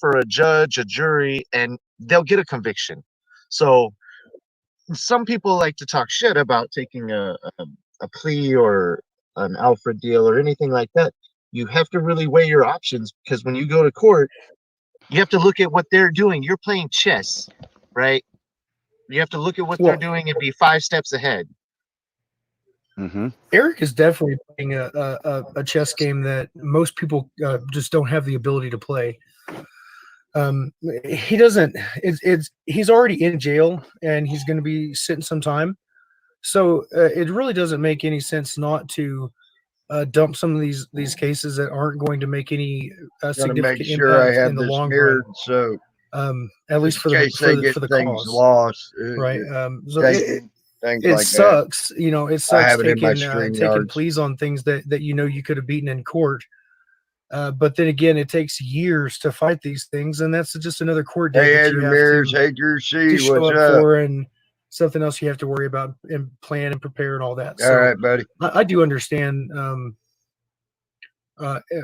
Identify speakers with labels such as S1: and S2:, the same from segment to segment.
S1: for a judge, a jury, and they'll get a conviction. So some people like to talk shit about taking a plea or an Alfred deal or anything like that. You have to really weigh your options because when you go to court, you have to look at what they're doing. You're playing chess, right? You have to look at what they're
S2: Well,
S1: doing and be 5 steps ahead.
S3: Mm-hmm.
S2: Eric is definitely playing a chess game that most people just don't have the ability to play. He doesn't. He's already in jail and he's going to be sitting some time. So it really doesn't make any sense not to dump some of these cases that aren't going to make any
S4: Gonna make
S2: significant
S4: sure I
S2: impact
S4: have
S2: in the
S4: this
S2: long run.
S4: mirrored so
S2: At
S4: just
S2: least for
S4: in
S2: the
S4: case they get
S2: for the
S4: things
S2: cause,
S4: lost,
S2: right? So
S4: taken, things
S2: it
S4: like that.
S2: sucks. You know, it
S4: I
S2: sucks
S4: have it in my
S2: taking
S4: StreamYards.
S2: pleas on things that you know you could have beaten in court. But then again, it takes years to fight these things, and that's just another court date
S4: Hey,
S2: that
S4: Andrew
S2: you have
S4: Mears,
S2: to
S4: hey, Drew C,
S2: show
S4: what's
S2: up
S4: up?
S2: for, and something else you have to worry about and plan and prepare and all that.
S4: All
S2: So
S4: right, buddy.
S2: I do understand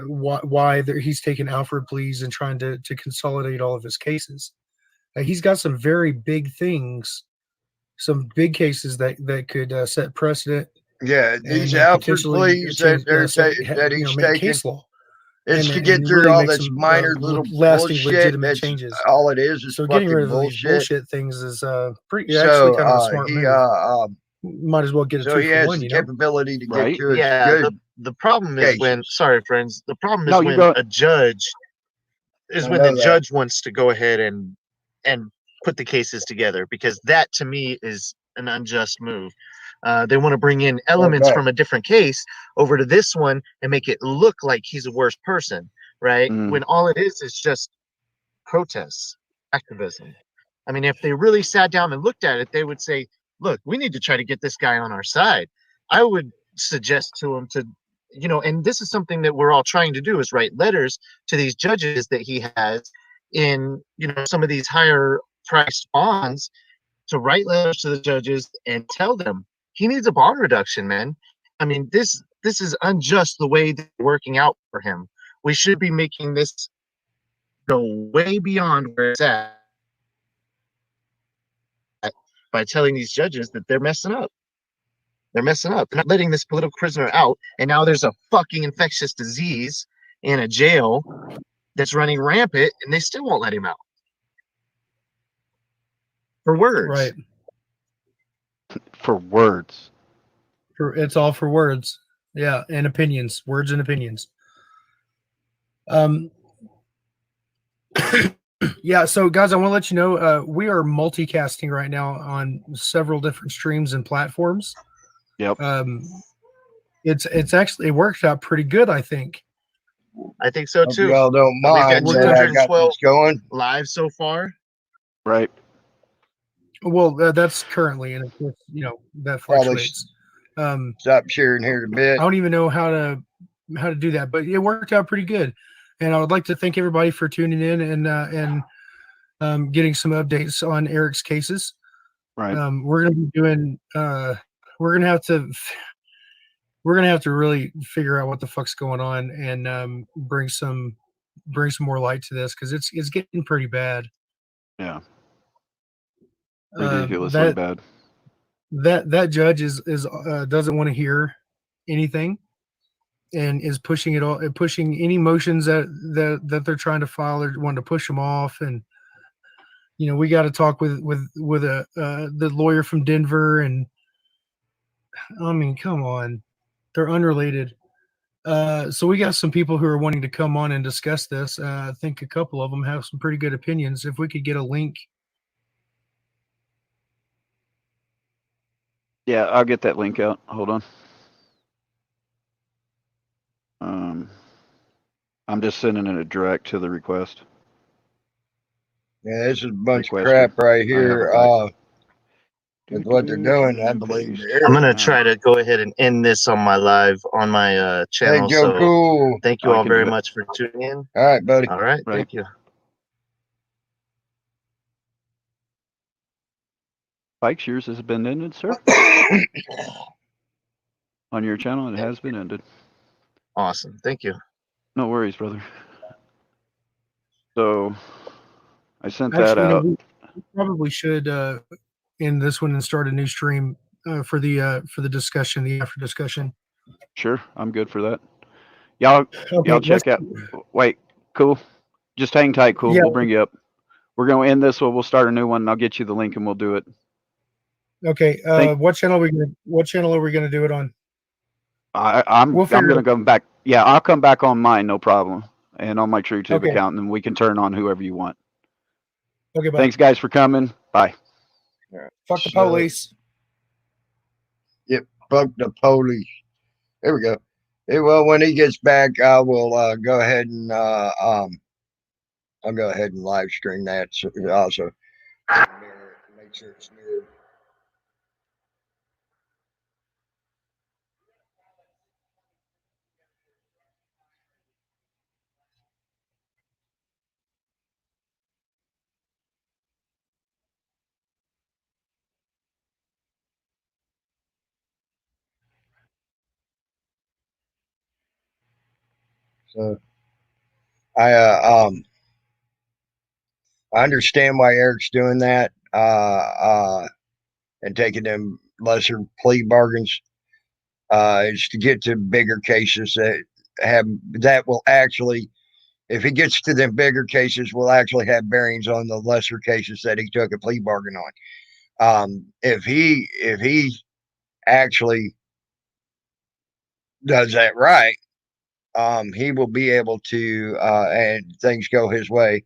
S2: why he's taking Alfred pleas and trying to consolidate all of his cases. He's got some very big things, some big cases that could set precedent
S4: Yeah, these
S2: and
S4: Alfred
S2: potentially
S4: pleas
S2: change,
S4: that
S2: you know,
S4: he's
S2: make
S4: taking,
S2: case law
S4: it's to get
S2: and
S4: through
S2: really
S4: all
S2: make
S4: this
S2: some
S4: minor little
S2: lasting,
S4: bullshit.
S2: legitimate
S4: That's
S2: changes.
S4: all it is
S2: So getting
S4: fucking
S2: rid of these
S4: bullshit.
S2: bullshit things is pretty actually
S4: So
S2: kind of a smart
S4: he
S2: move. Might as well get a
S4: so he
S2: 2 for
S4: has
S2: 1,
S4: the
S2: you know.
S4: capability to get
S3: Right.
S4: to his
S1: Yeah,
S4: good
S1: the problem is when
S4: cases.
S1: sorry friends, the problem is
S3: No, you
S1: when
S3: go.
S1: a judge is
S4: I
S1: when the
S4: know that.
S1: judge wants to go ahead and put the cases together because that to me is an unjust move. They want to bring in elements
S4: Okay.
S1: from a different case over to this one and make it look like he's a worse person, right?
S3: Mm.
S1: When all it is just protests, activism. I mean, if they really sat down and looked at it, they would say, look, we need to try to get this guy on our side. I would suggest to him to, you know, and this is something that we're all trying to do is write letters to these judges that he has in, you know, some of these higher priced bonds to write letters to the judges and tell them he needs a bond reduction, man. I mean, this is unjust the way that it's working out for him. We should be making this go way beyond where it's at by telling these judges that they're messing up. They're messing up. They're not letting this political prisoner out, and now there's a fucking infectious disease in a jail that's running rampant, and they still won't let him out. For words.
S2: Right.
S3: For words.
S2: It's all for words. Yeah, and opinions, words and opinions. Yeah, so guys, I want to let you know we are multicasting right now on several different streams and platforms.
S3: Yep.
S2: It's actually it worked out pretty good, I think.
S1: I think so
S4: Hope
S1: too.
S4: y'all don't
S1: We've got
S4: mind that I got
S1: 212
S4: this going.
S1: live so far.
S3: Right.
S2: Well, that's currently, and of course, you know that
S4: Probably
S2: fluctuates.
S4: stop sharing here in a bit.
S2: I don't even know how to do that, but it worked out pretty good. And I would like to thank everybody for tuning in and getting some updates on Eric's cases.
S3: Right.
S2: We're going to be doing. We're going to have to. We're going to have to really figure out what the fuck's going on and bring some more light to this because it's getting pretty bad.
S3: Yeah. Ridiculously bad.
S2: That judge is doesn't want to hear anything and is pushing it all, pushing any motions that they're trying to file. They're wanting to push them off, and you know we got to talk with the lawyer from Denver, and I mean, come on, they're unrelated. So we got some people who are wanting to come on and discuss this. I think a couple of them have some pretty good opinions. If we could get a link.
S3: Yeah, I'll get that link out. Hold on. I'm just sending it a direct to the request.
S4: Yeah, this is a bunch of
S3: Requester.
S4: crap right
S3: I have
S4: here.
S3: it back.
S4: With what they're doing, I believe.
S3: Paste.
S1: I'm gonna try to go ahead and end this on my live on my
S4: Hey,
S1: channel.
S4: Joe
S1: So
S4: Cool.
S1: thank you
S3: I
S1: all
S3: can
S1: very
S3: do it.
S1: much for tuning in.
S4: All right, buddy.
S1: All right,
S3: Right.
S1: thank you.
S3: Spike's yours has been ended, sir. On your channel, it has been ended.
S1: Awesome, thank you.
S3: No worries, brother. So I sent that
S2: Actually, no,
S3: out.
S2: we probably should end this one and start a new stream for the discussion, the after discussion.
S3: Sure, I'm good for that. Y'all
S2: Okay,
S3: check out. Wait, cool. Just hang tight, cool.
S2: Yeah.
S3: We'll bring you up. We're gonna end this one. We'll start a new one, and I'll get you the link, and we'll do it.
S2: Okay. What channel are we gonna do it on?
S3: I'm
S2: We'll figure
S3: gonna
S2: it-
S3: go back. Yeah, I'll come back on mine, no problem, and on my TrueTube
S2: Okay.
S3: account, and we can turn on whoever you want.
S2: Okay, bye.
S3: Thanks, guys, for coming. Bye.
S2: Fuck the
S4: So-
S2: police.
S4: Fuck the police. There we go. Hey, well, when he gets back, I will go ahead and I'll go ahead and live stream that also. Make sure it's mirrored. So I understand why Eric's doing that and taking them lesser plea bargains. Is to get to bigger cases that will actually, if he gets to them bigger cases, will actually have bearings on the lesser cases that he took a plea bargain on. If he actually does that right, he will be able to, and things go his way.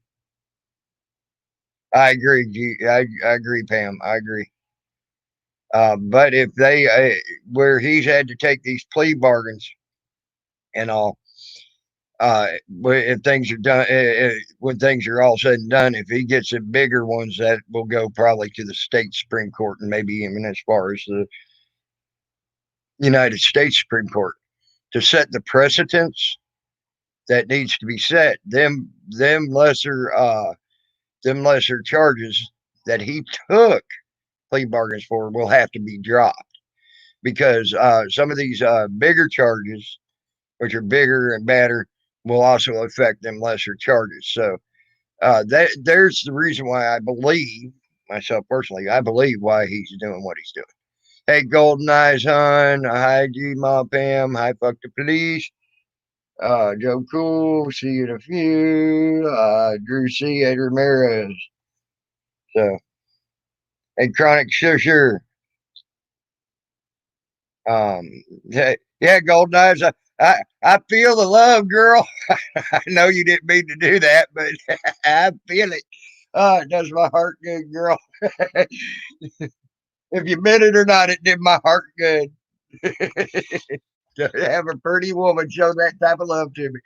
S4: I agree. I agree, Pam. I agree. But if they, where he's had to take these plea bargains and all, if things are done, when things are all said and done, if he gets the bigger ones, that will go probably to the state Supreme Court and maybe even as far as the United States Supreme Court to set the precedents that needs to be set. Them lesser charges that he took plea bargains for will have to be dropped because some of these bigger charges, which are bigger and badder, will also affect them lesser charges. So there's the reason why I believe, myself personally, I believe why he's doing what he's doing. Hey, Golden Eyes, hon. Hi, G-Ma, Pam. Hi, fuck the police. Joe Cool. See you in a few. Drew C. Ed Ramirez. So, hey, Chronic Shusher. Yeah, Golden Eyes. I feel the love, girl. I know you didn't mean to do that, but I feel it. It does my heart good, girl. If you meant it or not, it did my heart good. To have a pretty woman show that type of love to me.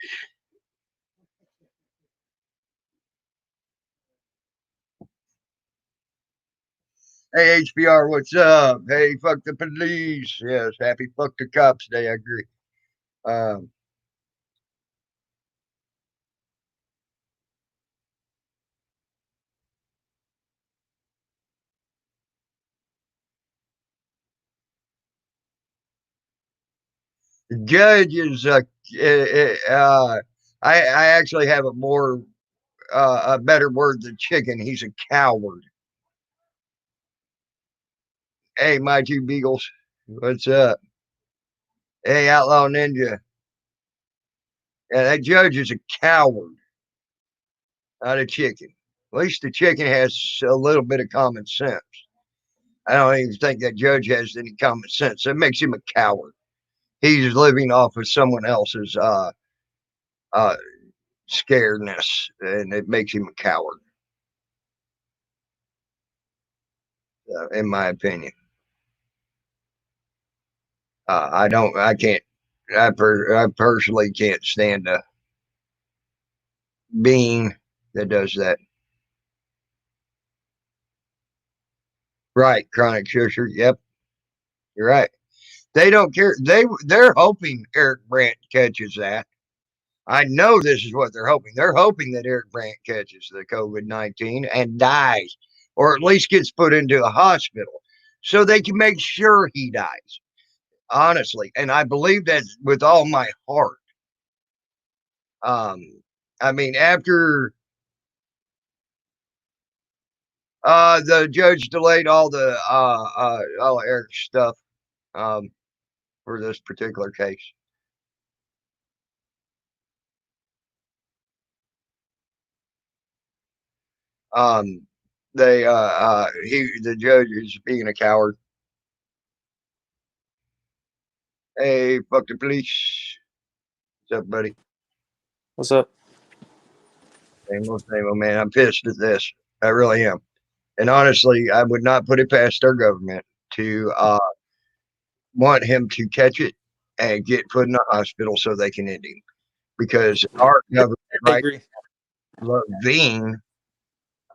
S4: Hey, HBR, what's up? Hey, fuck the police. Yes, happy fuck the cops day. I agree. Judges, I actually have a better word than chicken. He's a coward. Hey, my two beagles, what's up? Hey, Outlaw Ninja. Yeah, that judge is a coward, not a chicken. At least the chicken has a little bit of common sense. I don't even think that judge has any common sense. That makes him a coward. He's living off of someone else's scaredness, and it makes him a coward, in my opinion. I personally can't stand a being that does that. Right, Chronic Shusher. Yep, you're right. They don't care. They're hoping Eric Brandt catches that. I know this is what they're hoping. They're hoping that Eric Brandt catches the COVID-19 and dies, or at least gets put into a hospital, so they can make sure he dies. Honestly, and I believe that with all my heart. I mean, after The judge delayed all Eric's stuff for this particular case. The judge is being a coward. Hey, fuck the police. What's up, buddy?
S5: What's up?
S4: Same old, man. I'm pissed at this. I really am. And honestly, I would not put it past our government to want him to catch it and get put in a hospital so they can end him. Because our government,
S5: I
S4: right,
S5: agree.
S4: Levine,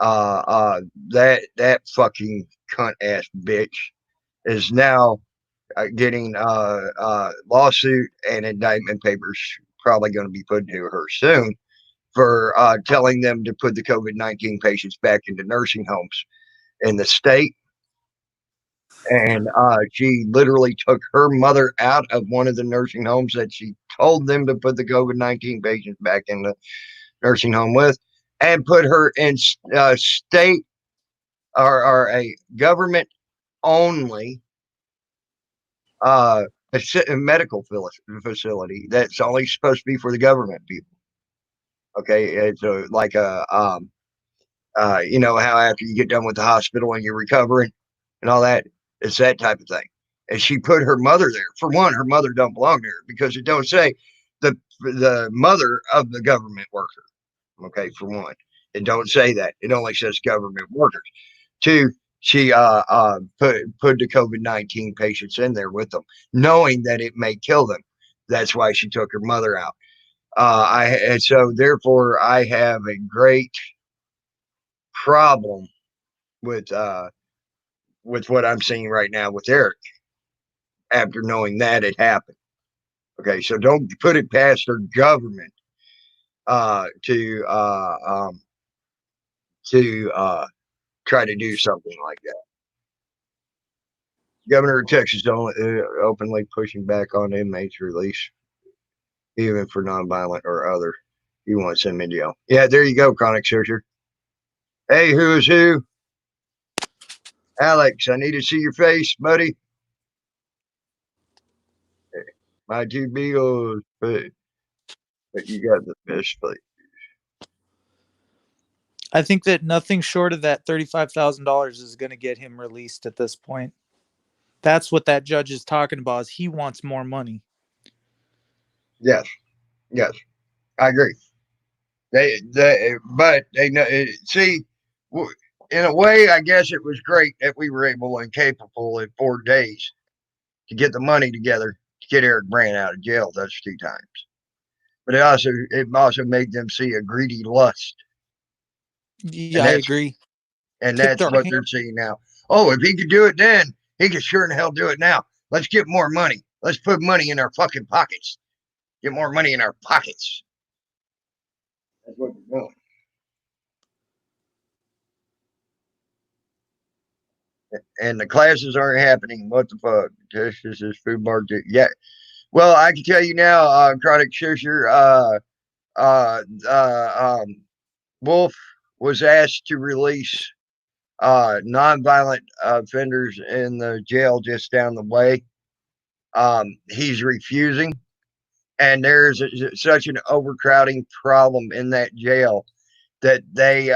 S4: that fucking cunt ass bitch is now getting lawsuit and indictment papers probably going to be put to her soon for telling them to put the COVID-19 patients back into nursing homes in the state. And she literally took her mother out of one of the nursing homes that she told them to put the COVID-19 patients back in the nursing home with, and put her in state or a government only a medical facility that's only supposed to be for the government people. Okay, it's like you know how after you get done with the hospital and you're recovering and all that, it's that type of thing. And she put her mother there. For one, her mother don't belong there because it don't say the mother of the government worker. Okay, for one, it don't say that. It only says government workers. Two, she put the COVID-19 patients in there with them, knowing that it may kill them. That's why she took her mother out. And so therefore I have a great problem with what I'm seeing right now with Eric after knowing that it happened. Okay, so don't put it past our government to try to do something like that. Governor of Texas openly pushing back on inmates release, even for nonviolent or other. You want to send me to jail? Yeah, there you go, Chronic Searcher. Hey, who is who? Alex, I need to see your face, buddy. My two beagles, but you got the best face.
S5: I think that nothing short of that $35,000 is going to get him released at this point. That's what that judge is talking about. Is he wants more money?
S4: Yes, I agree. But they know. See, in a way, I guess it was great that we were able and capable in 4 days to get the money together to get Eric Brand out of jail those 2 times. But it also made them see a greedy lust,
S5: Yeah, I agree.
S4: and
S5: Tipped
S4: that's
S5: our
S4: what
S5: hand.
S4: they're seeing now. Oh, if he could do it then, he could sure in hell do it now. Let's get more money. Let's put money in our fucking pockets. Get more money in our pockets. That's what they're doing. And the classes aren't happening. What the fuck? This is food market. Yeah. Well, I can tell you now, Chronic Shisher, Wolf was asked to release nonviolent offenders in the jail just down the way. He's refusing, and there's such an overcrowding problem in that jail that they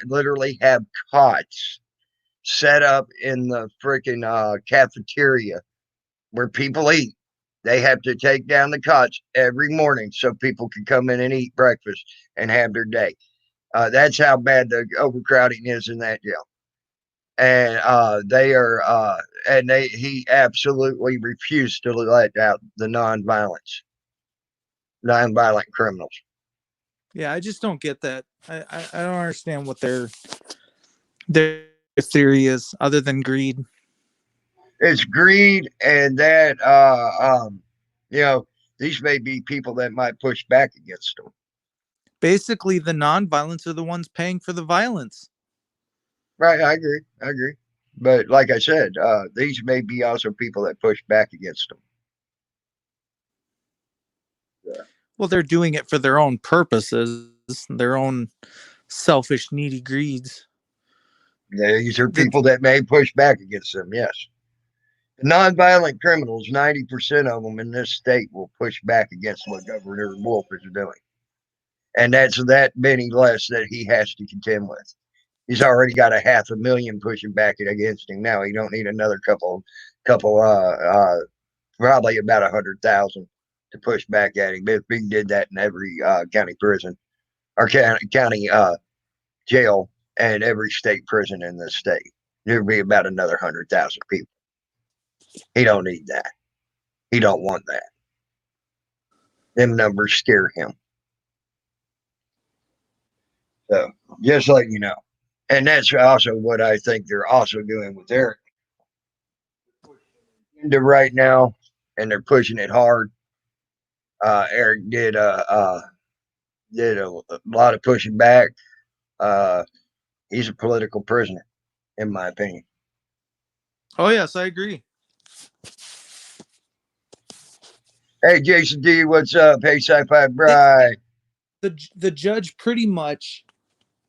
S4: literally have cots set up in the freaking cafeteria where people eat. They have to take down the cots every morning so people can come in and eat breakfast and have their day. That's how bad the overcrowding is in that jail. And he absolutely refused to let out the nonviolent criminals.
S5: Yeah, I just don't get that. I don't understand what their theory is other than greed.
S4: It's greed, and that you know, these may be people that might push back against them.
S5: Basically, the non-violence are the ones paying for the violence.
S4: Right, I agree. But like I said, these may be also people that push back against them. Yeah.
S5: Well, they're doing it for their own purposes, their own selfish, needy greeds.
S4: These are people that may push back against them. Yes. The nonviolent criminals, 90% of them in this state will push back against what Governor Wolf is doing. And that's that many less that he has to contend with. He's already got 500,000 pushing back against him now. He don't need another couple, probably about 100,000 to push back at him. If he did that in every county prison or county jail and every state prison in the state, there'd be about another 100,000 people. He don't need that. He don't want that. Them numbers scare him. So just letting you know. And that's also what I think they're also doing with Eric. Right now, and they're pushing it hard. Eric did a lot of pushing back. He's a political prisoner, in my opinion.
S5: Oh yes, I agree.
S4: Hey, Jason D, what's up? Hey, Sci-Fi Bri.
S5: The judge pretty much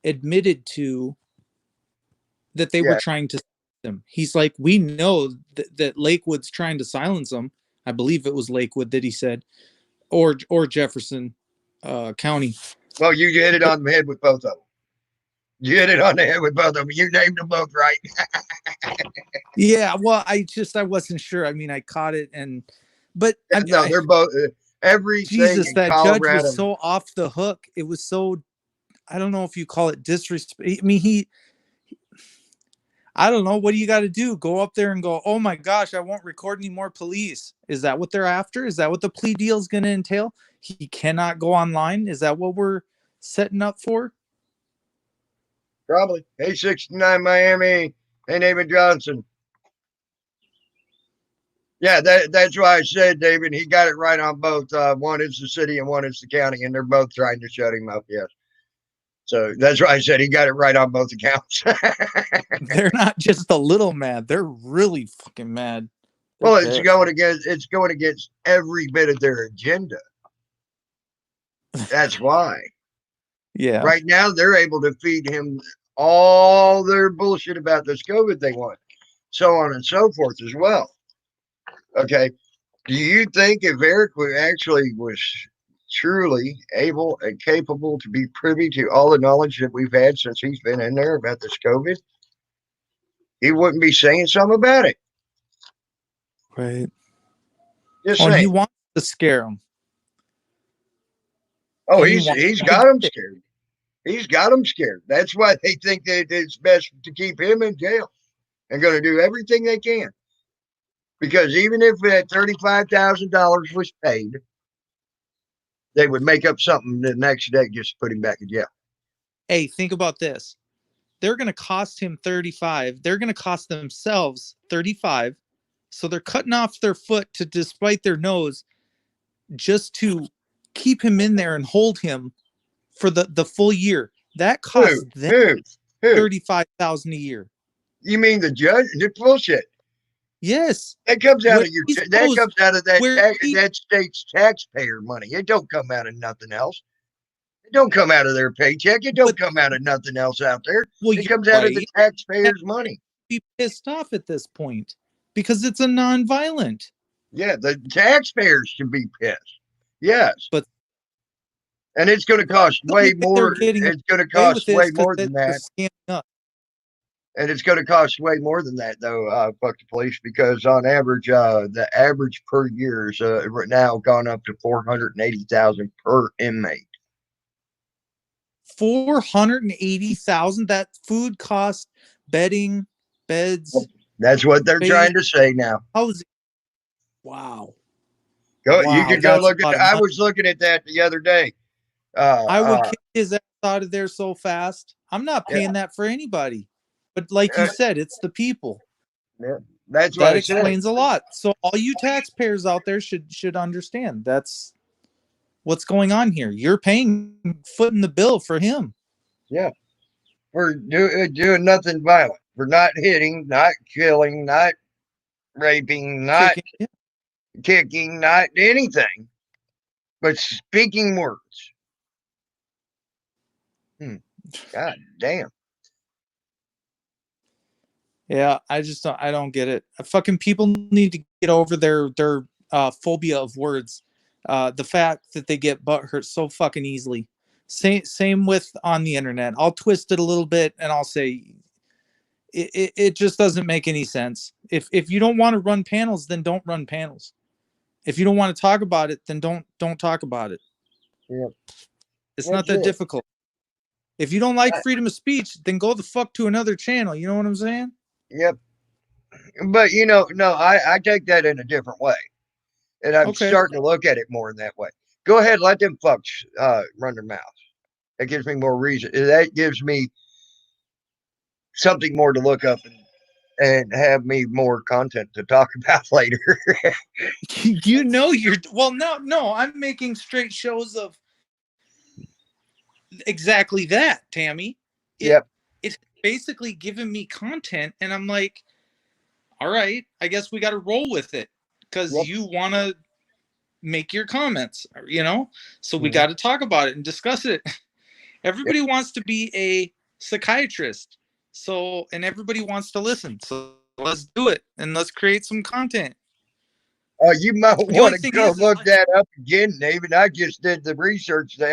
S5: admitted to that they were trying to silence him. He's like, we know that Lakewood's trying to silence him. I believe it was Lakewood that he said, or Jefferson County.
S4: Well, you hit it on the head with both of them. You hit it on the head with both of them. You named them both right.
S5: Yeah, well, I wasn't sure. I mean, I caught it, but
S4: they're both everything.
S5: Jesus, that
S4: Colorado.
S5: judge was so off the hook. It was so, I don't know if you call it disrespect. I mean, I don't know. What do you got to do? Go up there and go, oh my gosh, I won't record any more police. Is that what they're after? Is that what the plea deal is going to entail? He cannot go online. Is that what we're setting up for?
S4: Probably. Hey, 69 Miami. Hey, David Johnson. Yeah, that's why I said, David, he got it right on both. One is the city and one is the county, and they're both trying to shut him up. Yes. So that's why I said he got it right on both accounts.
S5: They're not just a little mad. They're really fucking mad.
S4: Well, it's going against every bit of their agenda. That's why.
S5: Yeah.
S4: Right now, they're able to feed him all their bullshit about this COVID they want, so on and so forth as well. Okay. Do you think if Eric was truly able and capable to be privy to all the knowledge that we've had since he's been in there about this COVID, he wouldn't be saying something about it?
S5: Right.
S4: Just
S5: he
S4: saying.
S5: wants to scare him.
S4: Oh, he's got them scared. He's got them scared. That's why they think that it's best to keep him in jail and going to do everything they can. Because even if that $35,000 was paid, they would make up something the next day just to put him back in jail.
S5: Hey, think about this. They're going to cost him 35. They're going to cost themselves 35. So they're cutting off their foot to despite their nose just to keep him in there and hold him for the full year. That costs them $35,000 a year.
S4: You mean the judge? The bullshit.
S5: Yes.
S4: That comes out of that state's taxpayer money. It don't come out of nothing else. It don't come out of their paycheck. It don't come out of nothing else out there. Well, it comes out of the taxpayers' money.
S5: Be pissed off at this point because it's a nonviolent.
S4: Yeah, the taxpayers should be pissed. Yes, and it's going to cost way more. It's going to cost way more than that. And it's going to cost way more than that, though. Fuck the police, because on average, the average per year is now gone up to $480,000 per inmate.
S5: $480,000. That food cost, bedding, beds.
S4: That's what they're trying to say now.
S5: Housing. Wow.
S4: You can go look at. I was looking at that the other day.
S5: I would kick his ass out of there so fast. I'm not paying that for anybody. But like you said, it's the people.
S4: Yeah, that's what
S5: that explains a lot. So all you taxpayers out there should understand that's what's going on here. You're footing the bill for him.
S4: Yeah, we're doing nothing violent. We're not hitting, not killing, not raping, not kicking, not anything, but speaking words. God damn.
S5: Yeah, I don't get it. Fucking people need to get over their phobia of words. The fact that they get butt hurt so fucking easily. Same with on the internet. I'll twist it a little bit and I'll say it just doesn't make any sense. If you don't want to run panels, then don't run panels. If you don't want to talk about it, then don't talk about it.
S4: Yep.
S5: It's not
S4: That's
S5: that
S4: it.
S5: difficult. If you don't like freedom of speech, then go the fuck to another channel. You know what I'm saying?
S4: Yep. But no, I take that in a different way. And I'm
S5: Okay.
S4: starting to look at it more in that way. Go ahead, let them fucks run their mouth. That gives me more reason. That gives me something more to look up and have me more content to talk about later.
S5: No, I'm making straight shows of exactly that, Tammy.
S4: Yep.
S5: It's basically giving me content, and I'm like, all right, I guess we got to roll with it because
S4: Yep.
S5: you want to make your comments, so we
S4: Mhm.
S5: got to talk about it and discuss it. Everybody wants to be a psychiatrist, and everybody wants to listen, so let's do it and let's create some content.
S4: You might
S5: The
S4: want
S5: only
S4: to
S5: thing
S4: go
S5: is
S4: look that up again, David. I just did the research. The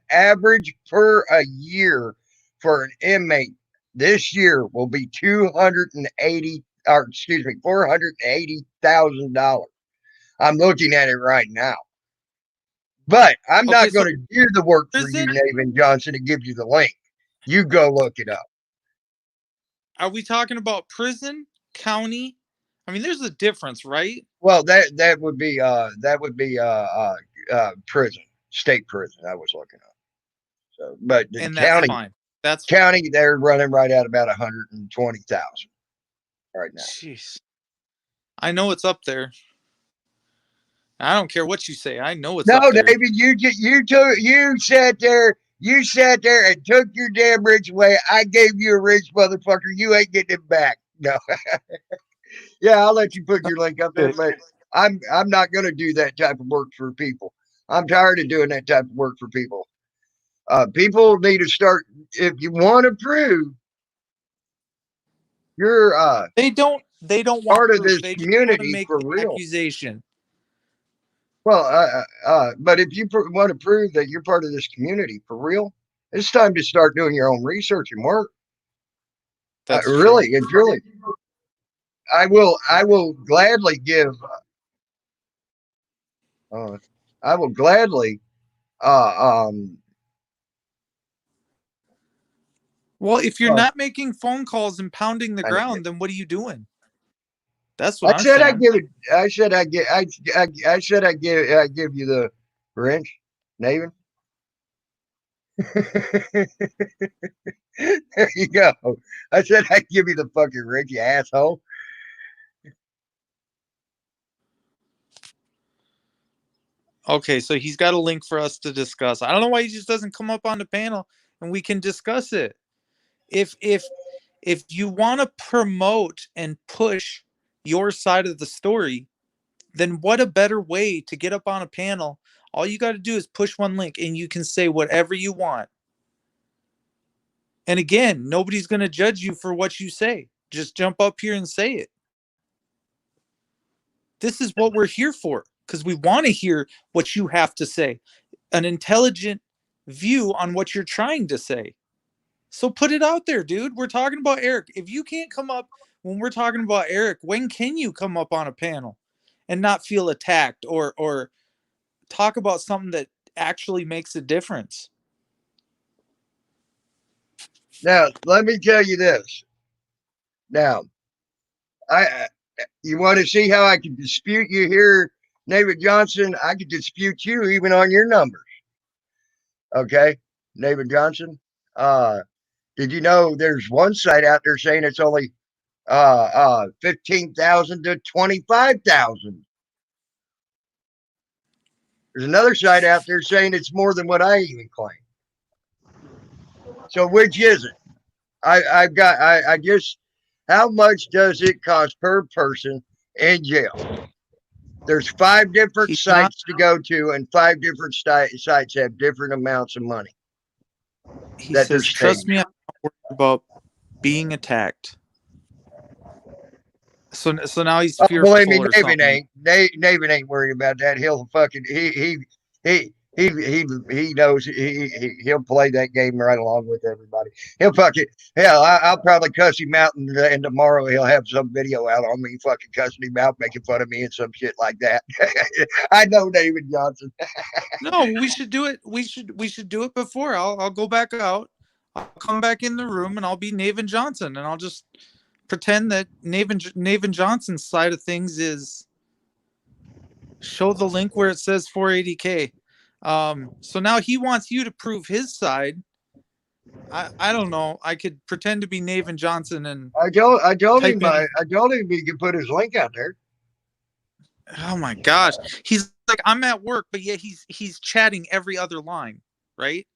S4: average per a year for an inmate this year will be $480,000. I'm looking at it right now. But I'm
S5: Okay,
S4: not
S5: so
S4: going to do the work for you,
S5: prison,
S4: Nathan Johnson, to give you the link. You go look it up.
S5: are we talking about prison, county? I mean, there's a difference, right?
S4: Well, that would be prison, state prison. I was looking up. So, but the
S5: And that's fine. That's
S4: county, they're running right at about 120,000 right now.
S5: jeez. I know it's up there. I don't care what you say. I know it's
S4: No,
S5: up there.
S4: David, you sat there and took your damn rich away. I gave you a rich motherfucker. You ain't getting it back. No. Yeah, I'll let you put your link up there, but I'm not gonna do that type of work for people. I'm tired of doing that type of work for people. People need to start if you want to prove you're
S5: They don't want
S4: part of
S5: proof.
S4: this
S5: They just want to
S4: community
S5: make
S4: for
S5: the
S4: real.
S5: accusation.
S4: Well, but if you want to prove that you're part of this community for real, it's time to start doing your own research and work.
S5: That's
S4: Really
S5: true.
S4: and truly. I will gladly give. I will gladly.
S5: Well, if you're
S4: Uh,
S5: not making phone calls and pounding the
S4: I
S5: ground, then what are you doing? That's what I'm
S4: said I
S5: saying.
S4: give it. I said I give. I said I give you the wrench, Nathan. There you go. I said I'd give you the fucking wrench, you asshole.
S5: Okay, so he's got a link for us to discuss. I don't know why he just doesn't come up on the panel and we can discuss it. If you want to promote and push your side of the story, then what a better way to get up on a panel. All you got to do is push one link and you can say whatever you want. And again, nobody's going to judge you for what you say. Just jump up here and say it. This is what we're here for, because we want to hear what you have to say, an intelligent view on what you're trying to say. So put it out there, dude. We're talking about Eric. If you can't come up when we're talking about Eric, when can you come up on a panel and not feel attacked or talk about something that actually makes a difference?
S4: Now, let me tell you this. Now, you want to see how I can dispute you here, David Johnson? I could dispute you even on your numbers. Okay, David Johnson. Did you know there's one site out there saying it's only 15,000 to 25,000? There's another site out there saying it's more than what I even claim. So which is it? I just, how much does it cost per person in jail? There's 5 different
S5: He's
S4: sites to go to, and 5 different sites have different amounts of money.
S5: He
S4: that they're
S5: says, trust
S4: stating.
S5: me, I'm not worried about being attacked. So now he's
S4: Oh,
S5: fearful
S4: believe me,
S5: or
S4: Navin
S5: something.
S4: ain't. Navin ain't worried about that. He'll fucking he knows he'll play that game right along with everybody. He'll fucking hell. I'll probably cuss him out, and tomorrow he'll have some video out on me fucking cussing him out, making fun of me and some shit like that. I know David Johnson.
S5: No, we should do it. We should do it before. I'll go back out. I'll come back in the room and I'll be Navin Johnson and I'll just pretend that Navin Johnson's side of things is show the link where it says 480k. So now he wants you to prove his side. I don't know. I could pretend to be Navin Johnson and
S4: I told
S5: type
S4: him
S5: in.
S4: I told him he could put his link out there.
S5: Oh my gosh, he's like, I'm at work, but yet he's chatting every other line, right?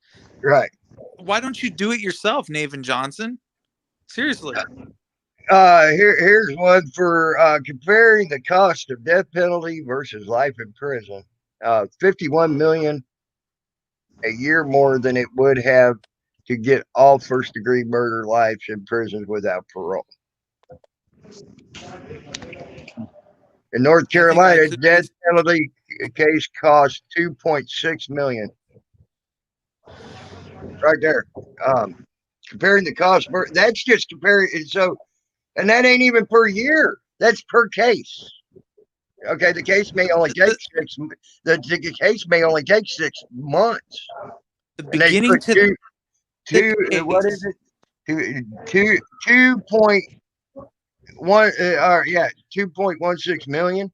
S4: Right.
S5: Why don't you do it yourself, Navin Johnson? Seriously.
S4: Here's one for comparing the cost of death penalty versus life in prison. 51 million a year more than it would have to get all first degree murder lives in prisons without parole. In North Carolina, death penalty case cost 2.6 million. Right there. Comparing the cost, that's just comparing. So, and that ain't even per year. That's per case. Okay, the case may only take the case may only take 6 months.
S5: The beginning to
S4: what is it? 2.16 million.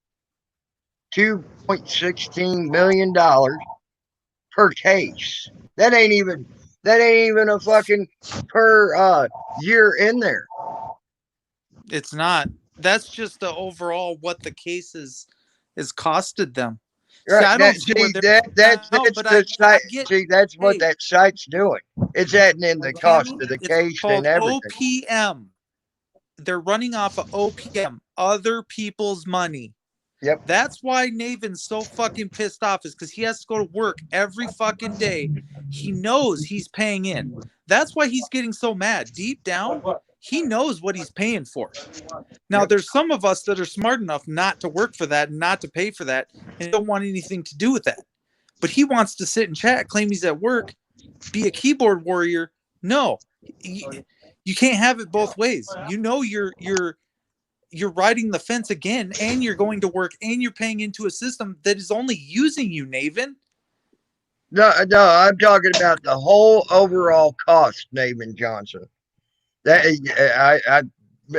S4: $2.16 million per case. That ain't even a fucking per year in there.
S5: It's not. That's just the overall what the case is costed them.
S4: Right.
S5: See, I don't see where
S4: that's the site. See, that's what that site's doing. It's adding in the cost of the case and everything.
S5: OPM. They're running off of OPM, other people's money.
S4: Yep.
S5: That's why Navin's so fucking pissed off, is because he has to go to work every fucking day. He knows he's paying in. That's why he's getting so mad. Deep down, he knows what he's paying for. Now, there's some of us that are smart enough not to work for that, not to pay for that, and don't want anything to do with that. But he wants to sit and chat, claim he's at work, be a keyboard warrior. No, you can't have it both ways. You know you're riding the fence again, and you're going to work, and you're paying into a system that is only using you, Navin.
S4: No, I'm talking about the whole overall cost, Navin Johnson. That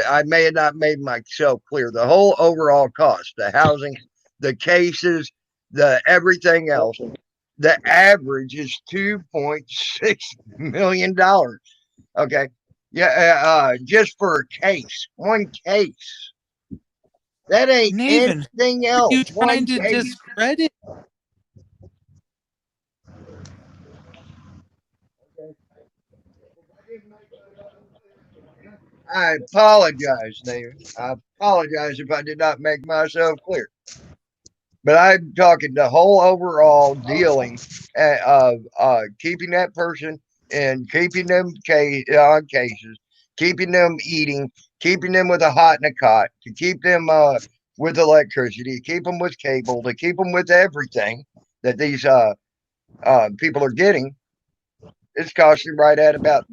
S4: I may have not made myself clear. The whole overall cost, the housing, the cases, the everything else. The average is $2.6 million. Okay. Yeah, just for a case, one case. That ain't
S5: Navin,
S4: anything else.
S5: you trying to discredit?
S4: I apologize, David. I apologize if I did not make myself clear. But I'm talking the whole overall dealing of keeping that person and keeping them on cases, keeping them eating, keeping them with a hot and a cot, to keep them with electricity, keep them with cable, to keep them with everything that these people are getting. It's costing right at about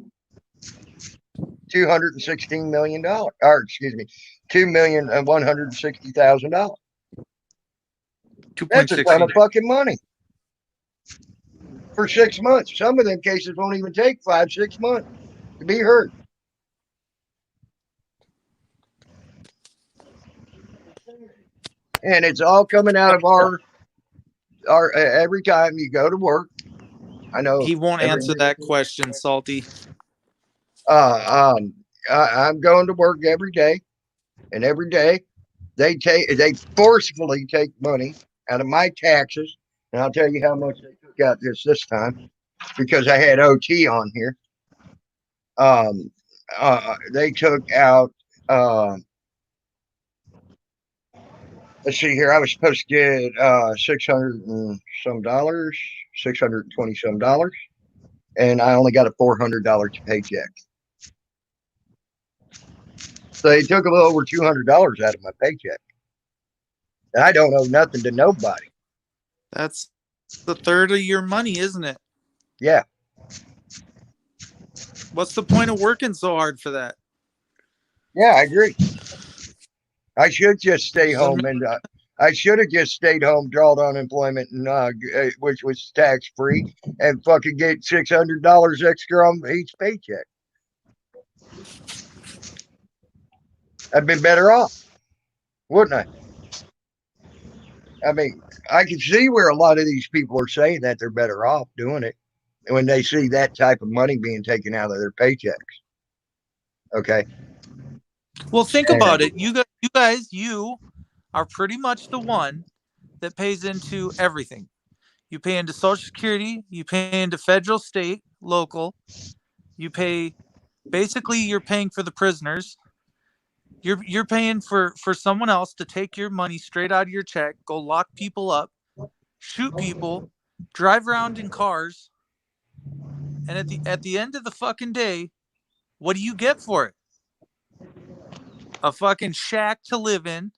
S4: $216 million, or excuse me, $2,160,000. That's a ton of fucking money for 6 months. Some of them cases won't even take 5-6 months to be heard. And it's all coming out of our every time you go to work. I know
S5: he won't answer that question, Salty.
S4: I'm going to work every day, and every day they forcefully take money out of my taxes, and I'll tell you how much they took out this time, because I had OT on here. They took out let's see here, I was supposed to get $600 and some dollars, $620 some dollars, and I only got a $400 paycheck. So they took a little over $200 out of my paycheck. And I don't owe nothing to nobody.
S5: That's the third of your money, isn't it?
S4: Yeah.
S5: What's the point of working so hard for that?
S4: Yeah, I agree. I should just stay home and I should have just stayed home, drawed unemployment, and which was tax free, and fucking get $600 extra on each paycheck. I'd been better off, wouldn't I? I mean, I can see where a lot of these people are saying that they're better off doing it when they see that type of money being taken out of their paychecks. Okay.
S5: Well, think about it. You guys, you are pretty much the one that pays into everything. You pay into Social Security, you pay into federal, state, local. You pay, basically you're paying for the prisoners. You're paying for someone else to take your money straight out of your check, go lock people up, shoot people, drive around in cars, and at the end of the fucking day, what do you get for it? A fucking shack to live in,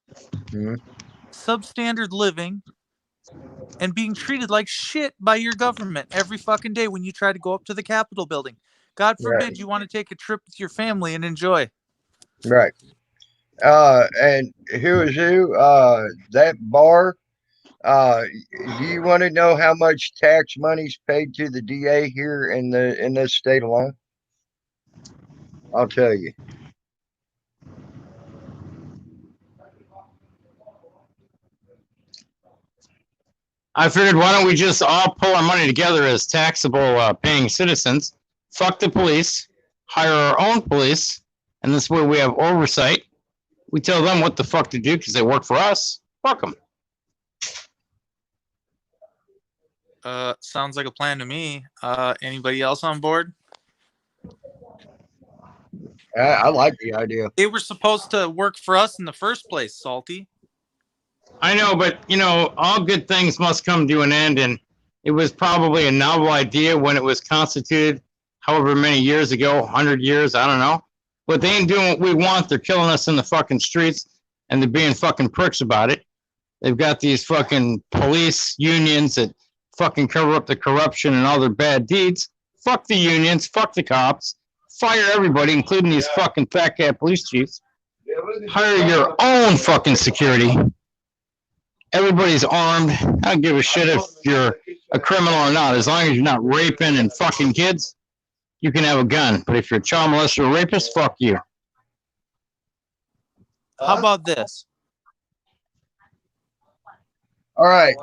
S5: substandard living, and being treated like shit by your government every fucking day when you try to go up to the Capitol building. God forbid you want to take a trip with your family and enjoy.
S4: Right. And who is who? That bar. Do you want to know how much tax money's paid to the DA here in this state alone? I'll tell you.
S6: I figured, why don't we just all pull our money together as taxable paying citizens, fuck the police, hire our own police, and this way we have oversight. We tell them what the fuck to do because they work for us. Fuck them.
S5: Sounds like a plan to me. Anybody else on board?
S4: I like the idea.
S5: They were supposed to work for us in the first place, Salty.
S6: I know, but, you know, all good things must come to an end, and it was probably a novel idea when it was constituted however many years ago, 100 years, I don't know. But they ain't doing what we want. They're killing us in the fucking streets, and they're being fucking pricks about it. They've got these fucking police unions that fucking cover up the corruption and all their bad deeds. Fuck the unions, fuck the cops, fire everybody, including these fucking fat cat police chiefs. Hire your own fucking security. Everybody's armed. I don't give a shit if you're a criminal or not. As long as you're not raping and fucking kids, you can have a gun. But if you're a child molester or rapist, fuck you.
S5: How about this?
S4: All right.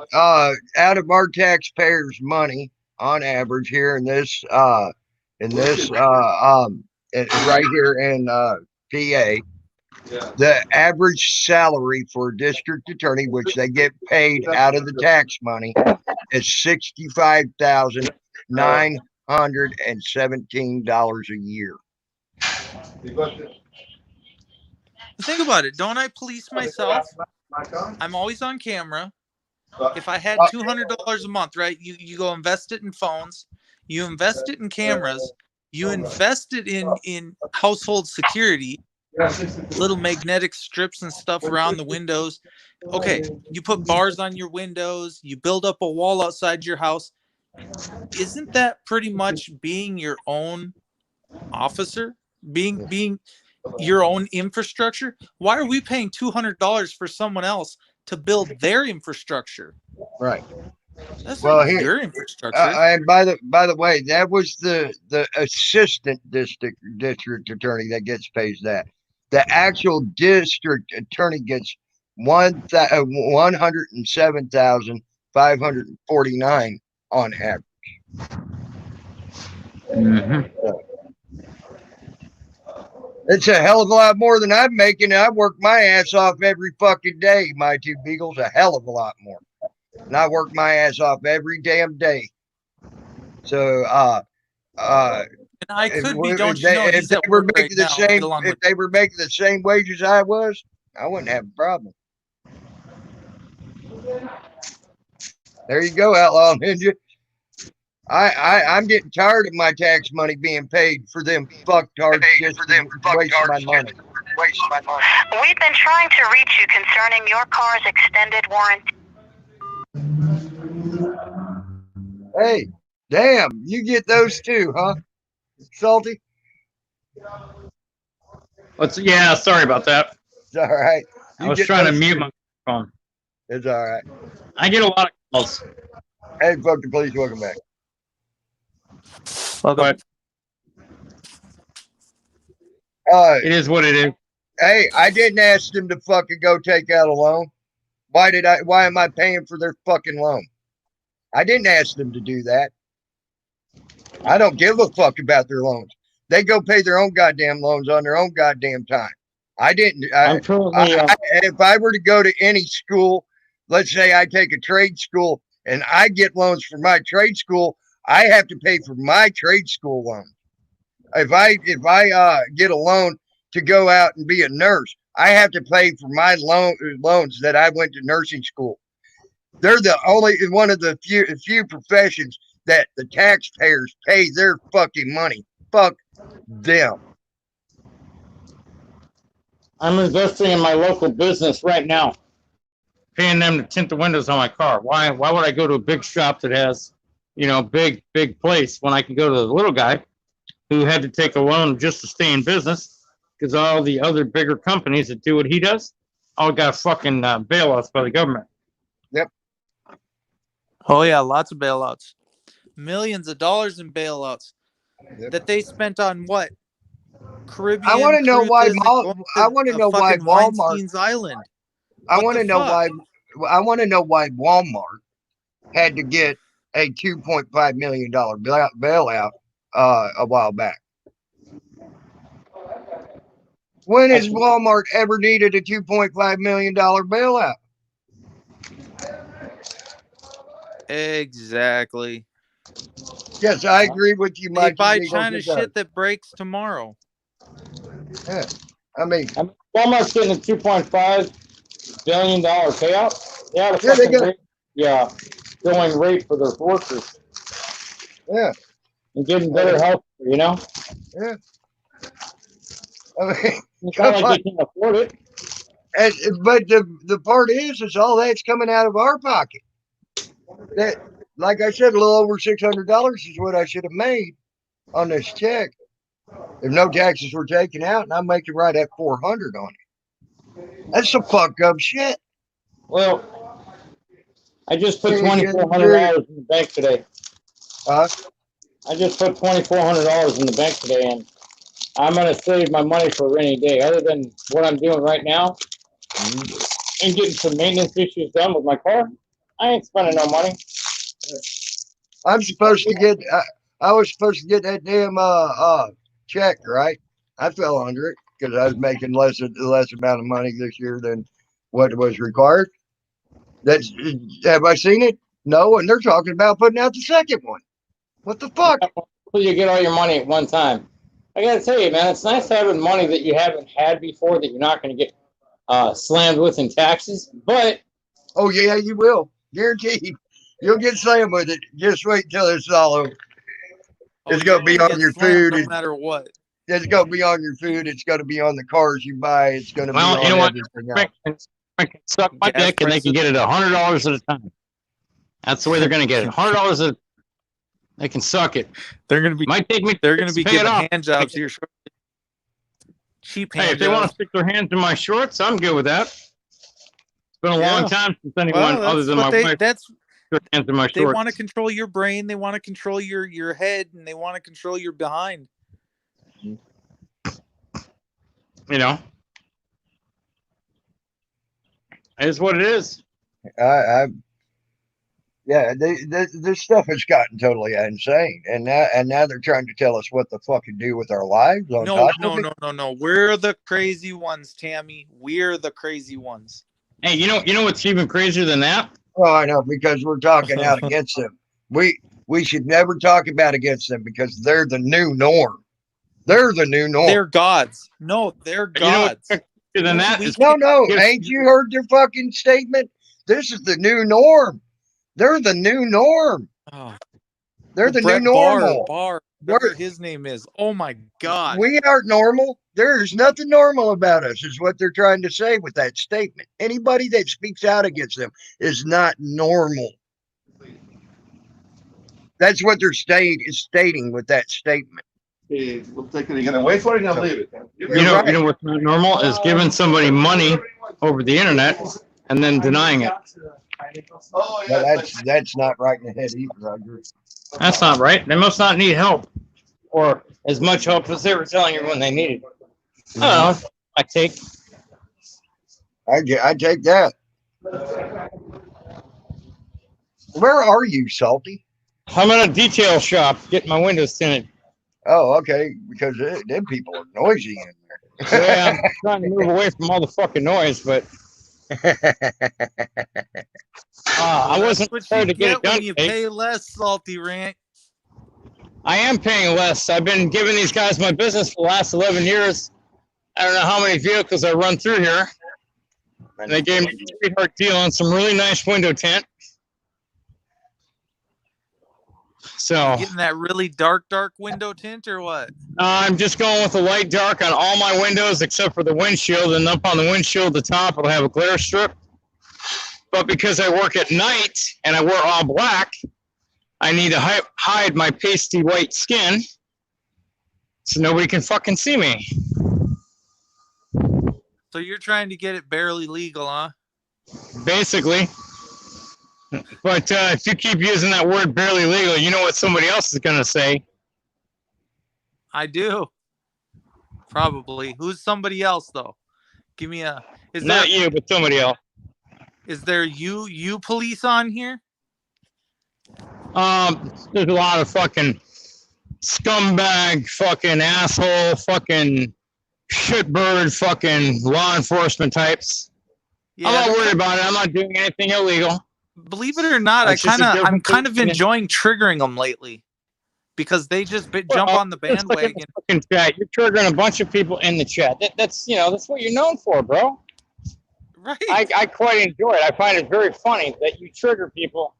S4: Out of our taxpayers' money, on average, here in this right here in PA, the average salary for a district attorney, which they get paid out of the tax money, is $65,917 a year.
S5: Think about it. Don't I police myself? I'm always on camera. If I had $200 a month, right? You go invest it in phones, you invest it in cameras, you invest it in household security, little magnetic strips and stuff around the windows. Okay, you put bars on your windows, you build up a wall outside your house. Isn't that pretty much being your own officer? Being your own infrastructure? Why are we paying $200 for someone else to build their infrastructure?
S4: Right.
S5: That's
S4: Well,
S5: not
S4: here,
S5: your infrastructure.
S4: and by the way, that was the assistant district attorney that gets paid that. The actual district attorney gets $107,549 on average. It's a hell of a lot more than I'm making. I work my ass off every fucking day. My two beagles, a hell of a lot more. And I work my ass off every damn day. So,
S5: and I could be, don't you know, he's at work right now.
S4: If they were making the same wages I was, I wouldn't have a problem. There you go, Outlaw Ninja. I'm getting tired of my tax money being paid for them fucktards just wasting my money. waste my money.
S7: We've been trying to reach you concerning your car's extended warranty.
S4: Hey, damn, you get those too, huh? Salty?
S6: Yeah, sorry about that.
S4: It's all right.
S6: I was trying to mute my phone.
S4: It's all right.
S6: I get a lot of calls.
S4: Hey, fuck the police, welcome back.
S6: But it is what it is.
S4: Hey, I didn't ask them to fucking go take out a loan. Why am I paying for their fucking loan? I didn't ask them to do that. I don't give a fuck about their loans. They go pay their own goddamn loans on their own goddamn time. I didn't. If I were to go to any school, let's say I take a trade school and I get loans for my trade school, I have to pay for my trade school loan. If I get a loan to go out and be a nurse, I have to pay for my loans that I went to nursing school. They're the only one of the few professions that the taxpayers pay their fucking money. Fuck them.
S6: I'm investing in my local business right now, paying them to tint the windows on my car. Why would I go to a big shop that has, big place when I can go to the little guy who had to take a loan just to stay in business because all the other bigger companies that do what he does all got fucking bailouts by the government.
S4: Yep.
S5: Oh yeah, lots of bailouts. Millions of dollars in bailouts that they spent on what? Caribbean.
S4: I want to know why. I want to know why Walmart.
S5: Weinstein's Island.
S4: I want to know why. I want to know why Walmart had to get a $2.5 million bailout a while back. When has Walmart ever needed a $2.5 million bailout?
S5: Exactly.
S4: Yes, I agree with you,
S5: They
S4: Mike.
S5: buy China shit that breaks tomorrow.
S4: Yeah. I mean,
S6: Walmart's getting a $2.5 billion payout. They had a
S4: Yeah, they
S6: fucking
S4: got-
S6: going rate for their workers
S4: yeah.
S6: and getting better health.
S4: Yeah. I mean,
S6: It's not like they can afford it.
S4: but the part is all that's coming out of our pocket. That, like I said, a little over $600 is what I should have made on this check if no taxes were taken out, and I'm making right at $400 on it. That's some fuck up shit.
S6: Well, I just put $2,400 in the bank today.
S4: Huh?
S6: I just put $2,400 in the bank today, and I'm gonna save my money for a rainy day. Other than what I'm doing right now, and getting some maintenance issues done with my car, I ain't spending no money.
S4: I'm supposed to get. I was supposed to get that damn check, right? I fell under it because I was making less amount of money this year than what was required. Have I seen it? No, and they're talking about putting out the second one. What the fuck?
S6: So you get all your money at one time. I gotta tell you, man, it's nice having money that you haven't had before that you're not gonna get slammed with in taxes. But
S4: Oh yeah, you will. Guaranteed. You'll get slammed with it. Just wait till it's all over. It's gonna be on your food.
S5: no matter what.
S4: It's gonna be on your food. It's gonna be on the cars you buy. It's gonna be on everything else.
S6: I can suck my
S5: Gas
S6: dick and they can get it $100 at a time. That's the way they're gonna get it. $100 they can suck it.
S5: They're gonna be.
S6: Might take me.
S5: They're gonna be
S6: pay it
S5: giving
S6: off.
S5: hand jobs to your short. Cheap hand
S6: Hey, if they want to
S5: jobs.
S6: stick their hands in my shorts, I'm good with that. It's been a long time since anyone
S5: Well,
S6: other than my wife
S5: that's
S6: stuck their hands in my
S5: they
S6: shorts.
S5: want to control your brain. They want to control your head, and they want to control your behind.
S6: You know, it is what it is.
S4: Yeah, this stuff has gotten totally insane, and now they're trying to tell us what the fuck to do with our lives. On
S5: No,
S4: top
S5: no,
S4: of it.
S5: no, no, no. We're the crazy ones, Tammy. We're the crazy ones.
S6: Hey, you know what's even crazier than that?
S4: Oh, I know, because we're talking out against them. We should never talk about against them because they're the new norm. They're the new norm.
S5: They're gods. No, they're
S6: You know what's
S5: gods.
S6: crazier than that? is-
S4: No,
S6: Yes.
S4: ain't you heard their fucking statement? This is the new norm. They're the new norm.
S5: Oh,
S4: They're the
S5: Brett
S4: new normal.
S5: Barr. whatever
S4: We're-
S5: his name is. Oh my god.
S4: We aren't normal. There's nothing normal about us, is what they're trying to say with that statement. Anybody that speaks out against them is not normal. That's what they're stating with that statement.
S8: We'll take it. Are you gonna wait for it? Or leave it?
S4: You're
S6: You know,
S4: right.
S6: you know what's not normal is giving somebody money over the internet and then denying it.
S8: Oh,
S4: No, that's not right in the head either, Roger.
S6: That's not right. They must not need help or as much help as they were telling you when they needed. I don't know. I take.
S4: I take that. Where are you, Salty?
S6: I'm in a detail shop getting my windows tinted.
S4: Oh, okay, because them people are noisy in
S6: Yeah, I'm trying to move away from all the fucking noise, but
S4: there.
S6: I wasn't
S5: That's what
S6: prepared
S5: you
S6: to get it
S5: get when
S6: done
S5: you
S6: today.
S5: pay less, Salty Rant.
S6: I am paying less. I've been giving these guys my business for the last 11 years. I don't know how many vehicles I run through here. And they gave me a sweetheart deal on some really nice window tint. So
S5: Getting that really dark window tint or what?
S6: I'm just going with a light dark on all my windows except for the windshield. And up on the windshield, the top, it'll have a glare strip. But because I work at night and I wear all black, I need to hide my pasty white skin so nobody can fucking see me.
S5: So you're trying to get it barely legal, huh?
S6: Basically. But if you keep using that word barely legal, you know what somebody else is going to say.
S5: I do. Probably. Who's somebody else though? Give me a.
S6: Not you, but somebody else.
S5: Is there you police on here?
S6: There's a lot of fucking scumbag, fucking asshole, fucking shitbird, fucking law enforcement types.
S5: Yeah.
S6: I'm not worried about it. I'm not doing anything illegal.
S5: Believe it or not,
S6: That's just a
S5: I'm
S6: different
S5: kind of
S6: thing.
S5: enjoying triggering them lately because they just jump on the
S6: Just look at
S5: bandwagon.
S6: the fucking chat. You're triggering a bunch of people in the chat. That's what you're known for, bro.
S5: Right.
S6: I quite enjoy it. I find it very funny that you trigger people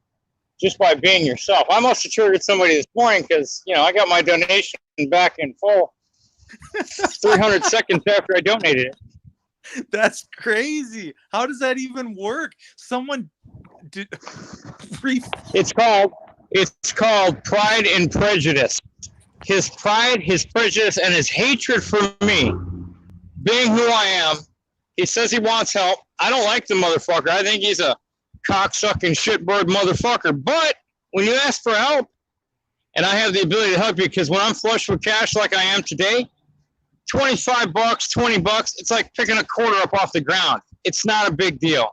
S6: just by being yourself. I must have triggered somebody this morning because, I got my donation back in full 300 seconds after I donated it.
S5: That's crazy. How does that even work? Someone did.
S6: It's called Pride and Prejudice. His pride, his prejudice, and his hatred for me, being who I am. He says he wants help. I don't like the motherfucker. I think he's a cocksucking shitbird motherfucker. But when you ask for help, and I have the ability to help you, because when I'm flush with cash like I am today, $25, $20, it's like picking a quarter up off the ground. It's not a big deal.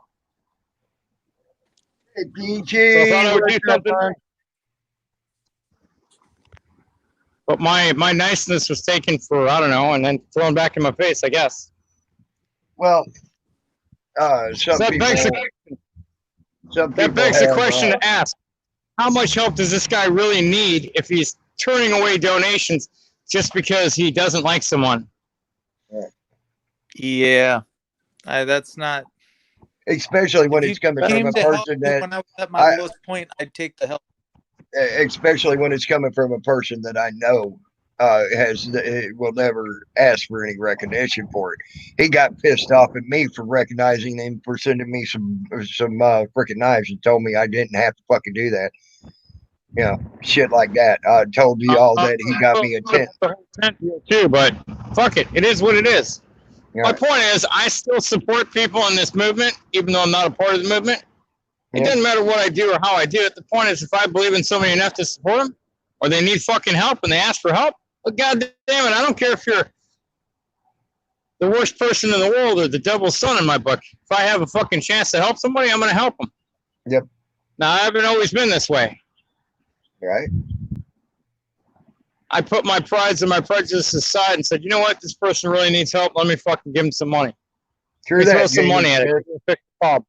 S4: Hey,
S6: So I thought I would do
S4: PG,
S6: something. But my niceness was taken for, I don't know, and then thrown back in my face, I guess.
S4: well,
S6: So
S4: some
S6: that
S4: people,
S6: begs the question to ask. How much help does this guy really need if he's turning away donations just because he doesn't like someone?
S5: Yeah. That's not.
S4: especially when
S5: If
S4: it's
S5: you
S4: coming from
S5: came
S4: a
S5: to help
S4: person
S5: me
S4: that,
S5: when I was at my
S4: I-
S5: lowest point, I'd take the help.
S4: especially when it's coming from a person that I know will never ask for any recognition for it. He got pissed off at me for recognizing him for sending me some freaking knives and told me I didn't have to fucking do that. Shit like that. I told you all that he got me a tent.
S6: Too, but fuck it. It is what it is.
S4: Yeah.
S6: My point is, I still support people in this movement, even though I'm not a part of the movement. It
S4: Yeah.
S6: doesn't matter what I do or how I do it. The point is, if I believe in somebody enough to support them, or they need fucking help and they ask for help, well, God damn it, I don't care if you're the worst person in the world or the devil's son in my book. If I have a fucking chance to help somebody, I'm going to help them.
S4: Yep.
S6: Now, I haven't always been this way.
S4: Right?
S6: I put my prides and my prejudices aside and said, you know what? This person really needs help. Let me fucking give him some money.
S4: True
S6: Let me throw
S4: that,
S6: some
S4: Jamie
S6: money at it.
S4: Smith.
S6: It'll fix the problem.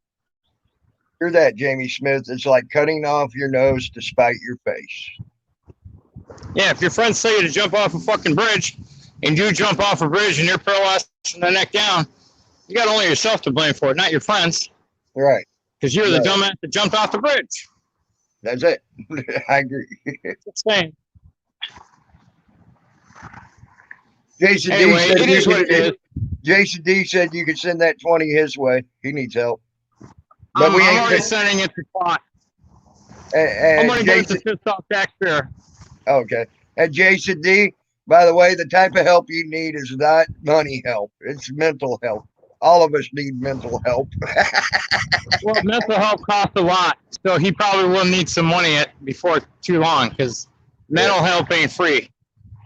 S4: True that, Jamie Smith. It's like cutting off your nose to spite your face.
S6: Yeah, if your friends tell you to jump off a fucking bridge and you jump off a bridge and you're paralyzed from the neck down, you got only yourself to blame for it, not your friends,
S4: Right.
S6: because you're the
S4: Right.
S6: dumbass that jumped off the bridge.
S4: That's it. I agree.
S6: It's the same.
S4: Jason D
S6: Anyway,
S4: said
S6: it is what it is.
S4: Jason D said you could send that 20 his way. He needs help. But
S6: I'm
S4: we
S6: already
S4: ain't.
S6: sending it to Clot.
S4: And
S6: I'm gonna get it
S4: Jason,
S6: to Fifth Off Taxpayer.
S4: okay. And Jason D, by the way, the type of help you need is not money help. It's mental help. All of us need mental help.
S6: Well, mental health costs a lot, so he probably will need some money before too long because mental health ain't free.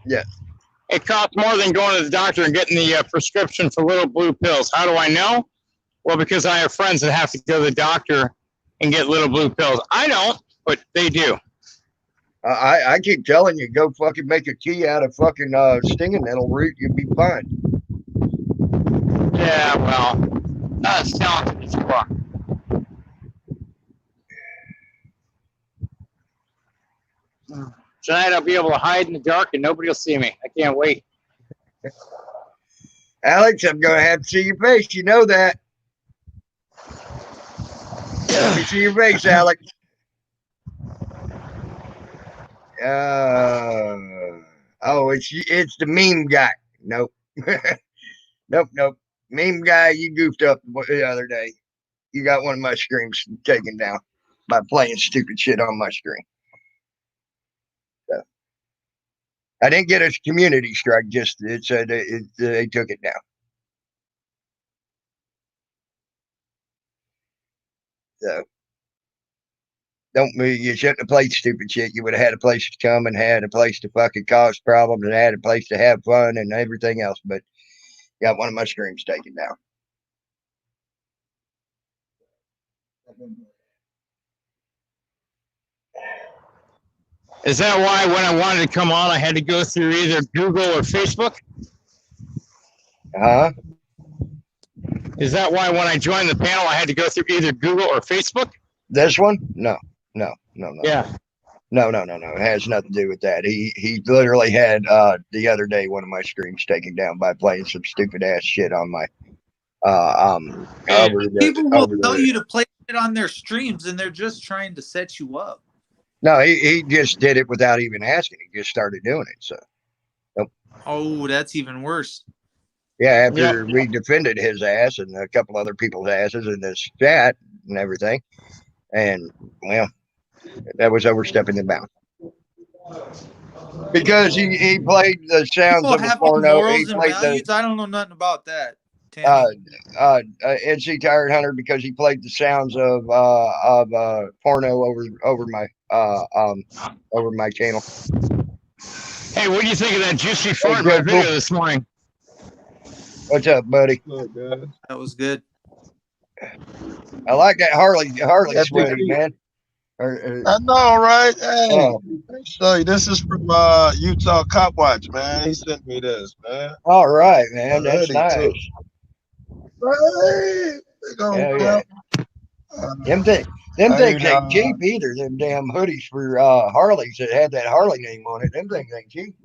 S4: Yeah.
S6: It costs more than going to the doctor and getting the prescription for little blue pills. How do I know? Well, because I have friends that have to go to the doctor and get little blue pills. I don't, but they do.
S4: I keep telling you, go fucking make a tea out of fucking stinging nettle root. You'll be fine.
S6: Yeah, well, not as talented as you are. Tonight I'll be able to hide in the dark and nobody will see me. I can't wait.
S4: Alex, I'm going to have to see your face. You know that. Let me see your face, Alex. Oh, it's the meme guy. Nope. Nope. Meme guy, you goofed up the other day. You got one of my streams taken down by playing stupid shit on my screen. So, I didn't get a community strike. Just it said they took it down. So don't you shouldn't have played stupid shit. You would have had a place to come and had a place to fucking cause problems and had a place to have fun and everything else. But got one of my streams taken down.
S6: Is that why when I wanted to come on, I had to go through either Google or Facebook?
S4: Huh?
S6: Is that why when I joined the panel, I had to go through either Google or Facebook?
S4: This one? No.
S6: Yeah.
S4: No. It has nothing to do with that. He literally had the other day one of my streams taken down by playing some stupid ass shit on my
S5: People will tell you to play it on their streams, and they're just trying to set you up.
S4: No, he just did it without even asking. He just started doing it. So
S5: Oh, that's even worse.
S4: yeah, after we defended his ass and a couple other people's asses in this chat and everything, and well, that was overstepping the bound. Because he played the sounds
S5: People
S4: of a
S5: have
S4: porno. He
S5: morals and
S4: played
S5: values. I don't know nothing about that.
S4: NC Tired Hunter because he played the sounds of porno over my channel.
S6: Hey, what do you think of that juicy fart in my video this morning?
S4: What's up, buddy?
S5: That was good.
S4: I like that Harley sweaty, man.
S8: I know, right? Hey, so this is from Utah Cop Watch, man. He sent me this, man.
S4: All right, man. That's nice.
S8: Too. Right.
S4: Yeah. Them things ain't cheap either. Them damn hoodies for Harleys that had that Harley name on it. Them things ain't cheap.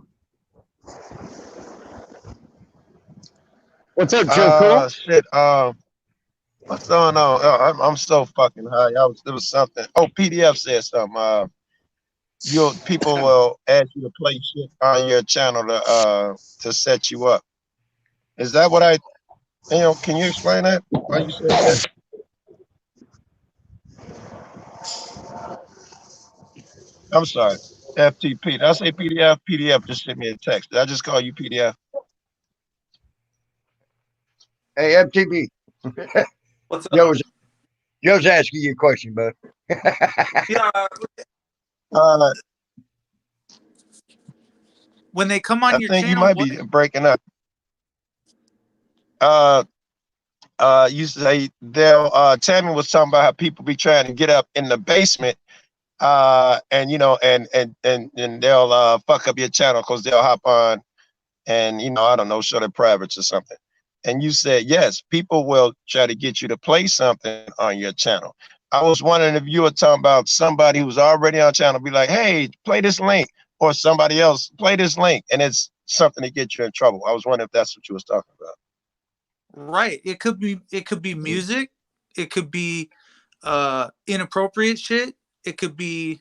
S6: What's up, Joe Cool?
S8: Shit. What's going on? I'm so fucking high. There was something. Oh, PDF said something. People will ask you to play shit on your channel to set you up. Is that what I? Can you explain that? Why you said that? I'm sorry. FTP. Did I say PDF? PDF just sent me a text. Did I just call you PDF?
S4: Hey, FTP.
S5: What's up?
S4: Joe's asking you a question, bud.
S5: When they come on your
S8: I think
S5: channel,
S8: you might be breaking up. You say Tammy was talking about how people be trying to get up in the basement, and they'll fuck up your channel because they'll hop on and I don't know, show their privates or something. And you said yes, people will try to get you to play something on your channel. I was wondering if you were talking about somebody who's already on channel, be like, hey, play this link, or somebody else play this link, and it's something to get you in trouble. I was wondering if that's what you was talking about.
S5: Right. It could be music. It could be inappropriate shit. It could be,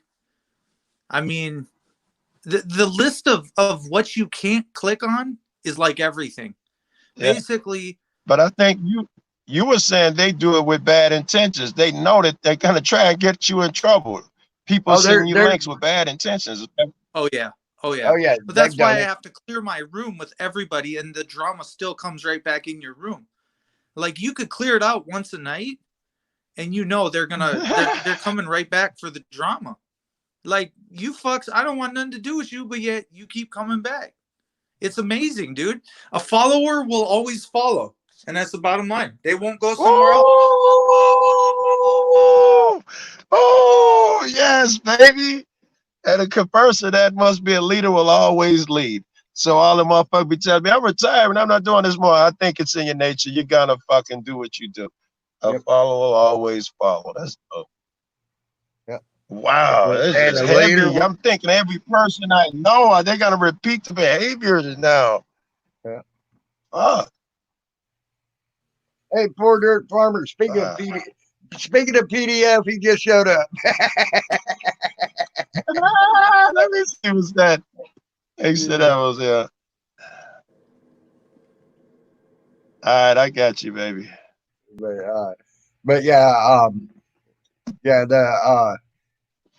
S5: I mean, the list of what you can't click on is like everything.
S8: Yeah.
S5: Basically,
S8: But I think you were saying they do it with bad intentions. They know that they're gonna try and get you in trouble. People
S4: Oh, they're
S8: sending you links with bad intentions.
S5: oh yeah.
S4: oh yeah,
S5: But
S4: they've
S5: that's why
S4: done
S5: I
S4: it.
S5: have to clear my room with everybody, and the drama still comes right back in your room. Like you could clear it out once a night, and you know they're coming right back for the drama. Like you fucks, I don't want nothing to do with you, but yet you keep coming back. It's amazing, dude. A follower will always follow, and that's the bottom line. They won't go somewhere else.
S8: Oh, yes, baby. And a converser that must be a leader will always lead. So all the motherfuckers be telling me, I'm retiring, I'm not doing this more. I think it's in your nature. You're gonna fucking do what you do. A
S4: Yep.
S8: follower will always follow. That's dope.
S4: Yep.
S8: Wow, this
S4: And
S8: is
S4: a leader
S8: heavy.
S4: will-
S8: I'm thinking every person I know, they're gonna repeat the behaviors now.
S4: Yeah.
S8: Fuck.
S4: Hey, poor dirt farmer. Speaking of PDF, he just showed up.
S8: Let me see what's that. They said that was All right, I got you, baby.
S4: But yeah,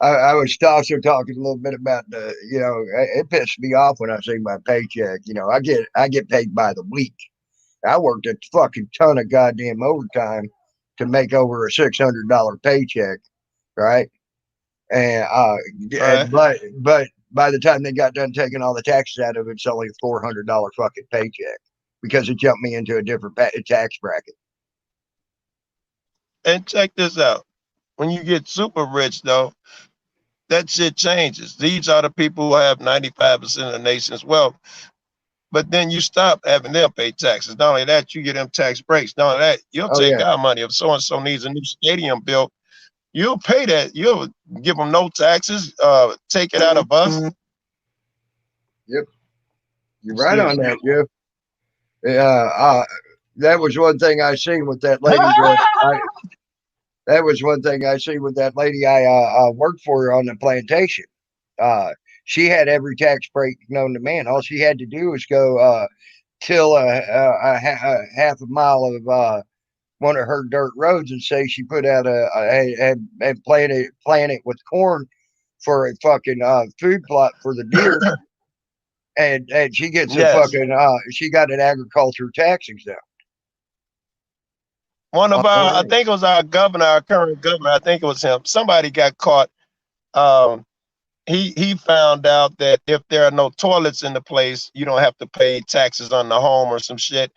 S4: I was also talking a little bit about it pissed me off when I see my paycheck. I get paid by the week. I worked a fucking ton of goddamn overtime to make over a $600 paycheck, right? And but by the time they got done taking all the taxes out of it, it's only a $400 fucking paycheck because it jumped me into a different tax bracket.
S8: And check this out. When you get super rich, though, that shit changes. These are the people who have 95% of the nation's wealth. But then you stop having them pay taxes. Not only that, you get them tax breaks. Not only that, you'll take our money. If so-and-so needs a new stadium built, you'll pay that. You'll give them no taxes, take it out of us.
S4: Yep. You're right on that, Jeff. That was one thing I seen with that lady. That was one thing I seen with that lady I worked for on the plantation. She had every tax break known to man. All she had to do was go till a half a mile of one of her dirt roads and say she put out and planted with corn for a fucking food plot for the deer. And she gets a fucking she got an agriculture tax exempt.
S8: One of our, I think it was our governor, our current governor, I think it was him. Somebody got caught. He found out that if there are no toilets in the place, you don't have to pay taxes on the home or some shit.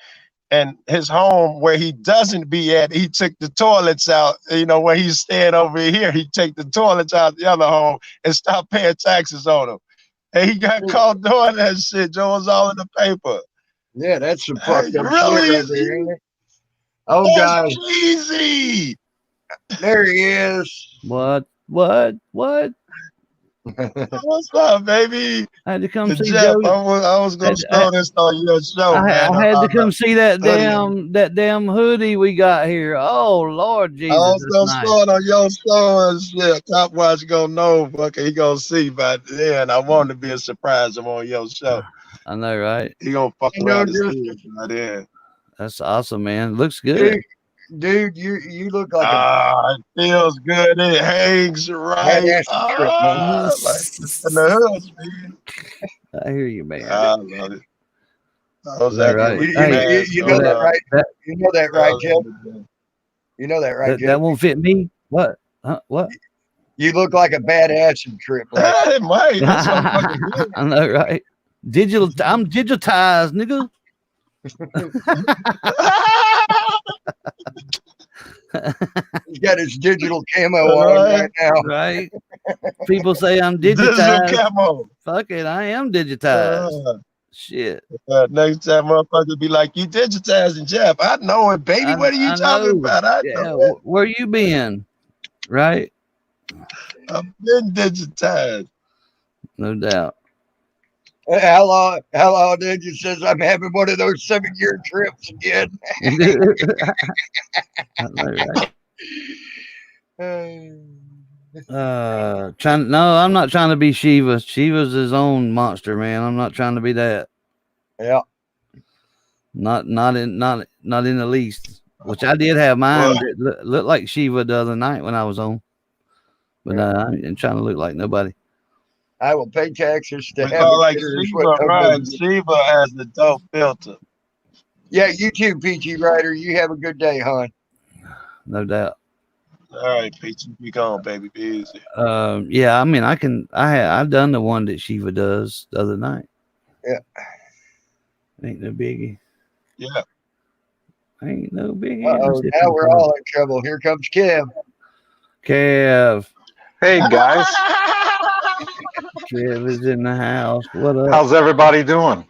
S8: And his home where he doesn't be at, he took the toilets out, where he's staying over here, he take the toilets out the other home and stop paying taxes on them. And he got caught doing that shit. Joe, was all in the paper.
S4: Yeah, that's some fucked up
S8: really?
S4: shit right there, ain't it? Oh, God.
S8: Easy.
S4: There he is.
S9: What?
S8: What's up, baby?
S9: I had to come see
S8: Jeff,
S9: Joe.
S8: I was gonna throw this on your show, man.
S9: I had to come see that damn hoodie we got here. Oh Lord Jesus!
S8: I was gonna throw it on your show and shit. Cop watch gonna know, fucker. He gonna see by then. I wanted to be a surprise. I'm on your show.
S9: I know, right?
S8: He gonna fuck around and see it by then.
S9: That's awesome, man. Looks good.
S4: Dude, you look like
S8: it feels good. It hangs right. In the hood, man.
S9: I hear you, man.
S8: I love it.
S9: Right.
S4: You know that, right? You know that, right, Jeff? You know that, right, Jeff?
S9: That won't fit me. What? Huh? What?
S4: You look like a bad acid trip.
S8: Right? It might.
S9: I know, right? I'm digitized, nigga.
S4: He's got his digital camo on right now.
S9: Right. People say I'm digitized. Camo. Fuck it, I am digitized. Shit.
S8: Next time motherfuckers be like, you digitizing Jeff. I know it, baby. What are you talking about? I know.
S9: Where you been? Right?
S8: I've been digitized.
S9: No doubt.
S4: How long did you says I'm having one of those 7-year trips again?
S9: No, I'm not trying to be Shiva. Shiva's his own monster, man. I'm not trying to be that.
S4: Yeah.
S9: Not in the least. Which I did have mine.
S8: Well-
S9: That looked like Shiva the other night when I was on. But I ain't trying to look like nobody.
S4: I will pay taxes to
S8: We
S4: have
S8: call
S4: a
S8: like
S4: critter
S8: Shiva,
S4: with no
S8: right?
S4: business.
S8: Shiva has the dope filter.
S4: Yeah, you too, PG Rider. You have a good day, hon.
S9: No doubt.
S8: All right, Peachy, be gone, baby. Be easy.
S9: Yeah, I mean I've done the one that Shiva does the other night.
S4: Yeah.
S9: Ain't no biggie.
S8: Yeah.
S9: Ain't no biggie.
S4: Uh-oh, now we're all in trouble. Here comes Kev.
S9: Kev.
S10: Hey guys,
S9: Kev is in the house. What up?
S10: how's everybody doing?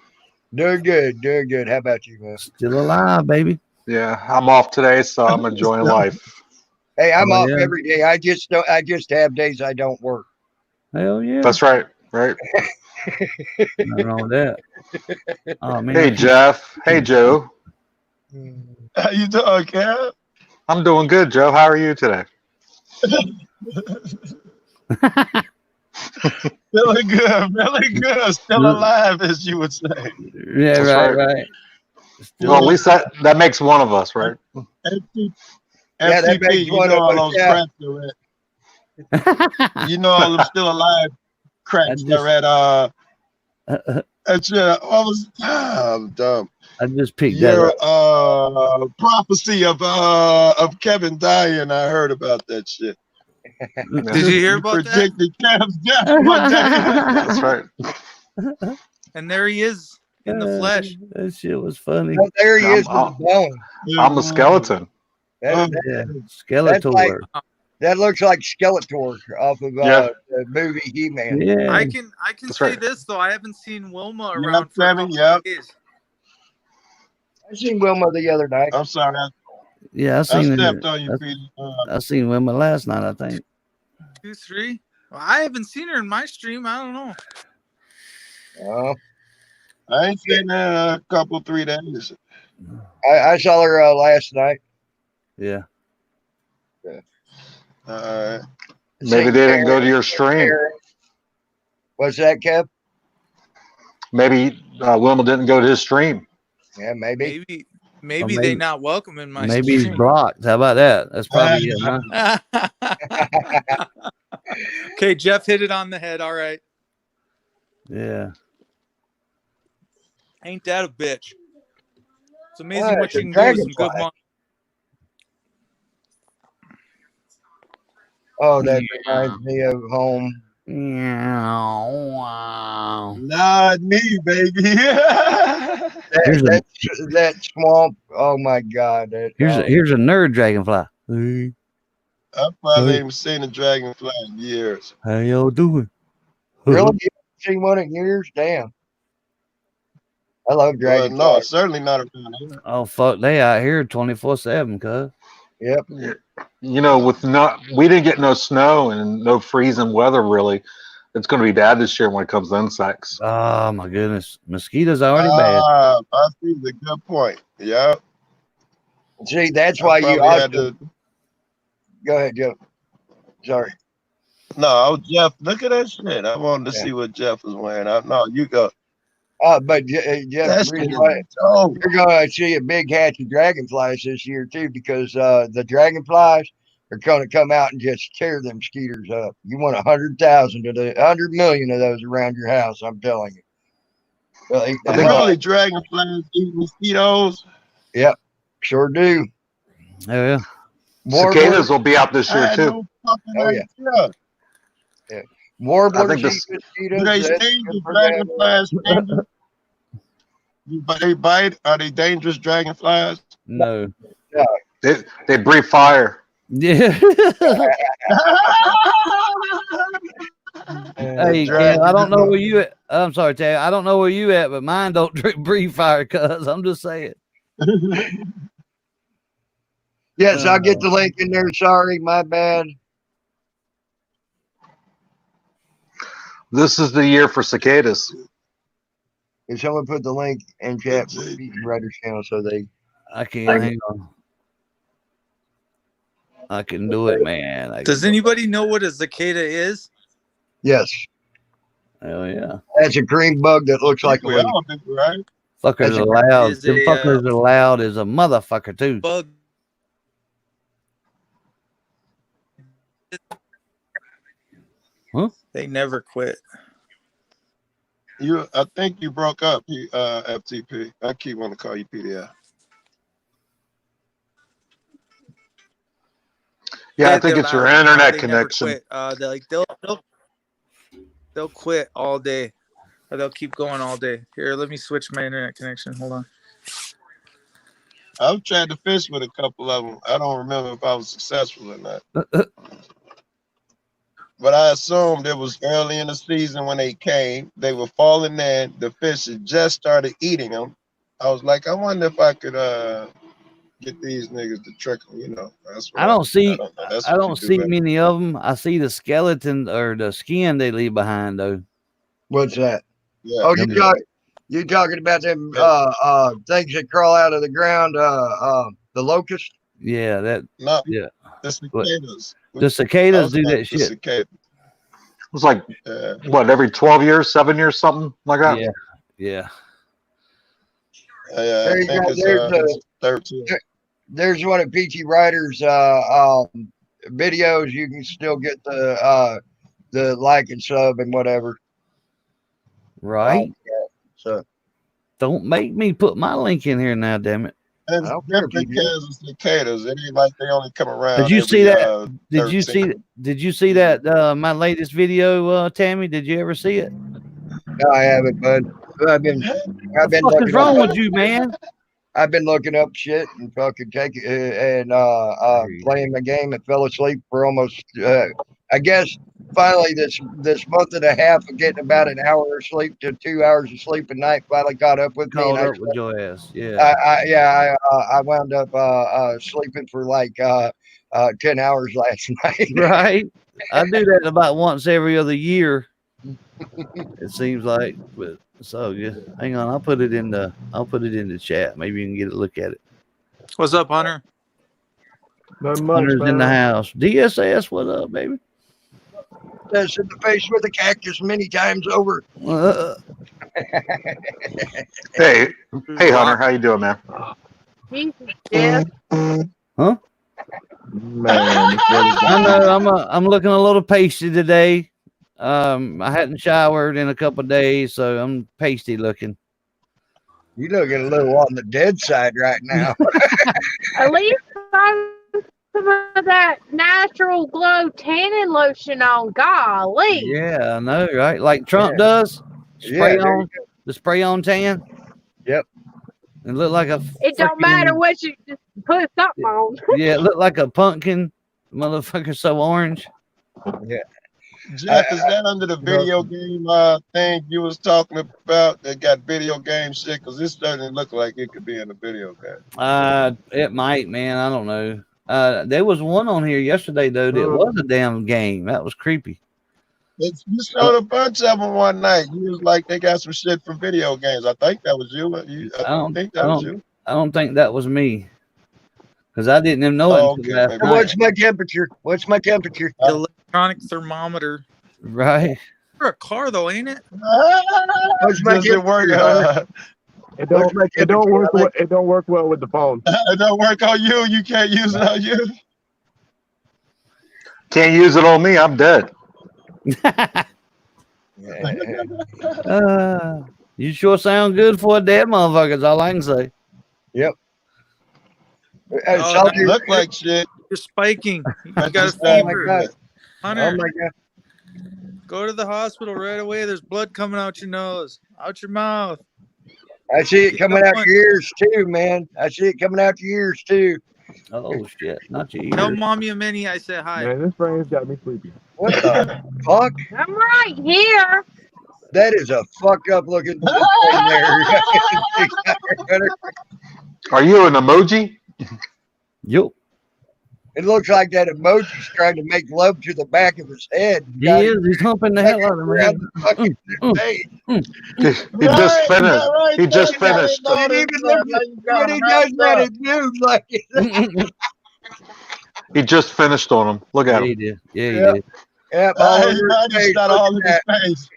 S4: Doing good, doing good. How about you, man?
S9: Still alive, baby.
S10: Yeah, I'm off today, so I'm enjoying life.
S4: Hey, I'm
S9: Oh,
S4: off
S9: yeah.
S4: every day. I just have days I don't work.
S9: Hell yeah.
S10: That's right, right?
S9: Nothing wrong with that. Oh man.
S10: Hey Jeff. Hey Joe.
S8: How you doing, Kev?
S10: I'm doing good, Joe. How are you today?
S8: Feeling good, really good. Still alive, as you would say.
S9: Yeah,
S10: That's
S9: right. Still
S10: Well, at least that makes one of us, right?
S8: FTP,
S4: Yeah, that makes
S8: you
S4: one
S8: know
S4: of
S8: all
S4: us,
S8: those
S4: yeah.
S8: cracks are at. You know all them still alive cracks are at what was I'm dumb.
S9: I just picked that
S8: Your
S9: up.
S8: prophecy of Kevin dying, I heard about that shit.
S5: Did you hear about that?
S8: Predicted Kev's death one day.
S10: That's right.
S5: And there he is in the flesh.
S9: That shit was funny.
S4: Oh, there he is with
S10: I'm-
S4: the bone.
S10: I'm a skeleton.
S4: That,
S9: Yeah.
S4: That's
S9: Skeletor.
S4: like- that looks like Skeletor off of
S10: Yeah.
S4: the movie He-Man.
S9: Yeah.
S5: I can
S10: That's
S5: say
S10: right.
S5: this though. I haven't seen Wilma
S8: Yep,
S5: around for a
S8: Kevin,
S5: couple
S8: yep.
S5: days.
S4: I seen Wilma the other night.
S8: I'm sorry,
S9: Yeah, I
S8: I
S9: seen
S8: stepped
S9: it.
S8: on you, Peter.
S9: I seen Wilma last night, I think.
S5: 2, 3. Well, I haven't seen her in my stream. I don't know.
S4: Oh,
S8: I ain't seen her in a couple, 3 days.
S4: I saw her last night.
S9: Yeah.
S10: Maybe they didn't go to your stream.
S4: What's that, Kev?
S10: Maybe Wilma didn't go to his stream.
S4: Yeah, maybe.
S5: Maybe
S9: Or
S5: they
S9: maybe-
S5: not welcome in my
S9: Maybe he's
S5: stream.
S9: blocked. How about that? That's probably it, huh?
S5: Okay, Jeff hit it on the head. All right.
S9: Yeah.
S5: Ain't that a bitch? It's amazing
S4: Ah,
S5: what
S4: it's
S5: you
S4: a
S5: can do with some good
S4: dragonfly.
S5: money.
S4: Oh, that reminds me of home.
S9: Wow.
S8: Not me, baby.
S9: Here's a-
S4: That swamp. Oh my God. That,
S9: Here's a nerd dragonfly. Hey,
S8: I probably ain't seen a dragonfly in years.
S9: how y'all doing?
S4: really? You haven't seen one in years? Damn. I love
S8: Well,
S4: dragonflies.
S8: no, certainly not around here.
S9: Oh fuck, they out here 24/7, cuz.
S4: Yep.
S10: You know, we didn't get no snow and no freezing weather really. It's going to be bad this year when it comes to insects.
S9: Oh my goodness, mosquitoes already bad.
S8: I see the good point. Yeah.
S4: See, that's
S8: I
S4: why you
S8: probably had
S4: also go ahead, Joe. Sorry.
S8: No, Jeff, look at that shit. I wanted to see what Jeff was wearing. No, you go.
S4: But Jeff,
S8: That
S4: the
S8: shit
S4: reason why
S8: is dope.
S4: you're going to see a big hatch of dragonflies this year too, because the dragonflies are going to come out and just tear them skeeters up. You want 100,000 of 100 million of those around your house. I'm telling you. Really,
S8: Really, dragonflies eat mosquitoes.
S4: sure do.
S9: Oh yeah.
S10: Cicadas will be out this
S8: I
S10: year
S8: had
S10: too.
S8: no fucking
S4: Oh, yeah.
S8: idea.
S4: Warblers
S10: I think
S4: eat mosquitoes.
S8: Do they
S4: That's
S8: sting?
S4: good
S8: Do
S4: for them.
S8: dragonflies sting? But they bite? Are they dangerous dragonflies?
S9: No.
S10: They breathe fire.
S9: Yeah. Hey, Kev, I don't know where you at. I'm sorry, Tag. I don't know where you at, but mine don't breathe fire, cuz I'm just saying.
S4: Yes, I'll get the link in there. Sorry, my bad.
S10: This is the year for cicadas.
S4: Can someone put the link in chat for the Writers channel so they
S9: I can't hang on. I can do it, man.
S5: Does anybody know what a cicada is?
S4: yes.
S9: Hell yeah.
S4: That's a green bug that looks like a
S8: We
S4: leaf.
S8: all do, right?
S9: Fuckers
S4: That's
S9: are
S4: a-
S9: loud.
S5: is
S9: Them
S5: a,
S9: fuckers are loud as a motherfucker too.
S5: bug.
S9: Huh?
S5: They never quit.
S8: I think you broke up, FTP. I keep wanting to call you PDI.
S10: Yeah, I
S5: They're
S10: think it's your
S5: loud.
S10: internet
S5: They never
S10: connection.
S5: quit. They're like they'll quit all day, or they'll keep going all day. Here, let me switch my internet connection. Hold on.
S8: I've tried to fish with a couple of them. I don't remember if I was successful or not. But I assumed it was early in the season when they came. They were falling in. The fish had just started eating them. I was like, I wonder if I could get these niggas to trick them. You know, that's what
S9: I don't see.
S8: I don't know. That's
S9: I
S8: what
S9: don't
S8: you do
S9: see
S8: better.
S9: many of them. I see the skeleton or the skin they leave behind though.
S4: What's that?
S8: Yeah.
S4: Oh,
S8: yeah.
S4: you talking about them things that crawl out of the ground? The locust.
S9: Yeah, that.
S8: No,
S9: Yeah.
S8: the cicadas.
S9: The cicadas do that shit.
S8: Cicada.
S10: It's like what, every 12 years, 7 years, something like that.
S9: Yeah, yeah.
S4: There
S8: I
S4: you
S8: think
S4: go.
S8: it's 13.
S4: There's one of PT Ryder's videos. You can still get the like and sub and whatever.
S9: Right.
S4: So
S9: Don't make me put my link in here now, damn it.
S8: And
S4: I
S8: it's
S4: don't care if
S8: different
S4: you do.
S8: kinds of cicadas. It ain't like they only come around.
S9: Did you
S8: every,
S9: see that? Did you
S8: 13.
S9: see? Did you see that? My latest video, Tammy. Did you ever see it?
S4: no, I haven't, bud. I've been
S9: What the fuck
S4: looking
S9: is wrong
S4: up,
S9: with you, man?
S4: I've been looking up shit and fucking taking and playing the game and fell asleep for almost I guess finally this month and a half of getting about an hour of sleep to 2 hours of sleep a night finally caught up with me.
S9: Called
S4: And
S9: up with your ass. Yeah.
S4: I wound up sleeping for like 10 hours last night.
S9: Right. I do that about once every other year. It seems like, but so yeah. Hang on, I'll put it in the chat. Maybe you can get a look at it.
S5: What's up, Hunter?
S11: Not much,
S9: Hunter's in the
S11: man.
S9: house. DSS, what up, baby?
S4: That's in the face with a cactus many times over.
S10: Hey, Hunter, how you doing, man?
S7: Yeah.
S9: Huh?
S11: Man,
S9: I know I'm looking a little pasty today. I hadn't showered in a couple of days, so I'm pasty looking.
S4: You looking a little on the dead side right now.
S12: At least find some of that natural glow tanning lotion on. Golly.
S9: Yeah, I know, right? Like Trump does. Spray
S4: there you
S9: on the spray on tan.
S4: Yep.
S9: It looked like a.
S12: It don't
S9: freaking-
S12: matter what you just put something on.
S9: Yeah, it looked like a pumpkin. Motherfucker, so orange.
S4: Yeah.
S8: Jeff, is that under the video game thing you was talking about that got video game shit? Because this doesn't look like it could be in a video game.
S9: It might, man. I don't know. There was one on here yesterday though that was a damn game. That was creepy.
S8: You showed a bunch of them one night. You was like, they got some shit from video games. I think that was you. I think that was you.
S9: I don't think that was me. Because I didn't even know it until last night.
S4: What's my temperature? What's my temperature?
S5: Electronic thermometer.
S9: Right.
S5: For a car though, ain't it?
S4: What's my
S8: Does it work?
S4: temperature?
S11: It don't work. It don't work well with the phone.
S8: It don't work on you. You can't use it on you.
S10: Can't use it on me. I'm dead.
S9: You sure sound good for a dead motherfucker. Is all I can say.
S4: Yep.
S5: Oh,
S8: You look like shit.
S5: You're spiking. You got a
S4: Oh my
S5: fever.
S4: god.
S5: Hunter,
S4: Oh my god.
S5: go to the hospital right away. There's blood coming out your nose, out your mouth.
S4: I see it coming out your ears too, man. I see it coming out your ears too.
S9: Oh shit! Not your
S5: Tell
S9: ears.
S5: Mommy and Minnie I said hi.
S11: Man, this rain's got me sleepy.
S4: What the fuck?
S12: I'm right here.
S4: That is a fucked up looking thing there.
S10: Are you an emoji?
S9: Yup.
S4: It looks like that emoji's trying to make love to the back of his head.
S9: He is. He's humping the hell out of
S4: Around
S9: me.
S4: the fucking face.
S10: He just finished. He just finished.
S4: It even looks when he does that, it moves like it.
S10: He just finished on him. Look at
S9: Yeah, he
S10: him.
S9: did. Yeah, he
S4: Yep.
S9: did.
S4: Yep, all over
S8: I
S4: his
S8: just
S4: face.
S8: got
S4: Look
S8: all in
S4: at
S8: his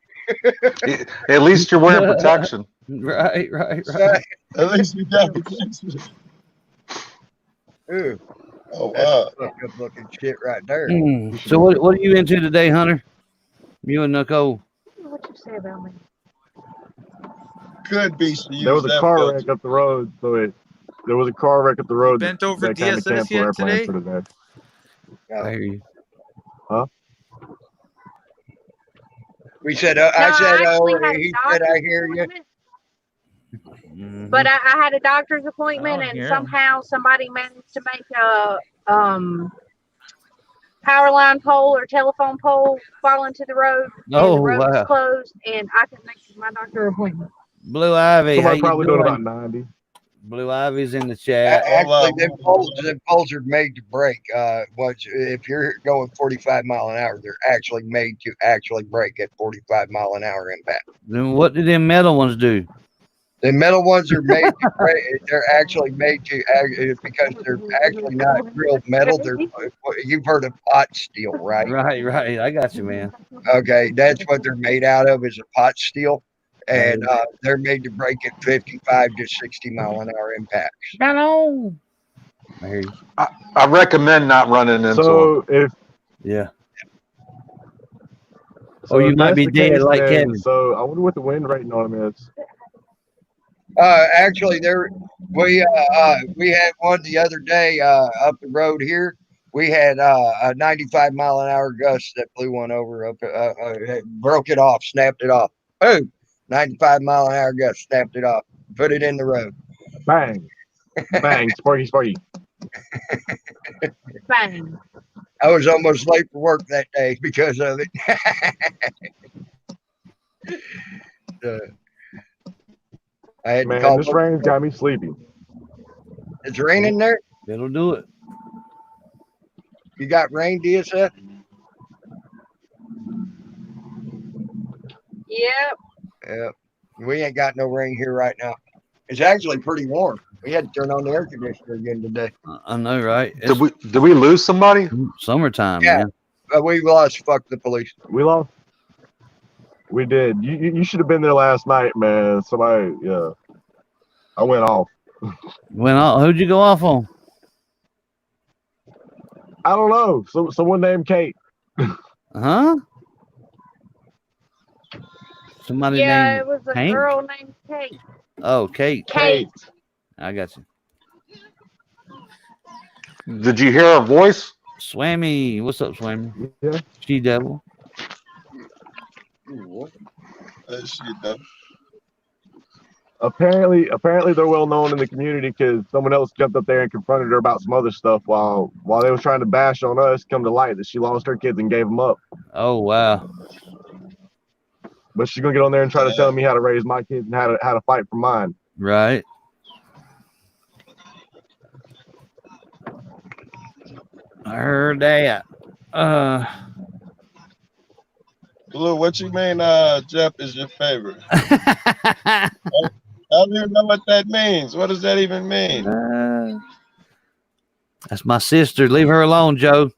S8: face.
S10: At least you're wearing protection.
S9: Right.
S8: At least we got the
S4: Ooh,
S8: Oh,
S4: that's
S8: wow.
S4: fucked up looking shit right there.
S9: So what are you into today, Hunter? You and Nicole?
S12: What you say about me?
S8: Could be to
S11: There was
S8: use
S11: a
S8: that
S11: car
S8: filter.
S11: wreck up the road, there was a car wreck up the road
S5: Bent over
S11: that kind of
S5: DSS
S11: canceled
S5: yet
S11: our plans
S5: today?
S11: for today.
S9: I hear you.
S11: Huh?
S4: We said,
S12: No,
S4: I said,
S12: I actually
S4: oh,
S12: had a
S4: he said, I
S12: doctor's
S4: hear you.
S12: appointment,
S9: Mhm.
S12: but I had a doctor's appointment,
S5: Oh,
S12: and
S5: yeah.
S12: somehow somebody managed to make a power line pole or telephone pole fall into the road, and
S9: Oh,
S12: the road was
S9: wow.
S12: closed, and I couldn't make my doctor appointment.
S9: Blue Ivy, how
S11: Somebody
S9: you
S11: probably doing about
S9: doing?
S11: 90.
S9: Blue Ivy's in the chat.
S4: Actually, them poles are made to break. If you're going 45 mile an hour, they're actually made to actually break at 45 mile an hour impact.
S9: Then what did them metal ones do?
S4: The metal ones are made to break. They're actually made to because they're actually not real metal. You've heard of pot steel, right?
S9: Right. I got you, man.
S4: Okay, that's what they're made out of, is a pot steel, and they're made to break at 55 to 60 mile an hour impacts.
S9: Hello. I hear you.
S10: I recommend not running into
S11: So
S10: them.
S11: if
S9: Yeah.
S11: so
S9: Or you
S11: if
S9: might
S11: that's
S9: be
S11: the
S9: dead
S11: case,
S9: like
S11: then-
S9: Kevin.
S11: So I wonder what the wind rating on them is.
S4: Actually, we had one the other day up the road here. We had a 95 mile an hour gust that blew one over up, broke it off, snapped it off. Boom! 95 mile an hour gust, snapped it off, put it in the road.
S11: Bang. Bang. Sparky.
S12: Bang.
S4: I was almost late for work that day because of it. I had to
S11: Man,
S4: call.
S11: this rain's got me sleepy.
S4: It's raining there.
S9: It'll do it.
S4: You got rain, DSF?
S12: Yep.
S4: Yeah. We ain't got no rain here right now. It's actually pretty warm. We had to turn on the air conditioner again today.
S9: I know, right?
S10: Did we lose somebody?
S9: Summertime,
S4: Yeah.
S9: man.
S4: We lost. Fuck the police.
S11: We lost. We did. You should have been there last night, man. Somebody, yeah. I went off.
S9: Who'd you go off on?
S11: I don't know. Someone named Kate.
S9: Huh? Somebody
S12: Yeah,
S9: named
S12: it was a
S9: Hank?
S12: girl named Kate.
S9: Oh, Kate.
S12: Kate.
S9: I got you.
S10: Did you hear her voice?
S9: Swammy. What's up, Swammy?
S11: Yeah.
S9: She devil.
S11: Apparently they're well known in the community because someone else jumped up there and confronted her about some other stuff while they was trying to bash on us. Come to light that she lost her kids and gave them up.
S9: Oh, wow.
S11: But she's gonna get on there and try to tell me how to raise my kids and how to fight for mine.
S9: Right. I heard that.
S8: Blue, what you mean Jeff is your favorite? I don't even know what that means. What does that even mean?
S9: That's my sister. Leave her alone, Joe.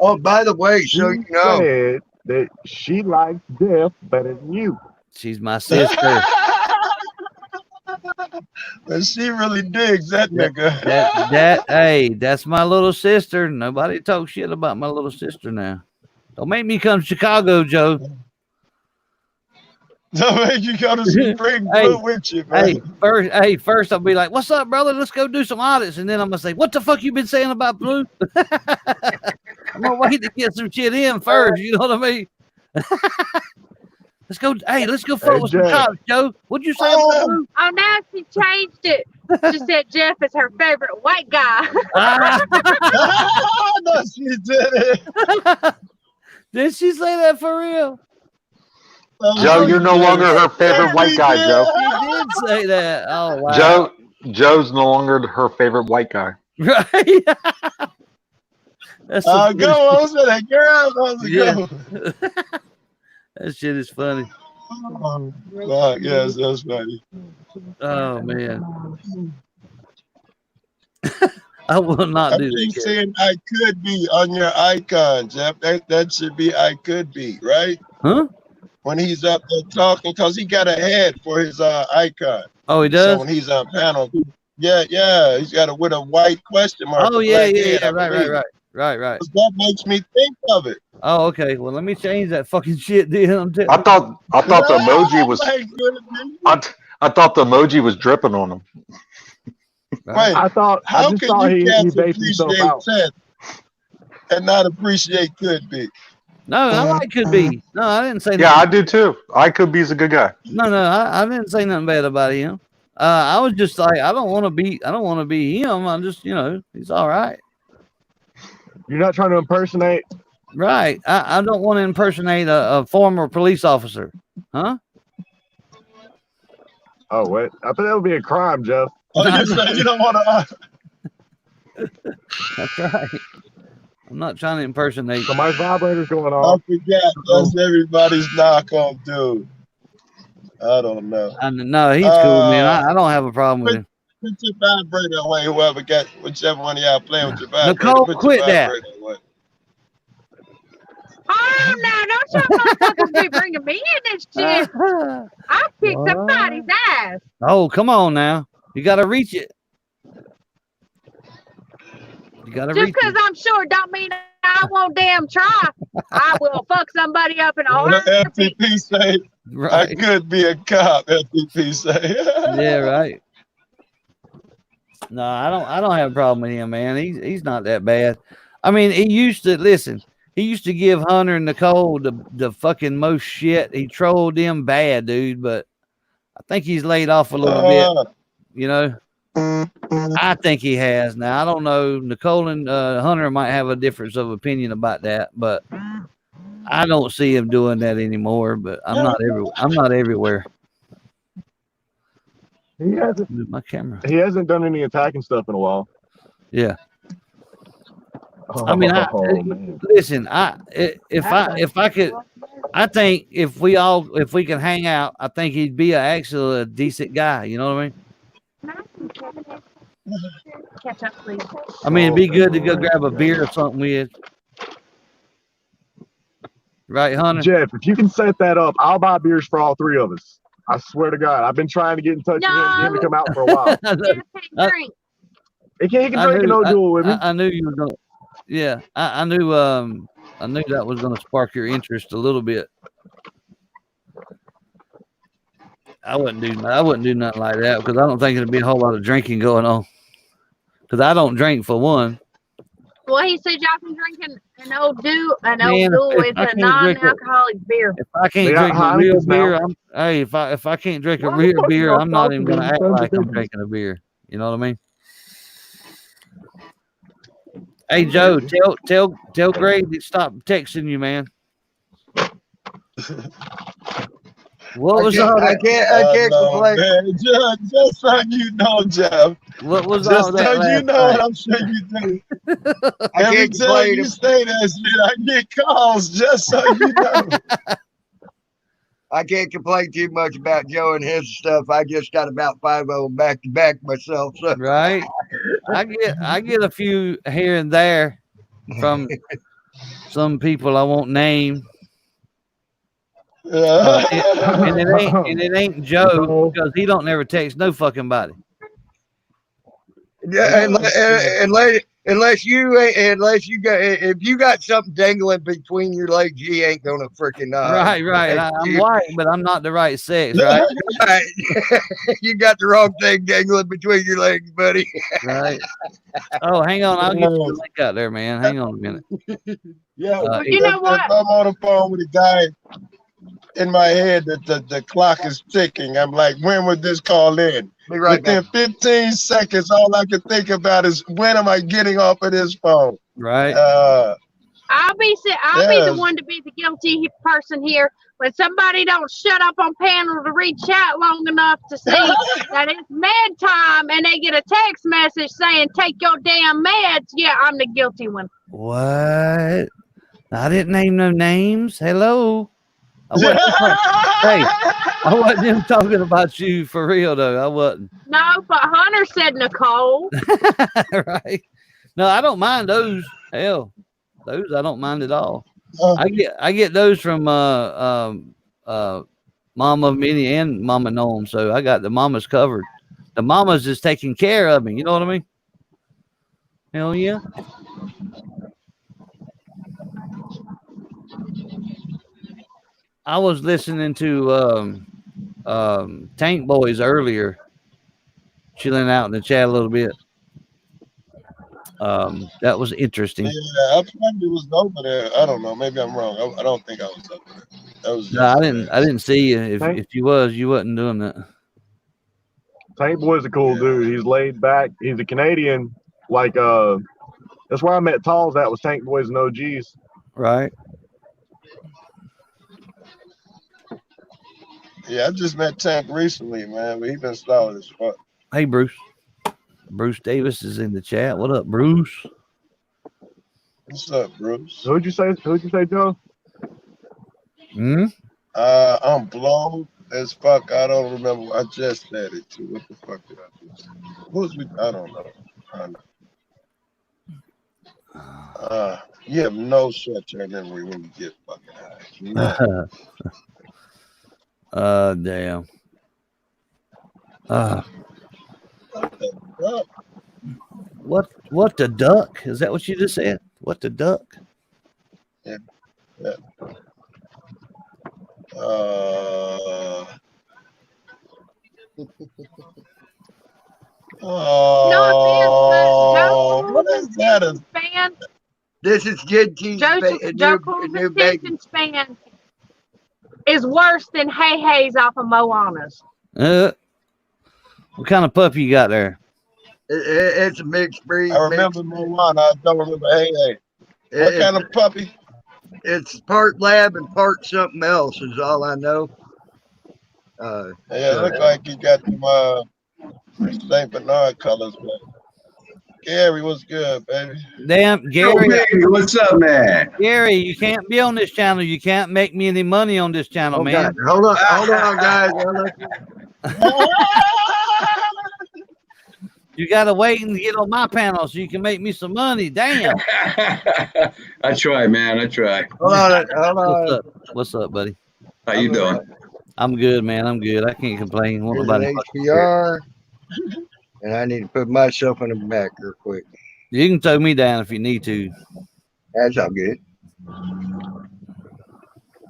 S4: Oh, by the way, so you know,
S11: said that she likes Jeff better than you.
S9: She's my sister.
S8: But she really digs that nigga.
S9: Hey, that's my little sister. Nobody talk shit about my little sister now. Don't make me come to Chicago, Joe.
S8: Don't make you go to see Bring Blue with you, man.
S9: First I'll be like, "What's up, brother? Let's go do some audits," and then I'm gonna say, "What the fuck you been saying about Blue?" I'm gonna wait to get some shit in first. You know what I mean? Let's go. Hey, let's go fuck with some
S11: Jeff.
S9: cops, Joe. What'd you say about Blue?
S12: Oh, now she changed it. She said Jeff is her favorite white guy.
S8: No, she did it.
S9: Did she say that for real?
S10: Joe, you're no longer her favorite white guy, Joe.
S9: She did say that. Oh wow.
S10: Joe's no longer her favorite white guy.
S9: Right. That's some good
S8: Go on with that girl.
S9: shit. Yeah. That shit is funny.
S8: Yes, that's funny.
S9: Oh man. I will not
S8: I
S9: do
S8: keep
S9: that.
S8: saying I could be on your icon, Jeff. That should be I could be, right?
S9: Huh?
S8: when he's up there talking, because he got a head for his icon.
S9: Oh, he
S8: So
S9: does.
S8: when he's on panel, yeah, he's got it with a white question mark.
S9: Oh
S8: a
S9: yeah,
S8: black
S9: yeah,
S8: head,
S9: yeah.
S8: I
S9: Right,
S8: believe.
S9: right.
S8: That makes me think of it.
S9: Oh, okay. Well, let me change that fucking shit, dude.
S10: I thought the emoji was.
S8: My goodness.
S10: I thought the emoji was dripping on him.
S8: Wait,
S11: I
S8: how
S11: just
S8: can
S11: thought
S8: you
S11: he
S8: cats
S11: based himself
S8: appreciate
S11: out.
S8: 10 and not appreciate could be?
S9: No, I like could be. No, I didn't say.
S10: Yeah, I
S9: nothing.
S10: do too. I could be a good guy.
S9: No, I didn't say nothing bad about him. I was just like, I don't want to be him. I'm just, he's all right.
S11: You're not trying to impersonate.
S9: Right. I don't want to impersonate a former police officer. Huh?
S11: Oh, wait. I thought that would be a crime, Jeff.
S8: Oh, you're saying you don't want to.
S9: That's right. I'm not trying to impersonate.
S11: So my vibrator's going
S8: I
S11: off.
S8: forgot. That's everybody's knockoff, dude. I don't know.
S9: No, he's cool, man. I don't have a problem with him.
S8: Put your vibrator away, whichever one of y'all playing with your vibrator.
S9: Nicole,
S8: put
S9: quit
S8: your
S9: that.
S8: vibrator away.
S12: Oh no! Don't y'all motherfuckers be bringing me in this shit. I'll kick somebody's ass.
S9: Oh, come on now. You got to reach it. You got to
S12: Just
S9: reach
S12: because
S9: it.
S12: I'm sure don't mean I won't damn try. I will fuck somebody up in a
S8: What
S12: heartbeat.
S8: FTP say?
S9: Right.
S8: I could be a cop. FTP say.
S9: Yeah, right. No, I don't have a problem with him, man. He's not that bad. I mean, he used to give Hunter and Nicole the fucking most shit. He trolled them bad, dude, but I think he's laid off a little bit. I think he has now. I don't know. Nicole and Hunter might have a difference of opinion about that, but I don't see him doing that anymore. But I'm not everywhere.
S11: He hasn't.
S9: Move my camera.
S11: He hasn't done any attacking stuff in a while.
S9: Yeah.
S11: Oh,
S9: I mean,
S11: man.
S9: listen. If I could, I think if we can hang out, I think he'd be actually a decent guy. You know what I mean?
S12: Catch up, please.
S9: I mean, it'd be good to go grab a beer or something with. Right, Hunter?
S11: Jeff, if you can set that up, I'll buy beers for all three of us. I swear to God, I've been trying to get in touch with him, get him to come out for a while.
S12: Drink.
S11: He can drink and no duel with me.
S9: I knew you were gonna. Yeah, I knew. I knew that was gonna spark your interest a little bit. I wouldn't do nothing like that because I don't think there'd be a whole lot of drinking going on. Because I don't drink for one.
S12: Well, he said y'all can drink an old duel.
S9: Man,
S12: It's
S9: if I
S12: a
S9: can't drink
S12: non-alcoholic beer.
S9: If I can't
S11: They got
S9: drink a real
S11: Heinekens now.
S9: beer, if I can't drink a
S11: Why the
S9: real
S11: fuck
S9: beer,
S11: y'all
S9: I'm not
S11: talking
S9: even
S11: to
S9: gonna
S11: me?
S9: act
S11: Sons of
S9: like I'm
S11: bitches.
S9: drinking a beer. You know what I mean? Hey Joe, tell Greg to stop texting you, man. What was all
S4: I
S9: that?
S4: can't complain.
S8: Man. Just so you know, Jeff.
S9: What was all
S8: Just
S9: that?
S8: so you
S9: last
S8: know,
S9: night?
S8: and I'm sure you do.
S4: I
S8: Every
S4: can't
S8: time
S4: complain.
S8: you say that shit, I get calls. Just so you know.
S4: I can't complain too much about Joe and his stuff. I just got about 5 of them back to back myself. So.
S9: Right? I get a few here and there from some people I won't name. And it ain't Joe because he don't never text no fucking body.
S4: Yeah, unless you got if you got something dangling between your legs, you ain't gonna freaking
S9: Right. I'm white, but I'm not the right sex, right?
S4: Right. You got the wrong thing dangling between your legs, buddy.
S9: Right. Oh, hang on, I'll get you the link out there, man. Hang on a minute.
S8: Yeah,
S12: You know what?
S8: If I'm on the phone with a guy in my head that the clock is ticking, I'm like, when would this call in?
S4: Be right
S8: Within
S4: back.
S8: 15 seconds, all I can think about is when am I getting off of this phone?
S9: Right.
S12: I'll be the
S8: Yes.
S12: one to be the guilty person here when somebody don't shut up on panel to read chat long enough to see that it's med time and they get a text message saying take your damn meds. Yeah, I'm the guilty one.
S9: What? I didn't name no names. Hello. I wasn't even talking about you for real though. I wasn't.
S12: No, but Hunter said Nicole.
S9: Right. No, I don't mind those. Hell, those I don't mind at all. I get those from Mama Minnie and Mama Noam, so I got the mamas covered. The mamas is taking care of me. You know what I mean? Hell yeah. I was listening to Tank Boys earlier, chilling out in the chat a little bit. That was interesting.
S8: Yeah, I probably was over there. I don't know. Maybe I'm wrong. I don't think I was over there. That was
S9: No, I didn't see you. If you was, you wasn't doing that.
S11: Tank Boy's a cool dude. He's laid back. He's a Canadian. Like that's where I met Talls at, was Tank Boys and OGs.
S9: Right.
S8: Yeah, I just met Tank recently, man, but he been solid as fuck.
S9: Hey, Bruce. Bruce Davis is in the chat. What up, Bruce?
S8: What's up, Bruce?
S11: Who'd you say, Joe?
S8: I'm blown as fuck. I don't remember. I just said it too. What the fuck did I just say? Who's we? I don't know. You have no short-term memory when you get fucking high.
S9: Damn. What the duck? Is that what you just said? What the duck?
S8: Yeah.
S12: What is that? Fan.
S4: This is Good Teeth.
S12: Joe Cool's fan is worse than Hey Hey's off of Moana's.
S9: What kind of puppy you got there?
S4: It's a mixed breed.
S8: I remember Moana. I don't remember Hey. What kind of puppy?
S4: It's part lab and part something else is all I know.
S8: Yeah, it looked like he got them St. Bernard colors, but Gary, what's good, baby?
S9: Damn, Gary.
S13: Oh, baby, what's up, man?
S9: Gary, you can't be on this channel. You can't make me any money on this channel, man.
S4: God. Hold on, guys.
S9: You gotta wait and get on my panel so you can make me some money. Damn.
S13: I try, man. I try.
S4: Hold on.
S9: What's up, buddy?
S13: How you doing?
S9: I'm good, man. I'm good. I can't complain. What about
S4: HPR? And I need to put myself in the back real quick.
S9: You can throw me down if you need to.
S4: That's all good.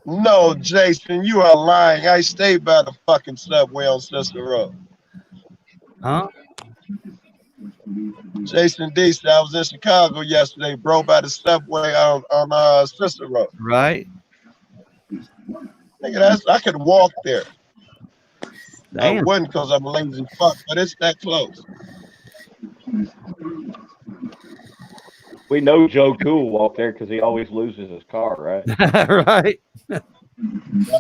S8: No, Jason, you are lying. I stayed by the fucking subway on Sister Road.
S9: Huh?
S8: Jason D said I was in Chicago yesterday, bro, by the subway on Sister Road.
S9: Right.
S8: Nigga, I could walk there.
S9: Damn.
S8: I wouldn't because I'm a lazy fuck, but it's that close.
S14: We know Joe Cool walked there because he always loses his car, right?
S9: Right.
S8: I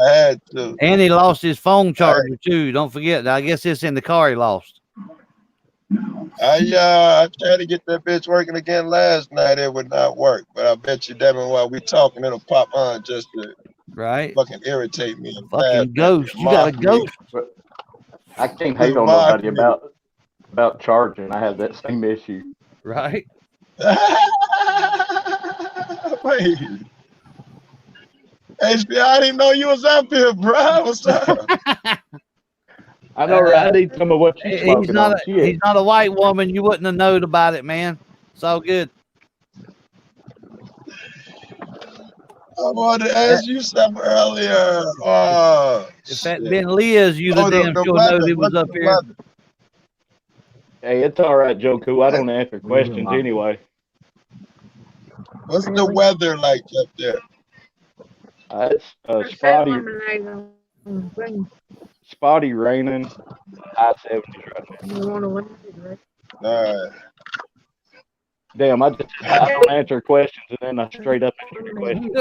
S8: had to.
S9: And he lost his phone charger too. Don't forget. I guess it's in the car he lost.
S8: I tried to get that bitch working again last night. It would not work. But I bet you, Devin, while we talking, it'll pop on just to fucking irritate me.
S9: Fucking ghost. You got a ghost.
S14: I can't hate on nobody about charging. I have that same issue.
S9: Right.
S8: Wait. HB, I didn't know you was up here, bro. What's up?
S14: I know, right? I need some of what you're smoking
S9: He's not
S14: on.
S9: he's not a white woman. You wouldn't have known about it, man. It's all good.
S8: I wanted to ask you something earlier.
S9: If that been Liz, you'd have damn sure known he was up here.
S14: Hey, it's all right, Joe Cool. I don't answer questions anyway.
S8: What's the weather like up there?
S14: It's spotty raining, high 70s right now.
S8: All right.
S14: Damn, I don't answer questions and then I straight up answer the question.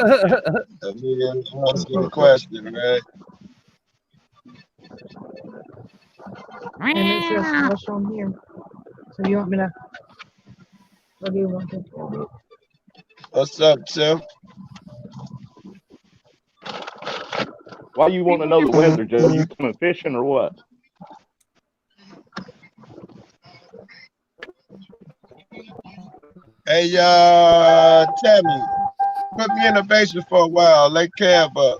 S8: That's a question, right?
S12: And it says what's on here. So you want me to? What do you want to do?
S8: What's up, Tim?
S14: Why you want to know the weather, Joe? You coming fishing or what?
S8: Hey, Tammy, put me in the basement for a while. Lay Cab up.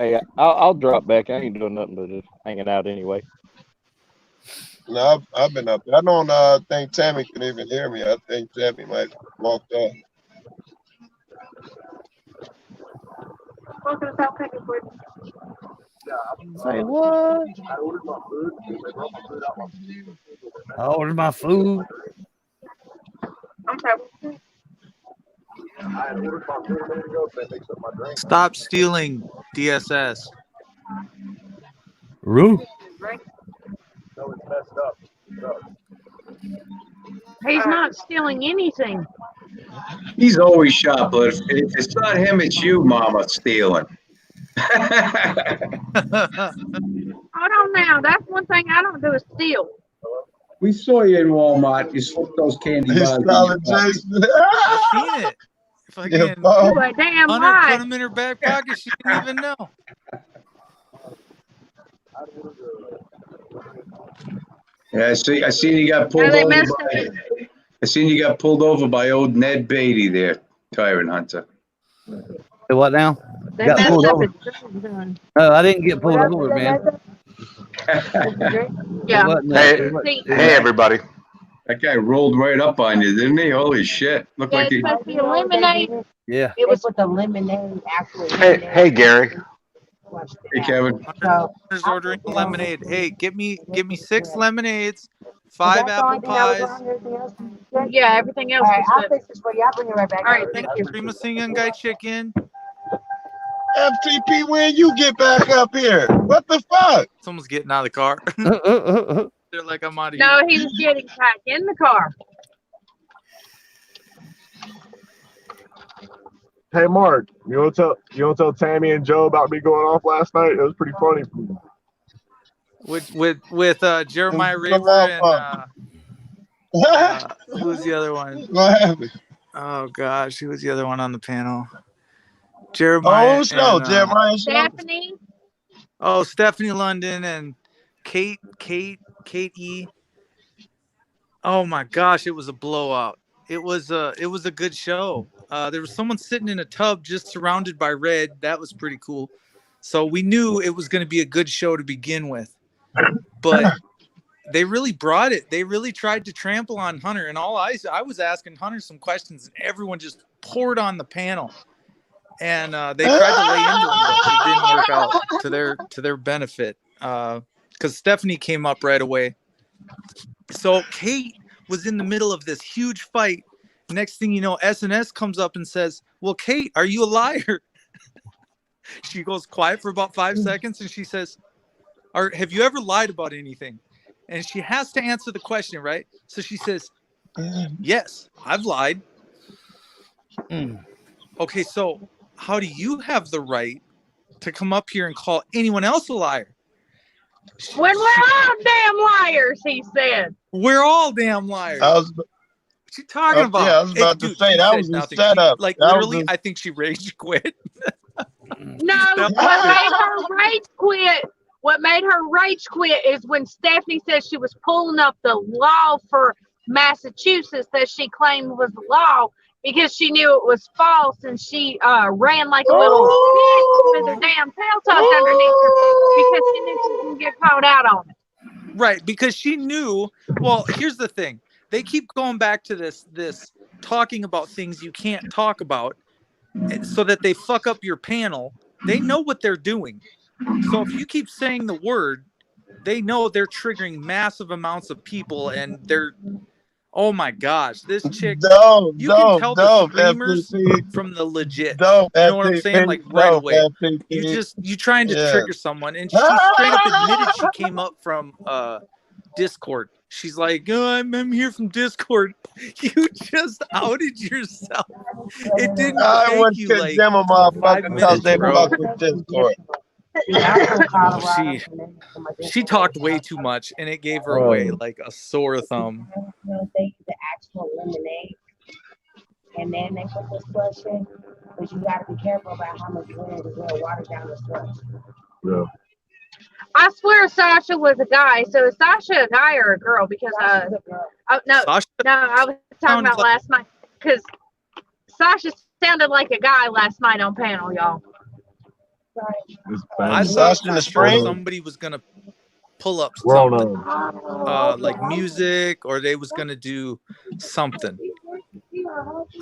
S14: Hey, I'll drop back. I ain't doing nothing but just hanging out anyway.
S8: No, I've been up there. I don't think Tammy can even hear me. I think Tammy might have walked off.
S12: Welcome to South Peckerwood.
S9: Say what? I ordered my food.
S12: I'm sorry.
S5: Stop stealing DSS.
S9: Roo.
S12: He's not stealing anything.
S13: He's always shoplifting. If it's not him, it's you, Mama, stealing.
S12: Hold on now. That's one thing I don't do is steal.
S13: We saw you in Walmart. You slipped those candy bars.
S5: I've seen it. Fucking
S12: You a damn
S5: Hunter
S12: lie.
S5: put them in her back pocket. She didn't even know.
S13: Yeah, I seen you got pulled
S12: Are they
S13: over.
S12: messed
S13: I seen you got pulled over by old Ned Beatty there, Tyrant Hunter.
S9: Hey, what now?
S12: They
S9: Got
S12: messed
S9: pulled
S12: up
S9: over.
S12: his drink done.
S9: No, I didn't get pulled over, man.
S12: Yeah.
S10: Hey, everybody.
S13: That guy rolled right up on you, didn't he? Holy shit! Looked
S12: Yeah,
S13: like
S12: it's
S13: he.
S12: supposed to be a lemonade.
S9: Yeah.
S12: It was with the lemonade, actually.
S10: Hey, Gary.
S13: Hey, Kevin.
S5: Hunter's ordering a lemonade. Hey, get me 6 lemonades, 5 apple pies.
S12: Yeah, everything else was good. I'll bring it right back. All right, thank you.
S5: Cream of Singan guy chicken.
S8: FTP, when you get back up here? What the fuck?
S5: Someone's getting out of the car. They're like, I'm out of here.
S12: No, he was getting back in the car.
S11: Hey Mark, you want to tell Tammy and Joe about me going off last night? It was pretty funny.
S5: With Jeremiah
S8: Come
S5: Raver
S8: on,
S5: and who's the other one?
S8: What happened?
S5: Oh gosh, who was the other one on the panel? Jeremiah.
S8: Oh, no,
S5: and,
S8: Jeremiah.
S12: Stephanie.
S5: Oh, Stephanie London and Kate E. Oh my gosh, it was a blowout. It was a good show. There was someone sitting in a tub just surrounded by red. That was pretty cool. So we knew it was going to be a good show to begin with. But they really brought it. They really tried to trample on Hunter. And I was asking Hunter some questions, and everyone just poured on the panel. And they tried to lay into him, but it didn't work out to their benefit. Because Stephanie came up right away. So Kate was in the middle of this huge fight. Next thing you know, SNS comes up and says, "Well, Kate, are you a liar?" She goes quiet for about 5 seconds and she says, "Have you ever lied about anything?" And she has to answer the question, right? So she says, "Yes, I've lied." Okay, so how do you have the right to come up here and call anyone else a liar?
S12: When we're all damn liars, he said.
S5: We're all damn liars. What you talking about?
S8: Yeah, I was about to say that was a setup.
S5: Like
S8: That was
S5: literally, I think she rage quit.
S12: No, what made her rage quit? What made her rage quit is when Stephanie said she was pulling up the law for Massachusetts that she claimed was the law because she knew it was false, and she ran like a little bitch with her damn tail tucked underneath her because she knew she didn't get called out on it.
S5: Right, because she knew. Well, here's the thing. They keep going back to this talking about things you can't talk about so that they fuck up your panel. They know what they're doing. So if you keep saying the word, they know they're triggering massive amounts of people, and they're, oh my gosh, this chick, you can tell the screamers from the legit. You know what I'm saying? Like right away. You trying to trigger someone, and she straight up admitted she came up from Discord. She's like, "Oh, I'm here from Discord." You just outed yourself. It didn't take you like 5 minutes, bro. She talked way too much, and it gave her away like a sore thumb.
S15: They use the actual lemonade, and then they put the slush in, but you got to be careful about how much wind is going to water down the slush.
S11: Yeah.
S12: I swear Sasha was a guy. So is Sasha a guy or a girl? Because no, I was talking about last night because Sasha sounded like a guy last night on panel, y'all.
S11: It's
S5: I
S11: bad.
S5: thought
S8: Sauce in the
S5: for sure
S8: spring?
S5: somebody was gonna pull up
S11: We're on
S5: something, like music, or they was gonna do something.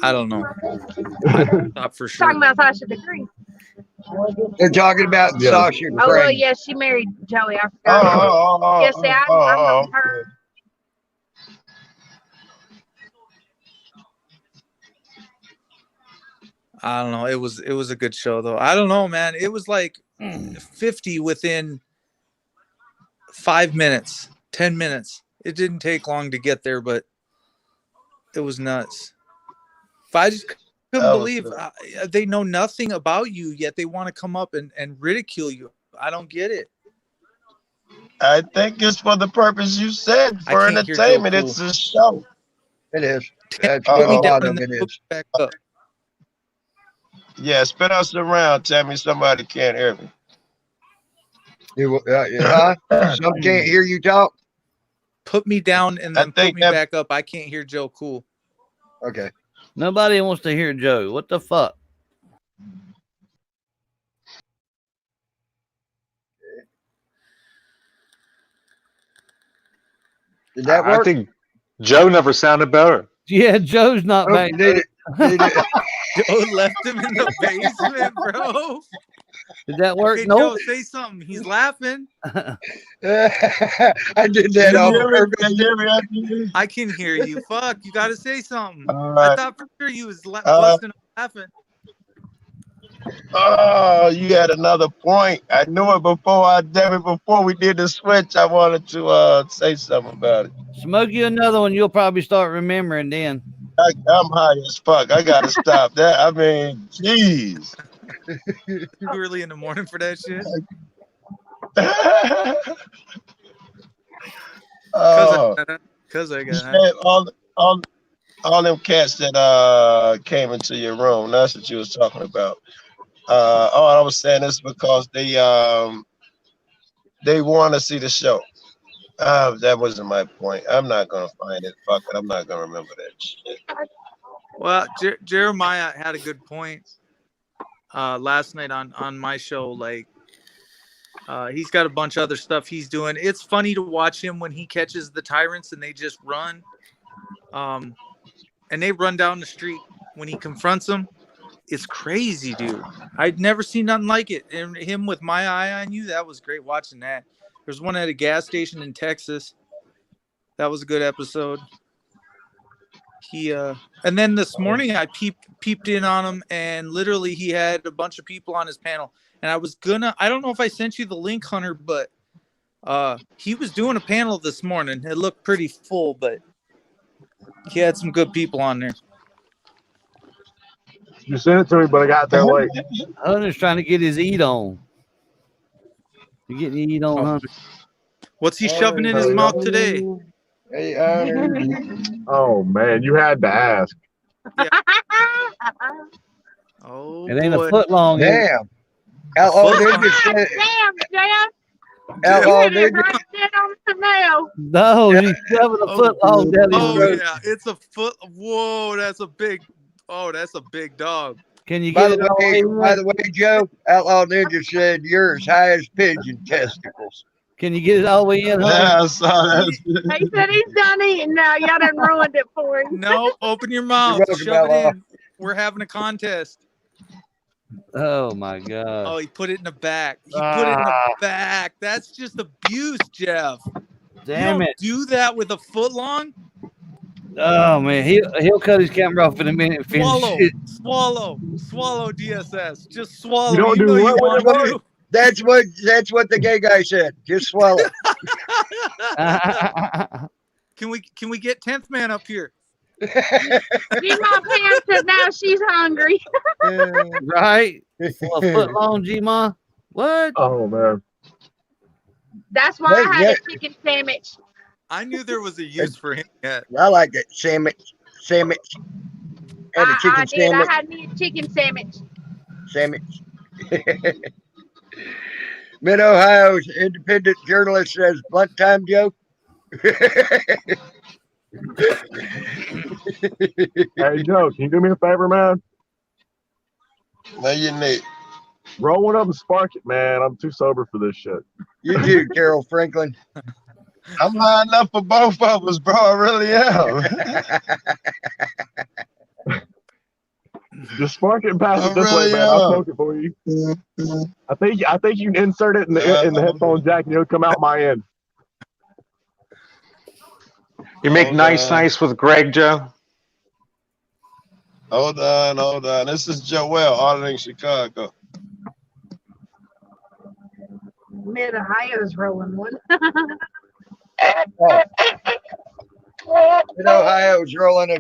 S5: I don't know. I thought for sure.
S12: Talking about Sasha Degree.
S4: They're talking about
S11: Yeah.
S4: Sasha
S12: Oh, well,
S4: Grey.
S12: yeah, she married Joey. I
S8: Oh,
S12: forgot.
S8: oh, oh,
S12: Yes, see, I
S8: oh,
S12: love her.
S5: I don't know. It was a good show though. I don't know, man. It was like 50 within 5 minutes, 10 minutes. It didn't take long to get there, but it was nuts. But I just couldn't believe they know nothing about you, yet they want to come up and ridicule you. I don't get it.
S8: I think it's for the purpose you said,
S5: I
S8: for
S5: can't hear Joe
S8: entertainment.
S5: Cool.
S8: It's a show.
S4: It is. That's
S5: Put
S4: what
S5: me
S4: a
S5: down
S4: lot
S5: and
S4: of
S5: then
S4: it
S5: put
S4: is.
S5: me back up.
S8: Yeah, spin us around. Tell me somebody can't hear me.
S4: Huh? Some can't hear you talk.
S5: Put me down and
S8: I
S5: then put
S8: think
S5: me
S8: that-
S5: back up. I can't hear Joe Cool.
S4: Okay.
S9: Nobody wants to hear Joe. What the fuck?
S4: Did that
S10: I
S4: work?
S10: think Joe never sounded better.
S9: Yeah, Joe's not
S4: Oh,
S9: back.
S4: did it? Did it?
S5: Joe left him in the basement, bro.
S9: Did that work?
S5: Okay,
S9: Nope.
S5: Joe, say something. He's laughing.
S4: I did that on purpose.
S5: I can hear you. Fuck, you got to say something.
S8: All
S5: I
S8: right.
S5: thought for sure you was busting up laughing.
S8: Oh, you had another point. I knew it before. Before we did the switch, I wanted to say something about it.
S9: Smoke you another one, you'll probably start remembering then.
S8: I'm high as fuck. I gotta stop that. I mean, jeez.
S5: Too early in the morning for that shit.
S8: Oh,
S5: Cause I
S8: you
S5: got
S8: said all them cats that came into your room. That's what you was talking about. All I was saying is because they want to see the show. That wasn't my point. I'm not gonna find it. Fuck it. I'm not gonna remember that shit.
S5: Well, Jeremiah had a good point last night on my show. Like, he's got a bunch of other stuff he's doing. It's funny to watch him when he catches the tyrants and they just run. And they run down the street when he confronts them. It's crazy, dude. I'd never seen nothing like it. And him with My Eye on You, that was great watching that. There's one at a gas station in Texas. That was a good episode. And then this morning I peeped in on him, and literally he had a bunch of people on his panel. And I don't know if I sent you the link, Hunter, but he was doing a panel this morning. It looked pretty full, but he had some good people on there.
S11: You sent it to me, but I got there late.
S9: Hunter's trying to get his eat on. You getting eat on, Hunter?
S5: What's he shoving in his mouth today?
S4: Hey,
S11: Oh man, you had to ask.
S5: Oh,
S9: It ain't
S5: boy.
S9: a foot long. is it?
S4: damn. Outlaw Ninja said.
S12: Damn, Jeff.
S4: Outlaw
S12: You hit it
S4: Ninja.
S12: right dead on the nail.
S9: No, he's shoving a foot long down his
S5: Oh
S9: throat.
S5: yeah, it's a foot. Whoa, that's a big dog.
S9: Can you
S4: By
S9: get
S4: the
S9: it all
S4: way,
S9: in?
S4: Joe, Outlaw Ninja said you're as high as pigeon testicles.
S9: Can you get it all the way in, Hunter?
S8: Yeah, I saw that.
S12: He said he's done eating now. Y'all done ruined it for him.
S5: No, open your mouth.
S4: welcome,
S5: Shove it
S4: Outlaw.
S5: in. We're having a contest.
S9: Oh my god.
S5: Oh, he put it in the back. He put it in the back. That's just abuse, Jeff.
S9: Damn
S5: you
S9: it.
S5: don't do that with a foot long.
S9: Oh man, he'll cut his camera off in a minute and finish it.
S5: Swallow, DSS. Just swallow.
S11: You don't
S5: You
S11: do
S5: know
S11: what with
S5: want
S11: it?
S5: to.
S4: That's what the gay guy said. Just swallow.
S5: Can we get 10th man up here?
S12: Get my pants and now she's hungry.
S9: Right? For a foot long, G-Ma? What?
S11: Oh man.
S12: That's why I had a chicken sandwich.
S5: I knew there was a use for him yet.
S4: I like it. Sandwich. Had a chicken
S12: I did.
S4: sandwich.
S12: I had me a chicken sandwich.
S4: Mid-Ohio's independent journalist says blunt time joke.
S11: Hey Joe, can you do me a favor, man?
S8: What you need?
S11: Roll one up and spark it, man. I'm too sober for this shit.
S4: You do, Carol Franklin.
S8: I'm high enough for both of us, bro. I really am.
S11: Just spark it and pass
S8: I
S11: it this
S8: really
S11: way, man. I'll
S8: am.
S11: smoke it for you. I think you can insert it in the headphone jack and it'll come out my end.
S10: You make
S8: Hold
S10: nice
S8: on.
S10: with Greg, Joe.
S8: Hold on. This is Joel, auditing Chicago.
S12: Mid Ohio's rolling one.
S4: In Ohio's rolling a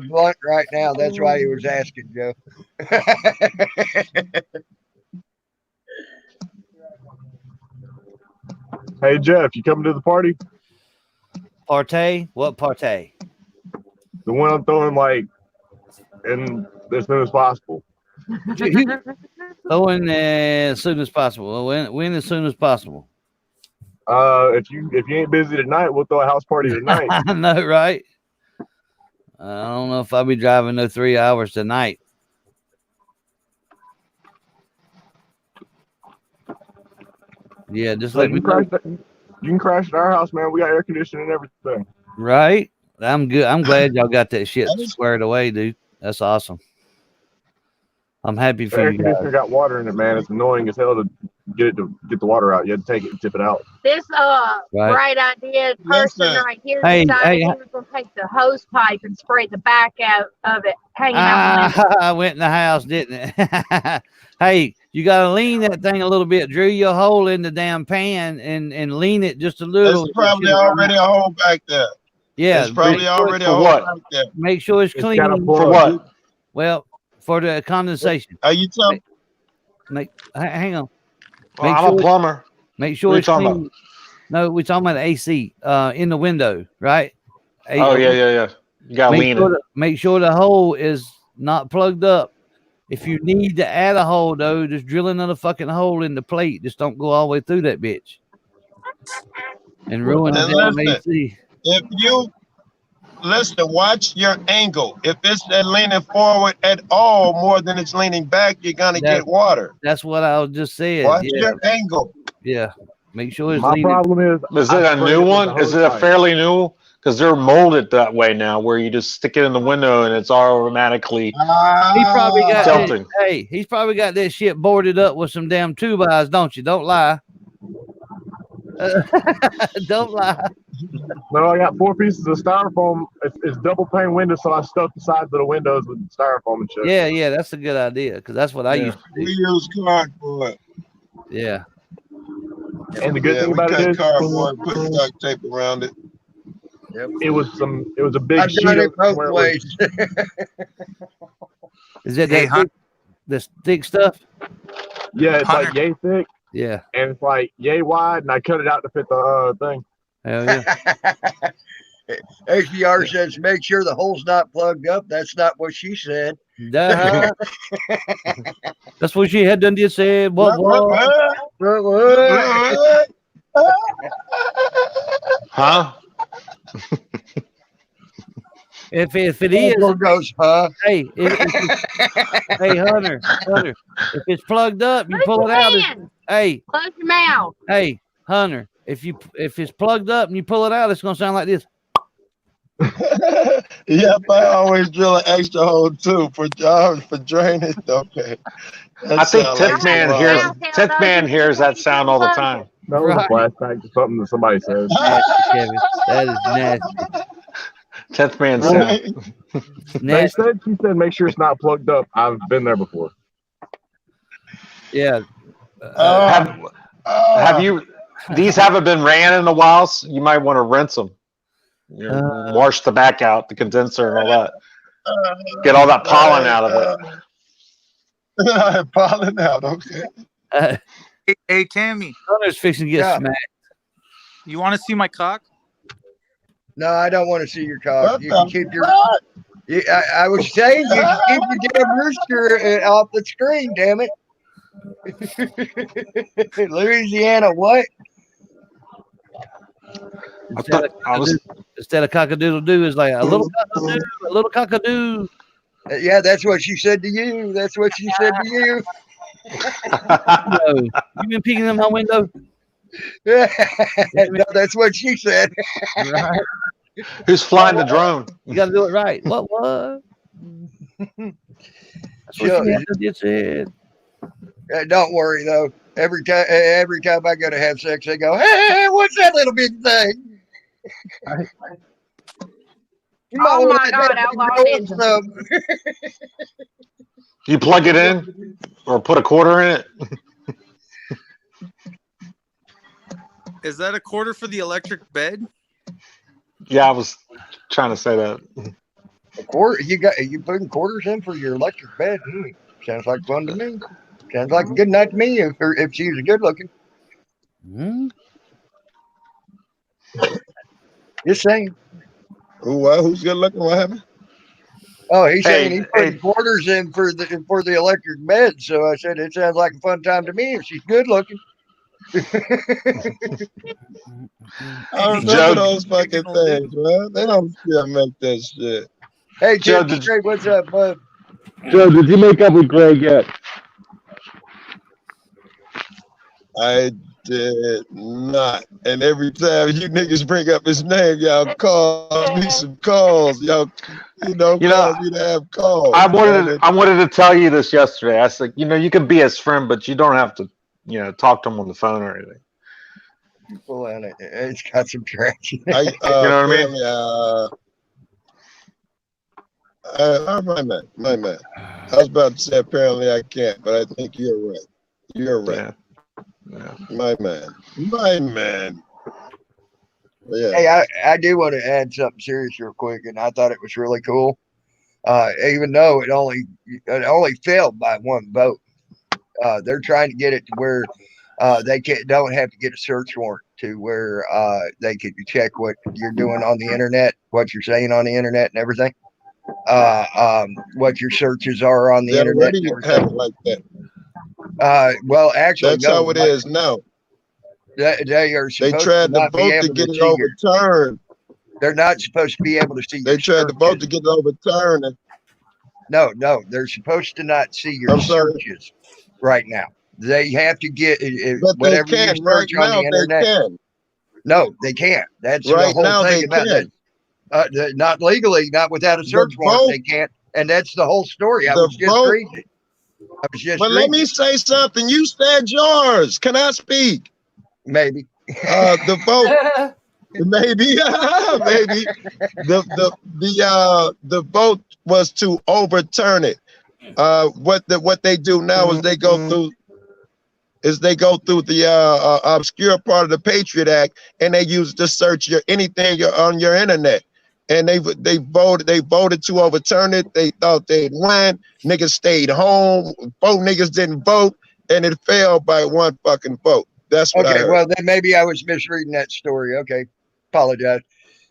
S4: blunt right now. That's why he was asking, Joe.
S11: Hey, Jeff, you coming to the party?
S9: Partay? What partay?
S11: The one I'm throwing like in as soon as possible.
S9: Throw in as soon as possible. When as soon as possible.
S11: If you ain't busy tonight, we'll throw a house party tonight.
S9: I know, right? I don't know if I'll be driving no 3 hours tonight. Yeah, just
S11: So
S9: let
S11: you
S9: me
S11: can
S9: know.
S11: crash you can crash at our house, man. We got air conditioning and everything.
S9: Right? I'm good. I'm glad y'all got that shit squared away, dude. That's awesome. I'm happy
S11: The
S9: for
S11: air
S9: you
S11: conditioner
S9: guys.
S11: got water in it, man. It's annoying as hell to get the water out. You had to take it and tip it out.
S12: This
S9: Right.
S12: bright idea person
S8: Listen.
S12: right here
S9: Hey,
S12: decided
S9: hey,
S12: he was gonna take the hose pipe and spray the back out of it, hanging out the window.
S9: I went in the house, didn't it? Hey, you gotta lean that thing a little bit. Drill your hole in the damn pan and lean it just a little.
S8: There's probably already a hole back there.
S9: Yeah,
S8: There's probably
S9: make sure-
S8: already a
S10: For
S8: hole
S10: what?
S8: back there.
S9: make sure it's
S11: It's
S9: clean.
S11: got a
S10: For
S11: plug.
S10: what?
S9: Well, for the condensation.
S8: Are you telling?
S9: Hang on.
S10: Well,
S9: Make
S10: I'm
S9: sure
S10: a
S9: it's-
S10: plumber.
S9: Make sure
S10: What are you
S9: it's
S10: talking
S9: clean.
S10: about?
S9: No, we're talking about AC in the window, right?
S10: Oh yeah. You gotta
S9: Make
S10: lean
S9: sure,
S10: it.
S9: make sure the hole is not plugged up. If you need to add a hole though, just drill another fucking hole in the plate. Just don't go all the way through that bitch. And ruin the
S8: And
S9: damn
S8: listen,
S9: AC.
S8: if you listen, watch your angle. If it's leaning forward at all more than it's leaning back, you're gonna
S9: That-
S8: get water.
S9: That's what I was just saying.
S8: Watch
S9: Yeah,
S8: your angle.
S9: yeah. Make sure it's
S11: My
S9: leaning.
S11: problem is
S10: Is it
S11: I
S10: a
S11: sprayed
S10: new
S11: with
S10: one?
S11: the
S10: Is
S11: hose
S10: it a
S11: pipe.
S10: fairly new? Because they're molded that way now, where you just stick it in the window and it's automatically
S9: He probably got
S10: tilting.
S9: that, hey, he's probably got that shit boarded up with some damn 2x, don't you? Don't lie. Don't lie.
S11: No, I got 4 pieces of styrofoam. It's double pane windows, so I stuffed the sides of the windows with styrofoam and shit.
S9: Yeah, that's a good idea because that's what I
S11: Yeah.
S9: used to
S8: We
S9: do.
S8: use cardboard.
S9: Yeah.
S11: And the good
S8: Yeah,
S11: thing
S8: we
S11: about it
S8: cut
S11: is,
S8: cardboard, put duct tape around it.
S11: it was a big
S4: I've
S11: sheet
S4: done
S11: of
S4: it both
S11: where it
S4: ways.
S9: Is it
S5: Hey,
S9: the thick stuff?
S11: yeah, it's like
S5: Hunter.
S11: yay thick
S9: Yeah.
S11: and it's like yay wide, and I cut it out to fit the thing.
S9: Hell yeah.
S4: HDR says, make sure the hole's not plugged up. That's not what she said.
S9: Duh. That's what she had done just said. What?
S10: Huh?
S9: If it is,
S4: Uncle goes, huh?
S9: hey, hey, Hunter, if it's plugged up, you pull it out. Hey,
S12: Close your mouth.
S9: hey, Hunter, if it's plugged up and you pull it out, it's gonna sound like this.
S8: Yep, I always drill an extra hole too for drainage. Okay.
S10: I think
S8: sound like
S10: Tip Man hears that sound all the time.
S11: That was
S9: Right.
S11: a flashback to something that somebody said.
S9: Nasty, Kevin. That is nasty.
S10: Tip Man said.
S8: Right.
S11: She said, make sure it's not plugged up. I've been there before.
S9: Yeah.
S10: Have you? These haven't been ran in a while. So you might want to rinse them. You know, wash the back out, the condenser, and all that. Get all that pollen out of it.
S8: Pollen out. Okay.
S5: Hey, Tammy,
S9: Hunter's fixing to get
S4: Yeah.
S9: smacked.
S5: you want to see my cock?
S4: No, I don't want to see your cock.
S8: What
S4: You can
S8: the
S4: keep your.
S8: fuck?
S4: I was saying you can keep your damn rooster off the screen. Damn it. Louisiana, what?
S9: Instead of cock-a-doodle doo, is like a little cock-a-doo, a little cock-a-doo.
S4: Yeah, that's what she said to you. That's what she said to you.
S9: You been peeking in my window?
S4: No, that's what she said.
S9: Right.
S10: Who's flying the drone?
S9: You got to do it right. What? That's what she had to just said.
S4: Don't worry though. Every time I go to have sex, they go, "Hey, what's that little big thing?"
S12: Oh my God, Outlaw Ninja.
S10: You plug it in or put a quarter in it?
S5: Is that a quarter for the electric bed?
S10: Yeah, I was trying to say that.
S4: A quarter? You putting quarters in for your electric bed? Sounds like fun to me. Sounds like a good night to me if she was good looking. Just saying.
S8: Who's good looking? What happened?
S4: Oh, he's saying he's putting quarters in for the electric bed. So I said it sounds like a fun time to me if she's good looking.
S8: I remember those fucking things, man. They don't still make that shit.
S4: Hey, Joe, Straight, what's up, bud?
S11: Joe, did you make up with Greg yet?
S8: I did not. And every time you niggas bring up his name, y'all call me some calls. Y'all, cause me to have calls.
S10: I wanted to tell you this yesterday. I said, you can be his friend, but you don't have to, talk to him on the phone or anything.
S4: Well, it's got some traction.
S10: You know what I mean?
S8: My man. I was about to say apparently I can't, but I think you're right. You're right.
S10: Yeah.
S8: My man. Yeah.
S4: Hey, I do want to add something serious real quick, and I thought it was really cool. Even though it only failed by one vote. They're trying to get it to where they don't have to get a search warrant to where they can check what you're doing on the internet, what you're saying on the internet and everything. What your searches are on the internet.
S8: Already have it like that.
S4: Well, actually,
S8: that's how it is now.
S4: They are.
S8: They tried to vote to get it overturned.
S4: They're not supposed to be able to see.
S8: They tried to vote to get it overturned.
S4: No, they're supposed to not see your searches right now. They have to get whatever you search on the internet.
S8: They can.
S4: No, they can't. That's
S8: right
S4: the whole
S8: now
S4: thing about that. Not legally, not without a search warrant, they can't. And that's the whole story. I was just reading.
S8: But let me say something. You said yours. Can I speak?
S4: Maybe.
S8: The vote. Maybe. The vote was to overturn it. What they do now is they go through the obscure part of the Patriot Act, and they use to search anything on your internet. And they voted to overturn it. They thought they'd win. Niggas stayed home. 4 niggas didn't vote, and it failed by 1 fucking vote. That's what I heard.
S4: Well, then maybe I was misreading that story. Okay, apologize.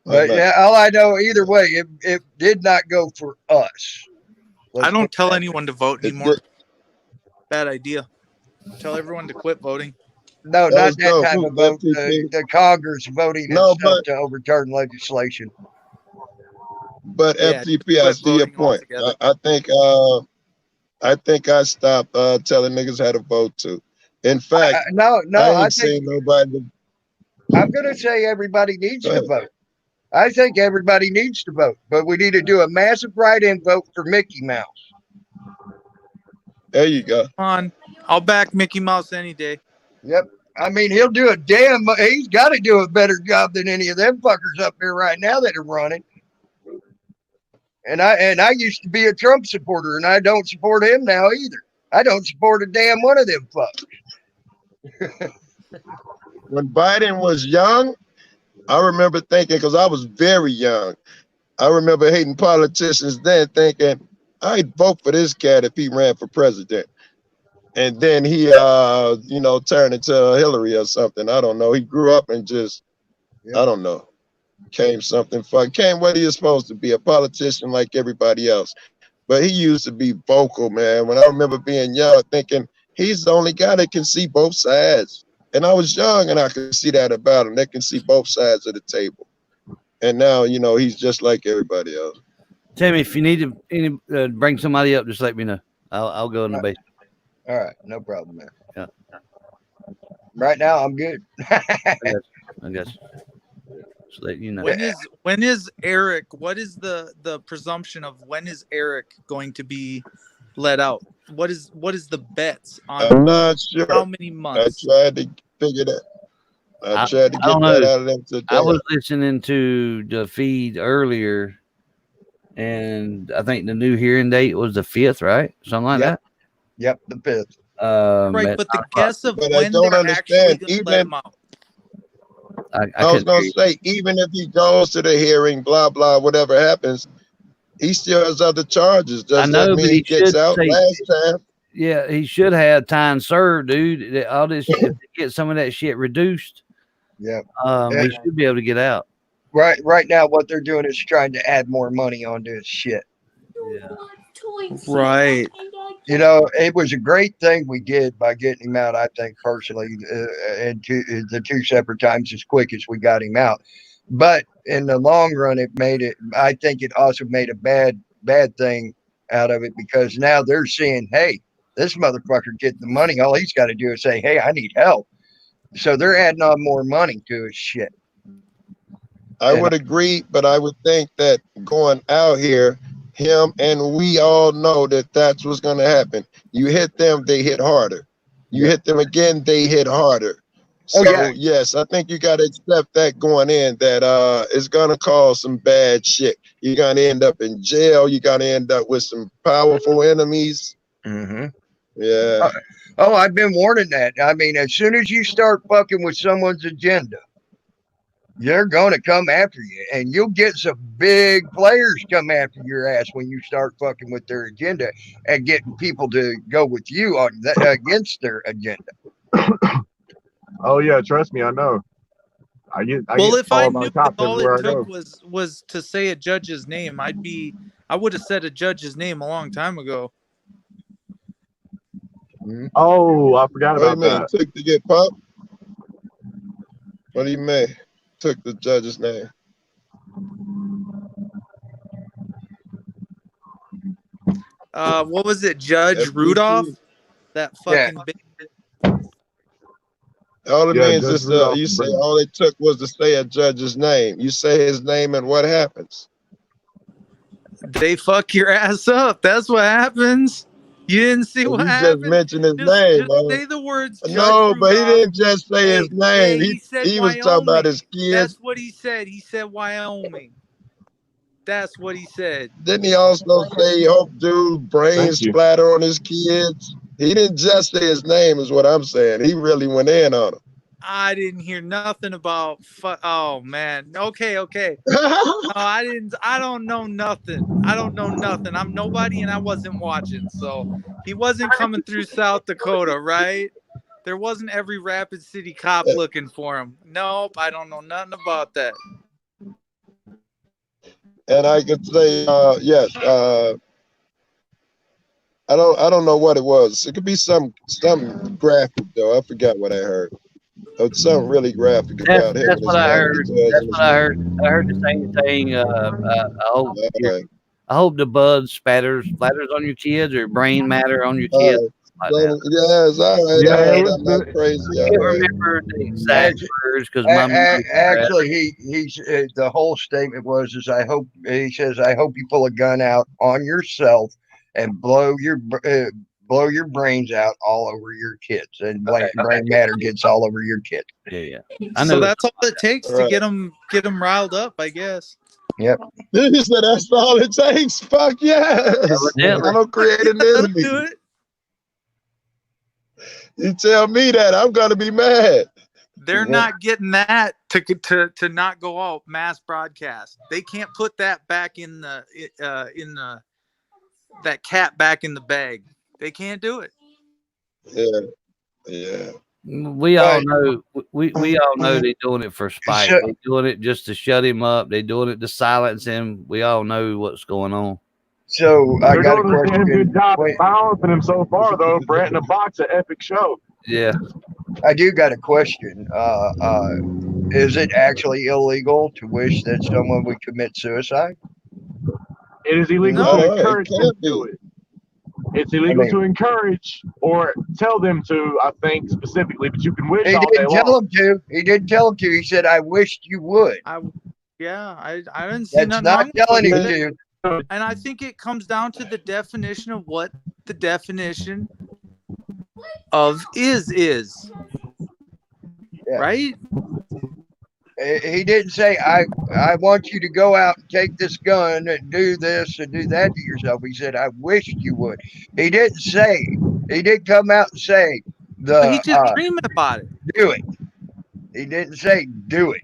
S4: But yeah, all I know, either way, it did not go for us.
S5: I don't tell anyone to vote anymore. Bad idea. Tell everyone to quit voting.
S4: No, not that type of vote. The Congress voting to overturn legislation.
S8: But FTP, I see your point. I think I stopped telling niggas how to vote too. In fact,
S4: no,
S8: I ain't seen nobody.
S4: I'm gonna say everybody needs to vote. I think everybody needs to vote, but we need to do a massive write-in vote for Mickey Mouse.
S8: There you go.
S5: Come on, I'll back Mickey Mouse any day.
S4: Yep. I mean, he'll do he's got to do a better job than any of them fuckers up here right now that are running. And I used to be a Trump supporter, and I don't support him now either. I don't support a damn one of them fuckers.
S8: When Biden was young, I remember thinking, because I was very young, I remember hating politicians then, thinking, I'd vote for this cat if he ran for president. And then he, turned into Hillary or something. I don't know. He grew up and just, I don't know, came what he was supposed to be, a politician like everybody else. But he used to be vocal, man. When I remember being young, thinking he's the only guy that can see both sides. And I was young and I could see that about him. They can see both sides of the table. And now, he's just like everybody else.
S9: Timmy, if you need to bring somebody up, just let me know. I'll go in the basement.
S4: All right, no problem, man.
S9: Yeah.
S4: Right now, I'm good.
S9: I guess. So that you know.
S5: When is Eric? What is the presumption of when is Eric going to be let out? What is the bets on
S8: I'm not sure.
S5: how many
S8: I
S5: months?
S8: tried to figure that. I tried to
S9: I don't
S8: get that
S9: know.
S8: out of them today.
S9: I was listening to the feed earlier, and I think the new hearing date was the 5th, right? Something like
S4: Yep.
S9: that.
S4: Yep, the 5th.
S5: Right,
S9: at
S5: but the
S9: 9 o'clock.
S5: guess of
S8: But I
S5: when
S8: don't
S5: they're actually
S8: understand.
S5: going to let him out.
S9: I
S8: I was
S9: couldn't
S8: gonna
S9: hear you.
S8: say, even if he goes to the hearing, blah blah, whatever happens, he still has other charges.
S9: I
S8: Does that
S9: know, but
S8: mean
S9: he
S8: he gets
S9: should
S8: out
S9: say,
S8: last time?
S9: yeah, he should have time served, dude. All this, if they get some of that shit reduced,
S4: Yep.
S9: he should be able to get out.
S4: Right now, what they're doing is trying to add more money onto his shit.
S9: Yeah.
S5: Right.
S4: You know, it was a great thing we did by getting him out. I think personally, and the two separate times as quick as we got him out. But in the long run, it made it. I think it also made a bad thing out of it because now they're seeing, hey, this motherfucker getting the money. All he's got to do is say, hey, I need help. So they're adding on more money to his shit.
S8: I would agree, but I would think that going out here, him and we all know that that's what's going to happen. You hit them, they hit harder. You hit them again, they hit harder. So yes, I think you got to accept that going in, that it's going to cause some bad shit. You're going to end up in jail. You're going to end up with some powerful enemies.
S4: Mm-hmm.
S8: Yeah.
S4: Oh, I've been warning that. I mean, as soon as you start fucking with someone's agenda, they're going to come after you, and you'll get some big players come after your ass when you start fucking with their agenda and getting people to go with you on against their agenda.
S11: Oh yeah, trust me, I know. I get
S5: If I
S11: called by
S5: knew
S11: the cops
S5: that all
S11: everywhere
S5: it
S11: I go.
S5: took was to say a judge's name, I would have said a judge's name a long time ago.
S11: Oh, I forgot
S8: What do
S11: about
S8: you mean?
S11: that.
S8: Took to get popped? What do you mean? Took the judge's name.
S5: What was it, Judge
S8: FTC.
S5: Rudolph? That fucking big.
S8: All it
S11: Yeah,
S8: means
S11: Judge
S8: is
S11: Rudolph
S8: you
S11: is
S8: say
S11: brilliant.
S8: all it took was to say a judge's name. You say his name and what happens?
S5: They fuck your ass up. That's what happens. You didn't see what
S8: You just
S5: happened.
S8: mentioned his
S5: Just
S8: name.
S5: say the words. Judge
S8: No, but he
S5: Rudolph.
S8: didn't just say his name.
S5: He said
S8: He was talking about
S5: Wyoming.
S8: his kids.
S5: That's what he said. He said Wyoming. That's what he said.
S8: Didn't he also say he hoped dude brain
S11: Thank you.
S8: splatter on his kids? He didn't just say his name, is what I'm saying. He really went in on him.
S5: I didn't hear nothing about. Oh man. Okay. No, I didn't. I don't know nothing. I'm nobody, and I wasn't watching. So he wasn't coming through South Dakota, right? There wasn't every Rapid City cop looking for him. Nope. I don't know nothing about that.
S8: And I could say, yes. I don't know what it was. It could be some graphic though. I forgot what I heard. Something really graphic about him.
S9: That's what I heard. That's what I heard. I heard the same thing. I hope the blood splatters on your kids or brain matter on your kids. Like that.
S8: Yes, all right.
S11: Yeah,
S8: all
S11: it
S8: right.
S11: was
S8: I'm not
S11: good.
S8: crazy.
S9: I
S8: All
S9: can't
S8: right.
S9: remember the exact words because my memory's crap.
S4: Actually, he's the whole statement was I hope you pull a gun out on yourself and blow your brains out all over your kids, and brain matter gets all over your kid.
S9: Yeah. I
S5: So
S9: know.
S5: that's all it takes to
S8: Right.
S5: get them riled up, I guess.
S4: Yep.
S8: He said that's all it takes. Fuck yes.
S9: Evidently.
S8: I'm gonna create an
S5: Let 'em
S8: enemy.
S5: do it.
S8: You tell me that, I'm gonna be mad.
S5: They're not getting that to not go out mass broadcast. They can't put that back in the that cat back in the bag. They can't do it.
S8: Yeah.
S9: We all know. We all know they're doing it for spite. They're doing it just to shut him up. They're doing it to silence him. We all know what's going on.
S4: So I
S11: They're
S4: got a
S11: doing a damn
S4: question.
S11: good job
S4: Wait,
S11: balancing him so far, though. Brett in the box, an epic show.
S9: Yeah.
S4: I do got a question. Is it actually illegal to wish that someone would commit suicide?
S11: It is illegal
S5: No,
S11: to
S8: it
S11: encourage
S8: can't
S11: him to
S8: be.
S11: do it. It's illegal
S4: mean-
S11: to encourage or tell them to, I think, specifically, but you can wish
S4: He
S11: all day
S4: didn't tell
S11: long.
S4: him to. He didn't tell him to. He said, "I wished you would."
S5: I didn't see
S4: That's
S5: nothing
S4: not
S5: wrong with
S4: telling him
S5: it.
S4: to.
S5: And I think it comes down to the definition of what the definition of is.
S4: Yeah.
S5: Right?
S4: He didn't say, I want you to go out and take this gun and do this and do that to yourself. He said, I wished you would. He didn't come out and say,
S5: But he just dreaming about it.
S4: do it. He didn't say, do it.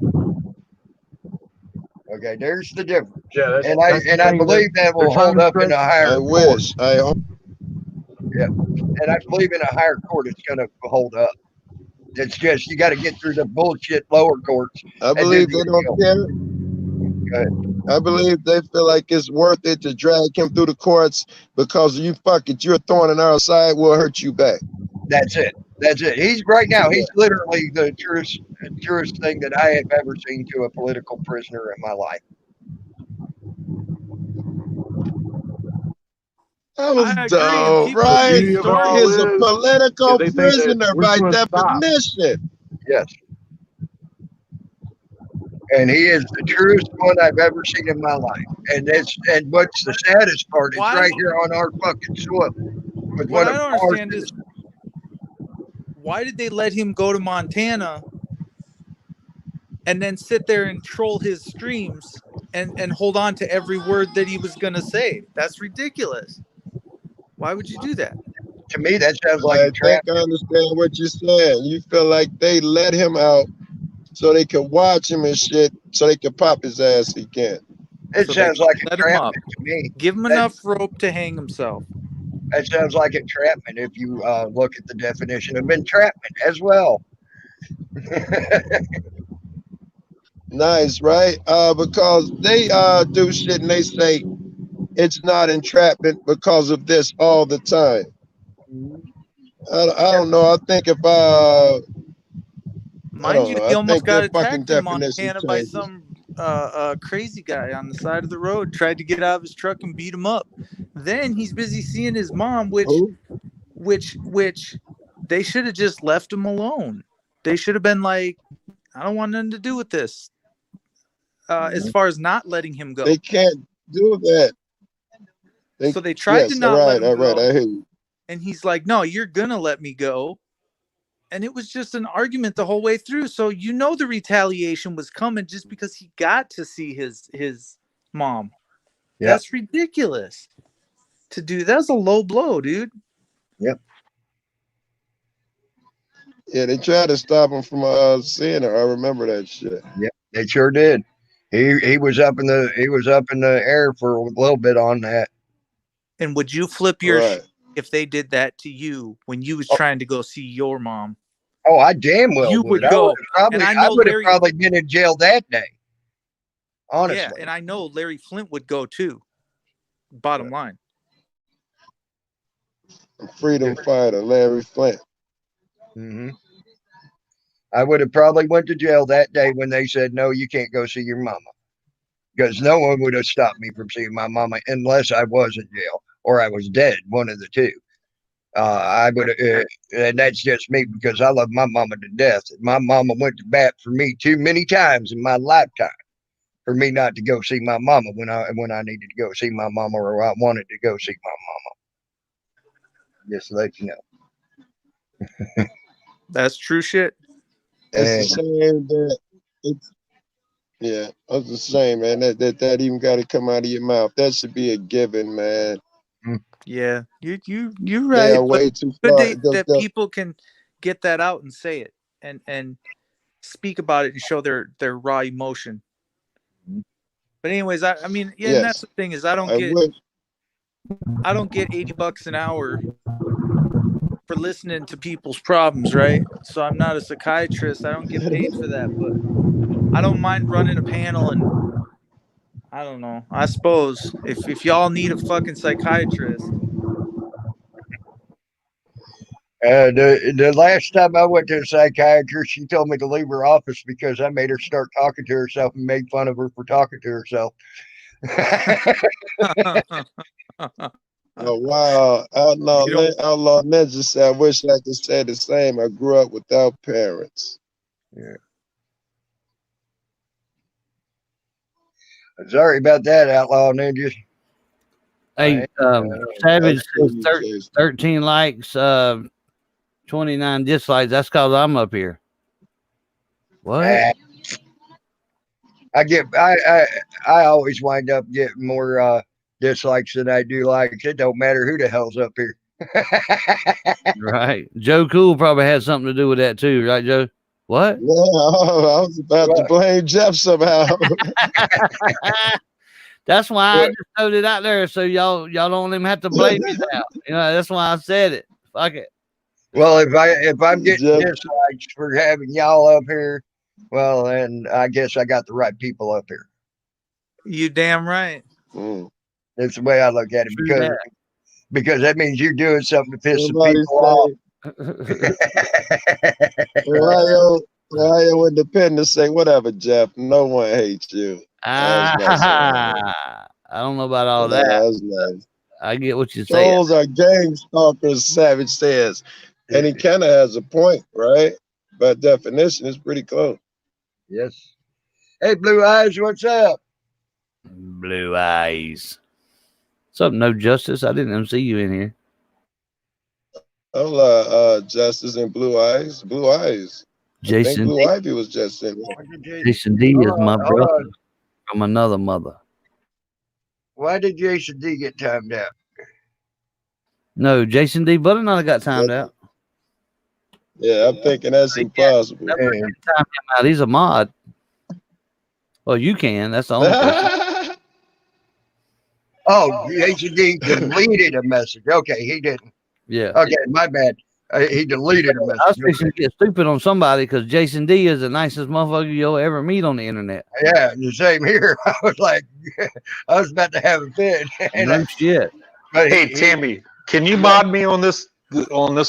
S4: Okay, there's the difference.
S11: Yeah, that's,
S4: And
S11: that's
S4: I believe that will hold up in a higher court.
S8: I hope.
S4: Yeah. And I believe in a higher court it's going to hold up. It's just you got to get through the bullshit lower courts.
S8: I believe they don't care. I believe they feel like it's worth it to drag him through the courts because you fuck it, you're a thorn in our side, we'll hurt you back.
S4: That's it. That's it. He's right now. He's literally the truest thing that I have ever seen to a political prisoner in my life.
S8: That was
S5: I agree, and
S8: dope,
S5: people
S8: right?
S11: beauty of it all
S8: He's a
S11: is
S8: political
S11: they think that
S8: prisoner
S11: we're
S8: by
S11: gonna stop.
S8: definition.
S4: Yes. And he is the truest one I've ever seen in my life. And what's the saddest part is
S5: Why-
S4: right here on our fucking soil. With
S5: What
S4: one
S5: I
S4: of
S5: don't
S4: ours
S5: understand is why did they let him go to Montana and then sit there and troll his streams and hold on to every word that he was gonna say? That's ridiculous. Why would you do that?
S4: To me, that sounds like
S8: I
S4: a trap.
S8: think I understand what you're saying. You feel like they let him out so they could watch him and shit, so they could pop his ass again.
S4: It
S5: So
S4: sounds
S5: they
S4: like a
S5: let him up.
S4: trapment to me.
S5: Give him enough rope to hang himself.
S4: That sounds like entrapment if you look at the definition of entrapment as well.
S8: Nice, right? Because they do shit and they say it's not entrapment because of this all the time. I don't know. I think if
S5: Mind you,
S8: know.
S5: he
S8: I
S5: almost
S8: think
S5: got
S8: their fucking
S5: attacked in
S8: definition
S5: Montana by
S8: changes.
S5: some crazy guy on the side of the road. Tried to get out of his truck and beat him up. Then he's busy seeing his mom, which they should have just left him alone. They should have been like, I don't want nothing to do with this. As far as not letting him go.
S8: They can't do that.
S5: So they tried to not let him
S8: all
S5: go.
S8: right, I hear you.
S5: And he's like, no, you're gonna let me go. And it was just an argument the whole way through. So you know the retaliation was coming just because he got to see his mom.
S4: Yeah.
S5: That's ridiculous to do. That's a low blow, dude.
S4: Yep.
S8: Yeah, they tried to stop him from seeing her. I remember that shit.
S4: Yeah, they sure did. He was up in the air for a little bit on that.
S5: And would you flip your
S8: Right.
S5: if they did that to you when you was trying to go see your mom?
S4: Oh, I damn well
S5: You would go. And I
S4: I
S5: know
S4: would have
S5: Larry-
S4: probably been in jail that day. Honestly.
S5: Yeah, and I know Larry Flint would go too. Bottom line.
S8: Freedom fighter, Larry Flint.
S4: Mm-hmm. I would have probably went to jail that day when they said, no, you can't go see your mama. Because no one would have stopped me from seeing my mama unless I was in jail or I was dead, one of the two. I would have, and that's just me because I love my mama to death. My mama went to bat for me too many times in my lifetime for me not to go see my mama when I needed to go see my mama or I wanted to go see my mama. Just to let you know.
S5: That's true shit.
S8: It's a shame that it's, yeah, it's a shame, man, that even got to come out of your mouth. That should be a given, man.
S5: Yeah, you're
S8: They
S5: right.
S8: are way
S5: But
S8: too
S5: good
S8: far.
S5: that people can get that out and say it and speak about it and show their raw emotion. But anyways, I mean, yeah, and that's the thing is I don't get $80 an hour for listening to people's problems, right? So I'm not a psychiatrist. I don't get paid for that, but I don't mind running a panel and I don't know. I suppose if y'all need a fucking psychiatrist.
S4: The last time I went to a psychiatrist, she told me to leave her office because I made her start talking to herself and made fun of her for talking to herself.
S8: Oh wow, outlaw
S5: You don't-
S8: outlaw ninja said, "I wish I could say the same. I grew up without parents."
S4: Yeah. Sorry about that, Outlaw Ninjas.
S9: Hey, Savage says 13 likes, 29 dislikes. That's because I'm up here. What?
S4: I always wind up getting more dislikes than I do likes. It don't matter who the hell's up here.
S9: Right. Joe Cool probably had something to do with that too, right, Joe? What?
S8: Yeah, I was about to blame Jeff somehow.
S9: That's why I just threw it out there so y'all don't even have to blame me now. You know, that's why I said it. Fuck it.
S4: Well, if I'm getting dislikes for having y'all up here, well, then I guess I got the right people up here.
S5: You damn right.
S4: That's the way I look at it, because that means you're doing something to piss
S8: Somebody
S4: some people off.
S8: Ohio Independence say, whatever, Jeff. No one hates you.
S9: I don't know about all that.
S8: That's nice.
S9: I get what you're saying.
S8: Trolls are gang stalkers, Savage says. And he kind of has a point, right? By definition, it's pretty close.
S4: Yes. Hey, Blue Eyes, what's up?
S9: Blue Eyes. What's up, No Justice? I didn't even see you in here.
S8: Hola, Justice and Blue Eyes. Blue Eyes.
S9: Jason
S8: I think Blue
S9: D.
S8: Ivy was just in there.
S9: Jason D is my brother from another mother.
S4: Why did Jason D get timed out?
S9: No, Jason D. Butternut got timed out.
S8: Yeah, I'm thinking that's impossible.
S9: Time him out. He's a mod. Well, you can. That's the only person.
S4: Oh, Jason D deleted a message. Okay, he didn't.
S9: Yeah.
S4: Okay, my bad. He deleted a message.
S9: I was fixing to get stupid on somebody because Jason D is the nicest motherfucker you'll ever meet on the internet.
S4: Yeah, the same here. I was like, I was about to have a fit.
S9: No shit.
S4: But
S10: Hey, Tammy, can you mod me on this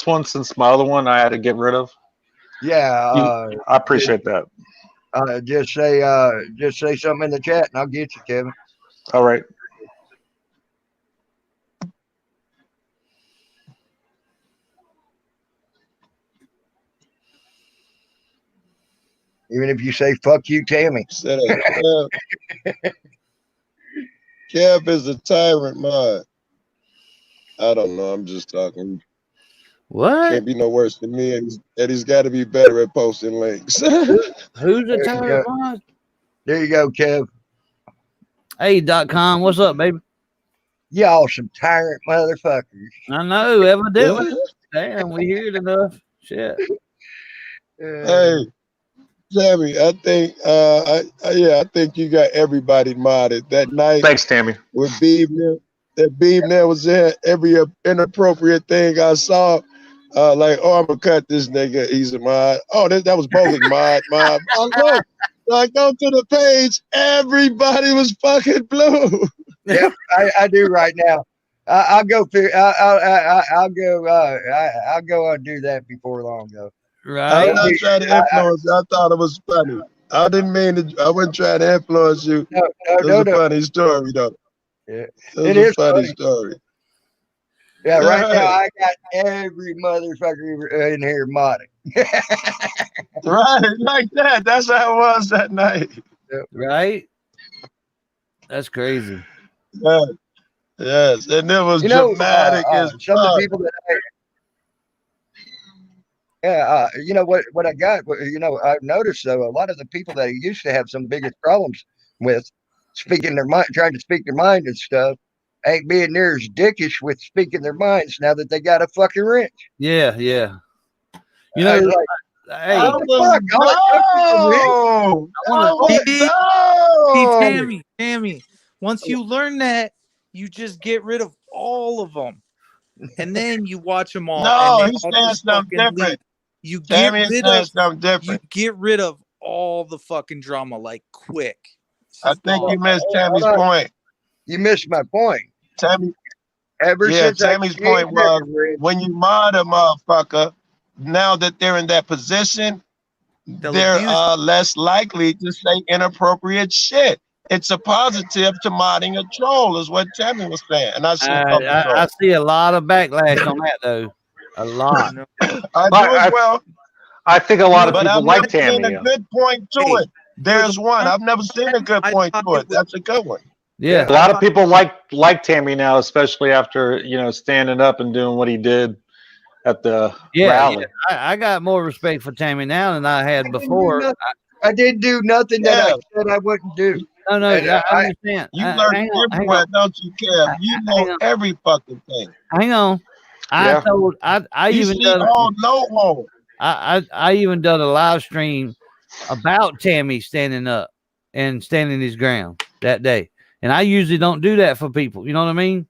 S10: one since my other one I had to get rid of?
S4: Yeah,
S10: I appreciate that.
S4: Just say something in the chat and I'll get you, Kevin.
S10: All right.
S4: Even if you say "fuck you, Tammy."
S8: Kev is a tyrant mod. I don't know. I'm just talking.
S9: What?
S8: Can't be no worse than me, and he's got to be better at posting links.
S9: Who's a tyrant mod?
S4: There you go, Kev.
S9: Hey.com, what's up, baby?
S4: Y'all some tyrant motherfuckers.
S9: I know, evidently. Damn, we hear it enough. Shit.
S8: Hey, Tammy, I think I think you got everybody modded that night.
S10: Thanks, Tammy.
S8: With Beeb, that Beeb there was there. Every inappropriate thing I saw, like, oh, I'm gonna cut this nigga. He's a mod. Oh, that was bowling mod. Look, I go to the page. Everybody was fucking blue.
S4: Yep, I do right now. I'll go. I'll go and do that before long, though.
S9: Right.
S8: I'm not trying to influence you. I thought it was funny. I didn't mean to. I wasn't trying to influence you. It was a funny story, though.
S4: Yeah,
S8: it was a funny story.
S4: Yeah, right now I got every motherfucker in here modding.
S8: Right, like that. That's how it was that night.
S9: Right? That's crazy.
S8: Yeah. Yes, and it was dramatic as
S4: some of
S8: fuck.
S4: the people that you know what I got. You know, I've noticed though a lot of the people that I used to have some biggest problems with speaking their mind, trying to speak their mind and stuff, ain't being near as dickish with speaking their minds now that they got a fucking wrench.
S9: Yeah, yeah. You know, hey,
S5: Tammy, once you learn that, you just get rid of all of them, and then you watch them all.
S8: No,
S5: and
S8: he stands something different.
S5: You get rid of
S8: something different.
S5: You get rid of all the fucking drama like quick.
S8: I think you missed Tammy's point.
S4: You missed my point.
S8: Tammy.
S4: Since
S8: Tammy's point was when you mod a motherfucker, now that they're in that position, they're less likely to say inappropriate shit. it's a positive to modding a troll, is what Tammy was saying. And I see a couple
S9: I
S8: trolls.
S9: see a lot of backlash on that though. A lot.
S8: I do as well.
S10: I think a lot of
S8: But
S10: people
S8: I've
S10: like
S8: never seen
S10: Tammy.
S8: a good point to it. There's one. I've never seen a good point to it. That's a good one.
S9: Yeah.
S10: A lot of people like Tammy now, especially after standing up and doing what he did at the rally.
S9: Yeah. I got more respect for Tammy now than I had before.
S4: I didn't do nothing that I said I wouldn't do.
S9: No,
S4: And
S9: I understand.
S8: You learn everywhere, don't you, Kev? You know every fucking thing.
S9: Hang on. I
S8: You
S9: even
S8: see
S9: done
S8: all no hole.
S9: I even done a live stream about Tammy standing up and standing his ground that day. And I usually don't do that for people. You know what I mean?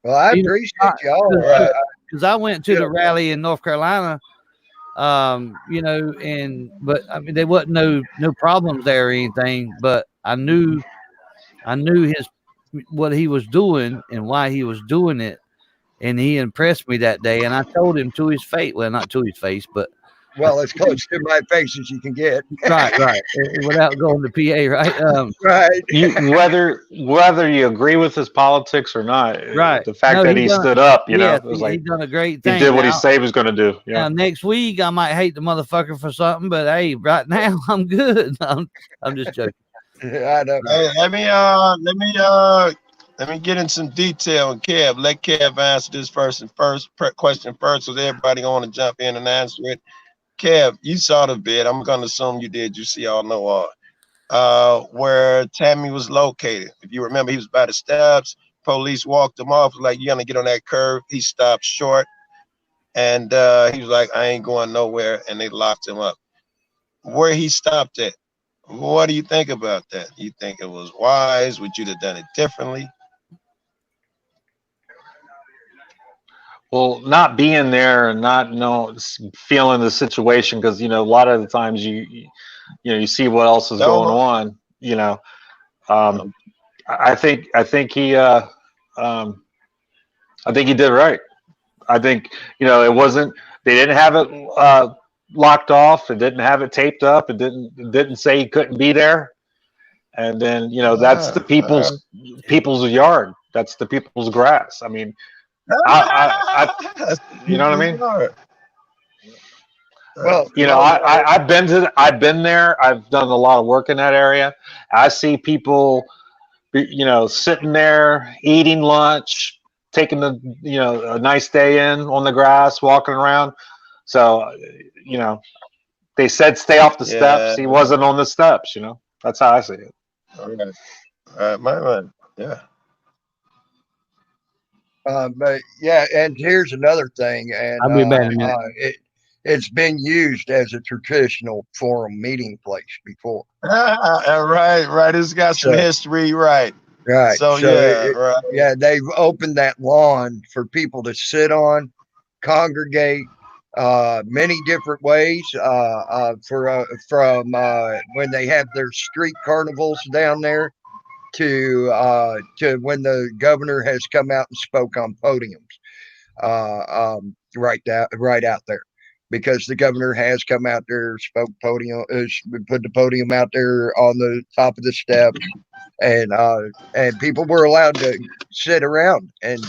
S4: Well, I appreciate y'all.
S9: Because I went to the rally in North Carolina, but I mean there wasn't no problems there or anything. But I knew what he was doing and why he was doing it, and he impressed me that day. And I told him to his face, well, not to his face, but
S4: as close to my face as you can get.
S9: right, without going to PA, right?
S4: Right.
S10: Whether you agree with his politics or not,
S9: right?
S10: The fact that he stood up, it was
S9: he
S10: like
S9: done a great thing.
S10: he did what he said he was going to do. Yeah.
S9: Now next week I might hate the motherfucker for something, but hey, right now I'm good. I'm just joking.
S4: I know.
S8: Hey, let me get in some detail on Kev. Let Kev answer this question first, so everybody want to jump in and answer it. Kev, you saw the vid. I'm gonna assume you did. You see all know all. Where Tammy was located. If you remember, he was by the steps. Police walked him off. Like, you're gonna get on that curve. He stopped short, and he was like, "I ain't going nowhere," and they locked him up. Where he stopped at. What do you think about that? You think it was wise? Would you have done it differently?
S10: Well, not being there and not feeling the situation, because a lot of the times you see what else is going on. I think he did right. I think it wasn't. They didn't have it locked off. It didn't have it taped up. It didn't say he couldn't be there. And then that's the people's yard. That's the people's grass. I mean. You know what I mean?
S4: Well,
S10: I've been there. I've done a lot of work in that area. I see people, sitting there eating lunch, taking a nice day in on the grass, walking around. So, they said stay off the steps. He wasn't on the steps. That's how I see it.
S8: All right, my man. Yeah.
S4: But yeah, and here's another thing, and
S9: I'll be back in a minute.
S4: It's been used as a traditional forum meeting place before.
S8: Right. It's got some history, right?
S4: Right.
S8: So right.
S4: Yeah, they've opened that lawn for people to sit on, congregate, many different ways. From when they have their street carnivals down there, to when the governor has come out and spoke on podiums, right out there, because the governor has come out there, spoke podium, put the podium out there on the top of the steps, and people were allowed to sit around and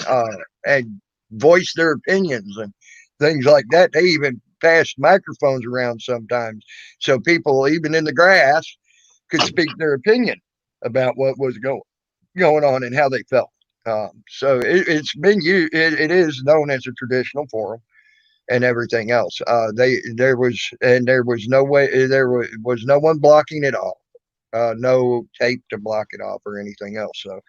S4: voice their opinions and things like that. They even passed microphones around sometimes, so people even in the grass could speak their opinion about what was going on and how they felt. So it's been used. It is known as a traditional forum and everything else. There was no way. There was no one blocking it off. No tape to block it off or anything else. So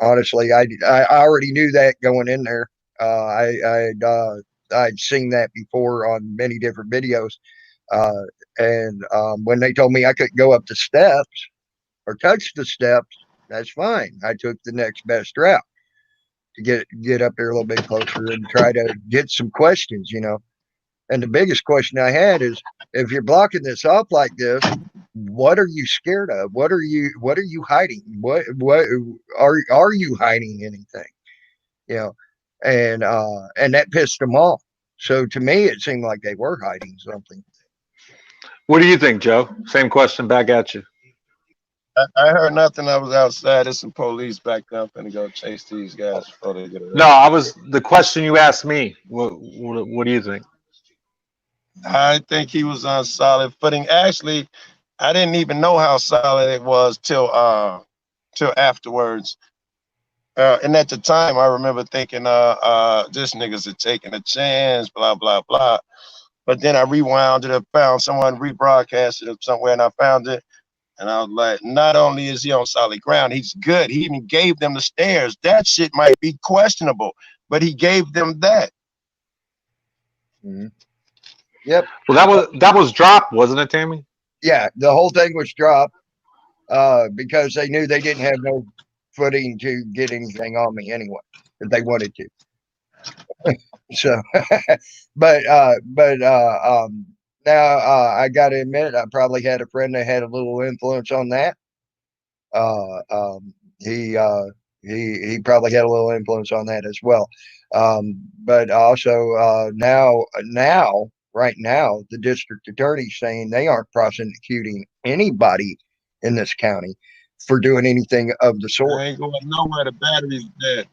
S4: honestly, I already knew that going in there. I'd seen that before on many different videos. And when they told me I couldn't go up the steps or touch the steps, that's fine. I took the next best route to get up there a little bit closer and try to get some questions, And the biggest question I had is, if you're blocking this off like this, what are you scared of? What are you hiding? What are you hiding anything? And that pissed them off. So to me, it seemed like they were hiding something.
S10: What do you think, Joe? Same question back at you.
S8: I heard nothing. I was outside. There's some police back there. I'm finna go chase these guys before they get arrested.
S10: No, I was the question you asked me. What do you think?
S8: I think he was on solid footing. Actually, I didn't even know how solid it was till afterwards. And at the time, I remember thinking, this niggas are taking a chance, blah blah blah. But then I rewound it and found someone rebroadcasted it somewhere, and I found it, and I was like, not only is he on solid ground, he's good. He even gave them the stairs. That shit might be questionable, but he gave them that.
S4: Mhm. Yep.
S10: Well, that was dropped, wasn't it, Tammy?
S4: Yeah, the whole thing was dropped because they knew they didn't have no footing to get anything on me anyway, if they wanted to. So, but now I got to admit, I probably had a friend that had a little influence on that. He probably had a little influence on that as well. But also right now, the district attorney's saying they aren't prosecuting anybody in this county for doing anything of the sort.
S8: I ain't going nowhere. The battery's dead.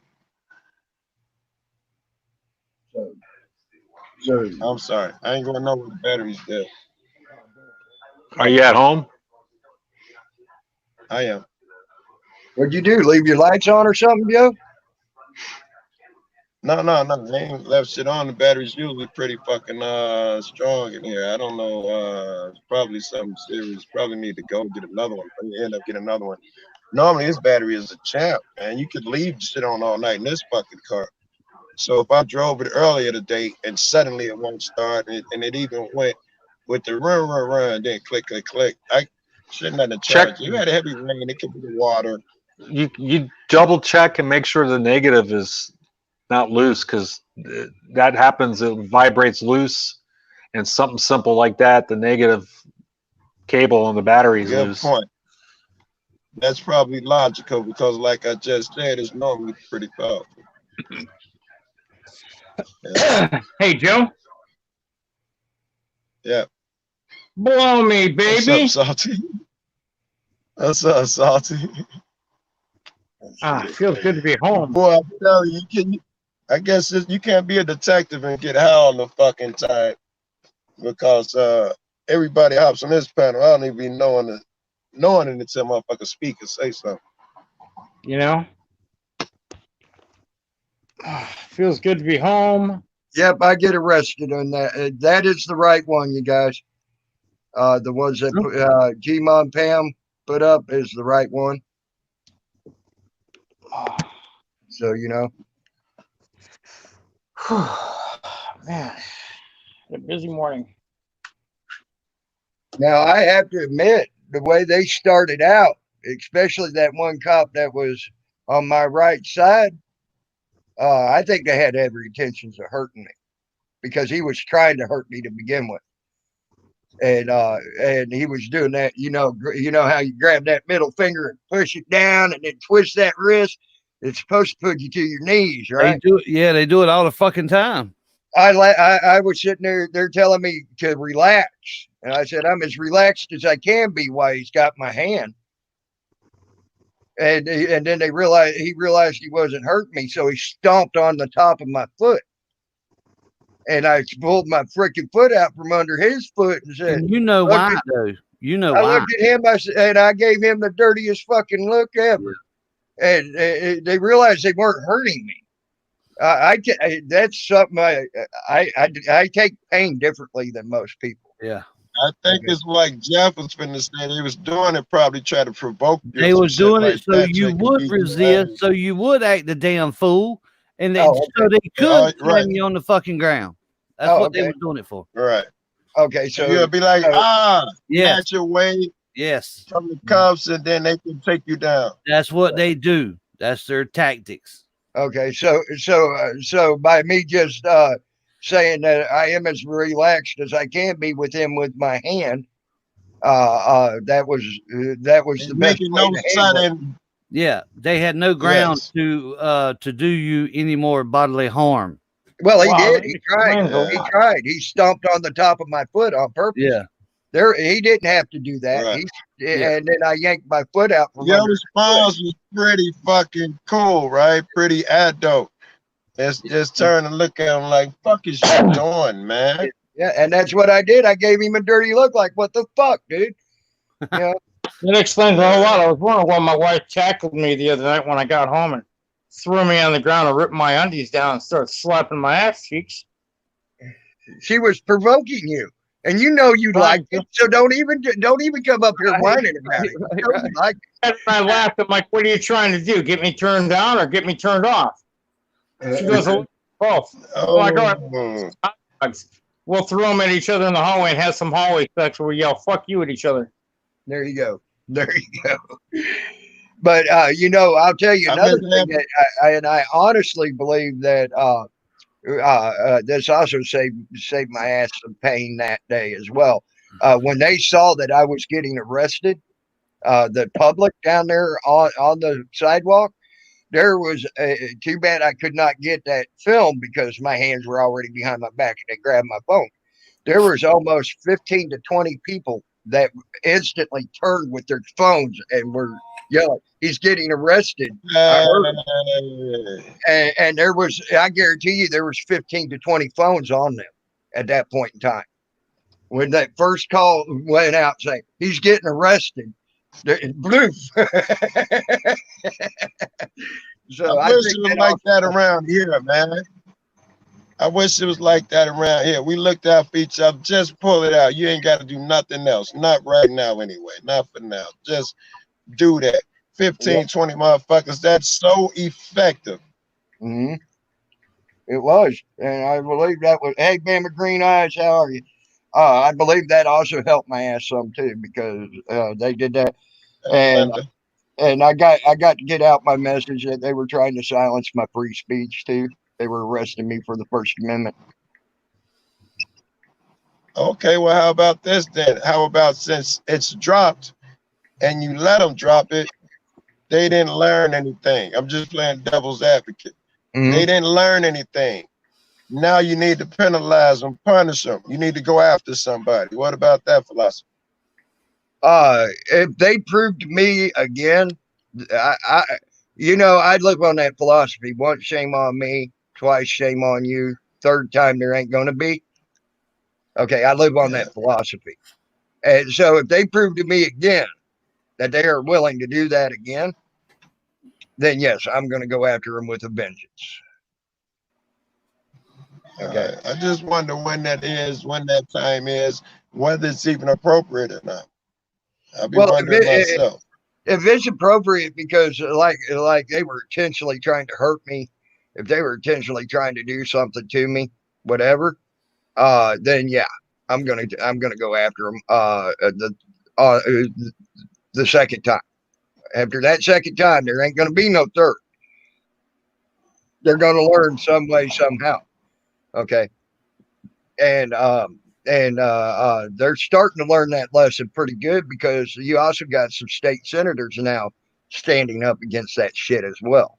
S4: So
S8: I'm sorry. I ain't going nowhere. The battery's dead.
S10: Are you at home?
S8: I am.
S4: What'd you do? Leave your lights on or something, Joe?
S8: No. I ain't left shit on. The battery's usually pretty fucking strong in here. I don't know. It's probably something serious. Probably need to go get another one. End up getting another one. Normally, this battery is a champ, man. You could leave shit on all night in this fucking car. So if I drove it earlier today and suddenly it won't start, and it even went with the run, then click, I shouldn't have to charge. You had a heavy rain. It could be the water.
S10: You double check and make sure the negative is not loose, because that happens. It vibrates loose, and something simple like that, the negative cable on the battery is
S8: Good
S10: loose.
S8: point. That's probably logical because, like I just said, it's normally pretty powerful. Yeah.
S6: Hey, Joe.
S8: Yeah.
S6: Blow me, baby.
S8: What's up, Salty? What's up, Salty?
S6: Feels good to be home.
S8: Boy, I'm telling you, I guess you can't be a detective and get high all the fucking time because everybody hops on this panel. I don't even be knowing it until motherfucker speak and say something.
S6: You know? Feels good to be home.
S4: Yep, I get arrested on that. That is the right one, you guys. The ones that G-Mon Pam put up is the right one. So, you know.
S6: Man, a busy morning.
S4: Now, I have to admit, the way they started out, especially that one cop that was on my right side, I think they had every intentions of hurting me because he was trying to hurt me to begin with. And he was doing that, you know how you grab that middle finger and push it down and then twist that wrist. It's supposed to put you to your knees, right?
S9: They do it all the fucking time.
S4: I was sitting there, they're telling me to relax. And I said, I'm as relaxed as I can be while he's got my hand. And then he realized he wasn't hurting me, so he stomped on the top of my foot. And I pulled my freaking foot out from under his foot and said,
S9: And you know why, though. You know
S4: I
S9: why.
S4: looked at him, and I gave him the dirtiest fucking look ever. And they realized they weren't hurting me. That's something I take pain differently than most people.
S9: Yeah.
S8: I think it's like Jeff was finna say. They was doing it, probably try to provoke you.
S9: They was doing it
S8: like
S9: so
S8: that,
S9: you
S8: they could
S9: would
S8: beat you
S9: resist,
S8: up.
S9: so you would act the damn fool, and
S4: Oh,
S9: so they could
S8: right.
S9: slam you on the fucking ground. That's
S4: Oh,
S9: what they
S4: okay.
S9: were doing it for.
S8: Right.
S4: Okay, so
S8: You'll be like,
S9: Yes.
S8: snatch away
S9: Yes.
S8: from the cuffs, and then they can take you down.
S9: That's what they do. That's their tactics.
S4: okay, so by me just saying that I am as relaxed as I can be with him with my hand, that was the best
S8: Making
S4: way
S8: no
S4: to handle it.
S8: sudden.
S9: Yeah, they had no ground
S8: Yes.
S9: to do you any more bodily harm.
S4: Well, he
S6: Wow,
S4: did.
S6: that
S4: He tried.
S6: explains a
S4: He
S6: lot.
S4: tried. He stomped on the top of my foot on purpose.
S9: Yeah.
S4: He didn't have to do that.
S8: Right.
S4: And then I yanked my foot out from
S8: Your
S4: under his
S8: response was pretty fucking cool, right? Pretty adult. It's just turn and look at him like, fuck is you doing, man?
S4: Yeah, and that's what I did. I gave him a dirty look like, what the fuck, dude? Yeah.
S6: It explains a whole lot. I was wondering why my wife tackled me the other night when I got home and threw me on the ground and ripped my undies down and started slapping my ass cheeks.
S4: She was provoking you. And you know you liked it, so don't even come up here whining about it. You know you like it.
S6: I laughed. I'm like, what are you trying to do? Get me turned on or get me turned off? She goes, both. So I go, we'll throw them at each other in the hallway and have some hallway sex where we yell "fuck you" at each other.
S4: There you go. There you go. But I'll tell you another thing that I honestly believe that this also saved my ass some pain that day as well. When they saw that I was getting arrested, the public down there on the sidewalk, there was too bad I could not get that film because my hands were already behind my back and they grabbed my phone. There was almost 15 to 20 people that instantly turned with their phones and were yelling, "He's getting arrested." And there was, I guarantee you, there was 15 to 20 phones on them at that point in time. When that first call went out saying, "He's getting arrested," blue. So
S8: I wish it was like that around here, man. I wish it was like that around here. We looked out for each other. Just pull it out. You ain't got to do nothing else. Not right now, anyway. Not for now. Just do that. 15, 20 motherfuckers. That's so effective.
S4: Mm-hmm. It was. And I believe that was, hey, Bama Green Eyes, how are you? I believe that also helped my ass some too because they did that. And I got to get out my message that they were trying to silence my free speech too. They were arresting me for the First Amendment.
S8: Okay, well, how about this then? How about since it's dropped and you let them drop it, they didn't learn anything. I'm just playing devil's advocate.
S4: Mm-hmm.
S8: They didn't learn anything. Now you need to penalize them, punish them. You need to go after somebody. What about that philosophy?
S4: If they prove to me again, I'd look on that philosophy. Once, shame on me. Twice, shame on you. Third time, there ain't going to be. Okay, I live on that philosophy. And so if they prove to me again that they are willing to do that again, then yes, I'm going to go after them with a vengeance.
S8: Okay. I just wonder when that is, when that time is, whether it's even appropriate or not. I'll be wondering myself.
S4: If it's appropriate, because like they were intentionally trying to hurt me, if they were intentionally trying to do something to me, whatever, then yeah, I'm gonna go after them. The second time. After that second time, there ain't gonna be no third. They're gonna learn some way somehow. Okay, and they're starting to learn that lesson pretty good because you also got some state senators now standing up against that shit as well.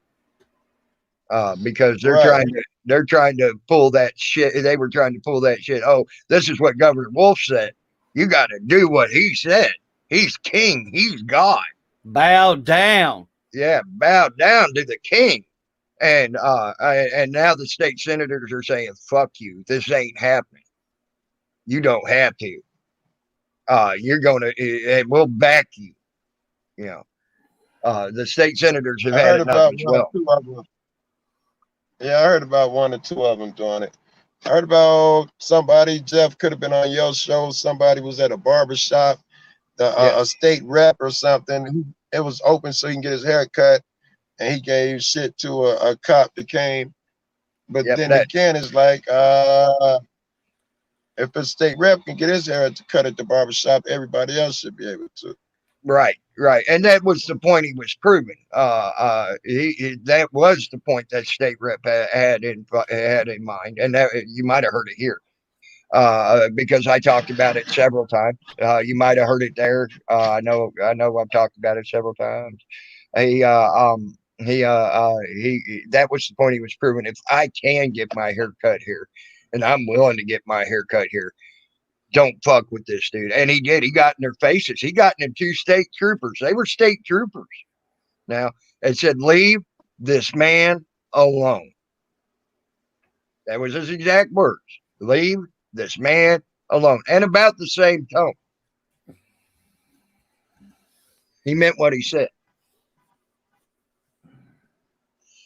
S4: Because they're trying to pull that shit. They were trying to pull that shit. Oh, this is what Governor Wolf said. You got to do what he said. He's king. He's God.
S9: Bow down.
S4: Yeah, bow down to the king. And now the state senators are saying, "Fuck you. This ain't happening. You don't have to. You're going to. We'll back you." You know, the state senators have had enough as well.
S8: Yeah, I heard about one or two of them doing it. I heard about somebody, Jeff, could have been on your show. Somebody was at a barber shop, a state rep or something. It was open so he can get his hair cut, and he gave shit to a cop that came. But then again, it's like, if a state rep can get his hair cut at the barber shop, everybody else should be able to.
S4: Right. And that was the point he was proving. That was the point that state rep had in mind. And that you might have heard it here. Because I talked about it several times. You might have heard it there. I know I've talked about it several times. That was the point he was proving. If I can get my hair cut here, and I'm willing to get my hair cut here, don't fuck with this dude. And he did. He got in their faces. He got in them 2 state troopers. They were state troopers now, and said, leave this man alone. That was his exact words. Leave this man alone. And about the same tone. He meant what he said.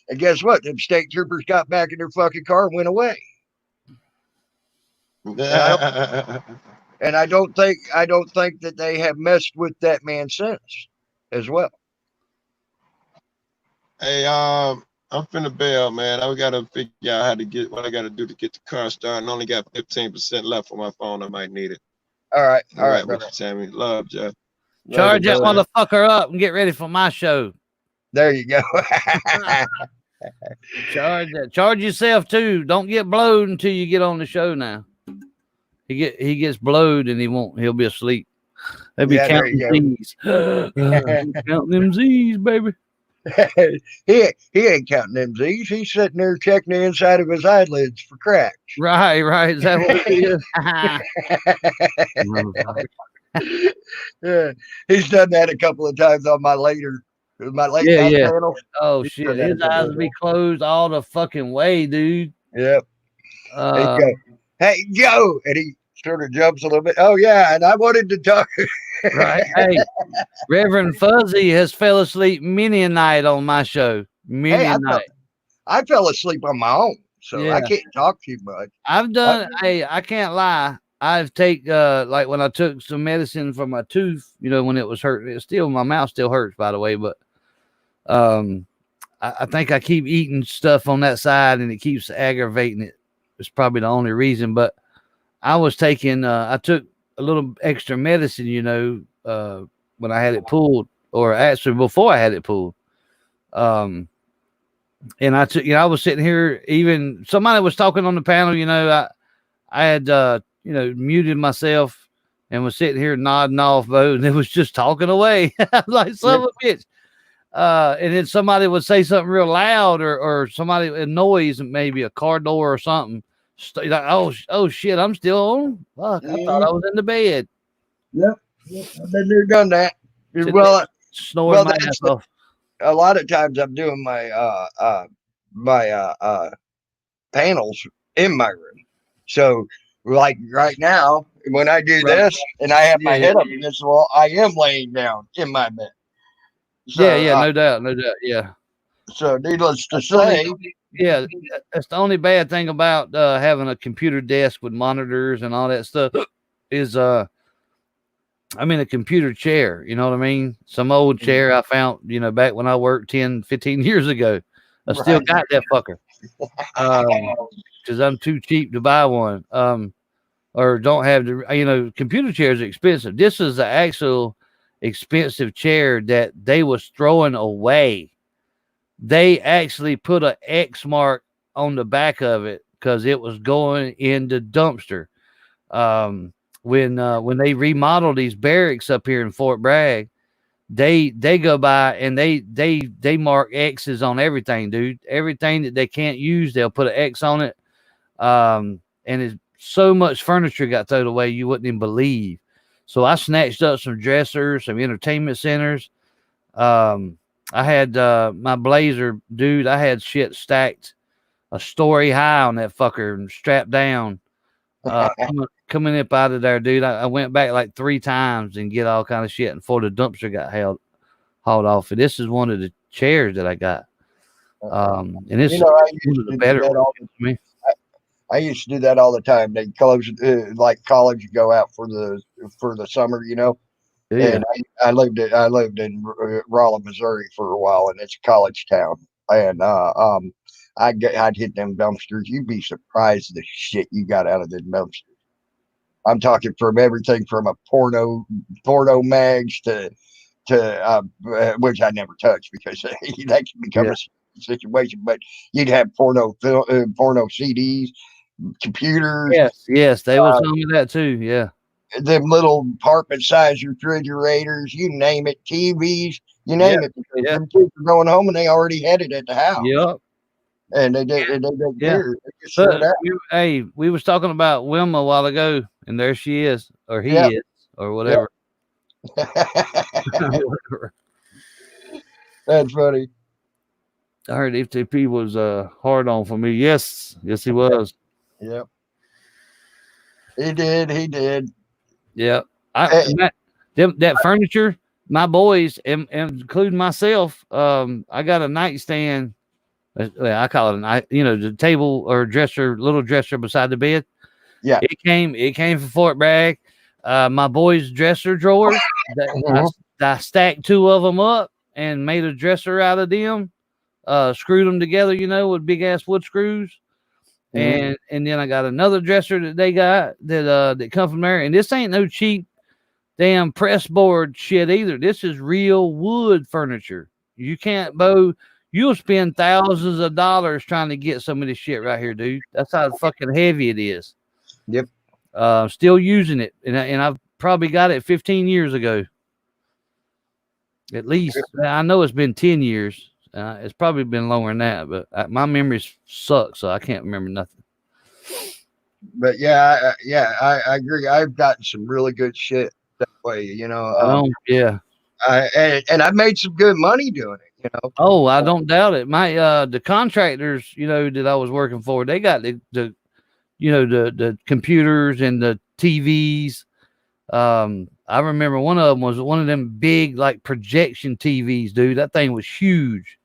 S4: And guess what? Them state troopers got back in their fucking car and went away. And I don't think that they have messed with that man since as well.
S8: Hey, I'm finna bail, man. I gotta figure out how to get what I gotta do to get the car started. I only got 15% left on my phone. I might need it.
S4: All right,
S8: brother. Sammy. Love, Jeff.
S9: Charge that motherfucker up and get ready for my show.
S4: There you go.
S9: Charge yourself too. Don't get blowed until you get on the show now. He gets blowed and he'll be asleep. They'll be counting Z's. Counting them Z's, baby.
S4: he ain't counting them Z's. He's sitting there checking the inside of his eyelids for cracks.
S9: Right. Is that what it is?
S4: Yeah, he's done that a couple of times on my late night panel.
S9: Oh shit, his eyes will be closed all the fucking way, dude.
S4: Yep. Hey Joe, and he sort of jumps a little bit. Oh yeah, and I wanted to talk.
S9: Right. Hey, Reverend Fuzzy has fell asleep many a night on my show.
S4: I fell asleep on my own, so I can't talk too much.
S9: I've done. I can't lie. I've like when I took some medicine for my tooth, when it was hurting. It's still, my mouth still hurts, by the way, but I think I keep eating stuff on that side and it keeps aggravating it. It's probably the only reason. But I was taking, I took a little extra medicine, when I had it pulled, or actually before I had it pulled. And I took, I was sitting here, even somebody was talking on the panel, I had, muted myself and was sitting here nodding off, and it was just talking away like son of a bitch. And then somebody would say something real loud, or somebody, a noise, maybe a car door or something. Like, oh shit, I'm still on. Fuck, I thought I was in the bed.
S4: Yep, I've been there, done that.
S9: Snoring my ass off.
S4: A lot of times I'm doing my panels in my room. So like right now, when I do this and I have my head up against the wall, I am laying down in my bed. So,
S9: no doubt. Yeah.
S4: So needless to say,
S9: that's the only bad thing about having a computer desk with monitors and all that stuff is I'm in a computer chair, you know what I mean? Some old chair I found, back when I worked 10, 15 years ago. I still got that fucker. Because I'm too cheap to buy one. Or don't have the, computer chairs are expensive. This is the actual expensive chair that they was throwing away. They actually put an X mark on the back of it because it was going in the dumpster. When they remodel these barracks up here in Fort Bragg, they go by and they mark X's on everything, dude. Everything that they can't use, they'll put an X on it. And it's so much furniture got thrown away you wouldn't even believe. So I snatched up some dressers, some entertainment centers. I had my Blazer, dude. I had shit stacked a story high on that fucker and strapped down. Coming up out of there, dude. I went back like 3 times and get all kind of shit before the dumpster got hauled off. And this is one of the chairs that I got. And this is one of the better ones for me.
S4: I used to do that all the time. They close like college, you go out for the summer, Yeah. And I lived in Rolla, Missouri for a while, and it's a college town. And I'd hit them dumpsters. You'd be surprised the shit you got out of the dumpsters. I'm talking from everything from a porno mags to which I never touched because that can become a situation. But you'd have porno CDs, computers.
S9: Yes, they was telling me that too. Yeah.
S4: Them little apartment size refrigerators, you name it, TVs, you name it. Because them kids were going home and they already had it at the house.
S9: Yep.
S4: And they didn't care.
S9: Hey, we was talking about Wilma a while ago, and there she is, or he
S4: Yep.
S9: is, or whatever.
S4: That's funny.
S9: I heard FTP was hard on for me. Yes, he was.
S4: Yep. He did.
S9: Yeah.
S4: Hey.
S9: That furniture, my boys, and including myself, I got a nightstand. I call it the table or little dresser beside the bed.
S4: Yeah.
S9: It came from Fort Bragg. My boys' dresser drawers. I stacked 2 of them up and made a dresser out of them. Screwed them together, with big ass wood screws. And then I got another dresser that they got that come from there. And this ain't no cheap damn press board shit either. This is real wood furniture. You can't you'll spend thousands of dollars trying to get some of this shit right here, dude. That's how fucking heavy it is.
S4: Yep.
S9: Still using it, and I've probably got it 15 years ago. At least I know it's been 10 years. It's probably been longer than that, but my memories suck, so I can't remember nothing.
S4: But I agree. I've gotten some really good shit that way,
S9: Yeah.
S4: And I've made some good money doing it,
S9: Oh, I don't doubt it. My the contractors, that I was working for, they got the computers and the TVs. I remember one of them was one of them big like projection TVs, dude. That thing was huge.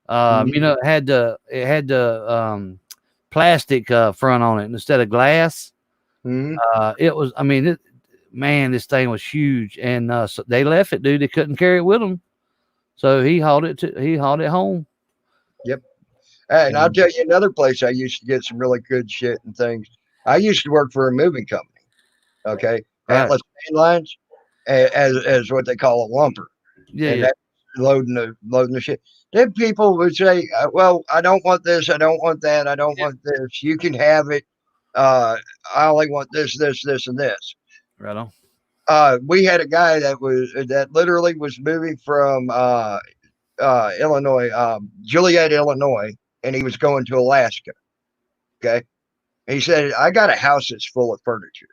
S9: It had the plastic front on it instead of glass. It was, this thing was huge, and so they left it, dude. They couldn't carry it with them, so he hauled it home.
S4: Yep. And I'll tell you another place I used to get some really good shit and things. I used to work for a moving company. Okay,
S9: Right.
S4: Atlas Main Lines, as what they call a lumper.
S9: Yeah,
S4: And
S9: yeah.
S4: that's loading the shit. Then people would say, "Well, I don't want this. I don't want that. I don't want this. You can have it. I only want this, this, this, and this."
S9: Right on.
S4: We had a guy that literally was moving from Illinois, Joliet, Illinois, and he was going to Alaska. Okay, he said, "I got a house that's full of furniture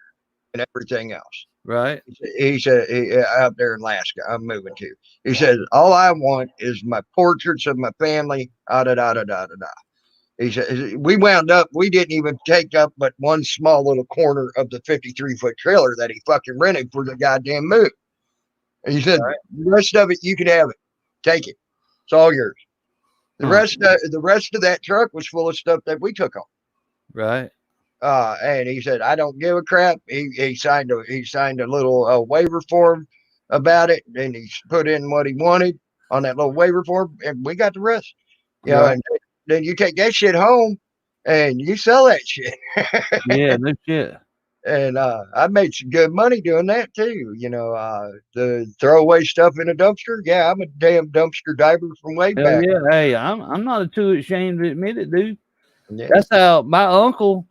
S4: and everything else."
S9: Right.
S4: He said, out there in Alaska, I'm moving to. He said, "All I want is my portraits of my family." He said, we wound up, we didn't even take up but one small little corner of the 53-foot trailer that he fucking rented for the goddamn move. And he said, "The rest of it, you can have it. Take it. It's all yours." The rest of that truck was full of stuff that we took on.
S9: Right.
S4: And he said, "I don't give a crap." He signed a little waiver form about it, and he put in what he wanted on that little waiver form, and we got the rest. And then you take that shit home and you sell that shit.
S9: Yeah, no shit.
S4: And I made some good money doing that too. The throwaway stuff in a dumpster. Yeah, I'm a damn dumpster diver from way
S9: Hell
S4: back.
S9: yeah. Hey, I'm not too ashamed to admit it, dude.
S4: Yeah.
S9: That's how my uncle,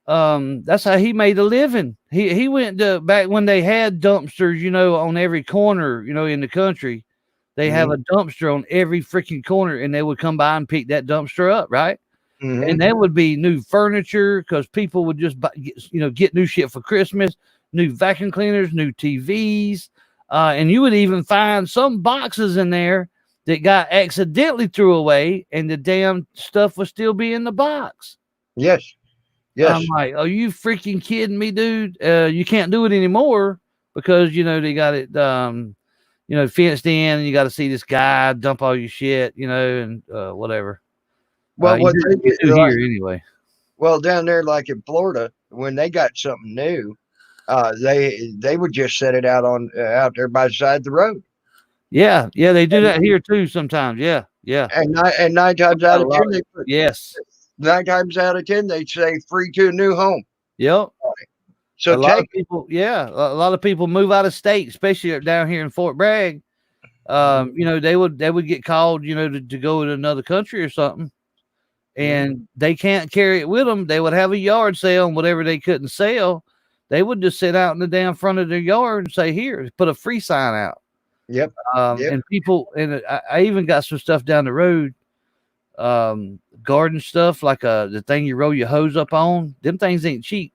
S9: that's how he made a living. He went to back when they had dumpsters, on every corner, in the country. They have a dumpster on every freaking corner, and they would come by and pick that dumpster up, right? And that would be new furniture because people would just get new shit for Christmas, new vacuum cleaners, new TVs, and you would even find some boxes in there that got accidentally threw away, and the damn stuff would still be in the box.
S4: Yes.
S9: I'm like, are you freaking kidding me, dude? You can't do it anymore because they got it fenced in, and you got to see this guy dump all your shit, and whatever.
S4: Well, what
S9: you
S4: they
S9: do
S4: do
S9: here anyway.
S4: Well, down there, like in Florida, when they got something new, they would just set it out there by the side of the road.
S9: Yeah, they do that here too sometimes. Yeah.
S4: And nine times out of 10,
S9: yes.
S4: 9 times out of 10, they say free to a new home.
S9: Yep.
S4: So
S9: a lot of people, a lot of people move out of state, especially down here in Fort Bragg. They would get called, to go to another country or something, and they can't carry it with them. They would have a yard sale, and whatever they couldn't sell, they would just sit out in the damn front of their yard and say, "Here, put a free sign out."
S4: Yep.
S9: And people, and I even got some stuff down the road, garden stuff like the thing you roll your hose up on. Them things ain't cheap.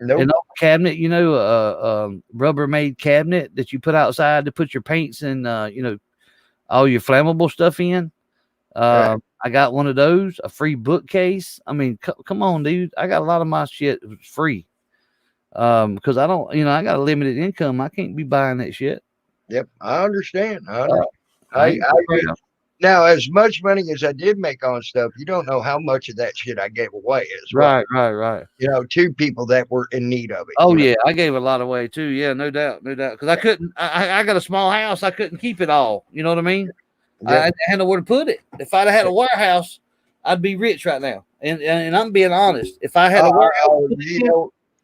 S4: Nope.
S9: An old cabinet, you know, Rubbermaid cabinet that you put outside to put your paints and all your flammable stuff in.
S4: Right.
S9: I got one of those, a free bookcase. I mean, come on, dude. I got a lot of my shit free. Because I don't, I got a limited income. I can't be buying that shit.
S4: Yep, I understand.
S9: I
S4: Now, as much money as I did make on stuff, you don't know how much of that shit I gave away as well.
S9: Right.
S4: To people that were in need of it.
S9: Oh yeah, I gave a lot away too. Yeah, no doubt. Because I couldn't. I got a small house. I couldn't keep it all. You know what I mean? I had nowhere to put it. If I'd have had a warehouse, I'd be rich right now. And I'm being honest. If I had a warehouse,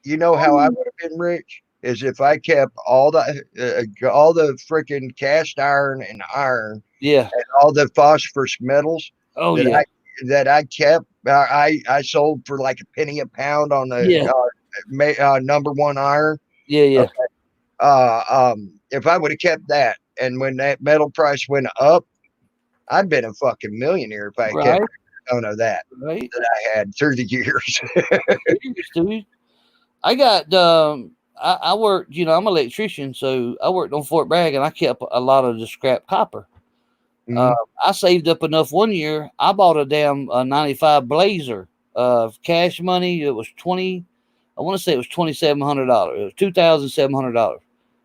S4: you know how I would have been rich is if I kept all the freaking cast iron and iron,
S9: and
S4: all the phosphorus metals.
S9: Oh
S4: that I kept. I sold for like a penny a pound on the number one iron.
S9: Yeah.
S4: Okay. If I would have kept that, and when that metal price went up, I'd been a fucking millionaire if I kept none of that that I had through the years.
S9: Dude. I got I worked, I'm an electrician, so I worked on Fort Bragg and I kept a lot of the scrap copper. I saved up enough one year. I bought a damn 95 Blazer of cash money. It was $2,700. It was $2,700.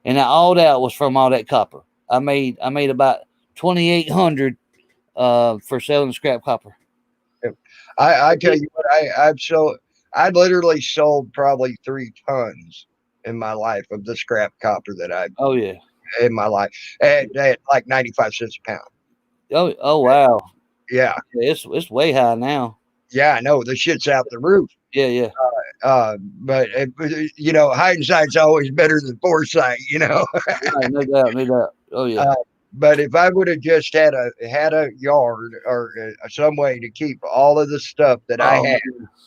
S9: And all that was from all that copper. I made about $2,800 for selling scrap copper.
S4: I tell you what, I literally sold probably 3 tons in my life of the scrap copper that I in my life at like 95 cents a pound.
S9: Oh wow.
S4: Yeah.
S9: It's way high now.
S4: Yeah, I know. The shit's out the roof.
S9: Yeah.
S4: But hindsight's always better than foresight,
S9: No doubt. Oh yeah.
S4: But if I would have just had a yard or some way to keep all of the stuff that I had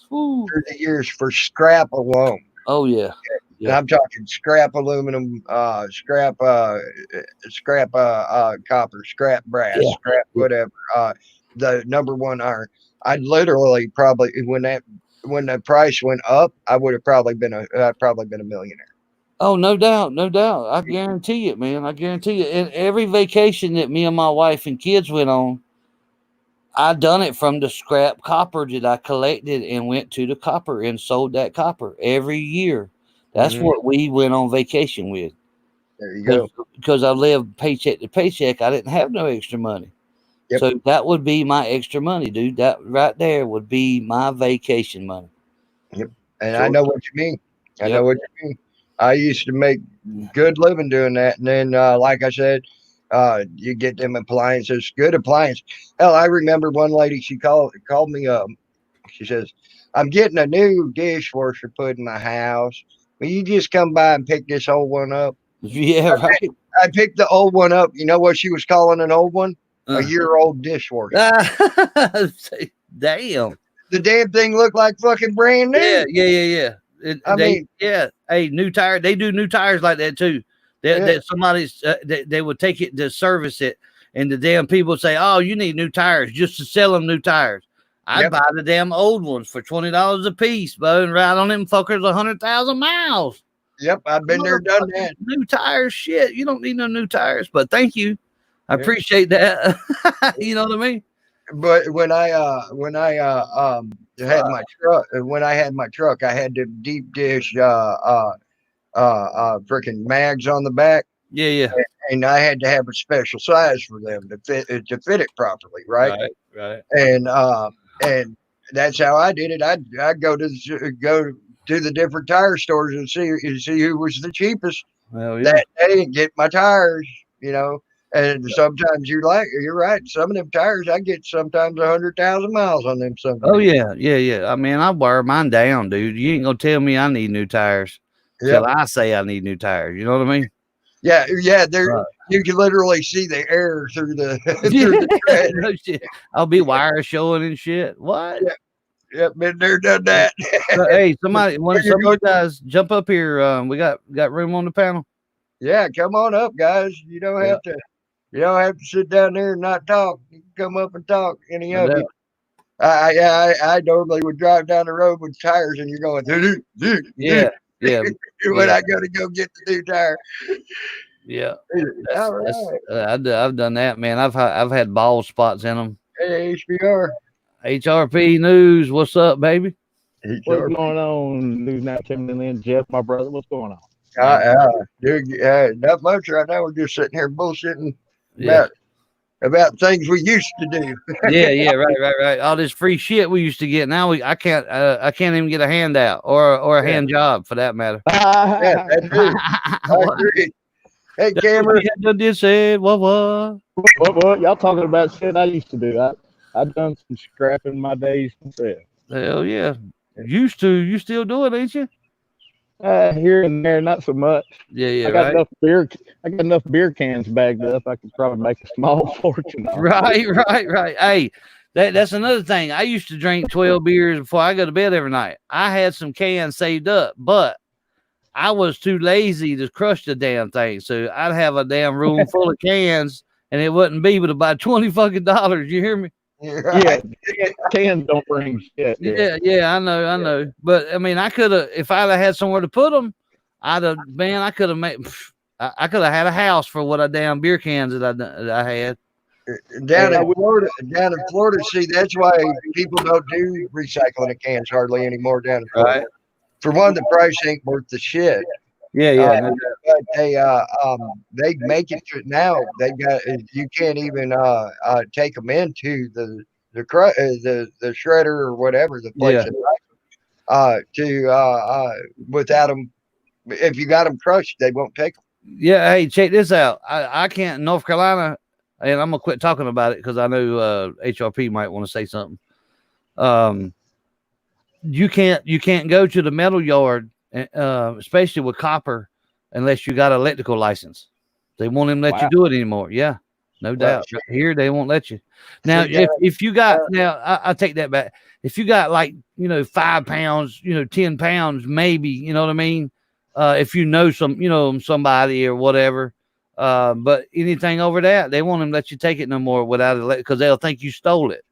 S4: through the years for scrap alone.
S9: Oh yeah.
S4: And I'm talking scrap aluminum, scrap copper, scrap brass, scrap whatever. The number one iron. I'd literally probably when the price went up, I'd probably been a millionaire.
S9: Oh, no doubt. I guarantee it, man. I guarantee it. And every vacation that me and my wife and kids went on, I done it from the scrap copper that I collected and went to the copper and sold that copper every year. That's what we went on vacation with.
S4: There you go.
S9: Because I lived paycheck to paycheck. I didn't have no extra money.
S4: Yep.
S9: So that would be my extra money, dude. That right there would be my vacation money.
S4: Yep. And I know what you mean. I know what you mean. I used to make good living doing that. And then, like I said, you get them appliances, good appliance. Hell, I remember one lady, she called me up. She says, I'm getting a new dishwasher put in my house. Will you just come by and pick this old one up?
S9: Yeah, right.
S4: I picked the old one up. You know what she was calling an old one? A year-old dishwasher.
S9: Damn.
S4: The damn thing looked like fucking brand new.
S9: Yeah. Hey, new tire. They do new tires like that too. That somebody's they would take it to service it, and the damn people would say, "Oh, you need new tires," just to sell them new tires. I'd buy the damn old ones for $20 a piece, bro, and ride on them fuckers 100,000 miles.
S4: Yep, I've been there, done that.
S9: New tires, shit. You don't need no new tires, but thank you. I appreciate that. You know what I mean?
S4: But when I had my truck, I had the deep dish freaking mags on the back.
S9: Yeah.
S4: And I had to have a special size for them to fit it properly, right?
S9: Right.
S4: And that's how I did it. I'd go to the different tire stores and see who was the cheapest that day and get my tires, And sometimes you're right. Some of them tires, I get sometimes 100,000 miles on them. Sometimes.
S9: Oh yeah. I mean, I wear mine down, dude. You ain't gonna tell me I need new tires till I say I need new tires. You know what I mean?
S4: Yeah. There, you can literally see the air through the tread.
S9: No shit. I'll be wire showing and shit. What?
S4: Yep, been there, done that.
S9: Hey, some of you guys jump up here. We got room on the panel.
S4: Yeah, come on up, guys. You don't have to. You don't have to sit down there and not talk. You can come up and talk. Any of you. I normally would drive down the road with tires, and you're going, dude.
S9: Yeah.
S4: when
S9: yeah.
S4: I go to go get the new tire.
S9: Yeah.
S4: All right.
S9: I've done that, man. I've had bald spots in them.
S4: Hey, HBR.
S9: HRP News, what's up, baby?
S14: What's going on, News Now, Tim and Lynn, Jeff, my brother? What's going on?
S4: Dude, not much right now. We're just sitting here bullshitting
S9: Yeah.
S4: about things we used to do.
S9: yeah, right. All this free shit we used to get. Now I can't even get a handout or a hand job for that matter.
S4: Yeah, that's it. I agree. Hey, Cameron.
S9: Did say what?
S14: What? Y'all talking about shit I used to do? I've done some scrapping in my days myself.
S9: Hell yeah. Used to. You still do it, ain't you?
S14: Here and there, not so much.
S9: Yeah,
S14: I got enough beer. I got enough beer cans bagged up. I could probably make a small fortune.
S9: Right. Hey, that's another thing. I used to drink 12 beers before I go to bed every night. I had some cans saved up, but I was too lazy to crush the damn thing. So I'd have a damn room full of cans, and it wouldn't be but about $20 fucking. You hear me?
S14: Yeah, cans don't bring shit.
S9: Yeah, I know. But I mean, I could have, if I'd have had somewhere to put them, I could have made. I could have had a house for what I damn beer cans that I had.
S4: Down in Florida, see, that's why people don't do recycling of cans hardly anymore down in Florida.
S9: Right.
S4: For one, the price ain't worth the shit.
S9: Yeah.
S4: But they make it to now. They got you can't even take them into the shredder or whatever the place without them. If you got them crushed, they won't take them.
S9: Yeah. Hey, check this out. I can't in North Carolina, and I'm gonna quit talking about it because I know HRP might want to say something. You can't go to the metal yard, especially with copper, unless you got an electrical license. They won't even let you do it anymore. Yeah, no doubt. Here they won't let you. Now, if you got I take that back. If you got 5 pounds, 10 pounds, maybe, you know what I mean. If you know somebody or whatever, but anything over that, they won't even let you take it no more without it because they'll think you stole it.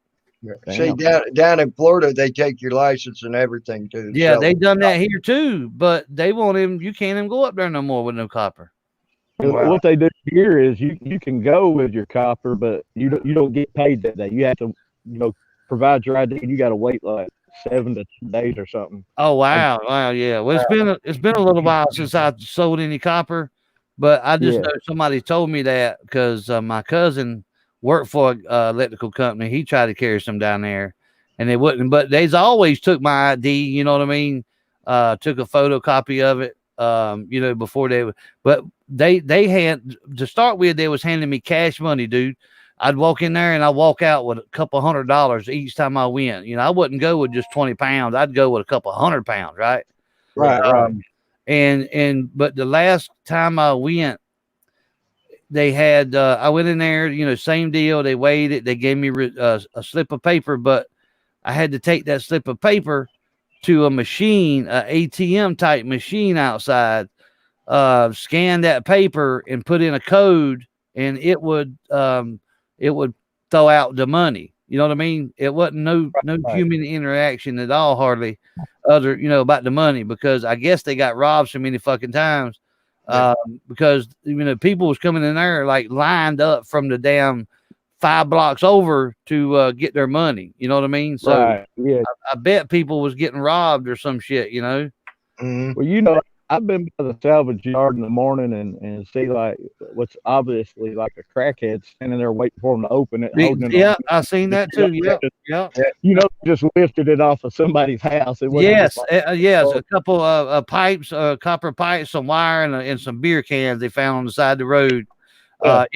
S4: See, down in Florida, they take your license and everything too.
S9: Yeah, they done that here too, but they won't even. You can't even go up there no more with no copper.
S14: What they do here is you can go with your copper, but you don't get paid that day. You have to provide your ID, and you got to wait like 7 to 10 days or something.
S9: Oh wow, yeah. Well, it's been a little while since I sold any copper, but I just know somebody told me that because my cousin worked for an electrical company. He tried to carry some down there, and they wouldn't. But they's always took my ID. You know what I mean? Took a photocopy of it. Before they would. But they had to start with. They was handing me cash money, dude. I'd walk in there and I'd walk out with a couple $100 each time I went. I wouldn't go with just 20 pounds. I'd go with a couple £100, right?
S14: Right.
S9: But the last time I went, they had I went in there, same deal. They weighed it. They gave me a slip of paper, but I had to take that slip of paper to a machine, a ATM type machine outside, scan that paper and put in a code, and it would throw out the money. You know what I mean? It wasn't no human interaction at all, hardly, other about the money, because I guess they got robbed so many fucking times. Because people was coming in there like lined up from the damn 5 blocks over to get their money. You know what I mean? So I bet people was getting robbed or some shit.
S4: Well,
S14: I've been by the salvage yard in the morning and see like what's obviously like a crackhead standing there waiting for them to open it.
S9: Yeah, I seen that too. Yeah.
S14: Just lifted it off of somebody's house. It
S9: Yes, a couple of pipes, copper pipes, some wire, and some beer cans they found on the side of the road. On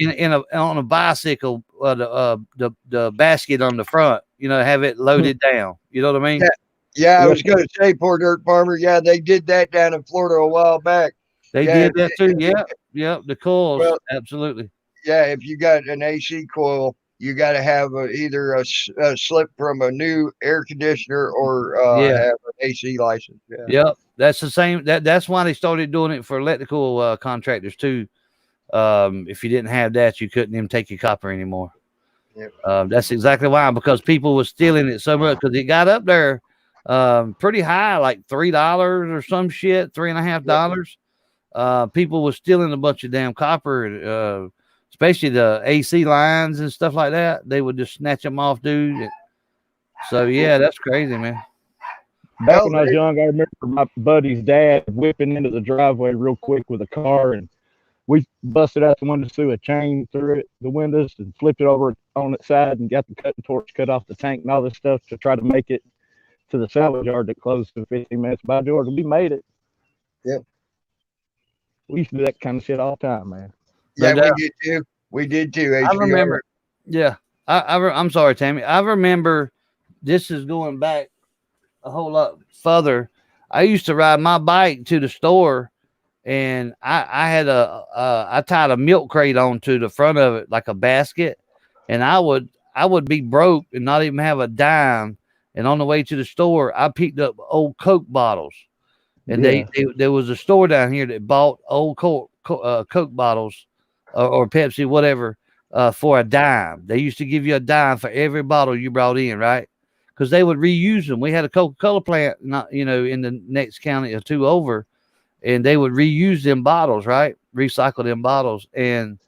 S9: a bicycle, the basket on the front. Have it loaded down. You know what I mean?
S4: Yeah, I was going to say, poor dirt farmer. Yeah, they did that down in Florida a while back.
S9: They did that too. Yeah, the coils. Well, absolutely.
S4: Yeah, if you got an AC coil, you got to have either a slip from a new air conditioner or have an AC license. Yeah.
S9: Yep, that's the same. That's why they started doing it for electrical contractors too. If you didn't have that, you couldn't even take your copper anymore. Yep. That's exactly why, because people were stealing it so much because it got up there. pretty high, like $3 or some shit, $3.50. People were stealing a bunch of damn copper, especially the AC lines and stuff like that. They would just snatch them off, dude. So yeah, that's crazy, man.
S14: Back when I was young, I remember my buddy's dad whipping into the driveway real quick with a car, and we busted out the windows, threw a chain through it, the windows, and flipped it over on its side and got the cutting torch, cut off the tank and all this stuff to try to make it to the salvage yard that closed in 15 minutes. By George, we made it.
S4: Yep.
S14: We used to do that kind of shit all the time, man.
S4: Yeah, we did too. We did too.
S9: I remember. Yeah, I'm sorry, Tammy. I remember. This is going back a whole lot further. I used to ride my bike to the store, and I had I tied a milk crate onto the front of it like a basket, and I would be broke and not even have a dime. And on the way to the store, I picked up old Coke bottles, and there was a store down here that bought old Coke bottles or Pepsi, whatever, for a dime. They used to give you a dime for every bottle you brought in, right? Because they would reuse them. We had a Coca-Cola plant, in the next county or two over, and they would reuse them bottles, right? Recycle them bottles. And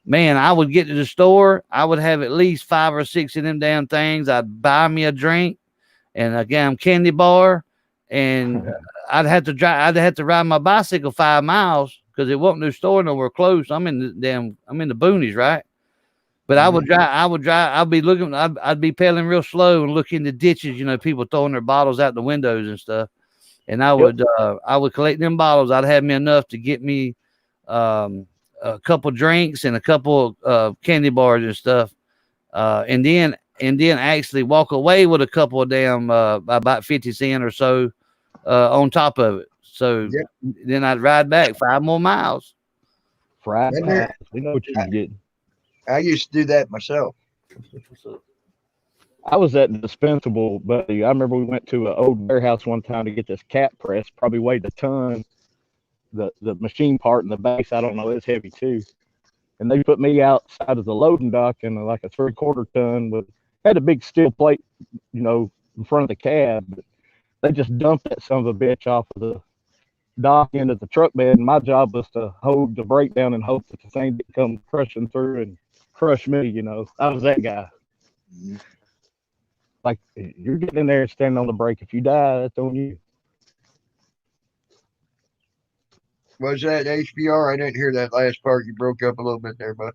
S9: man, I would get to the store. I would have at least 5 or 6 of them damn things. I'd buy me a drink and a damn candy bar, and I'd have to ride my bicycle 5 miles because there wasn't no store nowhere close. I'm in the boonies, right? But I would drive. I'd be pedaling real slow and look in the ditches. People throwing their bottles out the windows and stuff. And I would collect them bottles. I'd have me enough to get me a couple drinks and a couple candy bars and stuff, and then actually walk away with a couple of damn about 50 cents or so on top of it. So then I'd ride back 5 more miles.
S14: We know what you're getting.
S4: I used to do that myself.
S14: I was at Dispensable, buddy. I remember we went to an old warehouse one time to get this cat press, probably weighed a ton. The machine part and the base, I don't know, it's heavy too. And they put me outside of the loading dock in like a 3/4 ton had a big steel plate, in front of the cab. But they just dumped that son of a bitch off of the dock into the truck bed, and my job was to hold the brake down and hope that the thing didn't come crushing through and crush me. I was that guy. Like, you're getting in there and standing on the brake. If you die, that's on you.
S4: Was that HBR? I didn't hear that last part. You broke up a little bit there, bud.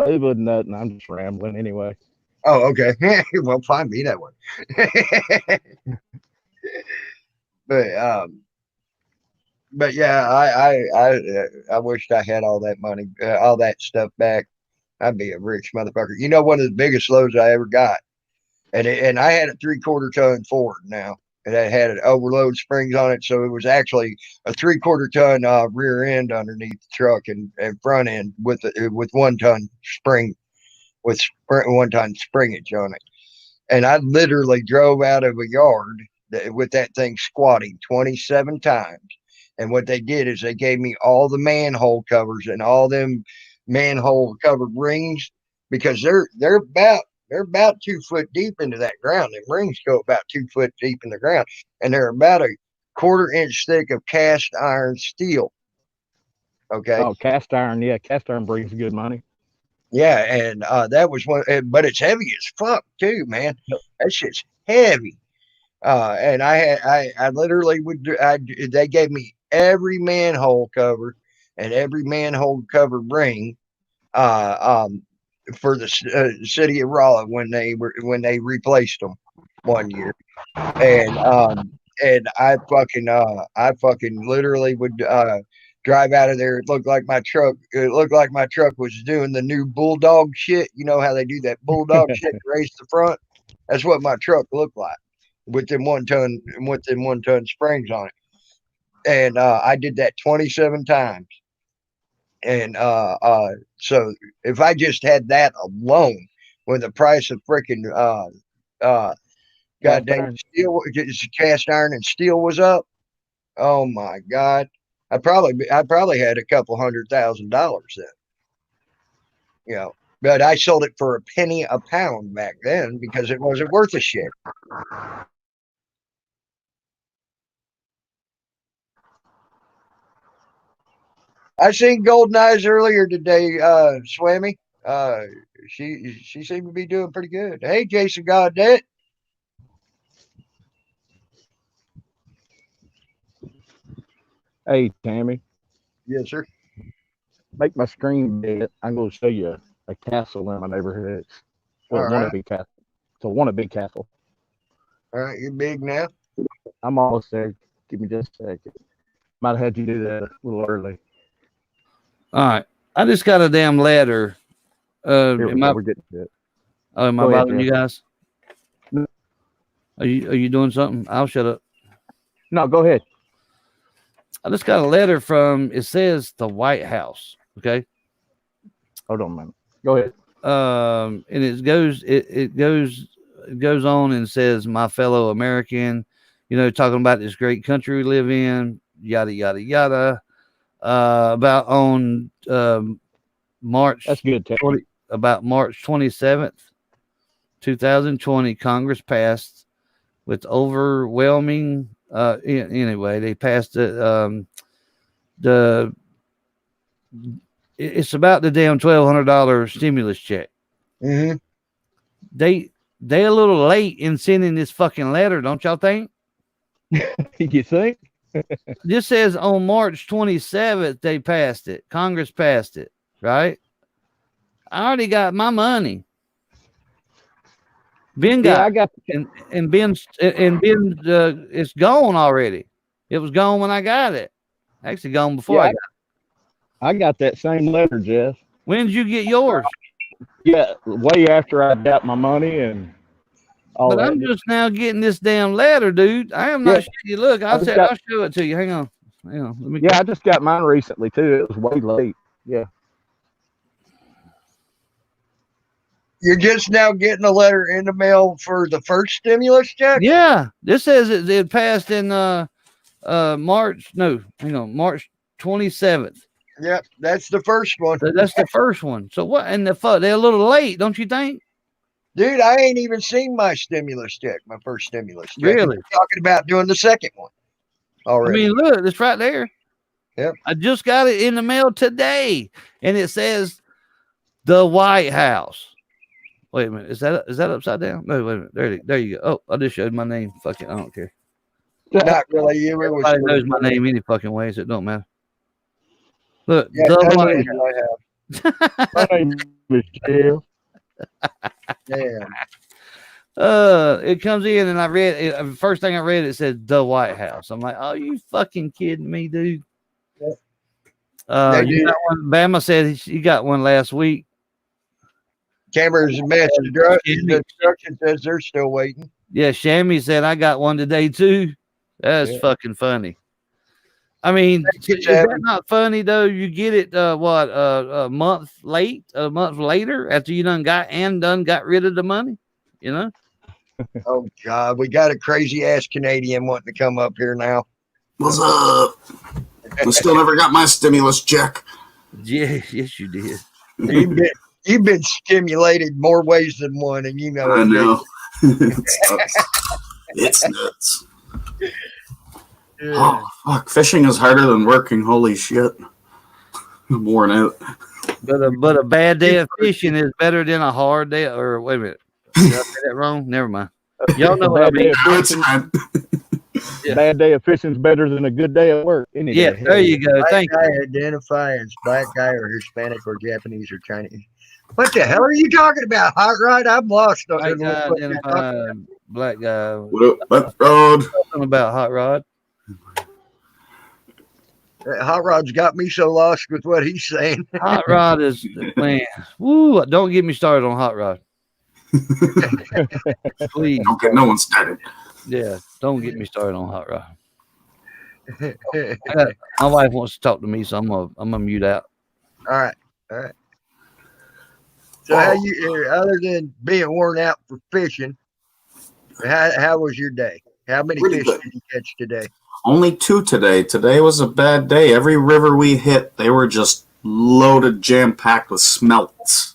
S14: It wasn't nothing. I'm just rambling anyway.
S4: Oh, okay. Well, find me that one. But yeah, I wished I had all that money, all that stuff back. I'd be a rich motherfucker. One of the biggest loads I ever got, and I had a 3/4 ton Ford now, and I had an overload springs on it, so it was actually a 3/4 ton rear end underneath the truck and front end with 1 ton spring, with 1 ton springage on it. And I literally drove out of a yard with that thing squatting 27 times. And what they did is they gave me all the manhole covers and all them manhole covered rings, because they're about 2 foot deep into that ground. Them rings go about 2 foot deep in the ground, and they're about a 1/4 inch thick of cast iron steel. Okay.
S14: Oh, cast iron. Yeah, cast iron brings good money.
S4: Yeah, and that was one, but it's heavy as fuck too, man. That shit's heavy. And I literally they gave me every manhole cover and every manhole cover ring for the city of Raleigh when they replaced them one year. And I fucking literally would drive out of there. It looked like my truck was doing the new bulldog shit. You know how they do that bulldog shit, raise the front? That's what my truck looked like, with them 1 ton springs on it. And I did that 27 times. And so if I just had that alone, when the price of freaking goddamn steel, cast iron and steel was up, oh my God, I probably had a couple $100,000 then. But I sold it for a penny a pound back then because it wasn't worth a shit. I seen Golden Eyes earlier today, Swammy. She seemed to be doing pretty good. Hey, Jason Goddett.
S14: Hey, Tammy,
S4: Yes, sir.
S14: make my screen big. I'm going to show you a castle in my neighborhood. Well,
S4: All
S14: one
S4: right.
S14: of big castle. So one of big castle.
S4: All right, you're big now.
S14: I'm almost there. Give me just a second. Might have had you do that a little early.
S9: All right. I just got a damn letter.
S14: Here we
S9: Am
S14: go.
S9: I,
S14: We're getting to it.
S9: am I
S14: Go ahead,
S9: bothering you
S14: Jeff.
S9: guys?
S14: No.
S9: Are you doing something? I'll shut up.
S14: No, go ahead.
S9: I just got a letter from, it says the White House. Okay.
S14: Hold on a minute. Go ahead.
S9: And it goes on and says, my fellow American, talking about this great country we live in, yada, yada, yada. About on March
S14: That's good, Tammy.
S9: about March 27th, 2020, Congress passed with overwhelming anyway, they passed it. It's about the damn $1,200 stimulus check.
S4: Mm-hmm.
S9: They a little late in sending this fucking letter, don't y'all think?
S14: You think?
S9: This says on March 27th they passed it. Congress passed it, right? I already got my money. Ben got,
S14: I got
S9: and Ben it's gone already. It was gone when I got it. Actually gone before I got it.
S14: I got that same letter, Jeff.
S9: When did you get yours?
S14: Yeah, way after I got my money and all
S9: But
S14: that.
S9: I'm just now getting this damn letter, dude. I am not shitting you. Look, I'll show it to you. Hang on. Let me
S14: I just got mine recently too. It was way late. Yeah.
S4: You're just now getting a letter in the mail for the first stimulus check?
S9: Yeah. This says it passed in March 27th.
S4: Yep, that's the first one.
S9: That's the first one. So what? And they're a little late, don't you think?
S4: Dude, I ain't even seen my stimulus check, my first stimulus check.
S9: Really?
S4: We're talking about doing the second one already.
S9: I mean, look, it's right there.
S4: Yep.
S9: I just got it in the mail today, and it says the White House. Wait a minute, is that upside down? No, wait a minute. There you go. Oh, I just showed my name. Fuck it, I don't care.
S4: Not really. You it
S9: Everybody knows my name any fucking way, so it don't matter. Look,
S4: Yeah,
S9: the
S4: that's
S9: White
S4: what
S9: House.
S14: My name is Jeff.
S4: Yeah.
S9: It comes in and I read it. First thing I read, it said the White House. I'm like, oh, you fucking kidding me, dude?
S4: Yep.
S9: You got one. Bama said he got one last week.
S4: Cameras match the instruction says they're still waiting.
S9: Yeah, Shammy said I got one today too. That's fucking funny. I mean, is that not funny though? You get it a month late, a month later after you done got rid of the money,
S4: Oh God, we got a crazy ass Canadian wanting to come up here now.
S16: What's up? I still never got my stimulus check.
S9: Yeah, yes, you did.
S4: You've been stimulated more ways than one, and you know it.
S16: I know. It's nuts. It's nuts.
S4: Yeah.
S16: Oh, fuck. Fishing is harder than working. Holy shit. I'm worn out.
S9: But a bad day of fishing is better than a hard day. Or wait a minute, did I say that wrong? Never mind. Y'all know what I mean.
S14: Bad day of fishing is better than a good day at work.
S9: Yeah, there you go. Thank you.
S4: Identify as black guy or Hispanic or Japanese or Chinese. What the hell are you talking about, Hot Rod? I'm lost.
S9: Black guy, black guy.
S16: What road?
S9: Something about Hot Rod.
S4: Hot Rod's got me so lost with what he's saying.
S9: Hot Rod is, man. Woo! Don't get me started on Hot Rod. Please.
S16: Don't get no one started.
S9: Yeah, don't get me started on Hot Rod. My wife wants to talk to me, so I'm gonna mute out.
S4: All right. So how you, other than being worn out for fishing, how was your day? How many
S16: Pretty
S4: fish
S16: good.
S4: did you catch today?
S16: Only 2 today. Today was a bad day. Every river we hit, they were just loaded, jam-packed with smelts.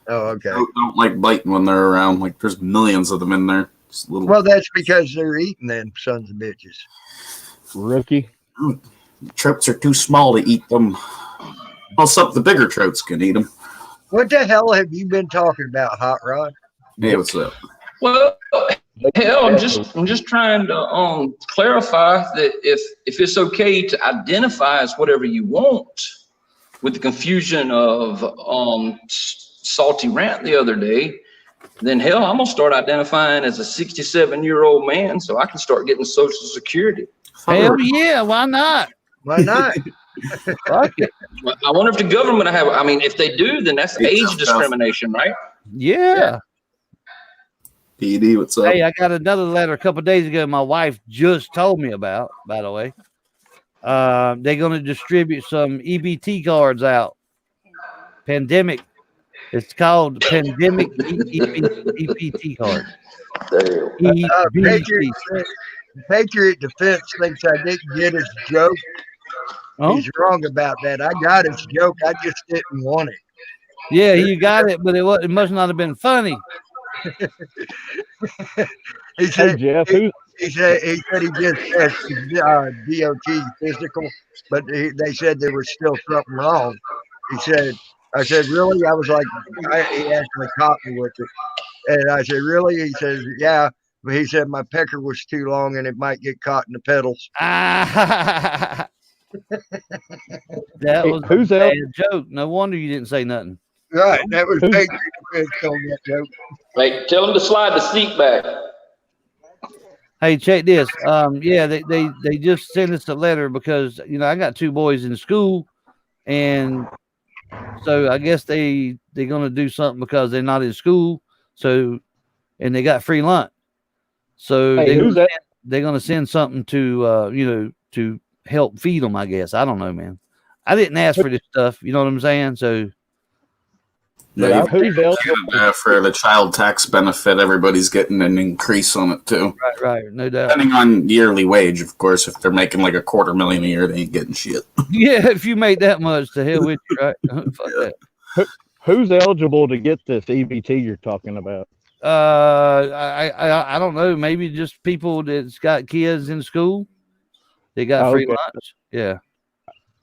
S4: Oh, okay.
S16: Don't like biting when they're around. Like, there's millions of them in there. Just little.
S4: Well, that's because they're eating them sons of bitches.
S14: Rookie.
S16: Trips are too small to eat them. Also, the bigger trouts can eat them.
S4: What the hell have you been talking about, Hot Rod?
S16: Hey, what's up?
S17: Well, hell, I'm just trying to clarify that if it's okay to identify as whatever you want, with the confusion of Salty Rant the other day, then hell, I'm gonna start identifying as a 67-year-old man so I can start getting Social Security.
S9: Hell yeah, why not?
S4: Why not?
S9: Fuck it.
S17: I wonder if the government have. I mean, if they do, then that's age discrimination, right?
S9: Yeah.
S16: PD, what's up?
S9: Hey, I got another letter a couple of days ago. My wife just told me about. By the way, they're going to distribute some EBT cards out. Pandemic. It's called Pandemic EBT card.
S4: Patriot Defense thinks I didn't get his joke.
S9: Oh?
S4: He's wrong about that. I got his joke. I just didn't want it.
S9: Yeah, you got it, but it must not have been funny.
S4: He said,
S14: Jeff,
S4: he said he just said DOT physical, but they said there was still something wrong. He said, I said, really? I was like, he actually caught me with it. And I said, really? He says, yeah. But he said my pecker was too long and it might get caught in the pedals.
S9: That was
S14: who's
S9: a
S14: that?
S9: bad joke. No wonder you didn't say nothing.
S4: Right. That was Patriot Defense told that joke.
S17: Hey, tell them to slide the seat back.
S9: Hey, check this. Yeah, they just sent us a letter because I got 2 boys in school, and so I guess they're gonna do something because they're not in school. So, and they got free lunch. So
S14: Hey,
S9: they're gonna send something to to help feed them. I guess I don't know, man. I didn't ask for this stuff. You know what I'm saying? So.
S16: Yeah,
S14: who's eligible?
S16: for the child tax benefit, everybody's getting an increase on it too.
S9: Right, no doubt.
S16: Depending on yearly wage, of course. If they're making like $250,000 a year, they ain't getting shit.
S9: Yeah, if you make that much, to hell with you, right? Fuck that.
S14: Who's eligible to get this EBT you're talking about?
S9: I don't know. Maybe just people that's got kids in school. They got free lunch. Yeah.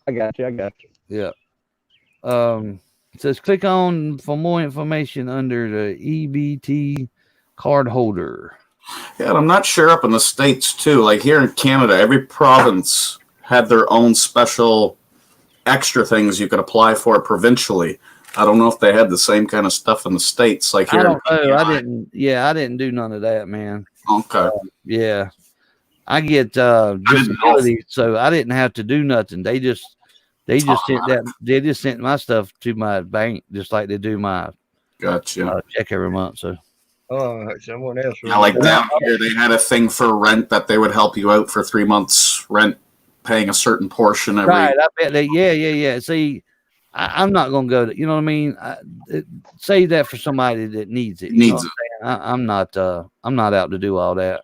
S14: I got you.
S9: Yeah. It says click on for more information under the EBT card holder.
S16: Yeah, and I'm not sure up in the States too. Like here in Canada, every province had their own special extra things you could apply for provincially. I don't know if they had the same kind of stuff in the States. Like here,
S9: I don't know. I didn't do none of that, man.
S16: Okay.
S9: Yeah. I get disability, so I didn't have to do nothing. They just sent my stuff to my bank just like they do my check every month. So
S4: someone else.
S16: Yeah, like down here, they had a thing for rent that they would help you out for 3 months rent, paying a certain portion every.
S9: Right, I bet they. Yeah. See, I'm not gonna go to. You know what I mean? Save that for somebody that needs it.
S16: Needs
S9: it. I'm not out to do all that.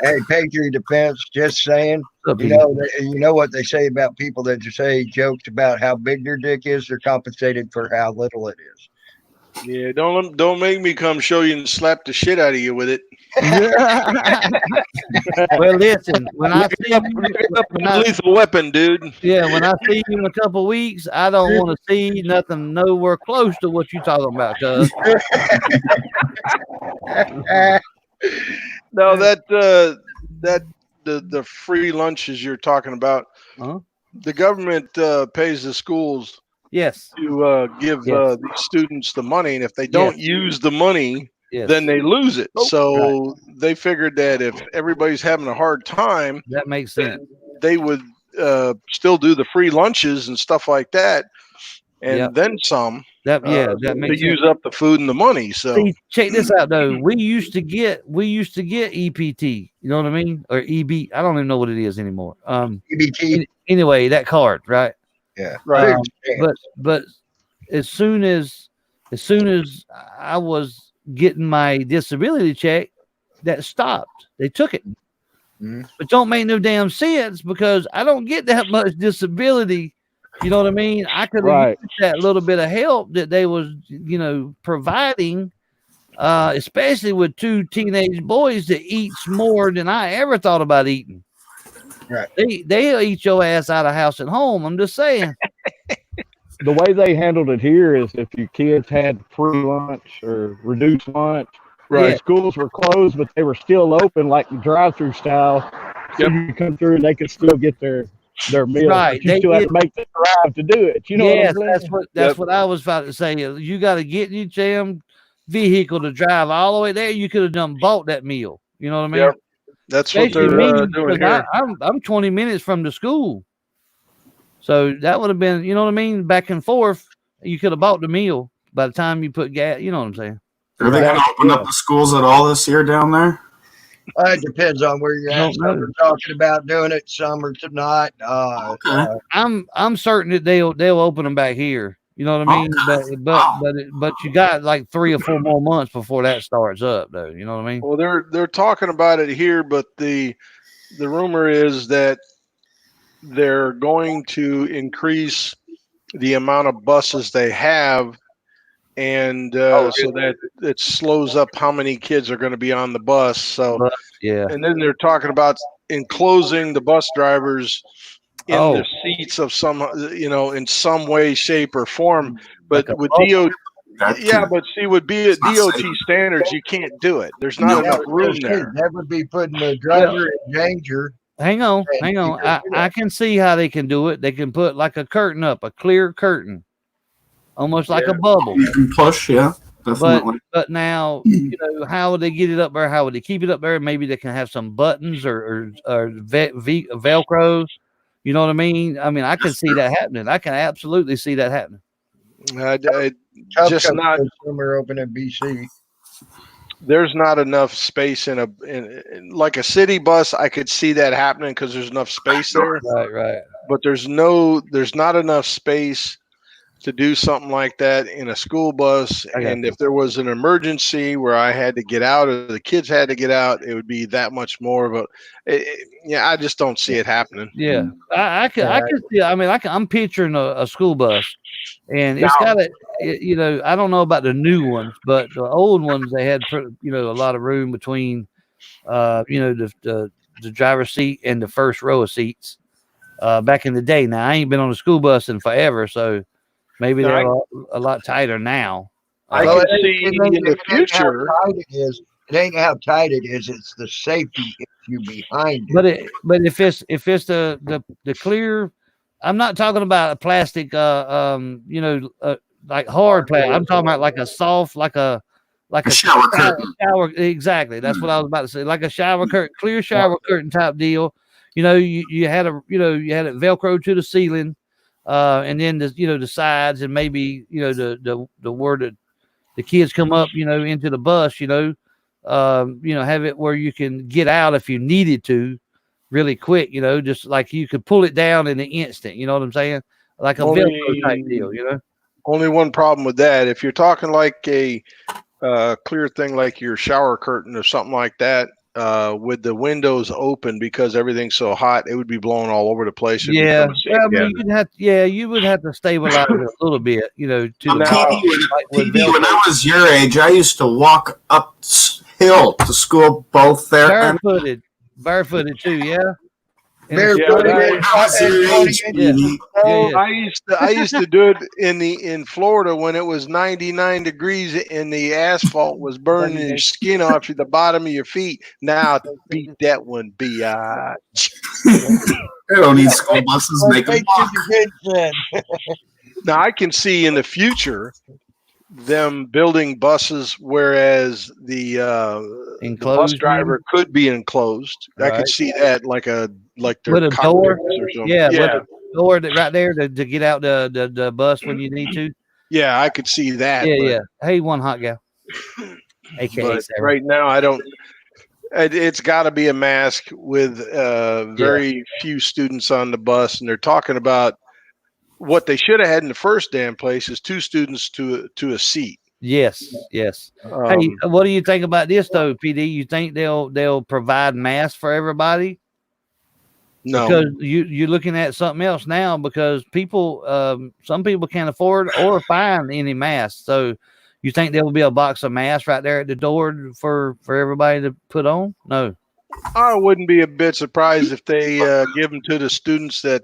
S4: Hey, Patriot Defense, just saying. You know what they say about people that just say jokes about how big their dick is. They're compensated for how little it is.
S18: Yeah, don't make me come show you and slap the shit out of you with it.
S9: Well, listen, when I see you,
S18: lethal weapon, dude.
S9: Yeah, when I see you in a couple of weeks, I don't want to see nothing nowhere close to what you're talking about, cuz.
S18: No, the free lunches you're talking about. The government pays the schools.
S9: Yes.
S18: To give these students the money, and if they don't use the money, then they lose it. So they figured that if everybody's having a hard time,
S9: that makes sense.
S18: They would still do the free lunches and stuff like that, and then some.
S9: That makes
S18: to use up the food and the money. So
S9: see, check this out though. We used to get EPT. You know what I mean? Or EB. I don't even know what it is anymore.
S4: EBT.
S9: Anyway, that card, right?
S4: Yeah.
S18: Right.
S9: But as soon as I was getting my disability check, that stopped. They took it. But don't make no damn sense because I don't get that much disability. You know what I mean? I could have used that little bit of help that they was, providing, especially with 2 teenage boys that eats more than I ever thought about eating.
S4: Right.
S9: They'll eat your ass out of house and home. I'm just saying.
S14: the way they handled it here is if your kids had free lunch or reduced lunch,
S18: Right.
S14: the schools were closed, but they were still open, like drive-through style. So
S18: Yep.
S14: you come through and they could still get their meal.
S9: Right,
S14: But you
S9: they
S14: still have
S9: did.
S14: to make the drive to do it. You know
S9: Yes,
S14: what I'm saying?
S9: that's what I was about to say. You got to get your damn vehicle to drive all the way there. You could have done bought that meal. You know what I mean?
S18: Yep. That's what
S9: Especially
S18: they're
S9: me,
S18: doing
S9: because
S18: here.
S9: I'm 20 minutes from the school, so that would have been, you know what I mean, back and forth. You could have bought the meal by the time you put gas. You know what I'm saying?
S16: Are they going to open up the schools at all this year down there?
S4: It depends on where you're at.
S9: Don't
S4: Some
S9: know.
S4: are talking about doing it, some are not.
S9: I'm certain that they'll open them back here. You know what I mean? But you got like 3 or 4 more months before that starts up, though. You know what I mean?
S18: Well, they're talking about it here, but the rumor is that they're going to increase the amount of buses they have, and so that it slows up how many kids are going to be on the bus. So
S9: yeah,
S18: and then they're talking about enclosing the bus drivers in the seats of some, in some way, shape, or form. But with DOT, but see, with DOT standards, you can't do it. There's not enough room there.
S4: That would be putting the driver in danger.
S9: Hang on. I can see how they can do it. They can put like a curtain up, a clear curtain, almost like a bubble.
S16: You can push, yeah, definitely.
S9: But now, how would they get it up there? How would they keep it up there? Maybe they can have some buttons or Velcros. You know what I mean? I mean, I can see that happening. I can absolutely see that happening.
S18: Just not
S4: somewhere open in BC.
S18: There's not enough space in like a city bus. I could see that happening because there's enough space there.
S9: Right.
S18: But there's not enough space to do something like that in a school bus. And if there was an emergency where I had to get out or the kids had to get out, it would be that much more of a. I just don't see it happening.
S9: Yeah, I can see. I mean, I'm picturing a school bus, and it's got a. I don't know about the new ones, but the old ones they had, a lot of room between, the driver's seat and the first row of seats. Back in the day. Now I ain't been on a school bus in forever, so maybe they're a lot tighter now.
S18: I can see in the future.
S4: It ain't how tight it is; it's the safety issue behind it.
S9: But if it's the clear, I'm not talking about a plastic, like hard plastic. I'm talking about like a soft, like a
S16: shower curtain.
S9: Exactly, that's what I was about to say. Like a shower curtain, clear shower curtain type deal. You had it Velcro to the ceiling, and then the sides, and maybe the where the kids come up, into the bus, have it where you can get out if you needed to really quick, just like you could pull it down in an instant. You know what I'm saying? Like a Velcro type deal,
S18: Only one problem with that. If you're talking like a clear thing, like your shower curtain or something like that, with the windows open because everything's so hot, it would be blowing all over the place.
S9: Yeah. You would have to stabilize it a little bit, to
S16: when I was your age, I used to walk uphill to school both there
S9: barefooted too, yeah.
S18: I used to do it in Florida when it was 99 degrees and the asphalt was burning your skin off the bottom of your feet. Now beat that one, biatch.
S16: They don't need school buses. Make them walk.
S18: Now I can see in the future them building buses, whereas the bus driver could be enclosed. I could see that like their
S9: with a door,
S18: or something.
S9: with a door right there to get out the bus when you need to.
S18: Yeah, I could see that.
S9: Yeah. Hey, one hot gal. AKA
S18: right now, I don't. It's got to be a mask with very few students on the bus, and they're talking about what they should have had in the first damn place is 2 students to a seat.
S9: Yes. Hey, what do you think about this though, PD? You think they'll provide masks for everybody?
S18: No,
S9: because you're looking at something else now, because some people can't afford or find any masks. So you think there will be a box of masks right there at the door for everybody to put on? No.
S18: I wouldn't be a bit surprised if they give them to the students that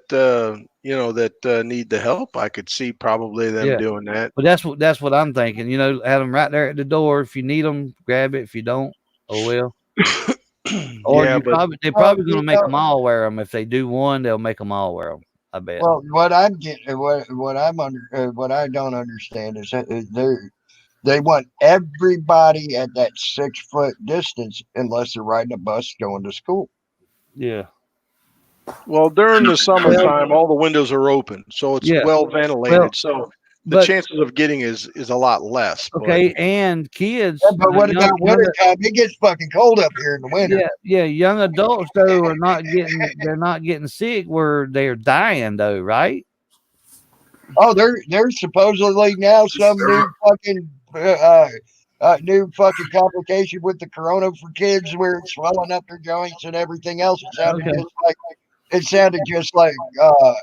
S18: need the help. I could see probably them doing that.
S9: But that's what I'm thinking. You know, have them right there at the door. If you need them, grab it. If you don't, oh well. Or
S4: Yeah,
S9: they're
S4: but-
S9: probably going
S4: Well,
S9: to make them all wear them. If they do one, they'll make them all wear them. I bet.
S4: Well, what I'm getting, what I don't understand is that they want everybody at that 6 foot distance unless they're riding a bus going to school.
S9: Yeah.
S18: Well, during the summertime, all the windows are open, so it's well ventilated.
S9: Well,
S18: so the
S9: but-
S18: chances of getting is a lot less. but-
S9: Okay, and kids.
S4: But what about winter time? It gets fucking cold up here in the winter.
S9: Yeah. Young adults though are not getting. They're not getting sick where they're dying though, right?
S4: Oh, there's supposedly now some new fucking complication with the corona for kids where it's swelling up their joints and everything else. It sounded just like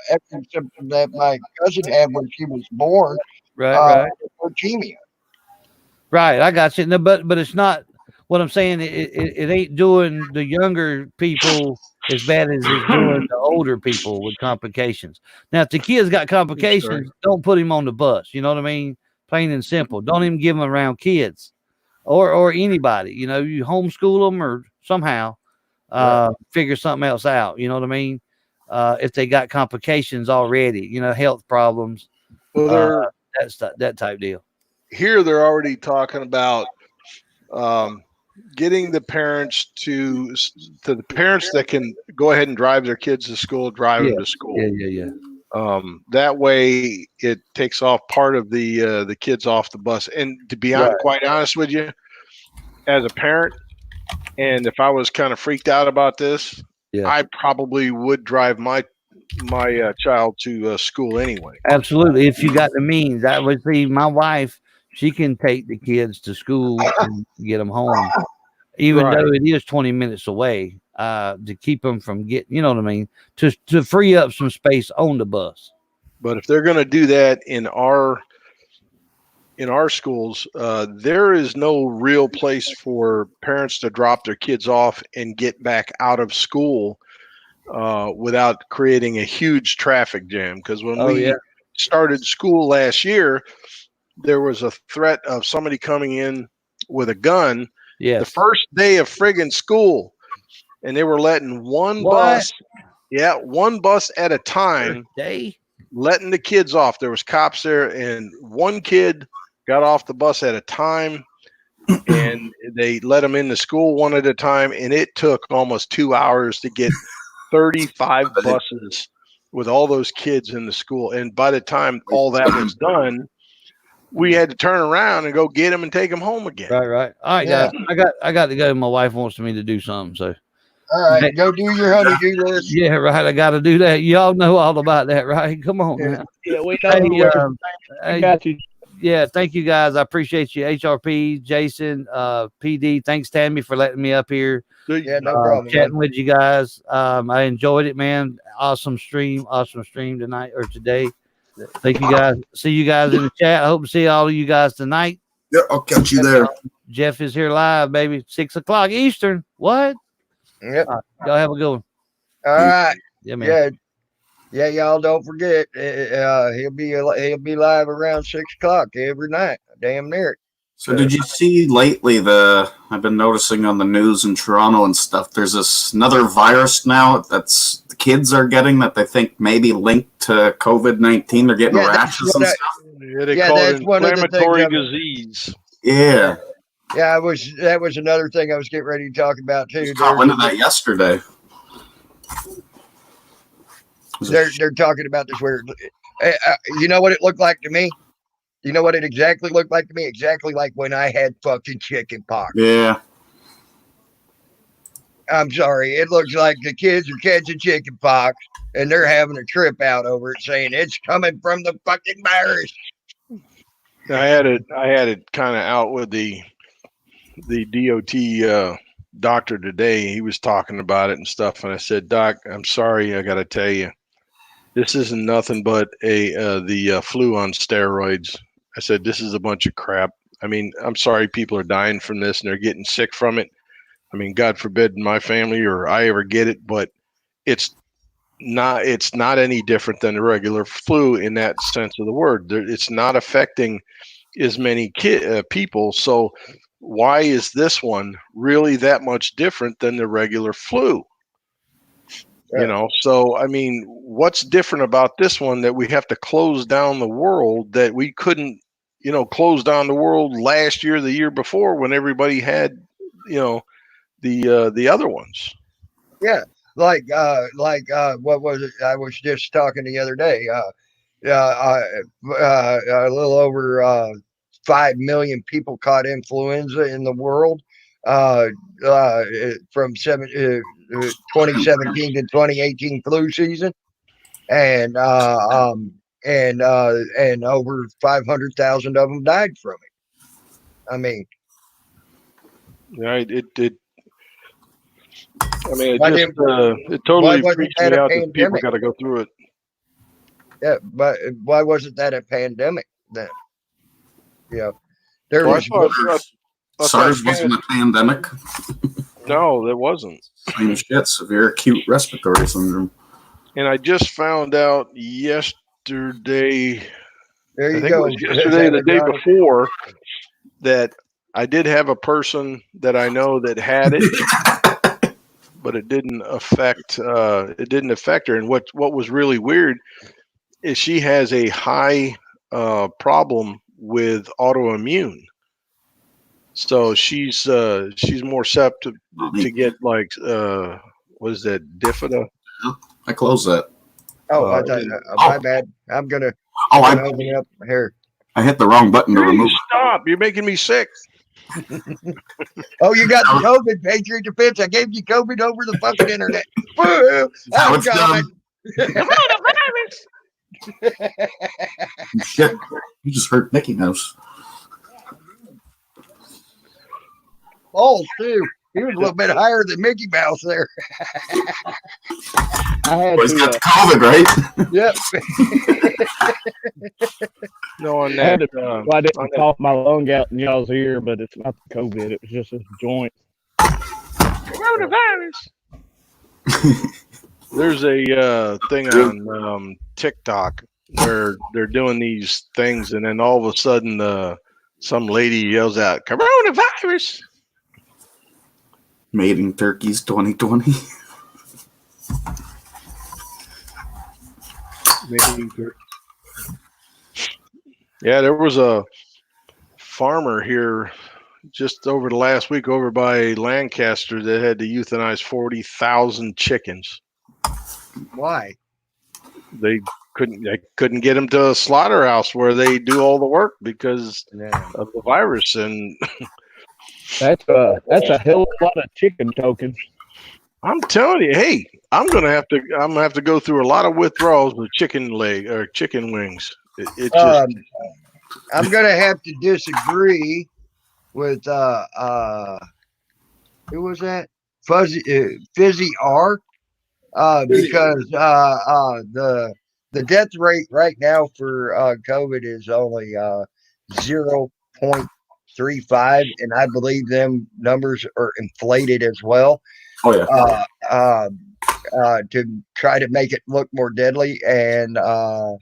S4: every symptom that my cousin had when she was born.
S9: Right.
S4: Leukemia.
S9: Right, I got you. No, but it's not what I'm saying. It ain't doing the younger people as bad as it's doing the older people with complications. Now, if the kid's got complications, don't put him on the bus. You know what I mean? Plain and simple. Don't even give him around kids or anybody. You know, you homeschool them or somehow figure something else out. You know what I mean? If they got complications already, you know, health problems,
S18: Well,
S9: that type deal.
S18: Here they're already talking about getting the parents to the parents that can go ahead and drive their kids to school, drive them to school.
S9: Yeah.
S18: That way it takes off part of the kids off the bus. And to be quite honest with you, as a parent, and if I was kind of freaked out about this, I probably would drive my child to school anyway.
S9: Absolutely. If you got the means, I would see my wife, she can take the kids to school and get them home, even though it is 20 minutes away, to keep them from getting, you know what I mean, to free up some space on the bus.
S18: But if they're going to do that in our schools, there is no real place for parents to drop their kids off and get back out of school without creating a huge traffic jam. Because when we started school last year, there was a threat of somebody coming in with a gun the first day of friggin' school, and they were letting one bus at a time, letting the kids off. There was cops there, and one kid got off the bus at a time, and they let them into school one at a time, and it took almost 2 hours to get 35 buses with all those kids in the school. And by the time all that was done, we had to turn around and go get them and take them home again.
S9: Right. All right, guys. I got to go. My wife wants me to do something, so.
S4: All right, go do your honey-do list.
S9: Yeah, right. I got to do that. Y'all know all about that, right? Come on, man.
S14: Yeah, we know. I got you.
S9: Yeah, thank you guys. I appreciate you, HRP, Jason, PD. Thanks, Tammy, for letting me up here.
S4: Yeah, no problem.
S9: Chatting with you guys. I enjoyed it, man. Awesome stream tonight or today. Thank you guys. See you guys in the chat. I hope to see all of you guys tonight.
S16: Yeah, I'll catch you there.
S9: Jeff is here live, baby. 6 o'clock Eastern. What?
S4: Yep.
S9: Y'all have a good one.
S4: All right.
S9: Yeah, man.
S4: Yeah, y'all don't forget. He'll be live around 6 o'clock every night. Damn near it.
S16: So did you see lately I've been noticing on the news in Toronto and stuff, there's another virus now that's the kids are getting that they think may be linked to COVID-19. They're getting rashes and stuff.
S18: Yeah, they call it inflammatory disease.
S16: Yeah.
S4: Yeah, that was another thing I was getting ready to talk about too.
S16: I went into that yesterday.
S4: They're talking about this weird. You know what it looked like to me? You know what it exactly looked like to me? Exactly like when I had fucking chicken pox.
S16: Yeah.
S4: I'm sorry. It looks like the kids are catching chicken pox and they're having a trip out over it, saying it's coming from the fucking virus.
S18: I had it kind of out with the DOT doctor today. He was talking about it and stuff, and I said, Doc, I'm sorry, I got to tell you, this isn't nothing but the flu on steroids. I said, this is a bunch of crap. I mean, I'm sorry people are dying from this and they're getting sick from it. I mean, God forbid my family or I ever get it, but it's not any different than the regular flu in that sense of the word. It's not affecting as many people. So why is this one really that much different than the regular flu? You know, so I mean, what's different about this one that we have to close down the world that we couldn't, you know, close down the world last year, the year before, when everybody had, you know, the other ones?
S4: Yeah, like what was it? I was just talking the other day. A little over 5 million people caught influenza in the world from 2017 to 2018 flu season, and over 500,000 of them died from it. I mean,
S18: yeah, it totally freaks me out that people got to go through it.
S4: Yeah, but why wasn't that a pandemic then? Yeah, there was.
S16: SARS wasn't a pandemic.
S18: No, there wasn't.
S16: Same shit, severe acute respiratory syndrome.
S18: And I just found out yesterday.
S4: There you
S18: I think
S4: go.
S18: it was yesterday, the day before, that I did have a person that I know that had it, but it didn't affect her. And what was really weird is she has a high problem with autoimmune. So she's more susceptible to get like what is that, Difida?
S16: I closed that.
S4: Oh, I thought, my bad. I'm gonna open up here.
S16: I hit the wrong button to remove it.
S18: Stop! You're making me sick.
S4: Oh, you got the COVID, Patriot Defense. I gave you COVID over the fucking internet.
S16: Now it's done. Shit, you just hurt Mickey Mouse.
S4: Oh, too. He was a little bit higher than Mickey Mouse there.
S14: I had
S16: He's got the COVID, right?
S18: Yep. No, on
S14: I,
S18: that,
S14: I didn't cough my lung out in y'all's ear, but it's not the COVID. It was just this joint.
S18: Coronavirus. There's a thing on TikTok where they're doing these things, and then all of a sudden, some lady yells out, "Coronavirus!"
S16: Mating turkeys 2020.
S18: Yeah, there was a farmer here just over the last week over by Lancaster that had to euthanize 40,000 chickens.
S4: Why?
S18: They couldn't get them to a slaughterhouse where they do all the work because of the virus. And
S14: that's a hell of a lot of chicken tokens.
S18: I'm telling you, hey, I'm gonna have to go through a lot of withdrawals with chicken leg or chicken wings. It just
S4: I'm gonna have to disagree with who was that? Fizzy R, because the death rate right now for COVID is only 0.35, and I believe them numbers are inflated as well.
S16: Oh yeah.
S4: To try to make it look more deadly, and the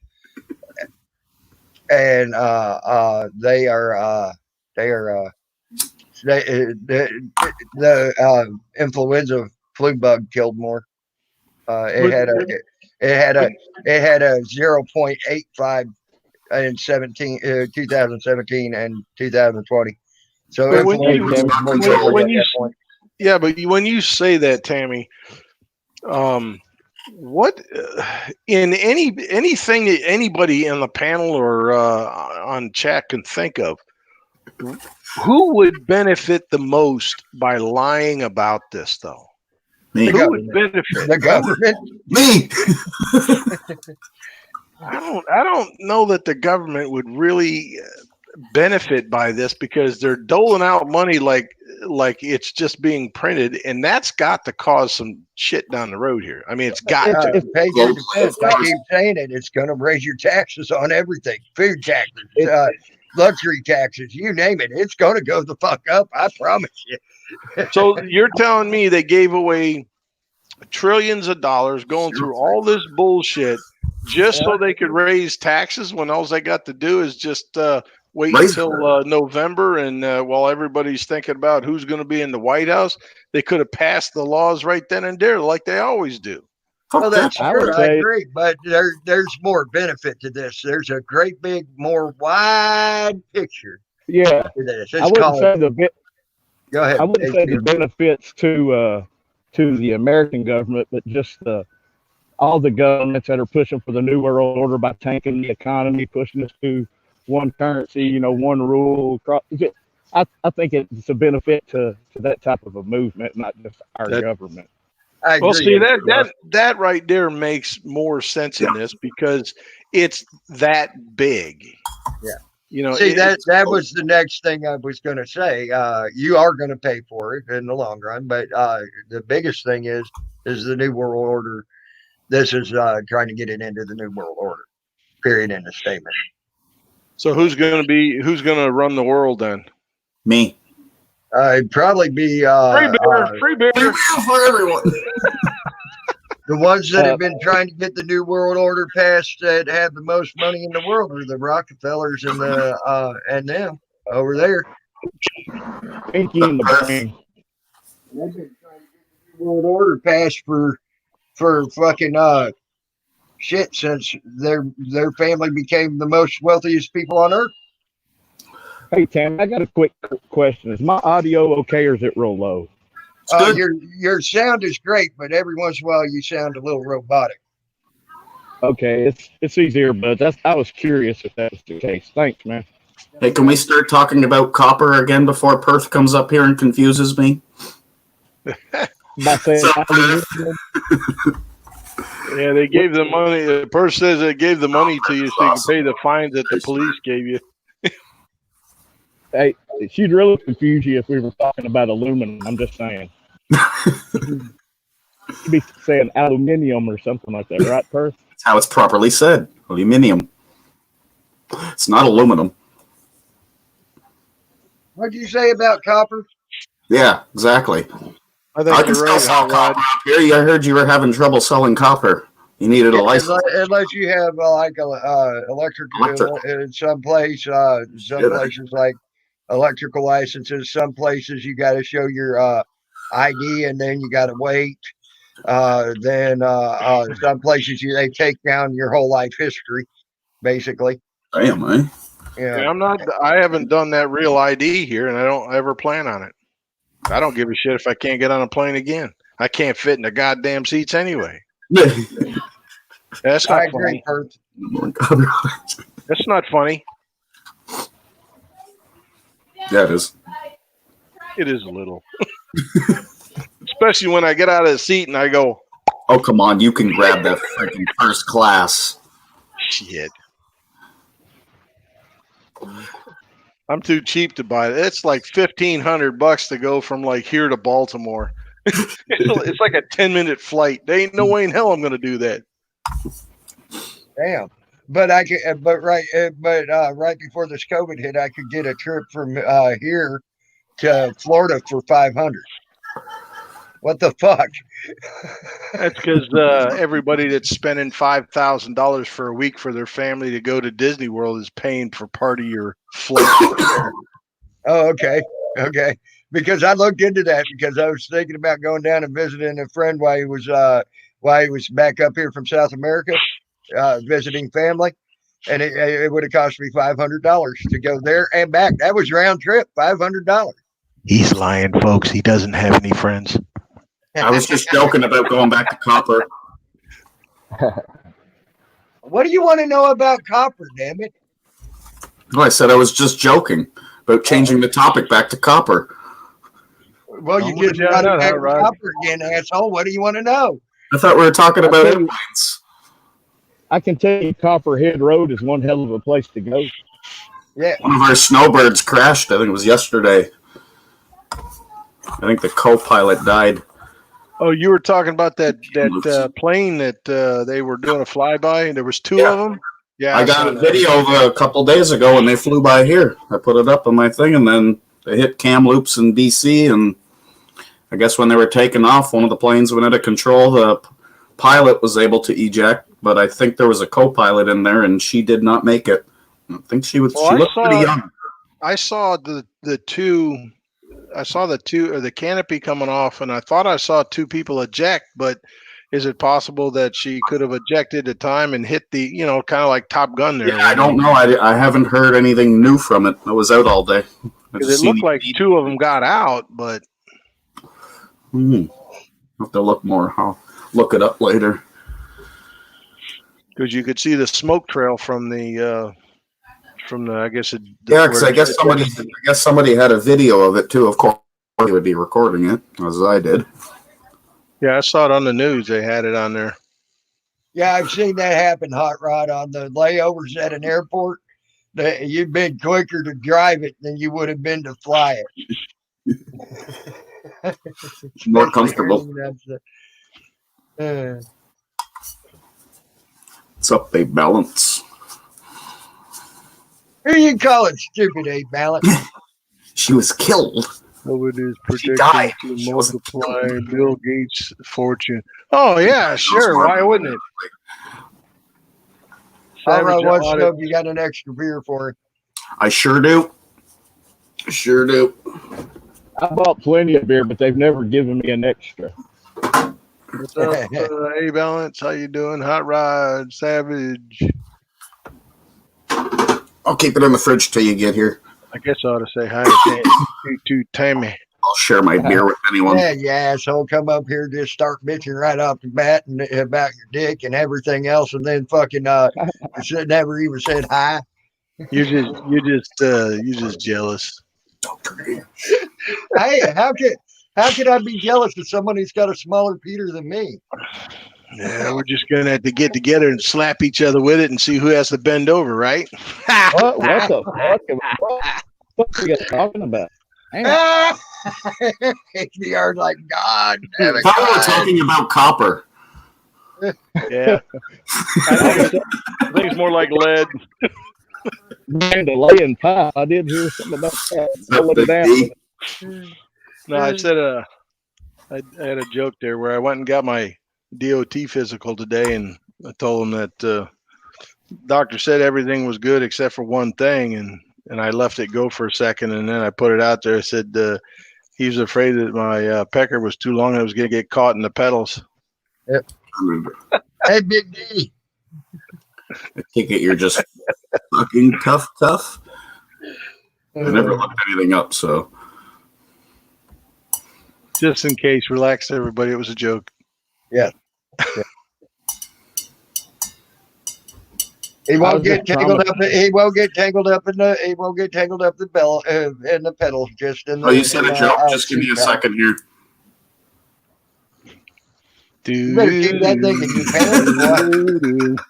S4: influenza flu bug killed more. It had a 0.85 in 2017 and 2020. So influenza was more deadly at that point.
S18: Yeah, but when you say that, Tammy, what in anything that anybody in the panel or on chat can think of, who would benefit the most by lying about this, though?
S16: Me.
S18: Who would benefit?
S4: The government.
S16: Me.
S18: I don't know that the government would really benefit by this because they're doling out money like it's just being printed, and that's got to cause some shit down the road here. I mean, it's got to.
S4: Pay your defense. I keep saying it. It's going to raise your taxes on everything. Food taxes, luxury taxes, you name it, it's going to go the fuck up. I promise you.
S18: So you're telling me they gave away trillions of dollars going through all this bullshit just so they could raise taxes when all they got to do is just wait until November, and while everybody's thinking about who's going to be in the White House, they could have passed the laws right then and there like they always do.
S4: Well, that's
S14: I
S4: true.
S14: would
S4: I
S14: say-
S4: agree, but there's more benefit to this. There's a great big, more wide picture
S14: Yeah,
S4: to this.
S14: I
S4: It's
S14: wouldn't
S4: called.
S14: say the
S4: Go ahead.
S14: I wouldn't say the benefits to the American government, but just all the governments that are pushing for the New World Order by tanking the economy, pushing us to one currency, one rule. I think it's a benefit to that type of a movement, not just our government.
S18: Well, see that right there makes more sense in this because it's that big.
S4: Yeah. See, that was the next thing I was going to say. You are going to pay for it in the long run, but the biggest thing is the New World Order. This is trying to get it into the New World Order. Period. In the statement.
S18: So who's going to run the world then?
S16: Me.
S4: It'd probably be
S18: free beer
S16: for everyone.
S4: The ones that have been trying to get the New World Order passed that have the most money in the world are the Rockefellers and them over there.
S14: Pinky in the brain.
S4: They've been trying to get the New World Order passed for fucking shit since their family became the most wealthiest people on earth.
S14: Hey, Tam, I got a quick question. Is my audio okay or is it real low?
S4: Your sound is great, but every once in a while you sound a little robotic.
S14: Okay, it's easier, but I was curious if that was the case. Thanks, man.
S16: Hey, can we start talking about copper again before Perth comes up here and confuses me?
S14: By saying
S18: Yeah, they gave the money. The person says they gave the money to you so you can pay the fines that the police gave you.
S14: Hey, she'd really confuse you if we were talking about aluminum. I'm just saying. She'd be saying aluminium or something like that, right, Perth?
S16: That's how it's properly said. Aluminium. It's not aluminum.
S4: What'd you say about copper?
S16: Yeah, exactly.
S18: I think
S16: can
S18: you're
S16: still
S18: right,
S16: sell
S18: Hot Rod.
S16: copper up here. I heard you were having trouble selling copper. You needed a license.
S4: Unless you have electric in some place, some places like electrical licenses. Some places you got to show your ID and then you got to wait. Then some places they take down your whole life history, basically.
S16: Damn, eh?
S4: Yeah.
S18: I haven't done that real ID here, and I don't ever plan on it. I don't give a shit if I can't get on a plane again. I can't fit in the goddamn seats anyway. That's not funny. That's not funny.
S16: Yeah, it is.
S18: It is a little. Especially when I get out of the seat and I go,
S16: oh, come on. You can grab that freaking first class.
S18: Shit. I'm too cheap to buy it. It's like $1,500 to go from like here to Baltimore. It's like a 10-minute flight. There ain't no way in hell I'm going to do that.
S4: Damn. But right before this COVID hit, I could get a trip from here to Florida for $500. What the fuck?
S18: That's because everybody that's spending $5,000 for a week for their family to go to Disney World is paying for part of your flight.
S4: Oh, okay. Okay. Because I looked into that because I was thinking about going down and visiting a friend while he was back up here from South America, visiting family. And it would have cost me $500 to go there and back. That was round trip, $500.
S18: He's lying, folks. He doesn't have any friends.
S16: I was just joking about going back to copper.
S4: What do you want to know about copper, damn it?
S16: No, I said I was just joking about changing the topic back to copper.
S4: Well, you just got it back to copper again, asshole. What do you want to know?
S16: I thought we were talking about airplanes.
S14: I can tell you Copperhead Road is one hell of a place to go.
S4: Yeah.
S16: One of our snowbirds crashed. I think it was yesterday. I think the co-pilot died.
S18: Oh, you were talking about that plane that they were doing a flyby, and there was two of them? Yeah,
S16: I got a video of a couple days ago when they flew by here. I put it up on my thing, and then they hit Kamloops in BC, and I guess when they were taking off, one of the planes went out of control. The pilot was able to eject, but I think there was a co-pilot in there, and she did not make it. I think she was.
S18: Well,
S16: she looked pretty young.
S18: I saw the two. I saw the canopy coming off, and I thought I saw two people eject. But is it possible that she could have ejected at time and hit the, kind of like Top Gun there?
S16: Yeah, I don't know. I haven't heard anything new from it. I was out all day.
S18: Because it looked like two of them got out, but
S16: I'll have to look more. I'll look it up later.
S18: because you could see the smoke trail from the I guess it.
S16: Yeah, because I guess somebody had a video of it too. Of course, they would be recording it, as I did.
S18: Yeah, I saw it on the news. They had it on there.
S4: Yeah, I've seen that happen, Hot Rod, on the layovers at an airport. You've been quicker to drive it than you would have been to fly it.
S16: More comfortable.
S4: Uh,
S16: What's up, A Balance?
S4: Who you call it stupid, A Balance?
S16: She was killed.
S18: COVID is
S16: She died.
S18: predicted to multiply Bill Gates' fortune. Oh yeah, sure. Why wouldn't it?
S4: All right,
S18: Savage
S4: what's
S18: audit.
S4: up? You got an extra beer for it?
S16: I sure do. Sure do.
S14: I bought plenty of beer, but they've never given me an extra.
S18: What's up, A Balance? How you doing? Hot Rod, Savage.
S16: I'll keep it in the fridge till you get here.
S18: I guess I ought to say hi to Tammy.
S16: I'll share my beer with anyone.
S4: Yeah, you asshole. Come up here, just start bitching right off the bat and about your dick and everything else, and then fucking never even said hi.
S18: You're just jealous.
S4: Hey, how could I be jealous of someone who's got a smaller Peter than me?
S18: Yeah, we're just gonna have to get together and slap each other with it and see who has to bend over, right?
S14: What the fuck? What are you talking about?
S4: HBR's like, God damn it.
S16: I thought we were talking about copper.
S18: Yeah. I think it's more like lead.
S14: Laying pipe. I did hear something about that. Roll it down.
S18: No, I said I had a joke there where I went and got my DOT physical today, and I told him that doctor said everything was good except for one thing, and I left it go for a second, and then I put it out there. I said he was afraid that my pecker was too long and it was going to get caught in the pedals.
S4: Yep. Hey, Big D.
S16: I take it you're just fucking tough. I never looked anything up, so.
S18: Just in case, relax everybody. It was a joke.
S4: Yeah. He won't get tangled up. He won't get tangled up in the. He won't get tangled up the bell in the pedals. Just in the.
S16: Oh, you said a joke. Just give me a second here.
S4: You better keep that thing in your pants.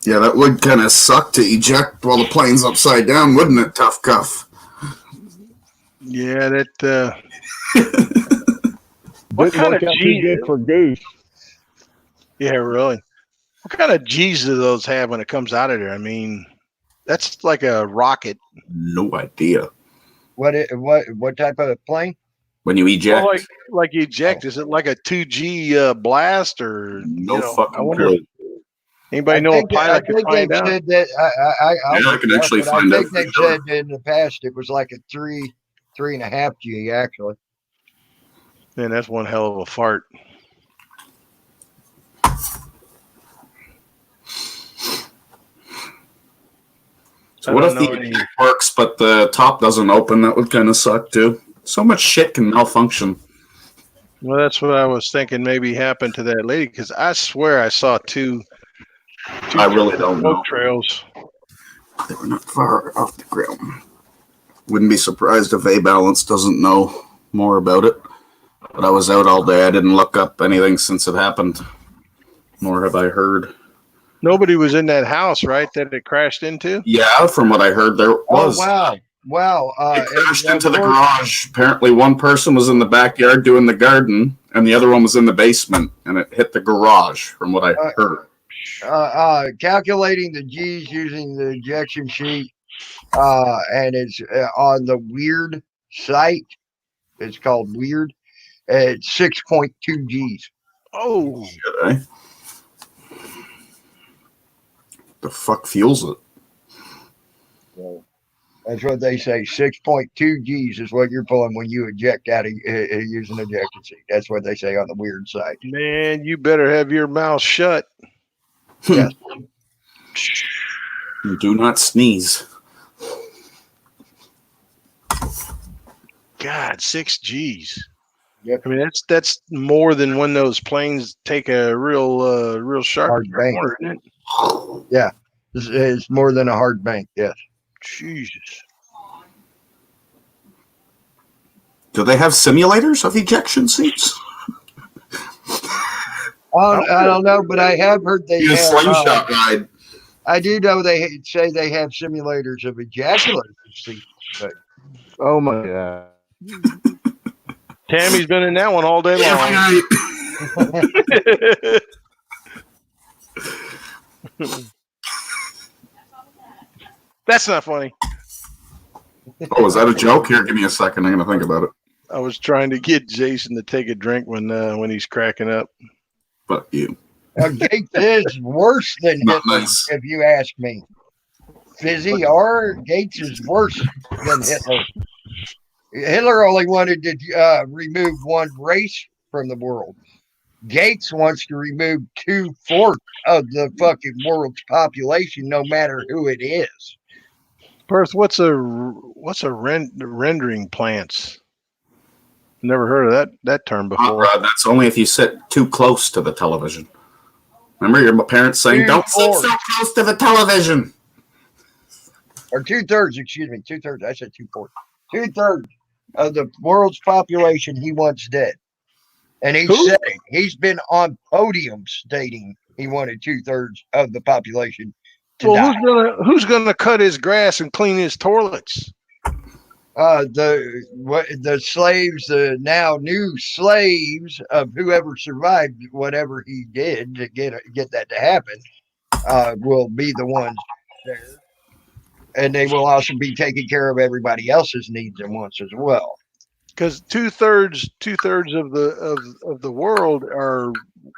S16: Yeah, that would kind of suck to eject while the plane's upside down, wouldn't it, Tough Cuff?
S18: Yeah, that.
S14: What kind of G good for Goose?
S18: Yeah, really. What kind of G's do those have when it comes out of there? I mean, that's like a rocket.
S16: No idea.
S4: What type of plane?
S16: When you eject?
S18: Well, like eject, is it like a 2G blast or
S16: no fucking clue.
S18: Anybody know a pilot can find out?
S4: Said that
S16: I can actually find out.
S4: I think they said in the past it was like a 3.5 G actually.
S18: Man, that's one hell of a fart.
S16: So what if the eject works but the top doesn't open? That would kind of suck too. So much shit can malfunction.
S18: Well, that's what I was thinking maybe happened to that lady, because I swear I saw two
S16: I really don't know.
S18: Trails.
S16: They were not far off the ground. Wouldn't be surprised if A Balance doesn't know more about it. But I was out all day. I didn't look up anything since it happened. Nor have I heard.
S18: Nobody was in that house, right, that it crashed into?
S16: Yeah, from what I heard, there was.
S4: Oh, wow. Wow.
S16: It crashed into the
S4: course,
S16: garage. Apparently, one person was in the backyard doing the garden, and the other one was in the basement, and it hit the garage, from what I heard.
S4: calculating the G's using the ejection sheet, and it's on the Weird site. It's called Weird. It's 6.2 G's.
S18: Oh,
S16: Shit, eh? The fuck fuels it?
S4: So that's what they say. 6.2 G's is what you're pulling when you eject out of using an ejection seat. That's what they say on the Weird site.
S18: man, you better have your mouth shut.
S4: Yes.
S16: Do not sneeze.
S18: God, 6 G's.
S4: Yep.
S18: I mean, that's more than when those planes take a real sharp
S4: Hard bank.
S18: corner, isn't it?
S4: Yeah. It's more than a hard bank. Yes.
S18: Jesus.
S16: Do they have simulators of ejection seats?
S4: I don't know, but I have heard they
S16: A
S4: have,
S16: slingshot ride.
S4: I do know they say they have simulators of ejaculation seats. But
S14: Oh my god.
S18: Tammy's been in that one all day long. That's not funny.
S16: Oh, is that a joke? Here, give me a second. I'm gonna think about it.
S18: I was trying to get Jason to take a drink when he's cracking up.
S16: But you.
S4: Gates is worse than
S16: Not
S4: Hitler,
S16: nice.
S4: if you ask me. Fizzy or Gates is worse than Hitler. Hitler only wanted to remove one race from the world. Gates wants to remove 2/4 of the fucking world's population, no matter who it is.
S18: Perth, what's a rendering plants? Never heard of that term before.
S16: That's only if you sit too close to the television. Remember your parents saying, "Don't sit so close to the television."
S4: Or 2/3, excuse me, 2/3. I said 2/4. 2/3 of the world's population he wants dead. And he said it. He's been on podium stating he wanted 2/3 of the population to die.
S18: Who's gonna cut his grass and clean his toilets?
S4: The slaves, the now new slaves of whoever survived whatever he did to get that to happen, will be the ones there, and they will also be taking care of everybody else's needs and wants as well.
S18: Because two-thirds of the world are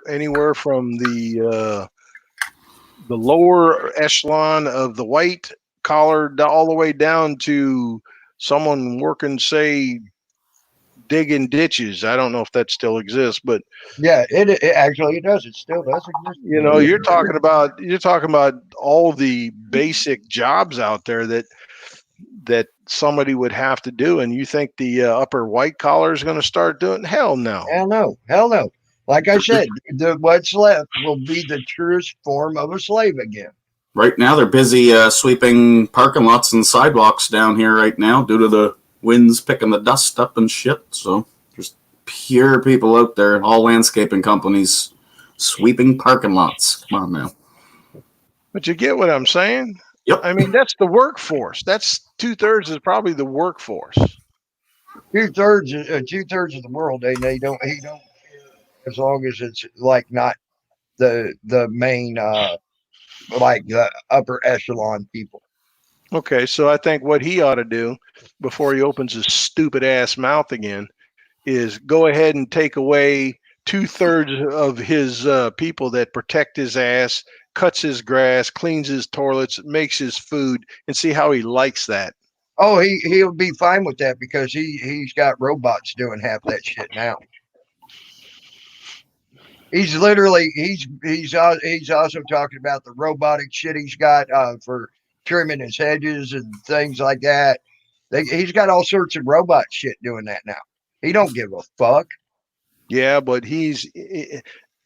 S18: anywhere from the lower echelon of the white collar all the way down to someone working, say, digging ditches. I don't know if that still exists, but
S4: yeah, it actually it does. It still does exist.
S18: You know, you're talking about all the basic jobs out there that somebody would have to do, and you think the upper white collar is going to start doing? Hell no.
S4: Hell no. Like I said, what's left will be the truest form of a slave again.
S16: Right now, they're busy sweeping parking lots and sidewalks down here right now due to the winds picking the dust up and shit. So there's pure people out there, all landscaping companies sweeping parking lots. Come on now.
S18: But you get what I'm saying?
S16: Yep.
S18: I mean, that's the workforce. That's 2/3 is probably the workforce.
S4: 2/3 of the world, he don't care as long as it's like not the main like the upper echelon people.
S18: Okay, so I think what he ought to do before he opens his stupid ass mouth again is go ahead and take away 2/3 of his people that protect his ass, cuts his grass, cleans his toilets, makes his food, and see how he likes that.
S4: Oh, he'll be fine with that because he's got robots doing half that shit now. He's literally he's also talking about the robotic shit he's got for trimming his hedges and things like that. He's got all sorts of robot shit doing that now. He don't give a fuck.
S18: Yeah, but he's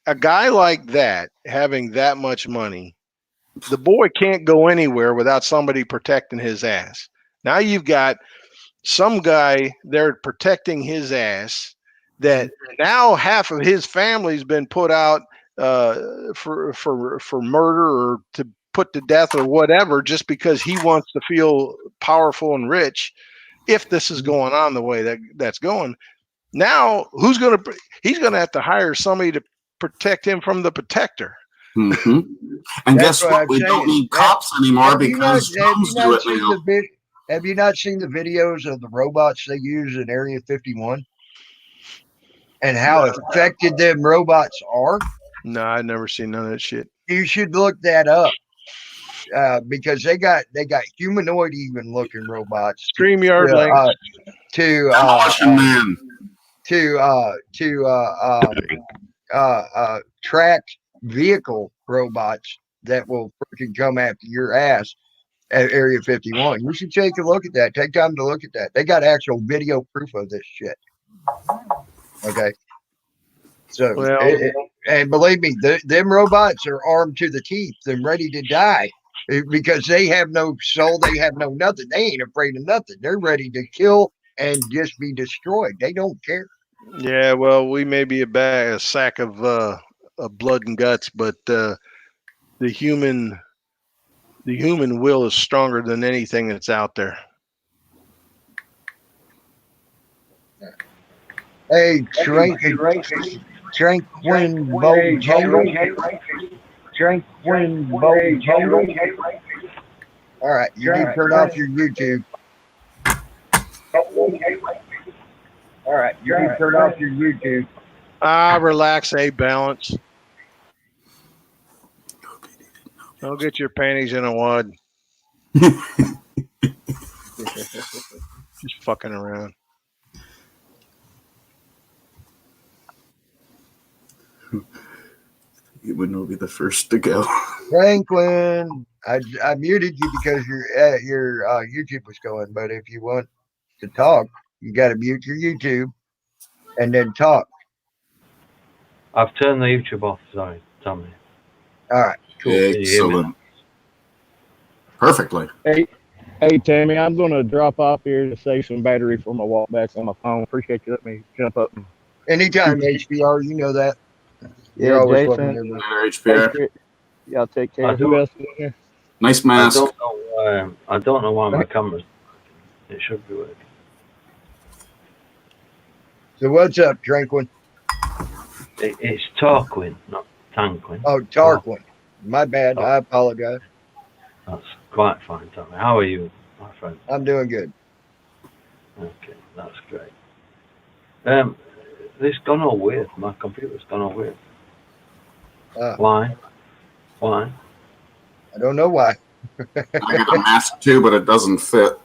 S18: a guy like that, having that much money. The boy can't go anywhere without somebody protecting his ass. Now you've got some guy there protecting his ass that now half of his family's been put out for murder or to put to death or whatever just because he wants to feel powerful and rich. If this is going on the way that's going, now he's going to have to hire somebody to protect him from the protector.
S16: Mm-hmm. And
S4: That's
S16: guess
S4: what
S16: what?
S4: I'm
S16: We don't
S4: saying.
S16: need cops anymore
S4: Have you not,
S16: because drones do it now.
S4: have you not seen the videos of the robots they use in Area 51 and how affected them robots are?
S18: No, I've never seen none of that shit.
S4: You should look that up because they got humanoid even looking robots.
S18: StreamYard link.
S4: Track vehicle robots that will freaking come after your ass at Area 51. You should take a look at that. Take time to look at that. They got actual video proof of this shit. Okay. So, and believe me, them robots are armed to the teeth and ready to die because they have no soul. They have no nothing. They ain't afraid of nothing. They're ready to kill and just be destroyed. They don't care.
S18: Yeah, well, we may be a sack of blood and guts, but the human will is stronger than anything that's out there.
S4: Hey, Tranquin Bojangles. All right, you need to turn off your YouTube. All right, you need to turn off your YouTube.
S18: Relax, balance. Don't get your panties in a wad. Just fucking around.
S16: You wouldn't be the first to go.
S4: Franklin, I muted you because your YouTube was going. But if you want to talk, you got to mute your YouTube and then talk.
S19: I've turned the YouTube off. Sorry, Tommy.
S4: All right, cool.
S16: Excellent. Perfectly.
S14: Hey, Tammy, I'm going to drop off here to save some battery for my walk back on my phone. Appreciate you letting me jump up.
S4: Anytime, HBR, you know that.
S14: Yeah,
S4: You're always
S14: Jason.
S4: welcome to
S16: HBR.
S14: Y'all take care. Who else is in here?
S16: Nice mask.
S19: I don't know why my camera's working. It should be working.
S4: So what's up, Tranquin?
S19: It's Tarquin, not Tanquin.
S4: Oh, Tarquin. My bad. I apologize.
S19: That's quite fine, Tommy. How are you, my friend?
S4: I'm doing good.
S19: Okay, that's great. This gone all weird. My computer's gone all weird. Why?
S4: I don't know why.
S16: I got a mask too, but it doesn't fit.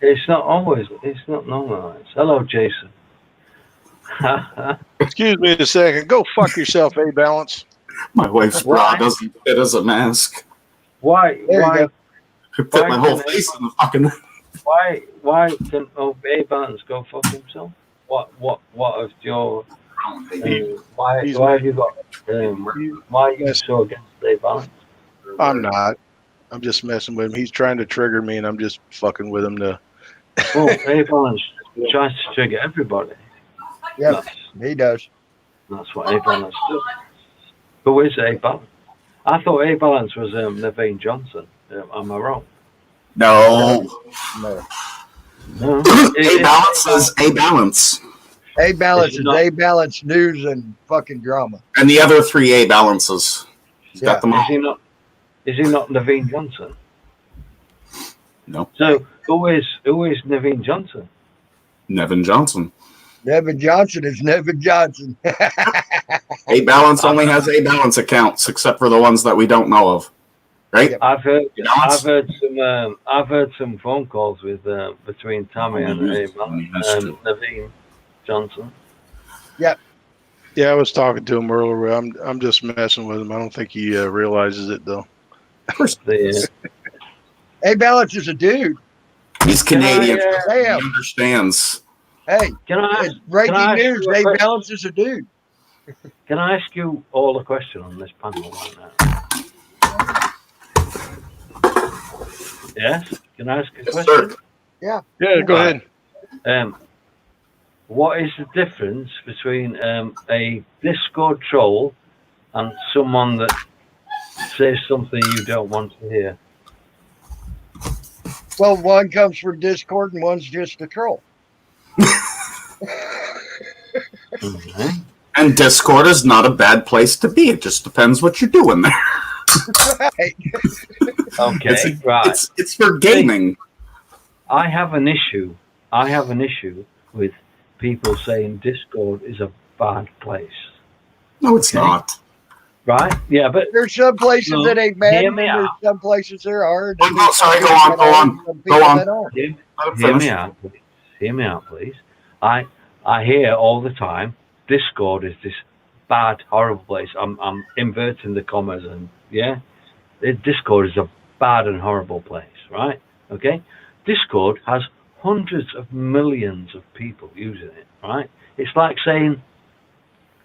S19: It's not normalized. Hello, Jason.
S18: Excuse me a second. Go fuck yourself, balance.
S16: My wife's bra doesn't fit as a mask.
S19: Why
S16: It fit my whole face in the fucking.
S19: Why can A Balance go fuck himself? What of your why have you got why are you so against A Balance?
S18: I'm not. I'm just messing with him. He's trying to trigger me, and I'm just fucking with him to.
S19: Well, A Balance tries to trigger everybody.
S4: Yeah, he does.
S19: That's what A Balance does. Who is A Balance? I thought A Balance was Naveen Johnson. Am I wrong?
S16: No.
S4: No.
S16: A Balance is A Balance.
S4: A Balance is A Balance news and fucking drama.
S16: And the other three A Balances. He's got them all.
S19: Is he not Naveen Johnson?
S16: No.
S19: So who is Naveen Johnson?
S16: Nevin Johnson.
S4: Nevin Johnson is Nevin Johnson.
S16: A Balance only has A Balance accounts, except for the ones that we don't know of. Right?
S19: I've heard some phone calls with between Tommy and Naveen Johnson.
S4: Yep.
S18: Yeah, I was talking to him earlier. I'm just messing with him. I don't think he realizes it though.
S4: A Balance is a dude.
S16: He's Canadian. He
S4: Damn.
S16: understands.
S4: Hey, breaking news. A Balance is a dude.
S19: Can I ask you all a question on this panel right now? Yes? Can I ask a question?
S4: Yeah.
S18: Yeah, go ahead.
S19: What is the difference between a Discord troll and someone that say something you don't want to hear.
S4: Well, one comes from Discord and one's just a troll.
S16: And Discord is not a bad place to be. It just depends what you're doing there.
S4: Right.
S19: Okay, right.
S16: It's for gaming.
S19: I have an issue. With people saying Discord is a bad place.
S16: No, it's not.
S19: Right? Yeah, but
S4: there's some places
S19: No,
S4: that ain't bad.
S19: hear
S4: And
S19: me
S4: there's
S19: out.
S4: some places there are.
S16: Oh, sorry, go on.
S19: Hear me out, please. Hear me out, please. I hear all the time, Discord is this bad, horrible place. I'm inverting the commas, and yeah, Discord is a bad and horrible place, right? Okay, Discord has hundreds of millions of people using it, right? It's like saying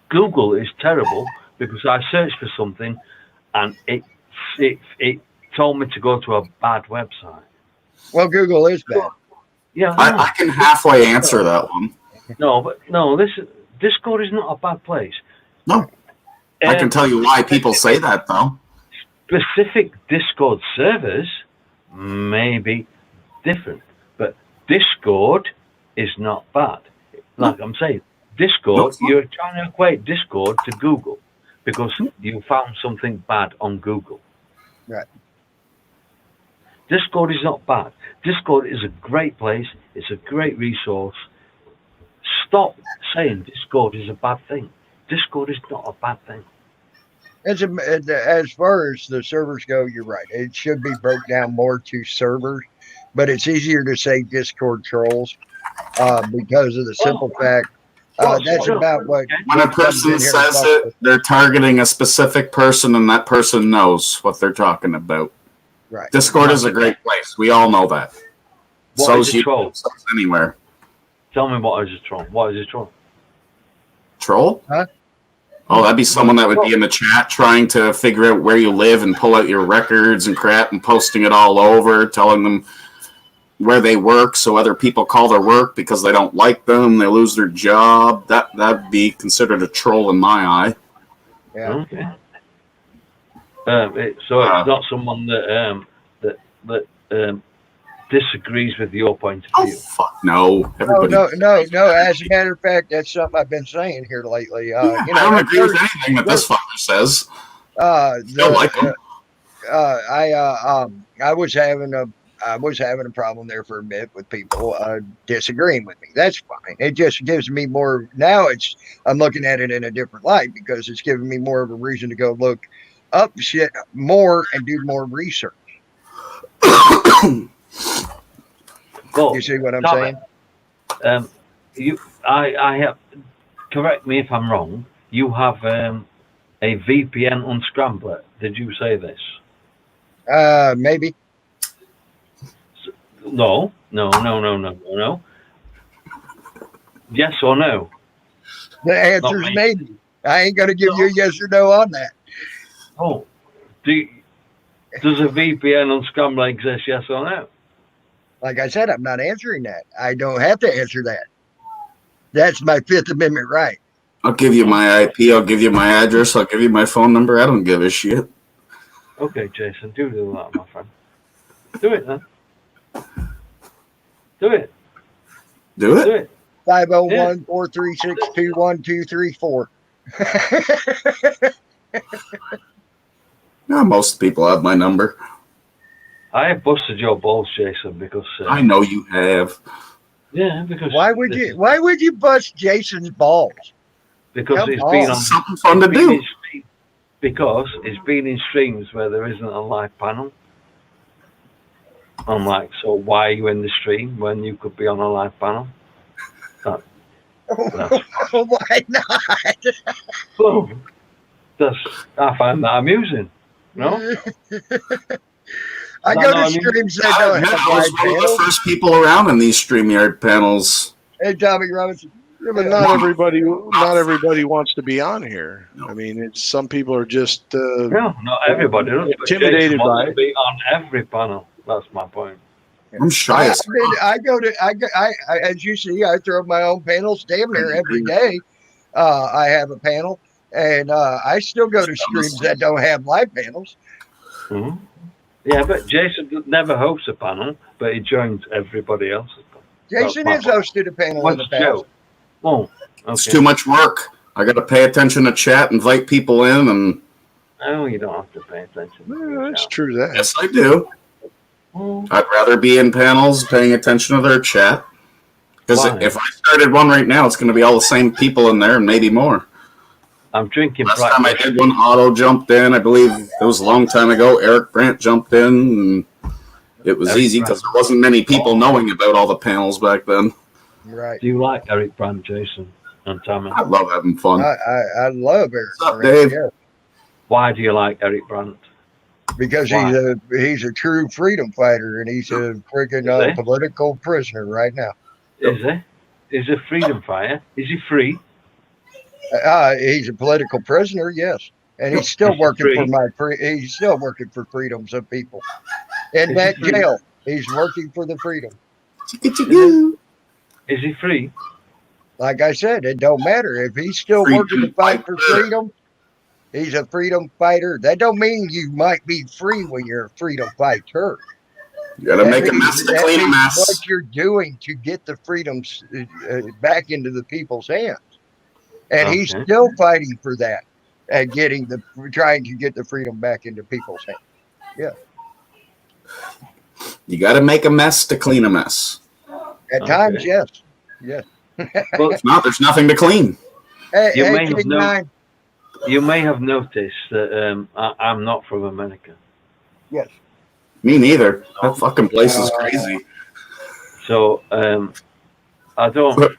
S19: Google is terrible because I searched for something and it told me to go to a bad website.
S4: Well, Google is bad.
S19: Yeah,
S16: I can halfway answer that one.
S19: No, Discord is not a bad place.
S16: No, I can tell you why people say that though.
S19: Specific Discord servers may be different, but Discord is not bad. Like I'm saying, Discord, you're trying to equate Discord to Google because you found something bad on Google.
S4: Right.
S19: Discord is not bad. Discord is a great place. It's a great resource. Stop saying Discord is a bad thing. Discord is not a bad thing.
S4: As far as the servers go, you're right. It should be broke down more to servers, but it's easier to say Discord trolls because of the simple fact that's about what.
S16: When a person says it, they're targeting a specific person, and that person knows what they're talking about.
S4: Right.
S16: Discord is a great place. We all know that.
S19: What is a troll?
S16: Anywhere.
S19: Tell me what is a troll. What is a troll?
S16: Troll?
S4: Huh?
S16: Oh, that'd be someone that would be in the chat trying to figure out where you live and pull out your records and crap and posting it all over, telling them where they work so other people call their work because they don't like them, they lose their job. That'd be considered a troll in my eye.
S4: Yeah.
S19: Okay. It's not someone that disagrees with your point of view.
S16: Fuck no. Everybody.
S4: No. As a matter of fact, that's something I've been saying here lately.
S16: I don't agree with anything that this fucker says. Don't like him.
S4: I was having a problem there for a bit with people disagreeing with me. That's fine. It just gives me more. Now I'm looking at it in a different light because it's giving me more of a reason to go look up shit more and do more research. You see what I'm saying?
S19: I have. Correct me if I'm wrong. You have a VPN unscrambler. Did you say this?
S4: Maybe.
S19: No. Yes or no?
S4: The answer is maybe. I ain't gonna give you a yes or no on that.
S19: Oh, does a VPN unscrambler exist? Yes or no?
S4: Like I said, I'm not answering that. I don't have to answer that. That's my Fifth Amendment right.
S16: I'll give you my IP. I'll give you my address. I'll give you my phone number. I don't give a shit.
S19: Okay, Jason, do that, my friend. Do it then. Do it.
S16: Do it?
S19: Do it.
S4: 501-436-21234.
S16: No, most people have my number.
S19: I have busted your balls, Jason, because
S16: I know you have.
S19: Yeah, because
S4: why would you bust Jason's balls?
S19: Because it's been on something
S16: fun to do.
S19: Because it's been in streams where there isn't a live panel. I'm like, so why are you in the stream when you could be on a live panel?
S4: Why not?
S19: Well, I find that amusing. No?
S4: I go to streams that don't have
S16: I was
S4: live
S16: one of the
S4: panels.
S16: first people around in these StreamYard panels.
S4: Hey, Tommy Robinson.
S18: Yeah, but not everybody wants to be on here. I mean, some people are just
S19: No, not everybody does. But
S18: intimidated
S19: Jason
S18: by
S19: wants to
S18: it.
S19: be on every panel. That's my point.
S16: I'm shy as
S4: I as you see, I throw my own panels damn near every day. I have a panel, And I still go to streams that don't have live panels.
S19: Mhm. Yeah, but Jason never hosts a panel, but he joins everybody else's panel.
S4: Jason has hosted a panel in the
S19: What's
S4: past.
S19: Joe? Oh,
S16: It's
S19: okay.
S16: too much work. I got to pay attention to chat, invite people in, and
S19: Oh, you don't have to pay attention.
S18: That's true. That.
S16: yes, I do.
S19: Oh.
S16: I'd rather be in panels paying attention to their chat. Because
S19: Why?
S16: if I started one right now, it's going to be all the same people in there and maybe more.
S19: I'm drinking
S16: Last
S19: black.
S16: time I did one, Otto jumped in. I believe it was a long time ago. Eric Brandt jumped in, and it was
S19: Eric
S16: easy because there wasn't many people knowing about all the panels back then.
S4: Right.
S19: Do you like Eric Brandt, Jason, and Tommy?
S16: I love having fun.
S4: I love Eric.
S16: What's up,
S4: Brandt,
S16: Dave?
S4: yeah,
S19: Why do you like Eric Brandt?
S4: because
S19: Why?
S4: he's a true freedom fighter, and he's a freaking
S19: Is he?
S4: political prisoner right now.
S19: Is he? Is a freedom fighter? Is he free?
S4: He's a political prisoner, yes, and he's still
S19: Is he
S4: working for
S19: free?
S4: he's still working for freedoms of people in
S19: Is
S4: that
S19: he free?
S4: jail. He's working for the freedom.
S19: Is he free?
S4: Like I said, it don't matter if he's still working to fight for freedom. He's a freedom fighter. That don't mean you might be free when you're a freedom fighter.
S16: You got to make a mess to
S4: That
S16: clean a
S4: means
S16: mess.
S4: what you're doing to get the freedoms back into the people's hands, and he's
S19: Okay.
S4: still fighting for that and trying to get the freedom back into people's hands. Yeah,
S16: You got to make a mess to clean a mess.
S4: at times,
S19: Okay.
S4: yes, yes.
S19: Well,
S16: If not, there's nothing to clean.
S4: Hey,
S19: you
S4: hey,
S19: may have
S4: King
S19: no-
S4: Nine.
S19: You may have noticed that I'm not from America.
S4: Yes.
S16: Me neither. That fucking place is crazy.
S19: So I don't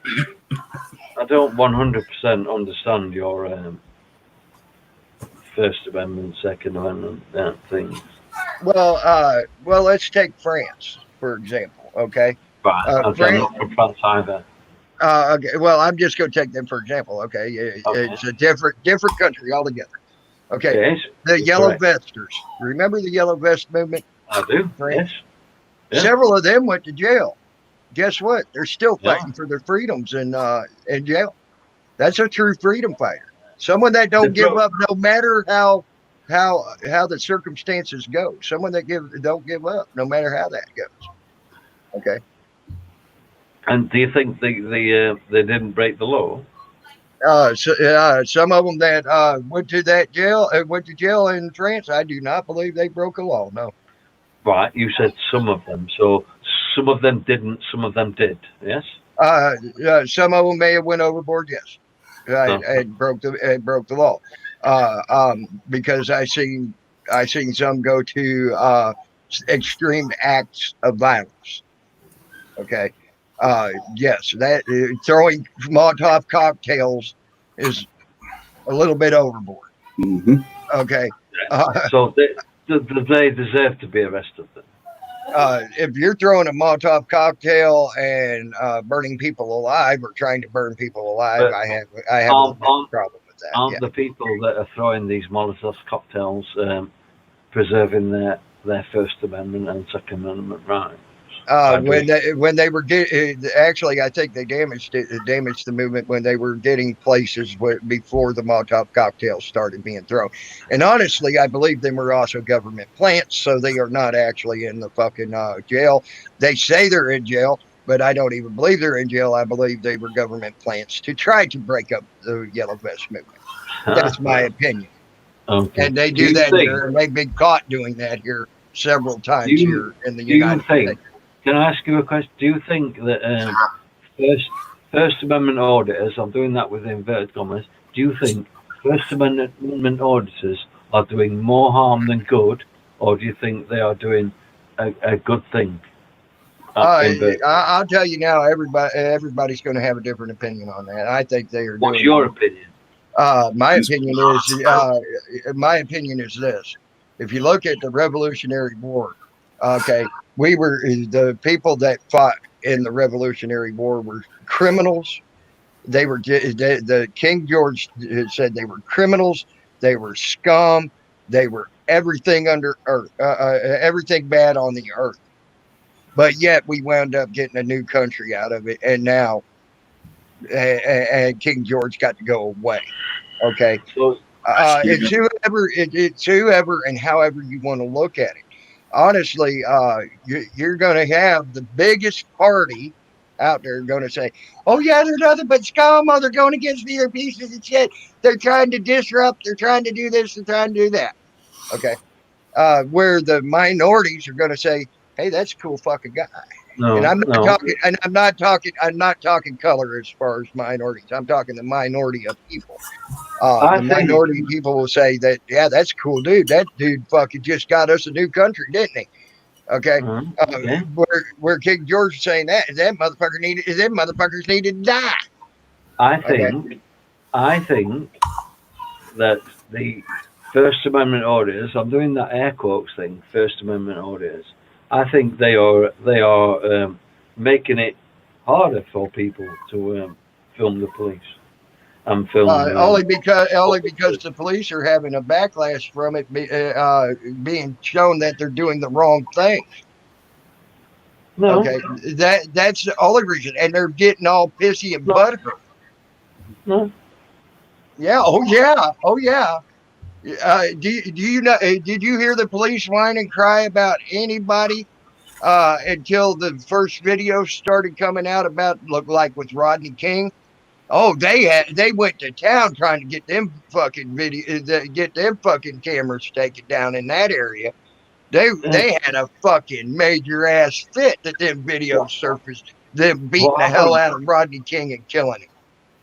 S19: 100% understand your First Amendment, Second Amendment things.
S4: Well, let's take France for example. Okay.
S19: Right. Okay, I'm not from France either.
S4: Okay. Well, I'm just going to take them for example. Okay. It's a different country altogether. Okay.
S19: Yes.
S4: The
S19: That's
S4: Yellow
S19: right.
S4: Vesters. Remember the Yellow Vest movement?
S19: I do.
S4: France?
S19: Yes. Yeah.
S4: Several of them went to jail. Guess what? They're still
S19: Yeah.
S4: fighting for their freedoms in jail. That's a true freedom fighter. Someone that don't
S19: They
S4: give
S19: broke-
S4: up no matter how the circumstances go. Someone that don't give up no matter how that goes. Okay.
S19: And do you think they didn't break the law?
S4: Some of them that went to jail in France, I do not believe they broke a law. No.
S19: Right. You said some of them. So some of them didn't. Some of them did. Yes.
S4: Some of them may have went overboard. Yes. And broke the law. Because I seen some go to extreme acts of violence. Okay. Yes, that throwing Molotov cocktails is a little bit overboard.
S16: Mm-hmm.
S4: Okay.
S19: So they deserve to be arrested then.
S4: If you're throwing a Molotov cocktail and burning people alive or trying to burn people alive,
S19: But
S4: I have a problem with that.
S19: Aren't
S4: Yeah.
S19: the people that are throwing these Molotov cocktails preserving their First Amendment and Second Amendment rights?
S4: When they were actually, I think they damaged the movement when they were getting places before the Molotov cocktails started being thrown. And honestly, I believe them were also government plants, so they are not actually in the fucking jail. They say they're in jail, but I don't even believe they're in jail. I believe they were government plants to try to break up the Yellow Vest movement. That's my opinion.
S19: Okay.
S4: And they
S19: Do
S4: do
S19: you
S4: that
S19: think-
S4: here, and they've been caught doing that here several times here in the
S19: Do you
S4: United
S19: think?
S4: States.
S19: Can I ask you a question? Do you think that First Amendment auditors, I'm doing that with inverted commas, do you think First Amendment auditors are doing more harm than good, or do you think they are doing a good thing?
S4: I'll tell you now, everybody's going to have a different opinion on that. I think they are.
S19: What's
S4: doing
S19: your
S4: it.
S19: opinion?
S4: My opinion is this: if you look at the Revolutionary War, okay, the people that fought in the Revolutionary War were criminals. They were the King George said they were criminals. They were scum. They were everything under earth, everything bad on the earth. But yet we wound up getting a new country out of it, and now and King George got to go away. Okay.
S19: So,
S4: It's whoever and however you want to look at it. Honestly, you're going to have the biggest party out there going to say, oh, yeah, they're nothing but scum. Oh, they're going against me. They're pieces of shit. They're trying to disrupt. They're trying to do this. They're trying to do that. Okay. Where the minorities are going to say, hey, that's a cool fucking guy.
S19: no,
S4: And I'm not
S19: no.
S4: talking, and I'm not talking color as far as minorities. I'm talking the minority of people.
S19: I
S4: The
S19: think-
S4: minority of people will say that, yeah, that's a cool dude. That dude fucking just got us a new country, didn't he? Okay.
S19: Okay.
S4: Where King George is saying that motherfuckers needed to die.
S19: I think that the First Amendment orders, I'm doing that air quotes thing, First Amendment orders, I think they are making it harder for people to film the police and film.
S4: Only because the police are having a backlash from it being shown that they're doing the wrong thing.
S19: No.
S4: Okay, that's the only reason, and they're getting all pissy and butthurt.
S19: No.
S4: Yeah. Oh yeah. Oh yeah. Do you know? Did you hear the police whine and cry about anybody until the first videos started coming out about look like with Rodney King? Oh, they went to town trying to get them fucking get them fucking cameras taken down in that area. They had a fucking major ass fit that them videos surfaced. Them beating the hell out of Rodney King and killing him.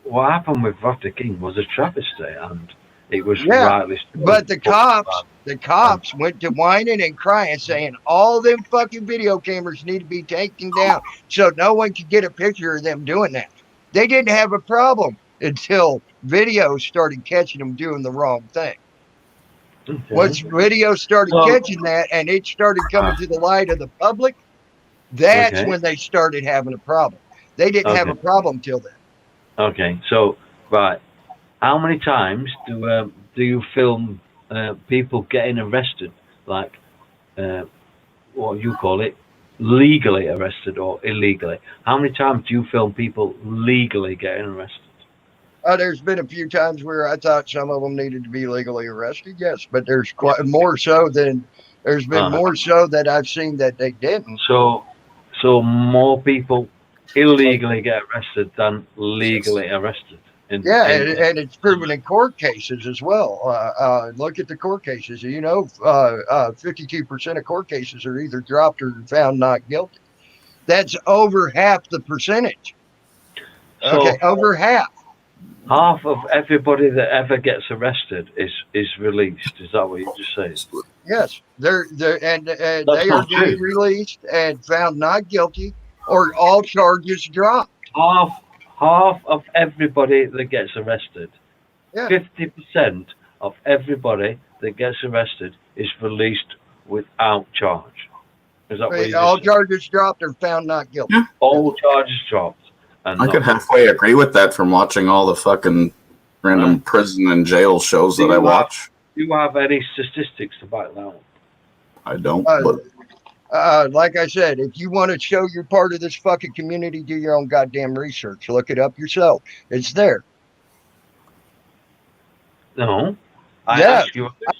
S19: What happened with Rodney King was a travesty, and it was
S4: Yeah,
S19: rightly so.
S4: but the cops went to whining and crying, saying all them fucking video cameras need to be taken down so no one could get a picture of them doing that. They didn't have a problem until videos started catching them doing the wrong thing.
S19: Okay.
S4: Once videos started catching that and it started coming to the light of the public, that's
S19: Okay.
S4: when they started having a problem. They didn't have a problem till then.
S19: Okay, so right, how many times do you film people getting arrested, like what you call it, legally arrested or illegally? How many times do you film people legally getting arrested?
S4: There's been a few times where I thought some of them needed to be legally arrested, yes, but there's quite more so than there's been more so that I've seen that they didn't.
S19: So more people illegally get arrested than legally arrested.
S4: And it's proven in court cases as well. Look at the court cases. 52% of court cases are either dropped or found not guilty. That's over half the percentage. Okay, over half.
S19: Half of everybody that ever gets arrested is released. Is that what you just said?
S4: Yes, they are getting released and found not guilty, or all charges dropped.
S19: Half of everybody that gets arrested, 50% of everybody that gets arrested is released without charge. Is that what you
S4: all
S19: said?
S4: charges dropped or found not guilty?
S19: All charges dropped. And
S16: I could halfway agree with that from watching all the fucking random prison and jail shows that I watch.
S19: Do you have any statistics to back that up?
S16: I don't.
S4: Like I said, if you want to show you're part of this fucking community, do your own goddamn research. Look it up yourself. It's there.
S19: No.
S4: I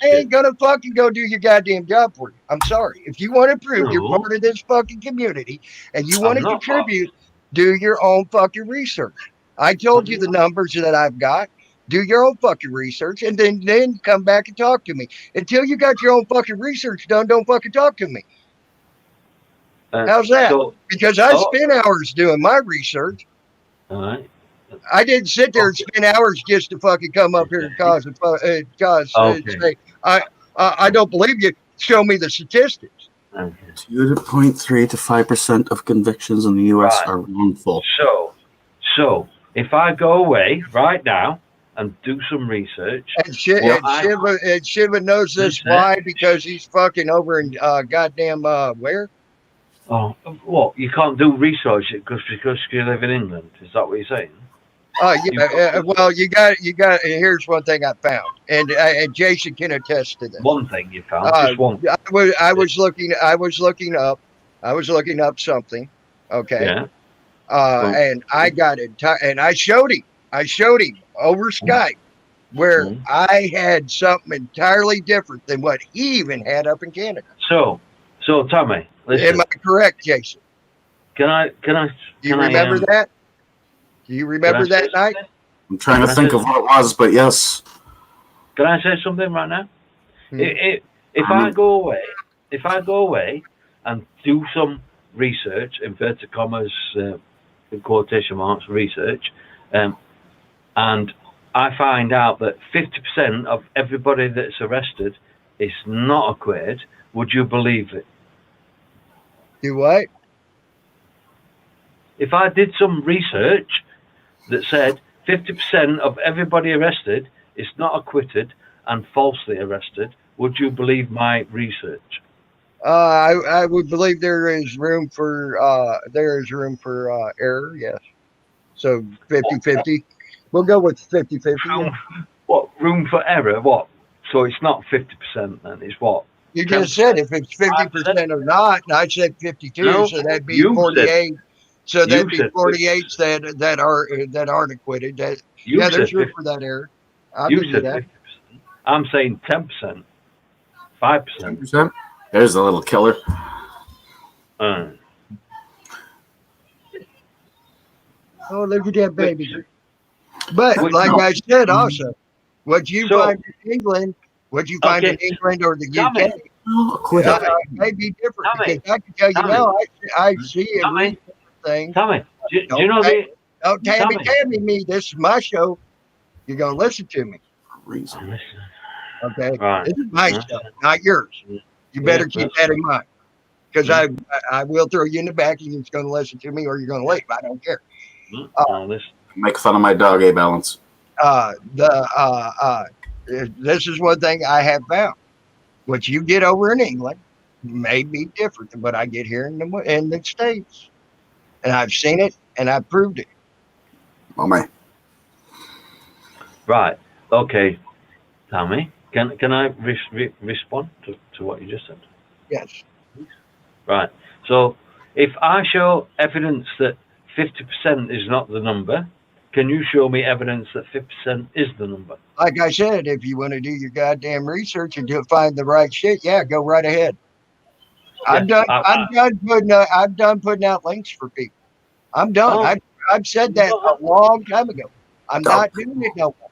S4: ain't gonna fucking go do your goddamn job for you. I'm sorry. If you want to prove you're part of this fucking community and you want to contribute, do your own fucking research. I told you the numbers that I've got. Do your own fucking research and then come back and talk to me. Until you got your own fucking research done, don't fucking talk to me. How's that? Because I spent hours doing my research.
S19: All right.
S4: I didn't sit there and spend hours just to fucking come up here and say, I don't believe you. Show me the statistics.
S16: 2.3 to 5% of convictions in the U.S. are wrongful.
S19: So if I go away right now and do some research,
S4: and Shiva knows this. Why? Because he's fucking over in goddamn where?
S19: Oh, what? You can't do research because you live in England. Is that what you're saying?
S4: Well, you got. Here's one thing I found, and Jason can attest to this.
S19: One thing you found. Just one.
S4: I was looking up something. Okay.
S19: Yeah.
S4: And I got it, and I showed him over Skype where I had something entirely different than what he even had up in Canada.
S19: So Tommy, listen.
S4: Am I correct, Jason?
S19: Can I?
S4: Do you remember that? Do you remember that night?
S16: I'm trying to think of what it was, but yes.
S19: Can I say something right now? If I go away and do some research, inverted commas, in quotation marks, research, and I find out that 50% of everybody that's arrested is not acquitted, would you believe it?
S4: Do what?
S19: If I did some research that said 50% of everybody arrested is not acquitted and falsely arrested, would you believe my research?
S4: I would believe there is room for error. Yes. So 50-50. We'll go with 50-50. Yeah.
S19: What, room for error? What? So it's not 50% then? It's what?
S4: You just said if it's 50% or not, and I said 52,
S19: No,
S4: so that'd be
S19: you
S4: 48. So
S19: you
S4: that'd be
S19: said
S4: 48s that aren't acquitted.
S19: You
S4: Yeah, there's
S19: said
S4: room
S19: 50.
S4: for that error. I'll
S19: You
S4: give you
S19: said
S4: that.
S19: 50%. I'm saying 10%. 5%.
S16: 10%? There's a little killer.
S4: Oh, look at that baby. But like I said, also, what you find in England, what you find in England or the UK, may be different. Because I can tell you now, I see and read things.
S19: Tommy, do you know the...
S4: Don't Tammy me. This is my show. You're going to listen to me.
S16: Reason.
S4: Okay?
S19: Right.
S4: This is my show, not yours. You better keep that in mind. Because I will throw you in the back and you're going to listen to me or you're going to leave. I don't care.
S16: Make fun of my dog, Balance.
S4: This is one thing I have found. What you get over in England may be different than what I get here in the States. And I've seen it and I've proved it.
S16: Oh, my.
S19: Right. Okay. Tommy, can I respond to what you just said?
S4: Yes.
S19: Right. So if I show evidence that 50% is not the number, can you show me evidence that 50% is the number?
S4: Like I said, if you want to do your goddamn research and find the right shit, yeah, go right ahead. I'm done putting out links for people. I'm done. I've said that a long time ago. I'm not doing it no more.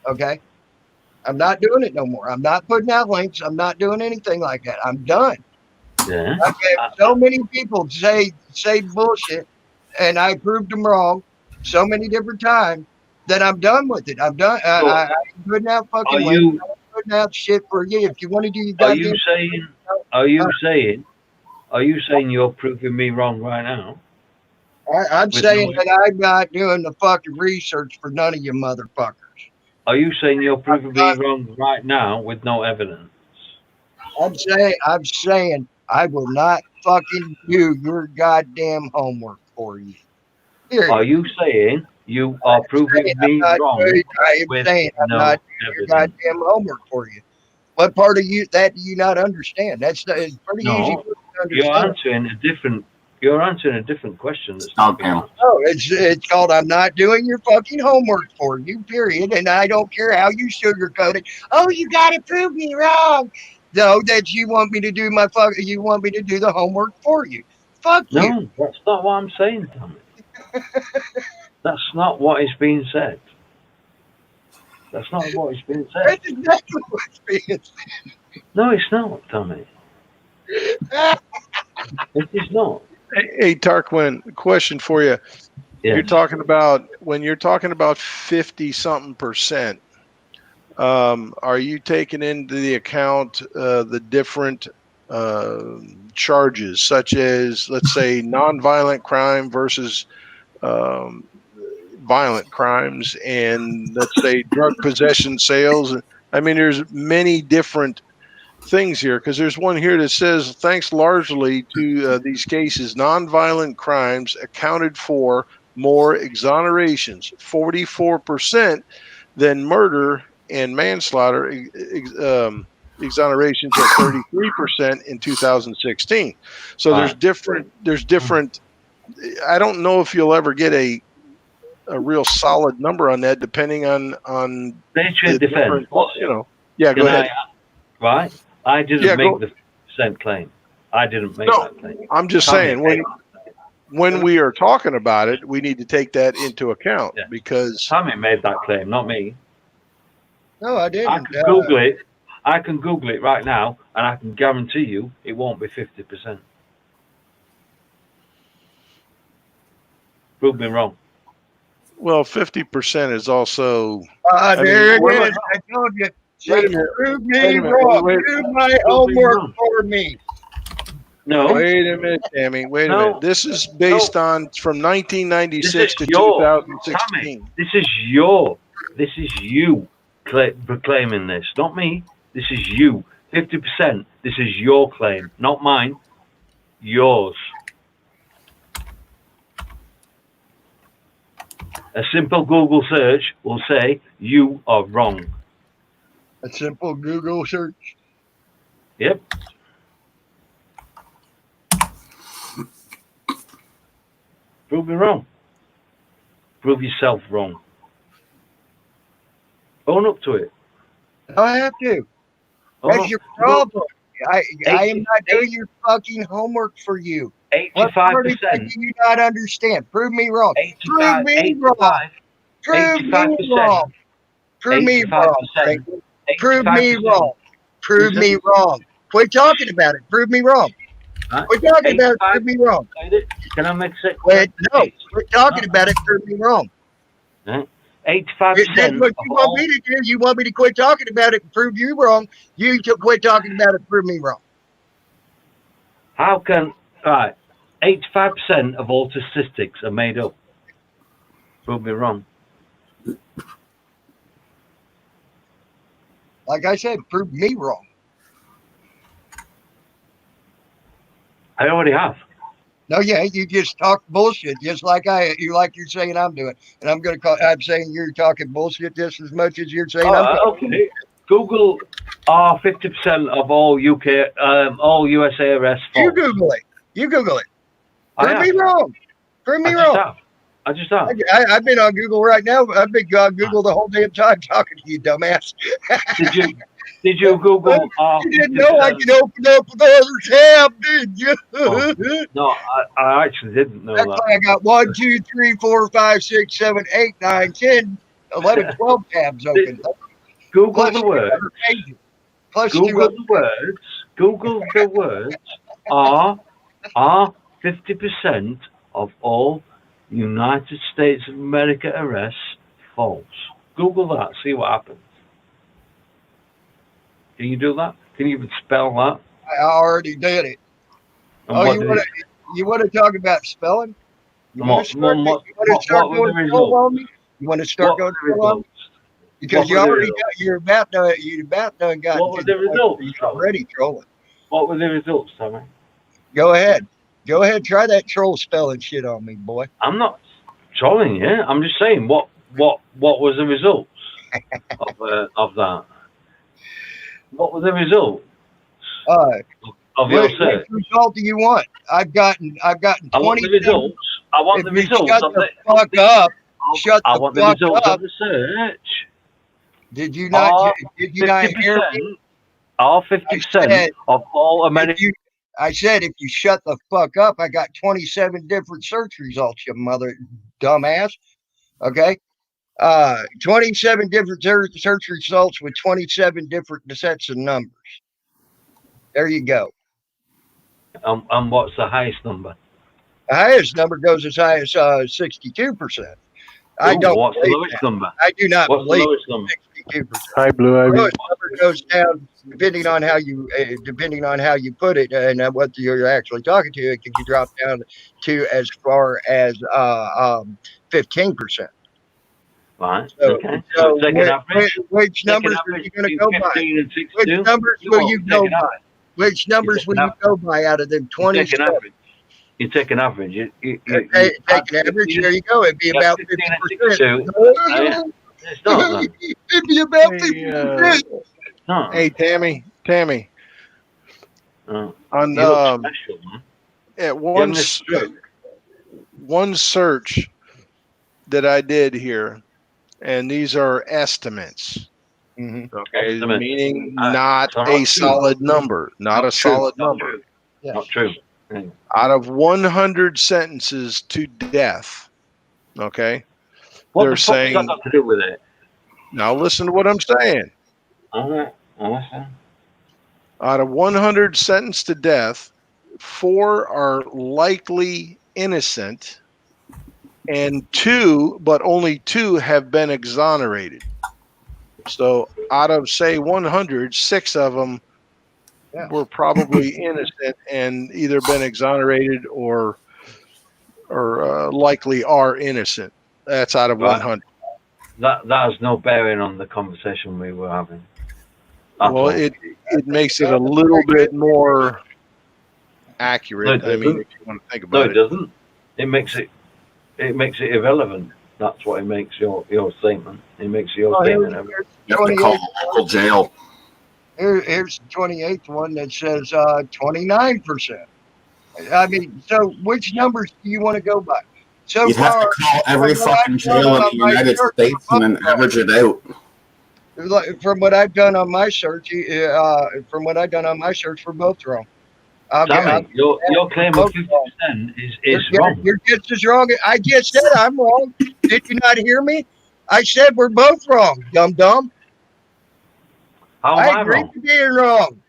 S4: Okay? I'm not doing it no more. I'm not putting out links. I'm not doing anything like that. I'm done.
S19: Yeah.
S4: I've had so many people say bullshit, and I proved them wrong so many different times that I'm done with it. I'm done. I ain't putting out fucking links. I'm putting out shit for you. If you want to do your goddamn
S19: Are you saying you're proving me wrong right now?
S4: I'm saying that I'm not doing the fucking research for none of you motherfuckers.
S19: Are you saying you're proving me wrong right now with no evidence?
S4: I'm saying I will not fucking do your goddamn homework for you. Period.
S19: Are you saying you are proving me wrong?
S4: I am saying I'm not doing your goddamn homework for you. What part of that do you not understand? It's pretty easy to understand.
S19: You're answering a different question. That's
S16: not panel.
S4: No, it's called I'm not doing your fucking homework for you, period. And I don't care how you sugarcoat it. Oh, you gotta prove me wrong. No, that you want me to do you want me to do the homework for you. Fuck you.
S19: No, that's not what I'm saying, Tommy. That's not what is being said. That's not what is being said.
S4: That's exactly what's being said.
S19: No, it's not, Tommy. It is not.
S18: Hey, Tarquin, question for you.
S19: Yes.
S18: You're talking about when you're talking about 50-something%. Are you taking into the account the different charges, such as, let's say, nonviolent crime versus violent crimes, and let's say drug possession, sales? I mean, there's many different things here, because there's one here that says, thanks largely to these cases, nonviolent crimes accounted for more exonerations, 44%, than murder and manslaughter exonerations at 33% in 2016. So there's different. I don't know if you'll ever get a a real solid number on that, depending on
S19: Military
S18: the
S19: defense.
S18: different, you know. Yeah, go
S19: Can
S18: ahead.
S19: Right? I didn't
S18: Yeah,
S19: make
S18: go-
S19: the % claim. I didn't make
S18: No,
S19: that claim.
S18: I'm just
S19: Tommy
S18: saying
S19: made
S18: when we are talking about it, we need to take that into account
S19: Yeah.
S18: because
S19: Tommy made that claim, not me.
S4: No, I
S19: I
S4: didn't.
S19: can Google it. I can Google it right now, and I can guarantee you it won't be 50%. Prove me wrong.
S18: well, 50% is also.
S4: There
S18: wait a
S4: it is. I told you.
S18: Wait a
S4: See,
S18: minute.
S4: prove
S18: Wait
S4: me
S18: a minute.
S4: wrong.
S18: Wait-
S4: Do my
S19: me
S4: homework
S19: wrong.
S4: for me.
S19: No.
S18: Wait a minute, Tammy. Wait a
S19: No.
S18: minute. This is based on from
S19: This
S18: 1996
S19: is
S18: to
S19: your
S18: 2016.
S19: Tommy. This is you proclaiming this, not me. This is you. 50%. This is your claim, not mine. Yours. A simple Google search will say you are wrong.
S4: A simple Google search.
S19: Yep. Prove me wrong. Prove yourself wrong. Own up to it.
S4: I have to.
S19: Own
S4: That's
S19: up.
S4: your problem. I am not doing
S19: 80
S4: your fucking homework for you. What part of
S19: 85%.
S4: it do you not understand? Prove me wrong.
S19: 85,
S4: Prove me wrong.
S19: 85,
S4: Prove me
S19: 85%.
S4: wrong. Prove me wrong.
S19: 85%.
S4: Franklin. Prove me
S19: 85%.
S4: wrong. Prove me wrong. Quit talking about it. Prove me wrong.
S19: Huh?
S4: Quit talking about it.
S19: 85
S4: Prove me wrong.
S19: Can I make it?
S4: Quit. No. Quit talking about it. Prove me wrong.
S19: 85%.
S4: That's what you want me to do. You want me to quit talking about it and prove you wrong. You to quit talking about it and prove me wrong.
S19: How can, right, 85% of all statistics are made up. Prove me wrong.
S4: Like I said, prove me wrong.
S19: I already have.
S4: No, yeah, you just talk bullshit, just like you're saying I'm doing, and I'm saying you're talking bullshit just as much as you're saying I'm talking.
S19: Okay. Google are 50% of all UK, all USA arrests false.
S4: You Google it. You Google it.
S19: I
S4: Prove me
S19: have.
S4: wrong. Prove me
S19: I just
S4: wrong.
S19: have. I just have.
S4: I've been on Google right now. I've been on Google the whole damn time talking to you, dumbass.
S19: Did you Google?
S4: You didn't know I could open up another tab, did you?
S19: No, I actually didn't know
S4: That's
S19: that.
S4: why I got 1, 2, 3, 4, 5, 6, 7, 8, 9, 10, 11, 12 tabs open.
S19: Google
S4: Plus
S19: the
S4: 200
S19: words.
S4: pages. Plus
S19: Google
S4: 200
S19: the words. Google the words. Are 50% of all United States of America arrests false? Google that. See what happens. Can you do that? Can you even spell that?
S4: I already did it.
S19: And
S4: Oh,
S19: what
S4: you
S19: did
S4: want
S19: it-
S4: to talk about spelling? You
S19: Come
S4: want
S19: on,
S4: to start,
S19: what-
S4: you want
S19: what-
S4: to start
S19: what were the
S4: going slow
S19: results?
S4: on me? You want to start
S19: What
S4: going
S19: were the
S4: slow on me?
S19: results?
S4: Because
S19: What
S4: you
S19: were the
S4: already
S19: results?
S4: got, you're about done got
S19: What were the results?
S4: you're already trolling.
S19: What were the results, Tommy?
S4: Go ahead. Go ahead. Try that troll spelling shit on me, boy.
S19: I'm not trolling you. I'm just saying what was the results of that? What were the results of your
S4: Which
S19: search?
S4: result do you want? I've gotten
S19: I want
S4: 20.
S19: the results. I want the
S4: If you
S19: results
S4: shut
S19: of
S4: the
S19: the.
S4: fuck up. Shut
S19: I
S4: the
S19: want the
S4: fuck
S19: results
S4: up.
S19: of the search.
S4: Did you not?
S19: Are
S4: Did you not hear me?
S19: 50%? Are 50% of all American?
S4: I said if you shut the fuck up, I got 27 different search results, you mother dumbass. Okay. 27 different search results with 27 different sets of numbers. There you go.
S19: And what's the highest number?
S4: The highest number goes as high as 62%. I
S19: Ooh,
S4: don't
S19: what's the
S4: believe
S19: lowest
S4: that.
S19: number?
S4: I do not
S19: What's the
S4: believe
S19: lowest number?
S4: 62%.
S18: Hi, Blue Ivy.
S4: Lowest number goes down depending on how you put it and what you're actually talking to. It can drop down to as far as 15%.
S19: Right.
S4: So,
S19: Okay.
S4: so
S19: take an average.
S4: which
S19: Take an
S4: numbers are
S19: average
S4: you going to
S19: between
S4: go by?
S19: 15 and 62.
S4: Which numbers
S19: You
S4: will
S19: won't
S4: you
S19: take
S4: go
S19: an
S4: by?
S19: average.
S4: Which numbers
S19: take
S4: will
S19: an
S4: you go by out of them
S19: You take
S4: 20?
S19: an average. You take an average. You
S4: Take an average. There you go. It'd be
S19: Yeah,
S4: about
S19: 15 and
S4: 50%.
S19: 62. Oh, yeah. It's not then.
S4: It'd be about
S18: Hey,
S4: 50%.
S19: No.
S18: Hey, Tammy.
S19: Oh,
S18: On
S19: you look special, man.
S18: at
S19: You having a stroke?
S18: one search, that I did here, and these are estimates.
S4: Mm-hmm.
S18: Okay,
S19: Estimate.
S18: meaning not
S19: So
S18: a
S19: not true.
S18: solid number, not a
S19: Not true.
S18: solid
S19: Not
S18: number.
S19: true. Not true. Yeah.
S18: Out of 100 sentences to death, okay,
S19: What
S18: they're
S19: the fuck has
S18: saying.
S19: that got to do with it?
S18: Now listen to what I'm saying.
S19: All right. Listen.
S18: Out of 100 sentenced to death, 4 are likely innocent, and 2, but only 2 have been exonerated. So out of say 100, 6 of them were probably innocent and either been exonerated or likely are innocent. That's out of
S19: Right.
S18: 100.
S19: That has no bearing on the conversation we were having. At
S18: Well,
S19: all.
S18: it makes it a little bit more accurate.
S19: No, it
S18: I mean,
S19: doesn't.
S18: if you want to think
S19: No,
S18: about
S19: it doesn't. It makes it irrelevant. That's what it makes your statement. It makes your statement irrelevant.
S16: You have to call the local jail.
S4: Here's the 28th one that says 29%. I mean, so which numbers do you want to go by? So
S16: You'd have
S4: far,
S16: to call every
S4: from what
S16: fucking
S4: I've
S16: jail
S4: done
S16: in
S4: on
S16: the
S4: my
S16: United
S4: search
S16: States
S4: for
S16: and then average it out.
S4: from what I've done on my search, we're both wrong.
S19: Tommy, your claim of 50% is wrong.
S4: You're just as wrong. I just said I'm wrong. Did you not hear me? I said we're both wrong, dum-dum.
S19: How am I
S4: agree
S19: wrong?
S4: to being wrong.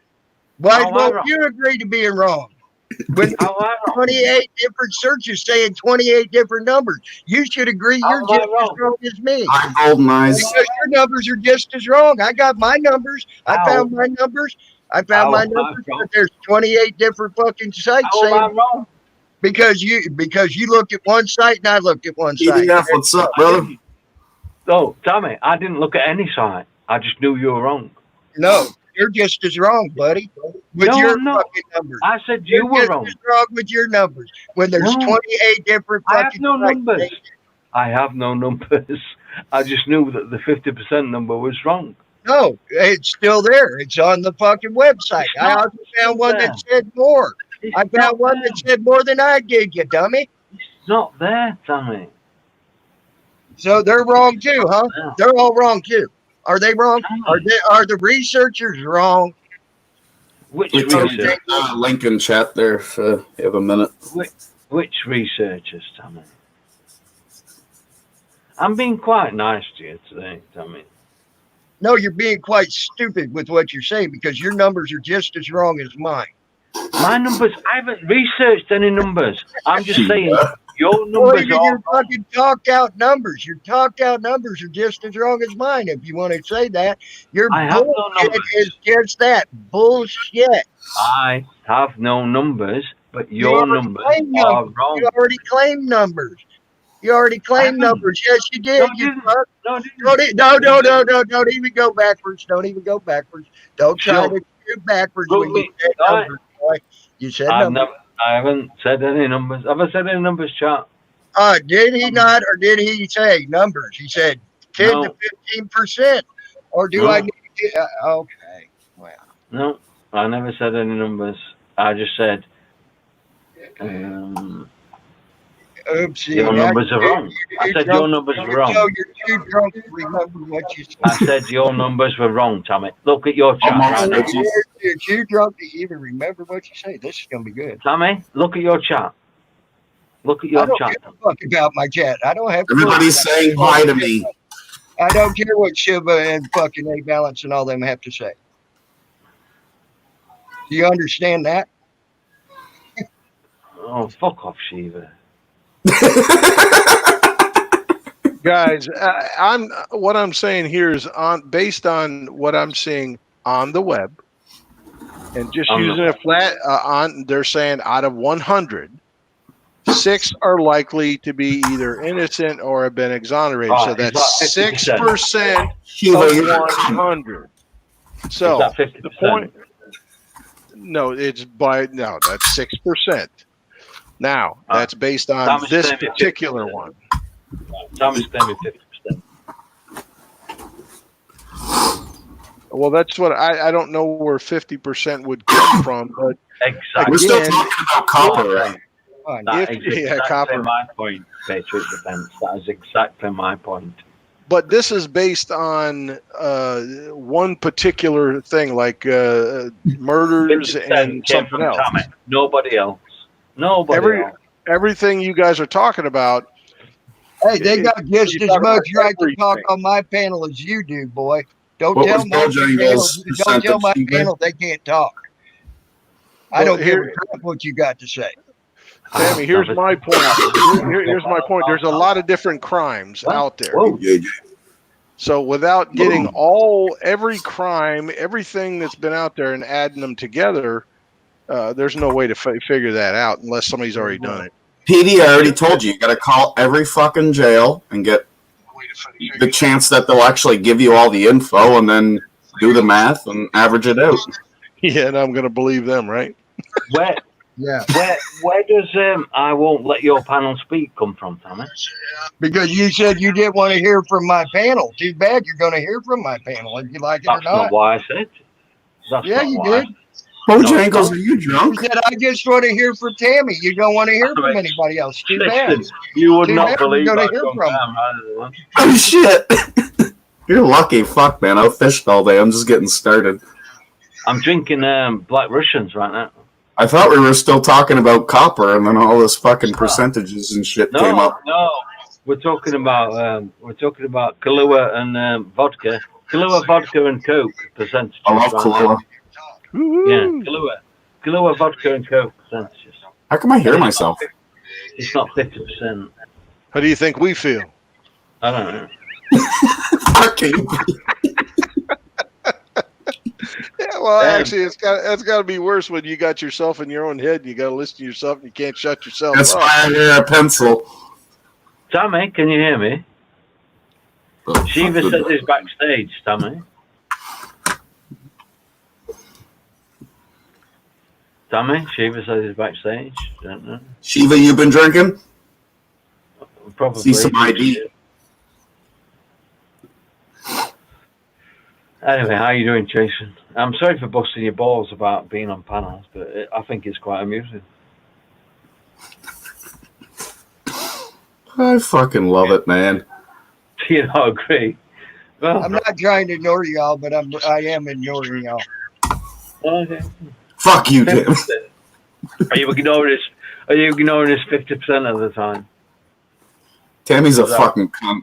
S4: Why
S19: How am I
S4: won't
S19: wrong?
S4: you agree to being wrong? With
S19: How am I wrong?
S4: 28 different searches saying 28 different numbers, you should agree
S19: How
S4: you're
S19: am I
S4: just as wrong as me.
S16: Hi, Golden Eyes.
S4: Because your numbers are just as wrong. I got my numbers. I
S19: How?
S4: found my numbers.
S19: How am I
S4: But
S19: wrong?
S4: there's 28 different fucking sites
S19: How am I
S4: saying
S19: wrong?
S4: because you looked at one site and I looked at one site.
S16: EDF, what's up, brother?
S19: No, Tommy, I didn't look at any site. I just knew you were wrong.
S4: No, you're just as wrong, buddy. With
S19: No,
S4: your
S19: I'm not.
S4: fucking numbers.
S19: I said
S4: You're
S19: you were
S4: just
S19: wrong.
S4: as wrong with your numbers. When there's
S19: No.
S4: 28 different
S19: I have
S4: fucking
S19: no
S4: sites
S19: numbers.
S4: saying-
S19: I have no numbers. I just knew that the 50% number was wrong.
S4: No, it's still there. It's on the fucking website.
S19: It's
S4: I
S19: not
S4: also found one
S19: there.
S4: that said more.
S19: It's
S4: I
S19: not
S4: found one
S19: there.
S4: that said more than I did, you dummy.
S19: It's not there, Tommy.
S4: So they're wrong too, huh?
S19: Yeah.
S4: They're all wrong too. Are they wrong? Are the researchers wrong?
S19: Which
S16: We took
S19: research?
S16: the link in chat there if you have a minute.
S19: Which researchers, Tommy? I'm being quite nice to you today, Tommy.
S4: No, you're being quite stupid with what you're saying because your numbers are just as wrong as mine.
S19: My numbers, I haven't researched any numbers. I'm just saying your
S4: Well,
S19: numbers
S4: your
S19: are.
S4: fucking talked out numbers. Your talked out numbers are just as wrong as mine. If you want to say that, your
S19: I have no
S4: bullshit
S19: numbers.
S4: is just that bullshit.
S19: I have no numbers, but
S4: You
S19: your
S4: already
S19: numbers
S4: claimed
S19: are
S4: numbers.
S19: wrong.
S4: You already claimed numbers. You already claimed numbers. Yes, you did.
S19: No, I
S4: You
S19: didn't.
S4: fuck.
S19: No, I didn't.
S4: No, don't even go backwards. Don't even go backwards. Don't try
S19: Sure.
S4: to do backwards
S19: Prove
S4: when you
S19: me.
S4: said
S19: All right.
S4: numbers, boy. You said numbers.
S19: I haven't said any numbers. Have I said any numbers, chat?
S4: Did he not, or did he say numbers? He said 10
S19: No.
S4: to 15%. Or do
S19: No.
S4: I need to? Okay. Well,
S19: No, I never said any numbers. I just said
S4: oopsie.
S19: your
S4: Now
S19: numbers are
S4: you're
S19: wrong. I
S4: too
S19: said
S4: drunk-
S19: your numbers were wrong.
S4: So you're too drunk to remember what you said.
S19: I said your numbers were wrong, Tommy. Look at your chat right now.
S4: You're too drunk to even remember what you say. This is going to be good.
S19: Tommy, look at your chat. Look at
S4: I
S19: your
S4: don't
S19: chat.
S4: give a fuck about my chat. I don't have.
S16: Everybody's saying hi to me.
S4: I don't care what Shiva and fucking A Balance and all them have to say. Do you understand that?
S19: Oh, fuck off, Shiva.
S18: Guys, what I'm saying here is based on what I'm seeing on the web, and just
S19: On the
S18: using a flat they're saying out of 100, 6 are likely to be either innocent or have been exonerated. So
S19: Is
S18: that's
S19: that
S18: 6%
S16: Shiva,
S18: of
S16: you're-
S18: 100. So
S19: Is that 50%?
S18: the point. No, that's 6%. Now that's based on
S19: Thomas
S18: this
S19: Stanley,
S18: particular one.
S19: Thomas Stanley, 50%.
S18: Well, that's what I don't know where 50% would come from, but
S19: Exactly.
S16: We're still
S18: again,
S16: talking about copyright.
S4: Fine.
S19: That
S18: If-
S19: is
S18: yeah,
S19: exactly
S18: copper.
S19: my point, Patriot Defense. That is exactly my point.
S18: But this is based on one particular thing, like murders
S19: 50%
S18: and
S19: came
S18: something
S19: from
S18: else.
S19: Tommy. Nobody else. Nobody else.
S18: Everything you guys are talking about.
S4: Hey, they got just
S18: you
S4: as
S18: talk about
S4: much right to talk
S18: everything.
S4: on my panel as you do, boy. Don't
S16: What
S4: tell
S16: was
S4: my panel.
S16: Bojangles'
S4: Don't tell my
S16: percentage,
S4: panel they can't talk. I
S18: Well,
S4: don't give a
S18: here-
S4: crap what you got to say.
S18: Sammy, here's my point. Here's my point. There's a lot of different crimes out there.
S19: Whoa.
S18: So without getting every crime, everything that's been out there and adding them together, there's no way to figure that out unless somebody's already done it.
S16: PD, I already told you, you got to call every fucking jail and get the chance that they'll actually give you all the info and then do the math and average it out.
S18: Yeah, and I'm going to believe them, right?
S19: Where,
S4: Yeah.
S19: where does I won't let your panel speak come from, Tommy?
S4: Because you said you didn't want to hear from my panel. Too bad you're going to hear from my panel if you like it or
S19: That's not why I said. That's
S4: Yeah,
S19: not
S4: you
S19: why.
S4: did.
S16: Bojangles, are you drunk?
S4: You said I just want to hear from Tammy. You don't want to hear from anybody else. Too bad.
S19: Listen, you would
S4: Too
S19: not
S4: bad you're
S19: believe
S4: gonna
S19: I
S4: hear
S19: come
S4: from
S19: down either one.
S16: Oh, shit. You're lucky. Fuck, man. I fished all day. I'm just getting started.
S19: I'm drinking Black Russians right now.
S16: I thought we were still talking about copper, and then all this fucking percentages and shit came up.
S19: No, we're talking about Kahlua and vodka. Kahlua, vodka, and Coke percentages.
S16: I love
S19: right now.
S16: Kahlua.
S19: Yeah, Kahlua, vodka, and Coke percentages.
S16: How come I hear myself?
S19: It's not 50%.
S18: How do you think we feel?
S19: I don't know.
S16: Okay.
S18: Yeah, well, actually, it's got to be worse when you got yourself in your own head and you got to listen to yourself and you can't shut yourself
S16: That's
S18: up.
S16: why I hear a pencil.
S19: Tommy, can you hear me?
S16: Oh,
S19: Shiva
S16: fuck
S19: says
S16: the-
S19: he's backstage, Tommy. Tommy, Shiva says he's backstage. Don't know.
S16: Shiva, you been drinking?
S19: Probably.
S16: See some ID.
S19: Anyway, how you doing, Jason? I'm sorry for busting your balls about being on panels, but I think it's quite amusing.
S16: I fucking love it, man.
S19: Do you not agree? Well,
S4: I'm not trying to ignore y'all, but I am ignoring y'all.
S19: okay.
S16: Fuck you, Tim.
S19: Are you ignoring this? Are you ignoring this 50% of the time?
S16: Tammy's a fucking cunt.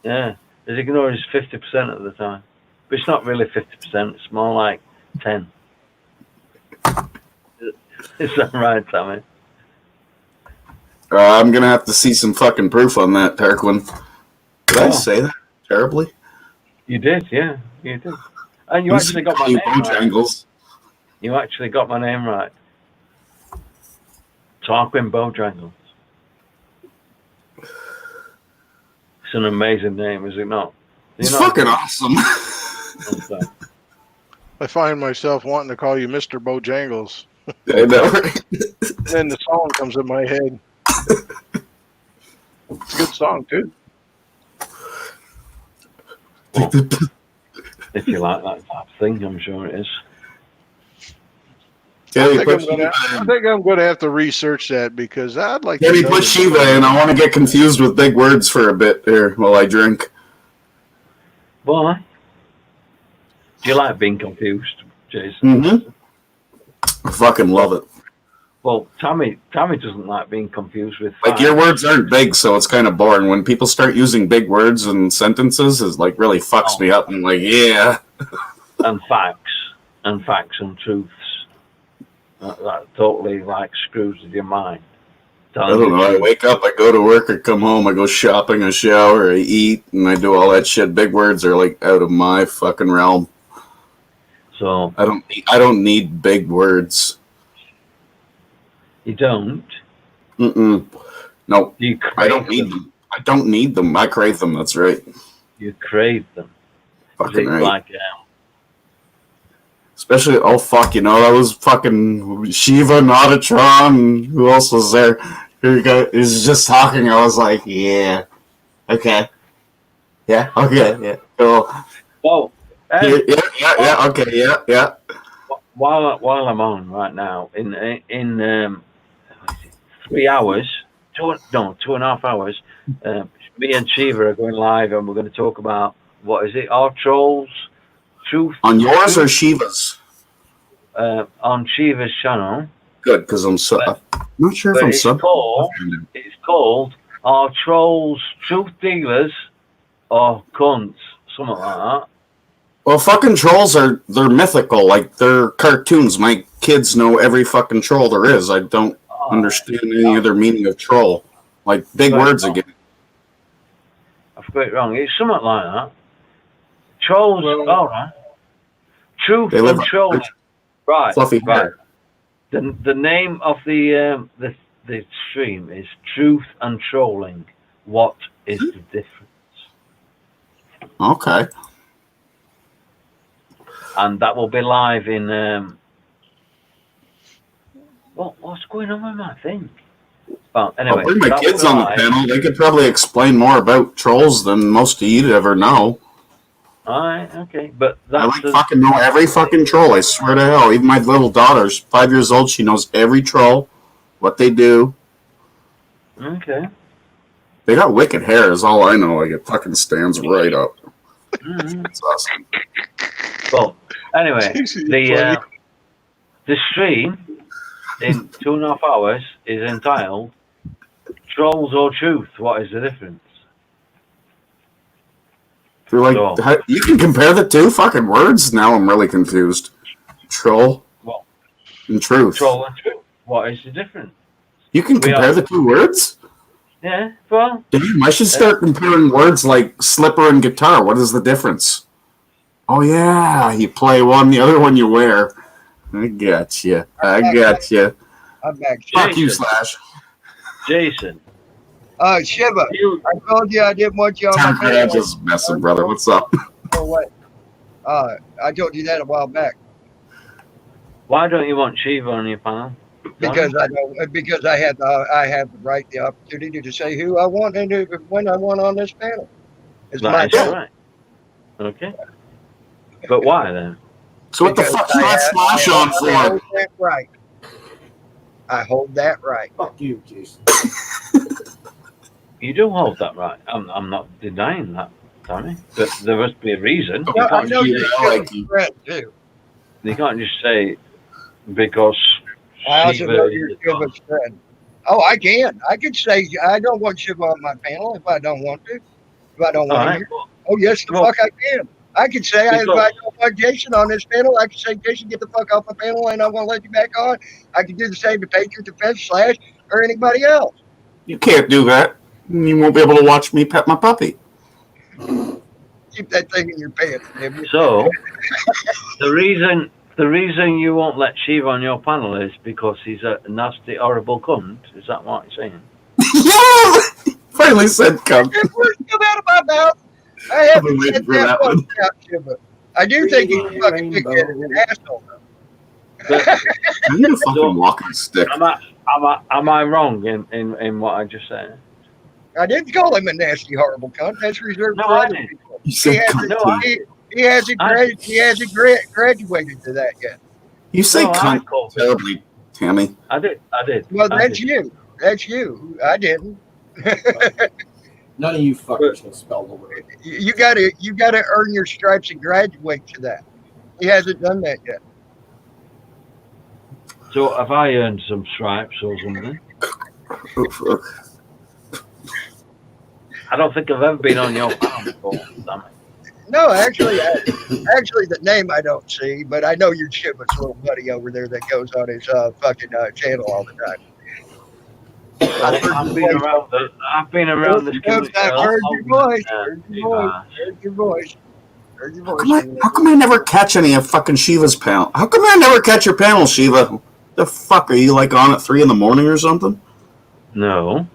S19: Yeah, he's ignoring this 50% of the time. But it's not really 50%. It's more like 10. Is that right, Tommy?
S16: I'm gonna have to see some fucking proof on that, Tarquin. Did I say that terribly?
S19: You did, yeah, you did. And you actually got my
S16: You
S19: name right.
S16: Bojangles.
S19: You actually got my name right. Tarquin Bojangles. It's an amazing name, is it not?
S16: It's fucking awesome.
S18: I find myself wanting to call you Mr. Bojangles.
S16: I know, right?
S18: Then the song comes in my head. It's a good song, too.
S19: If you like that type of thing, I'm sure it is.
S16: Tammy,
S18: I
S16: put
S18: think
S16: Shiva
S18: I'm going to have to research that because I'd like
S16: Tammy,
S18: to know
S16: put Shiva in. I want to get confused with big words for a bit here while I drink.
S19: Why? Do you like being confused, Jason?
S16: Mm-hmm. I fucking love it.
S19: Well, Tommy doesn't like being confused with
S16: Like, your words aren't big, so it's kind of boring. When people start using big words and sentences, it like really fucks me up. I'm like, yeah.
S19: and facts and truths. That totally like screws with your mind.
S16: I don't know. I wake up, I go to work, I come home, I go shopping, I shower, I eat, and I do all that shit. Big words are like out of my fucking realm.
S19: So
S16: I don't need big words.
S19: You don't?
S16: Mm-mm. No,
S19: You
S16: I don't need them. I don't need them. I crave them. That's right.
S19: You crave them.
S16: Fucking
S19: Is it
S16: right.
S19: like
S16: Especially, oh fuck, you know, that was fucking Shiva, Nautatron. Who else was there? Who is just talking. I was like, yeah, okay, yeah, okay, yeah, cool.
S19: Well,
S16: yeah, okay, yeah.
S19: While I'm on right now in 3 hours, 2.5 hours, me and Shiva are going live and we're going to talk about, what is it, our trolls? Truth.
S16: On yours or Shiva's?
S19: On Shiva's channel.
S16: Good, because I'm not sure if
S19: But
S16: I'm
S19: it's called Are Trolls Truth Dealers or Cunts? Something like that.
S16: Well, fucking trolls they're mythical, like they're cartoons. My kids know every fucking troll there is. I don't understand any other meaning of troll. Like big words again.
S19: I've got it wrong. It's something like that. Trolls, all right. Truth
S16: They live
S19: and trolling. Right,
S16: fluffy
S19: right.
S16: hair.
S19: The name of the stream is Truth and Trolling. What is the difference?
S16: Okay.
S19: And that will be live in what's going on with my thing? Well, anyway,
S16: I'll bring my
S19: that
S16: kids
S19: will
S16: on the
S19: live.
S16: panel. They could probably explain more about trolls than most of you ever know.
S19: Alright, okay. But
S16: I
S19: that's
S16: fucking know every fucking troll. I swear to hell. Even my little daughter's 5 years old. She knows every troll, what they do.
S19: okay.
S16: They got wicked hair, is all I know. Like it fucking stands right up. It's awesome.
S19: Well, anyway, the stream in 2.5 hours is entitled Trolls or Truth. What is the difference?
S16: You're like, you can compare the two fucking words? Now I'm really confused. Troll and truth.
S19: Troll and truth. What is the difference?
S16: You can compare the two words?
S19: Yeah, well.
S16: Damn, I should start comparing words like slipper and guitar. What is the difference? Oh, yeah, you play one, the other one you wear. I got you.
S4: I'm back.
S16: Fuck you, Slash.
S19: Jason.
S4: Shiva, I told you I didn't want you on
S16: I'm
S4: my panel.
S16: just messing, brother. What's up?
S4: For what? I told you that a while back.
S19: Why don't you want Shiva on your panel?
S4: Because I have the right, the opportunity to say who I want and when I want on this panel. It's my
S19: That's
S4: job.
S19: right. Okay. But why then?
S16: So what the fuck you got Slash on
S4: I
S16: for?
S4: hold that right. I hold that right.
S16: Fuck you, Jason.
S19: You do hold that right. I'm not denying that, Tommy. But there must be a reason. You
S4: I
S19: can't
S4: know
S19: just
S4: you're a friend too.
S19: You can't just say because
S4: I also
S19: Shiva
S4: know
S19: is
S4: you're
S19: the
S4: Shiva's friend. Oh, I can. I could say I don't want Shiva on my panel if I don't want to. If I don't want
S19: Alright,
S4: to. Oh, yes, the fuck I can. I could say if I don't want Jason on this panel, I could say, Jason, get the fuck off my panel and I won't let you back on. I could do the same to Patriot Defense Slash or anybody else.
S16: You can't do that. You won't be able to watch me pet my puppy.
S4: Keep that thing in your pants, damn you.
S19: So the reason you won't let Shiva on your panel is because he's a nasty, horrible cunt. Is that what you're saying?
S16: Yeah! Finally said cunt.
S4: It words come out of my mouth. I haven't
S16: waiting
S4: said
S16: for
S4: that
S16: that
S4: one
S16: one.
S4: about Shiva. I do think he's a fucking big-headed and asshole.
S16: I need a fucking walking stick.
S19: Am I wrong in what I just said?
S4: I didn't call him a nasty, horrible cunt. That's reserved
S19: No,
S4: for
S19: I
S4: other
S19: didn't.
S4: people.
S16: You said
S4: He hasn't graduated to that yet.
S16: You say
S19: No, I
S16: cunt
S19: called it.
S16: terribly, Tammy.
S19: I did.
S4: Well,
S19: I
S4: that's
S19: did.
S4: you. That's you. I didn't.
S20: None of you fuckers can spell the word.
S4: You gotta earn your stripes and graduate to that. He hasn't done that yet.
S19: So have I earned some stripes or something? I don't think I've ever been on your panel before. Damn it.
S4: No, actually, the name I don't see, but I know you're Shiva's little buddy over there that goes on his fucking channel all the time.
S19: I've been around this community.
S4: I've heard your voice. Heard your voice.
S16: How come I never catch any of fucking Shiva's panel? How come I never catch your panel, Shiva? The fuck, are you like on at 3 a.m. or something?
S19: No,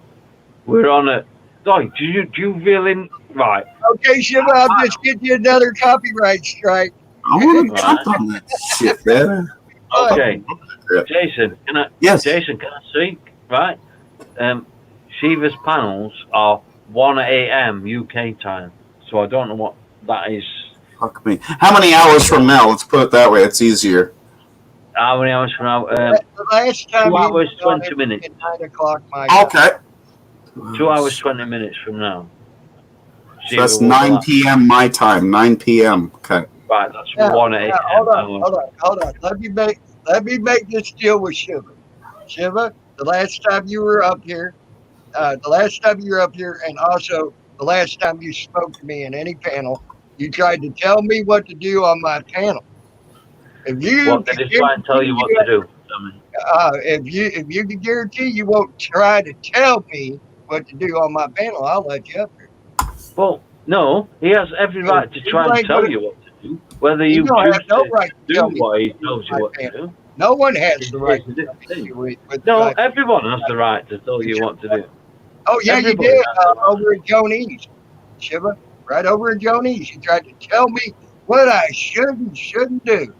S19: we're on it. Oh, do you really right?
S4: Okay, Shiva, I'll just get you another copyright strike.
S16: I want to jump on that shit, man.
S19: Okay, Jason, can I?
S16: Yes.
S19: Jason, can I speak? Right. Shiva's panels are 1 a.m. UK time, so I don't know what that is.
S16: Fuck me. How many hours from now? Let's put it that way. It's easier.
S19: How many hours from now?
S4: The last time
S19: 2
S4: he
S19: hours,
S4: was on
S19: 20 minutes.
S4: at 9 o'clock my time.
S16: Okay.
S19: 2 hours, 20 minutes from now.
S16: So that's 9 p.m. my time. 9 p.m. Okay.
S19: Right, that's
S4: Now,
S19: 1 a.m.
S4: hold on. Let me make this deal with Shiva. Shiva, the last time you were up here, and also the last time you spoke to me in any panel, you tried to tell me what to do on my panel. If you
S19: What did he try and tell you what to do?
S4: if you can guarantee you won't try to tell me what to do on my panel, I'll let you up here.
S19: Well, no, he has every right to try and tell you what to do. Whether you
S4: don't
S19: choose
S4: have no
S19: to
S4: right to
S19: do
S4: tell me
S19: what he tells you what to do.
S4: No one has the right to tell me.
S19: No, everyone has the right to tell you what to do.
S4: Oh, yeah,
S19: Everybody
S4: you did
S19: has the right.
S4: over in Joni's, Shiva. Right over in Joni's. You tried to tell me what I should and shouldn't do.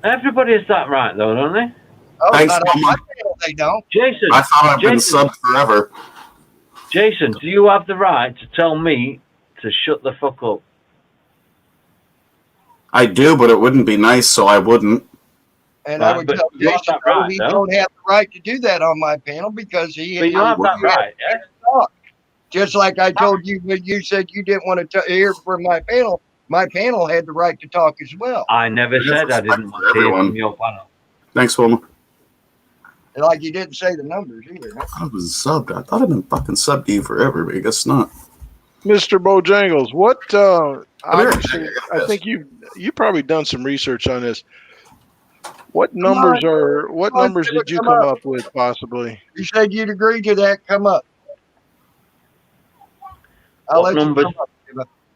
S19: Everybody has that right, though, don't they?
S4: Oh,
S16: Thanks,
S4: not on my
S16: Mama.
S4: panel, they don't.
S19: Jason,
S16: I thought I've been subbed forever.
S19: Jason, do you have the right to tell me to shut the fuck up?
S16: I do, but it wouldn't be nice, so I wouldn't.
S4: And
S19: Right,
S4: I would
S19: but
S4: tell
S19: you have
S4: Jason
S19: that right,
S4: he
S19: though.
S4: don't have the right to do that on my panel because he.
S19: But you have that right, yeah?
S4: Talk. Just like I told you when you said you didn't want to hear from my panel had the right to talk as well.
S19: I never said I didn't want to hear from your panel.
S16: Thanks, Wilma.
S4: Like you didn't say the numbers either. Huh?
S16: I was subbed. I thought I'd been fucking subbed to you forever, but I guess not.
S18: Mr. Bojangles, what?
S16: Obviously,
S18: I think you probably done some research on this. What numbers did you come up with possibly?
S4: You said you'd agree to that. Come up.
S19: What numbers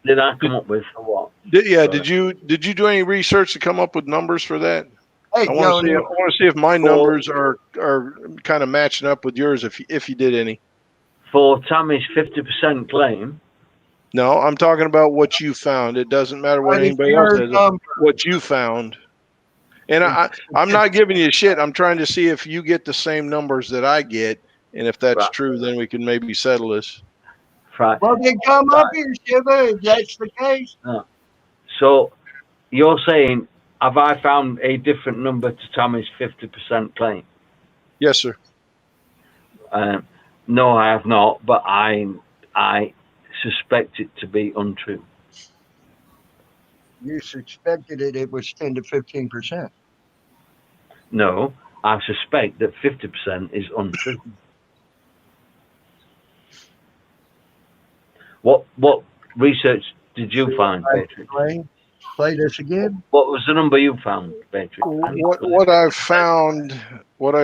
S19: did I come up with for what?
S18: Did you do any research to come up with numbers for that?
S4: Hey,
S18: I want to see if my numbers are kind of matching up with yours if you did any.
S19: For Tammy's 50% claim.
S18: No, I'm talking about what you found. It doesn't matter what anybody else says. What you found. And I'm not giving you shit. I'm trying to see if you get the same numbers that I get, and if that's true, then we can maybe settle this.
S19: Right.
S4: Well, then come up here, Shiva, if that's the case.
S19: So you're saying, have I found a different number to Tommy's 50% claim?
S18: Yes, sir.
S19: No, I have not, but I suspect it to be untrue.
S4: You suspected it was 10 to 15%.
S19: No, I suspect that 50% is untrue. What research did you find, Patrick?
S4: Play this again.
S19: What was the number you found, Patrick?
S18: What I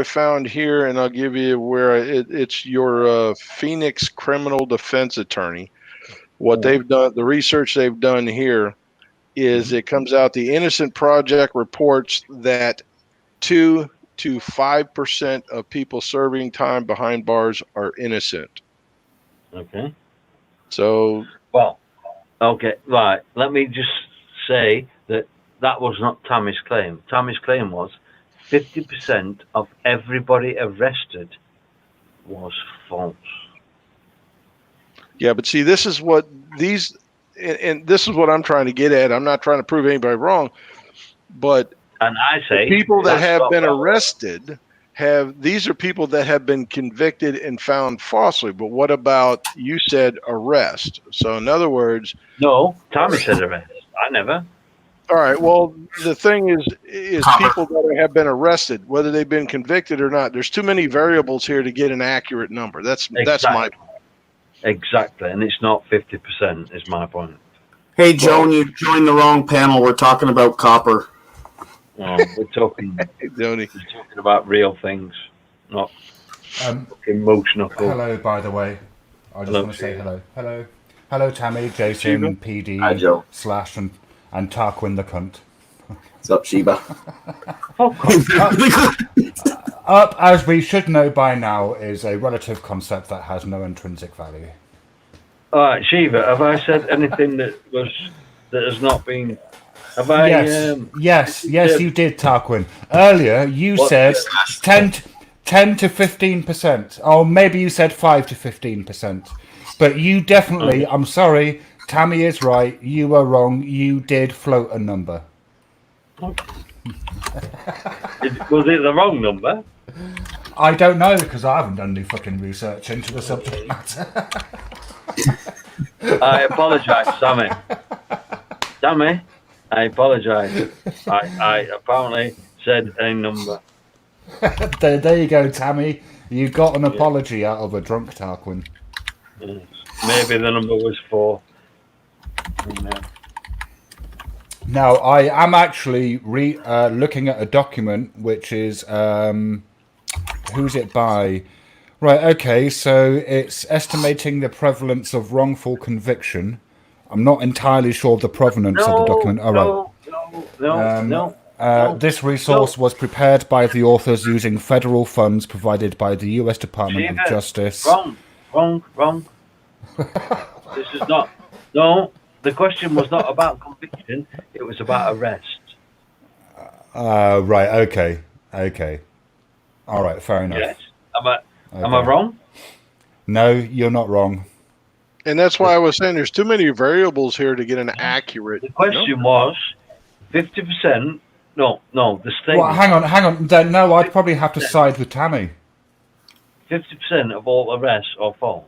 S18: found here, and I'll give you where it's your Phoenix criminal defense attorney. What they've done, the research they've done here, is it comes out the Innocent Project reports that 2 to 5% of people serving time behind bars are innocent.
S19: Okay.
S18: So.
S19: Well, okay, right. Let me just say that was not Tammy's claim. Tammy's claim was 50% of everybody arrested was false.
S18: Yeah, but see, this is what these, and this is what I'm trying to get at. I'm not trying to prove anybody wrong, but
S19: and I say
S18: people that have been arrested these are people that have been convicted and found falsely. But what about, you said arrest? So in other words,
S19: no, Tommy said arrest. I never.
S18: All right. Well, the thing is people that have been arrested, whether they've been convicted or not. There's too many variables here to get an accurate number. That's my point.
S19: Exactly, and it's not 50%. Is my point.
S16: Hey, Joan, you joined the wrong panel. We're talking about copper.
S19: Oh, we're talking about real things, not emotional.
S21: Hello, by the way. I just want to say hello. Hello, Tammy, Jason, PD,
S16: Hi, Joe.
S21: Slash, and Tarquin the cunt.
S16: What's up, Sheba?
S21: Up, as we should know by now, is a relative concept that has no intrinsic value.
S19: All right, Shiva, have I said anything that has not been? Have I?
S21: Yes, you did, Tarquin. Earlier, you said 10 to 15%. Or maybe you said 5 to 15%. But you definitely, I'm sorry, Tammy is right. You were wrong. You did float a number.
S19: Was it the wrong number?
S21: I don't know because I haven't done any fucking research into the subject matter.
S19: I apologise, Sammy. Sammy, I apologise. I apparently said a number.
S21: there you go, Tammy. You got an apology out of a drunk Tarquin.
S19: Maybe the number was 4. No.
S21: Now, I am actually looking at a document which is who's it by? Right, okay, so it's estimating the prevalence of wrongful conviction. I'm not entirely sure of the provenance of the document. All right.
S19: No.
S21: This resource was prepared by the authors using federal funds provided by the U.S. Department of Justice.
S19: Wrong. This is not. No, the question was not about conviction. It was about arrest.
S21: Right, okay. All right, fair enough.
S19: Yes. Am I wrong?
S21: No, you're not wrong.
S18: And that's why I was saying there's too many variables here to get an accurate.
S19: The question was 50%. No, the statement.
S21: Well, hang on. Then no, I'd probably have to side with Tammy.
S19: 50% of all arrests are false.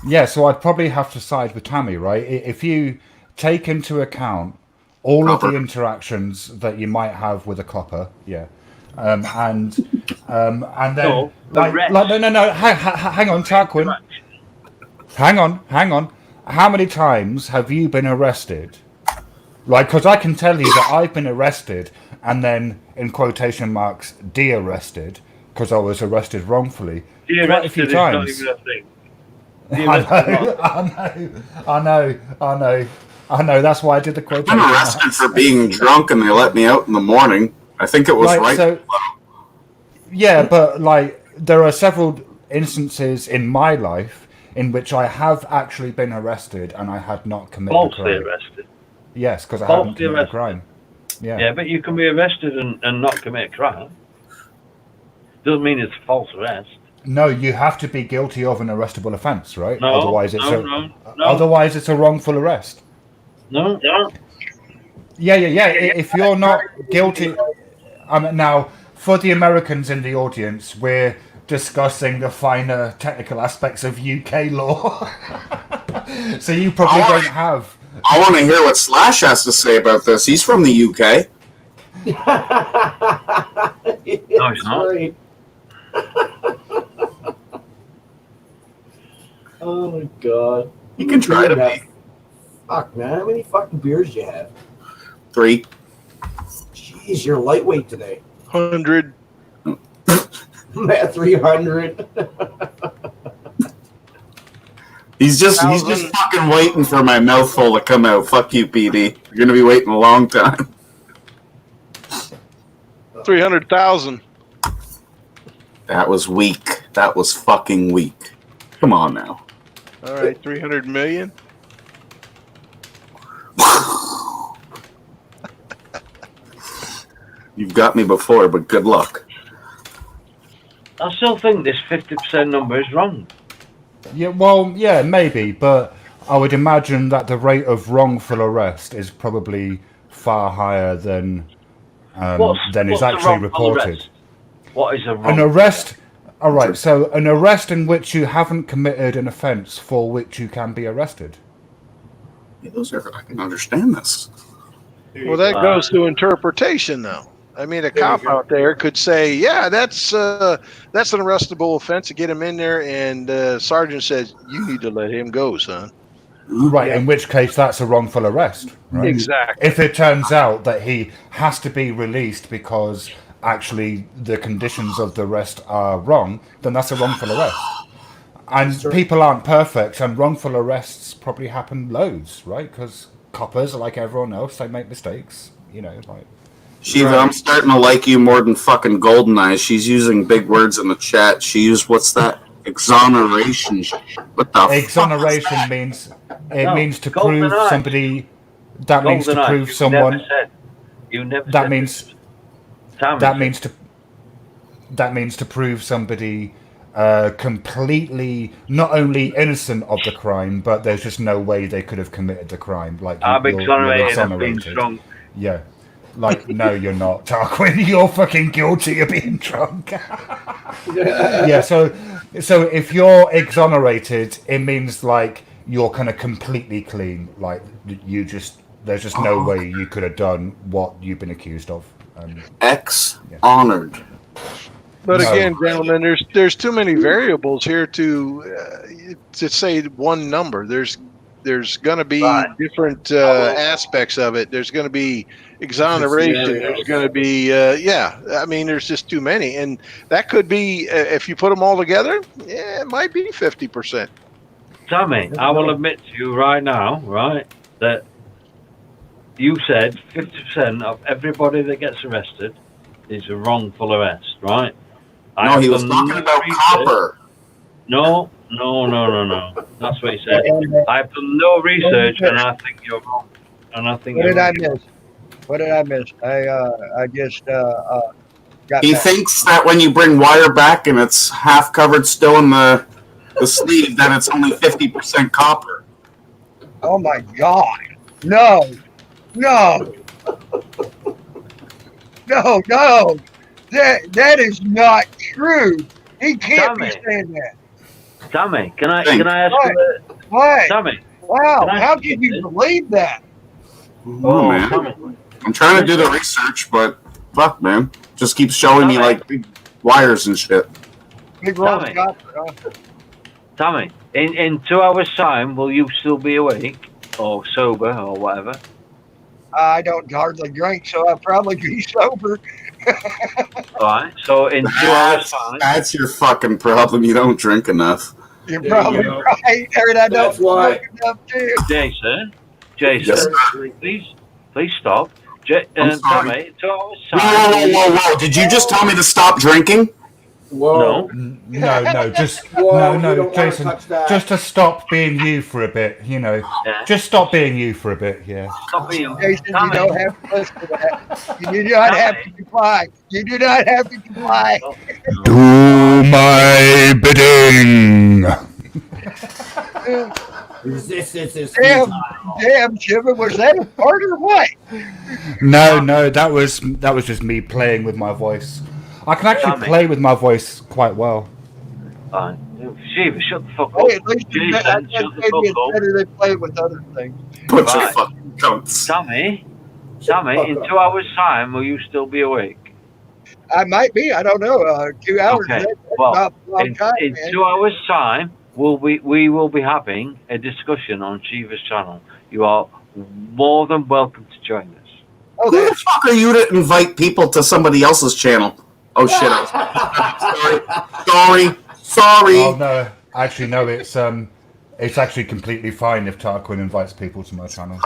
S21: Yeah, so I'd probably have to side with Tammy, right? If you take into account all of the interactions that you might have with a copper, yeah, and then
S19: No,
S21: no, hang on, Tarquin. Hang on. How many times have you been arrested? Like, because I can tell you that I've been arrested and then, in quotation marks, de-arrested because I was arrested wrongfully quite a few times. I know. That's why I did the quotation
S16: I'm arrested
S21: marks.
S16: for being drunk and they let me out in the morning. I think it was right.
S21: So, yeah, but like there are several instances in my life in which I have actually been arrested and I had not committed a
S19: Falsely
S21: crime.
S19: arrested.
S21: Yes, because I
S19: Falsely
S21: haven't committed a
S19: arrested.
S21: crime. Yeah.
S19: Yeah, but you can be arrested and not commit a crime. Doesn't mean it's a false arrest.
S21: No, you have to be guilty of an arrestable offence, right?
S19: No,
S21: Otherwise, it's
S19: no.
S21: otherwise it's a wrongful arrest.
S19: No.
S21: Yeah. If you're not guilty, now for the Americans in the audience, we're discussing the finer technical aspects of UK law. So you probably don't have.
S16: I want to hear what Slash has to say about this. He's from the UK.
S19: No, he's not.
S20: Oh my god.
S16: You can try to be.
S20: Fuck, man. How many fucking beers do you have?
S16: 3.
S20: Jeez, you're lightweight today.
S18: 100.
S20: I'm at 300.
S16: He's just fucking waiting for my mouthful to come out. Fuck you, PD. You're gonna be waiting a long time.
S18: 300,000.
S16: That was weak. That was fucking weak. Come on now.
S18: All right, 300 million.
S16: You've got me before, but good luck.
S19: I still think this 50% number is wrong.
S21: Yeah, well, yeah, maybe, but I would imagine that the rate of wrongful arrest is probably far higher than is
S19: what's a
S21: actually
S19: wrongful
S21: reported.
S19: arrest? What is a
S21: An
S19: wrongful
S21: arrest. All right, so an arrest in which you haven't committed an offence for which you can be arrested.
S16: Yeah, I can understand this.
S18: Well, that goes to interpretation, though. I mean, a cop out there could say, "Yeah, that's an arrestable offense to get him in there," and sergeant says, "You need to let him go, son."
S21: Right, in which case that's a wrongful arrest. Right?
S18: Exactly.
S21: If it turns out that he has to be released because actually the conditions of the arrest are wrong, then that's a wrongful arrest. And people aren't perfect, and wrongful arrests probably happen loads, right? Because coppers are like everyone else; they make mistakes, like.
S16: Shiva, I'm starting to like you more than fucking Goldeneye. She's using big words in the chat. She used, what's that? Exoneration. What the
S21: Exoneration means means to prove
S19: GoldenEye.
S21: somebody. That means to
S19: GoldenEye,
S21: prove
S19: you
S21: someone.
S19: never said- You never
S21: That
S19: said
S21: means.
S19: this. Tommy
S21: That
S19: said
S21: means to. That means to prove somebody completely not only innocent of the crime, but there's just no way they could have committed the crime. Like
S19: I'm
S21: you're
S19: exonerated of being
S21: exonerated.
S19: drunk.
S21: Yeah. Like, no, you're not, Tarquin. You're fucking guilty of being drunk. Yeah. So if you're exonerated, it means like you're kind of completely clean. Like there's just no way you could have done what you've been accused of.
S16: Honored.
S18: But
S21: No.
S18: again, gentlemen, there's too many variables here to say one number. There's going to be different aspects of it. There's going to be exoneration. There's going to be I mean, there's just too many, and that could be if you put them all together. Yeah, it might be 50%.
S19: Tommy, I will admit to you right now, right, that you said 50% of everybody that gets arrested is a wrongful arrest, right?
S16: No, he was talking about copper.
S19: No. That's what he said. I've done no research, and I think you're wrong. And I think
S4: What
S19: you're
S4: did I
S19: wrong.
S4: miss? What did I miss? I just got
S16: He
S4: back.
S16: thinks that when you bring wire back and it's half covered still in the sleeve, that it's only 50% copper.
S4: Oh my God! No! That is not true. He can't be
S19: Tommy.
S4: saying that.
S19: Tommy, can I ask you that?
S4: What?
S19: Tommy,
S4: Wow!
S19: Can I
S4: How
S19: ask
S4: can
S19: you
S4: you believe that?
S16: Oh, man.
S19: Tommy.
S16: I'm trying to do the research, but fuck, man. Just keeps showing me like big wires and shit.
S4: Big roll
S19: Tommy.
S4: of copper, huh?
S19: Tommy, in 2 hours' time, will you still be awake or sober or whatever?
S4: I don't hardly drink, so I'll probably be sober.
S19: All right. So in 2 hours' time,
S16: That's your fucking problem. You don't drink enough.
S4: You're
S20: There you
S4: probably
S20: go.
S4: right, and I don't
S20: That's why.
S4: smoke enough too.
S19: Jason,
S16: Yes,
S19: please stop.
S16: I'm sorry.
S19: Tommy, 2 hours'
S16: Whoa,
S19: time.
S16: whoa. Did you just tell me to stop drinking?
S20: Whoa.
S21: No, just
S20: Whoa,
S21: no,
S20: you don't wanna
S21: Jason,
S20: touch that.
S21: just to stop being you for a bit, you know.
S19: Yeah.
S21: Just stop being you for a bit, yeah.
S19: Stop being
S4: Jason, you
S19: Tommy.
S4: don't have to listen to that. You do not have to comply. You do not have to comply.
S21: Do my bidding.
S20: Resistance is
S4: Damn,
S20: futile.
S4: damn, Shiva, was that a part or what?
S21: No, that was just me playing with my voice. I can actually
S19: Tommy.
S21: play with my voice quite well.
S19: Fine. Shiva, shut the fuck up.
S4: Hey, at least you
S19: Jason,
S4: I
S19: shut
S4: think
S19: the
S4: maybe it's
S19: fuck up.
S4: better than play with other things.
S16: Put your
S19: Right.
S16: fucking guns.
S19: Tommy,
S20: fuck
S19: in
S20: up.
S19: 2 hours' time, will you still be awake?
S4: I might be. I don't know. 2 hours.
S19: Okay.
S4: That's
S19: Well,
S4: not a long
S19: in
S4: time,
S19: 2 hours' time, we will be having a discussion on Shiva's channel. You are more than welcome to join us.
S4: Oh,
S16: Who the fuck are you to invite people to somebody else's channel? Oh shit! Sorry.
S21: Oh no, actually no, it's actually completely fine if Tarquin invites people to my channel.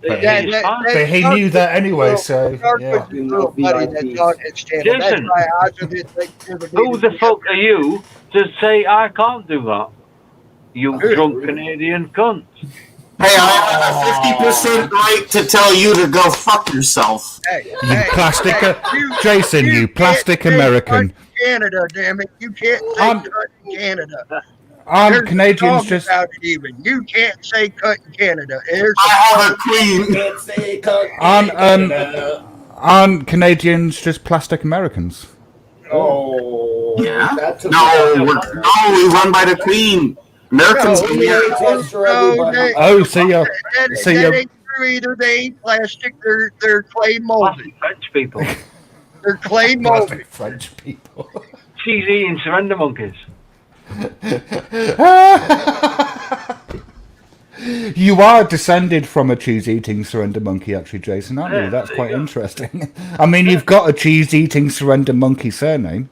S21: But,
S4: Yeah,
S21: he,
S4: that-
S21: but he knew that anyway, so yeah.
S4: Tarquin's a little buddy that's on his channel. That's
S19: Jason,
S4: why I didn't think Shiva
S19: Who
S4: needed
S19: the
S4: to-
S19: fuck are you to say I can't do that? You drunk Canadian cunt.
S16: Hey, I have a 50% right to tell you to go fuck yourself.
S4: Hey,
S21: You plastic, Jason, you plastic
S4: can't say
S21: American.
S4: cut in Canada, damn it! You can't say cut in Canada. There's a
S21: Canadians
S4: song
S21: just.
S4: about it even. You can't say cut in Canada. There's
S16: I have a queen.
S20: Can't say cut in Canada.
S21: Aren't Canadians just plastic Americans?
S20: Oh,
S16: Yeah.
S20: that's a
S16: No, we run by the queen. Americans
S4: No,
S16: can
S20: we
S16: be.
S20: ain't test for everybody.
S4: they-
S21: Oh, see ya.
S4: that
S21: See ya.
S4: ain't true either. They ain't plastic. They're clay molded.
S19: Plastic French people.
S4: They're clay molded.
S21: Plastic French people.
S19: Cheese eating surrender monkeys.
S21: You are descended from a cheese-eating surrender monkey, actually, Jason, aren't you?
S19: Yeah,
S21: That's
S19: there
S21: quite
S19: you go.
S21: interesting. I mean, you've got a cheese-eating surrender monkey surname.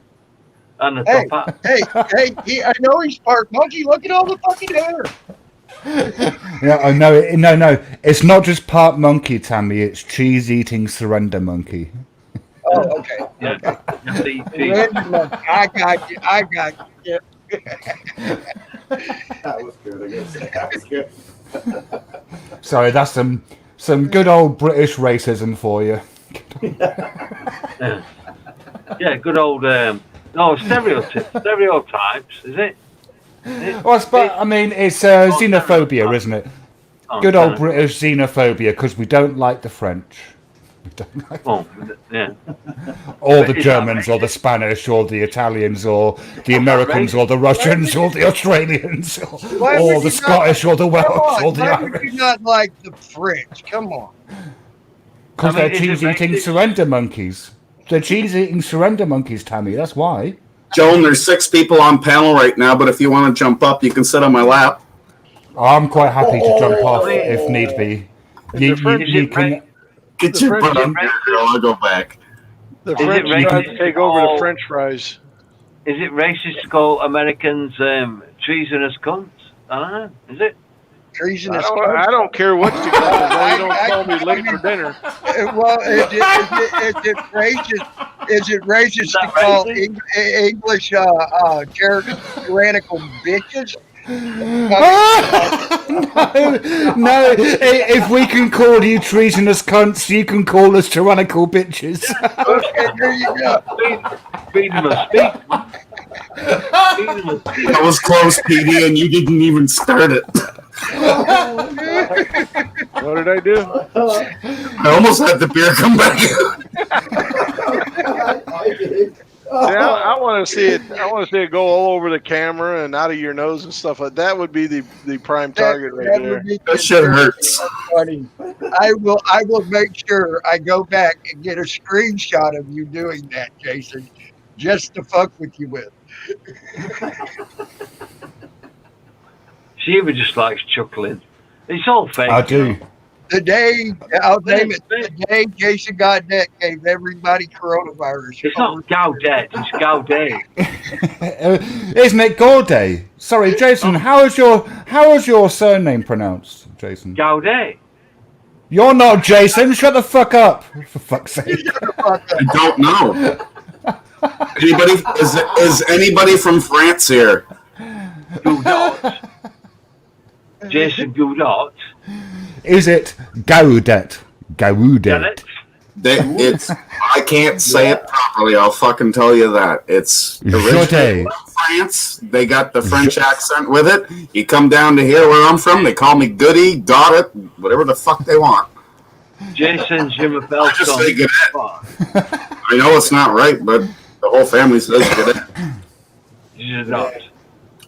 S19: And a
S4: Hey,
S19: top hat.
S4: hey! I know he's part monkey. Look at all the fucking hair.
S21: Yeah, I know. No. It's not just part monkey, Tammy. It's cheese-eating surrender monkey.
S4: Oh, okay.
S19: Yeah. See,
S4: Surrender monkey. I got you. I got you.
S20: That was good. I guess that was good.
S21: Sorry, that's some good old British racism for you.
S19: Yeah, good old stereotypes, is it?
S21: Well, I mean, it's xenophobia, isn't it?
S19: Oh,
S21: Good old
S19: sorry.
S21: British xenophobia because we don't like the French.
S19: Oh, yeah.
S21: Or
S19: But
S21: the
S19: is that
S21: Germans, or the Spanish, or the Italians, or the Americans, or the Russians, or the Australians,
S4: Why
S21: or
S4: would
S21: the
S4: you
S21: Scottish,
S4: not,
S21: or the
S4: come
S21: Welsh,
S4: on,
S21: or the
S4: why would
S21: Irish.
S4: you not like the French? Come on.
S21: Because
S19: I mean,
S21: they're
S19: is it
S21: cheese-eating
S19: racist?
S21: surrender monkeys. They're cheese-eating surrender monkeys, Tammy. That's why.
S16: Joan, there's 6 people on panel right now, but if you want to jump up, you can sit on my lap.
S21: I'm quite happy to jump off
S19: I mean,
S21: if need be.
S18: The
S21: You
S18: French-
S21: you can.
S16: Get
S18: The
S16: your
S18: French-
S16: butt up here, girl. I'll go back.
S18: The
S19: Is it
S18: French tried
S19: racist
S18: to
S19: to
S18: take over the
S19: call-
S18: French fries.
S19: Is it racist to call Americans treasonous cunts? I don't know. Is it?
S4: Treasonous.
S18: I don't care what you call me, as long as you don't call me late for dinner.
S4: Well, is it racist? Is it racist to call English tyrannical bitches?
S21: No, if we can call you treasonous cunts, you can call us tyrannical bitches.
S4: Okay, there you go.
S19: Freedom of speech. Freedom of speech.
S16: That was close, PD, and you didn't even start it.
S18: What did I do?
S16: I almost had the beer come back.
S18: Yeah, I want to see it. I want to see it go all over the camera and out of your nose and stuff like that. Would be the prime target right there.
S16: That shit hurts.
S4: Funny. I will make sure I go back and get a screenshot of you doing that, Jason, just to fuck with you with.
S19: She even just likes chuckling. It's all fake.
S21: I do.
S4: The day, I'll name it, the day Jason Godet gave everybody coronavirus.
S19: It's not Gaudet, it's Gaudet.
S21: Isn't it Gaudet? Sorry, Jason. How is your surname pronounced, Jason?
S19: Gaudet.
S21: You're not Jason. Shut the fuck up, for fuck's sake.
S16: I don't know. Anybody? Is anybody from France here?
S19: Gaudet. Jason Gaudet.
S21: Is it Gaudet? Gaudet.
S16: It's. I can't say it properly. I'll fucking tell you that. It's originally from France. They got the French accent with it. You come down to here where I'm from, they call me Goody, got it, whatever the fuck they want.
S19: Jason Jimabel.
S16: I just say Godet. I know it's not right, but the whole family says Godet.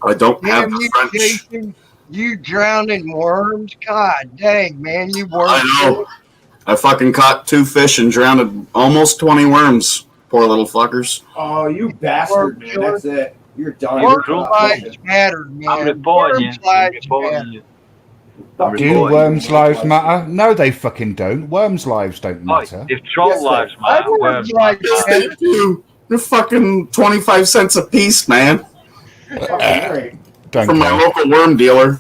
S16: I don't have
S4: Damn
S16: the
S4: you,
S16: French.
S4: Jason, you drowned in worms? God dang, man, you worms.
S16: I know. I fucking caught 2 fish and drowned almost 20 worms. Poor little fuckers.
S20: Oh, you bastard, man. That's it. You're done.
S4: Worms lives matter, man.
S19: I'm reporting you.
S4: Worms
S19: I'm
S4: lives
S19: reporting
S4: matter.
S19: you.
S21: Do worms' lives matter? No, they fucking don't. Worms' lives don't matter.
S19: If troll lives matter, worms lives
S16: Yes, they do. They're fucking 25 cents a piece, man.
S21: Don't
S16: From my
S21: care.
S16: local worm dealer.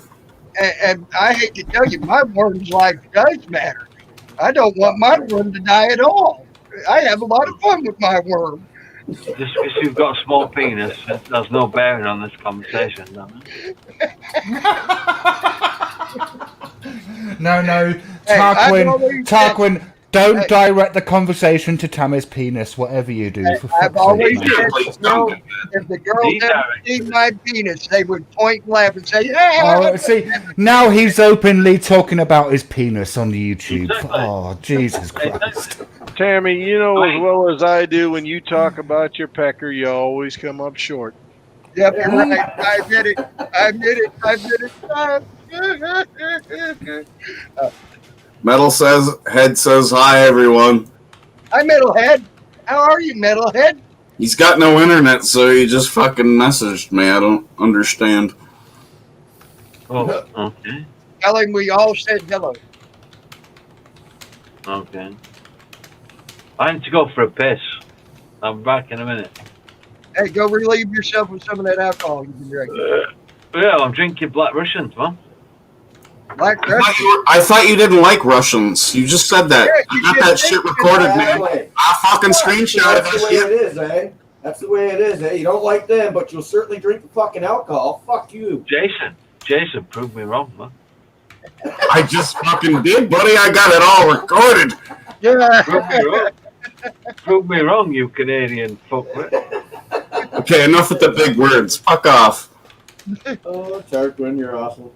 S4: And I hate to tell you, my worm's life does matter. I don't want my worm to die at all. I have a lot of fun with my worm.
S19: Just because you've got a small penis, there's no bearing on this conversation. No?
S21: No,
S4: Hey, I've always
S21: Tarquin, don't direct the conversation to Tammy's penis, whatever you do. For
S4: I've
S21: fuck's
S4: always
S21: sake, man.
S4: said, if the girls ever seen my penis, they would point and laugh and say, "Hey,
S21: Oh, see, now he's openly talking about his penis on YouTube. Oh, Jesus Christ.
S18: Tammy, you know as well as I do, when you talk about your pecker, you always come up short.
S4: Yep, you're right. I admit it. I admit it. I admit it.
S16: Metal says, Head says, hi, everyone.
S4: Hi, Metalhead. How are you, Metalhead?
S16: He's got no internet, so he just fucking messaged me. I don't understand.
S19: Oh, okay.
S4: Tell him we all said hello.
S19: Okay. I need to go for a piss. I'm back in a minute.
S4: Hey, go relieve yourself with some of that alcohol you've been drinking.
S19: Yeah, I'm drinking Black Russians, man.
S4: Black
S16: I thought you didn't like Russians. You just said that.
S4: Yeah,
S16: I got that shit recorded, man. I fucking screenshot
S20: That's
S16: that
S20: the way
S16: shit.
S20: it is, eh? That's the way it is, eh? You don't like them, but you'll certainly drink the fucking alcohol. Fuck you.
S19: Jason, prove me wrong, man.
S16: I just fucking did, buddy. I got it all recorded.
S4: Yeah.
S19: Prove me wrong. Prove me wrong, you Canadian fuckwit.
S16: Okay, enough with the big words. Fuck off.
S20: Oh, Tarquin, you're awesome.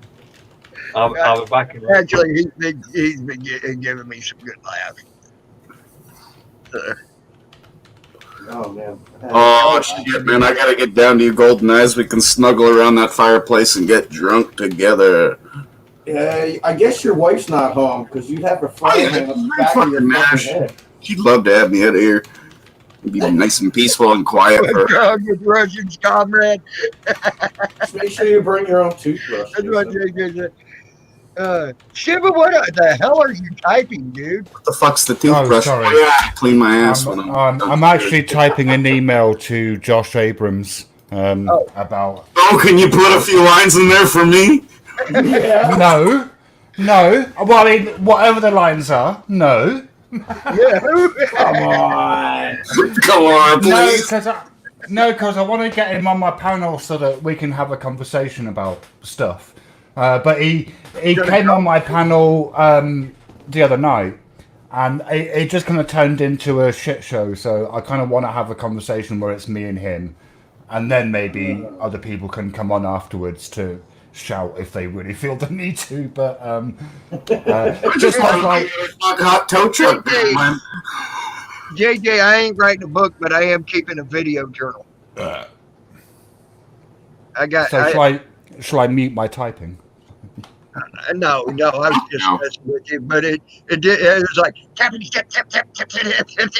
S19: I'll be back in a minute.
S4: Actually, he's been giving me some good laughs.
S20: Oh man.
S16: Oh shit, man! I gotta get down to you, Golden Eyes. We can snuggle around that fireplace and get drunk together.
S20: Yeah, I guess your wife's not home because you'd have a fire hand on the back of your fucking head.
S16: She'd love to have me out here. It'd be nice and peaceful and quiet for her.
S4: Good Russians, comrade.
S20: Just make sure you bring your own toothbrush.
S4: That's what Jake said. Shiva, what the hell are you typing, dude?
S16: What the fuck's the toothbrush?
S21: sorry.
S16: I clean my ass when
S21: I'm actually typing an email to Josh Abrams about.
S16: Oh, can you put a few lines in there for me?
S21: No. Well, I mean, whatever the lines are, no.
S4: Yeah.
S20: Come on.
S16: Come on, please.
S21: Because I want to get him on my panel so that we can have a conversation about stuff. But he came on my panel the other night, and it just kind of turned into a shit show. So I kind of want to have a conversation where it's me and him, and then maybe other people can come on afterwards to shout if they really feel the need to. But just like
S16: hot tow truck, man.
S4: JJ, I ain't writing a book, but I am keeping a video journal. I got.
S21: So shall I mute my typing?
S4: No, I was just messing with you, but it was like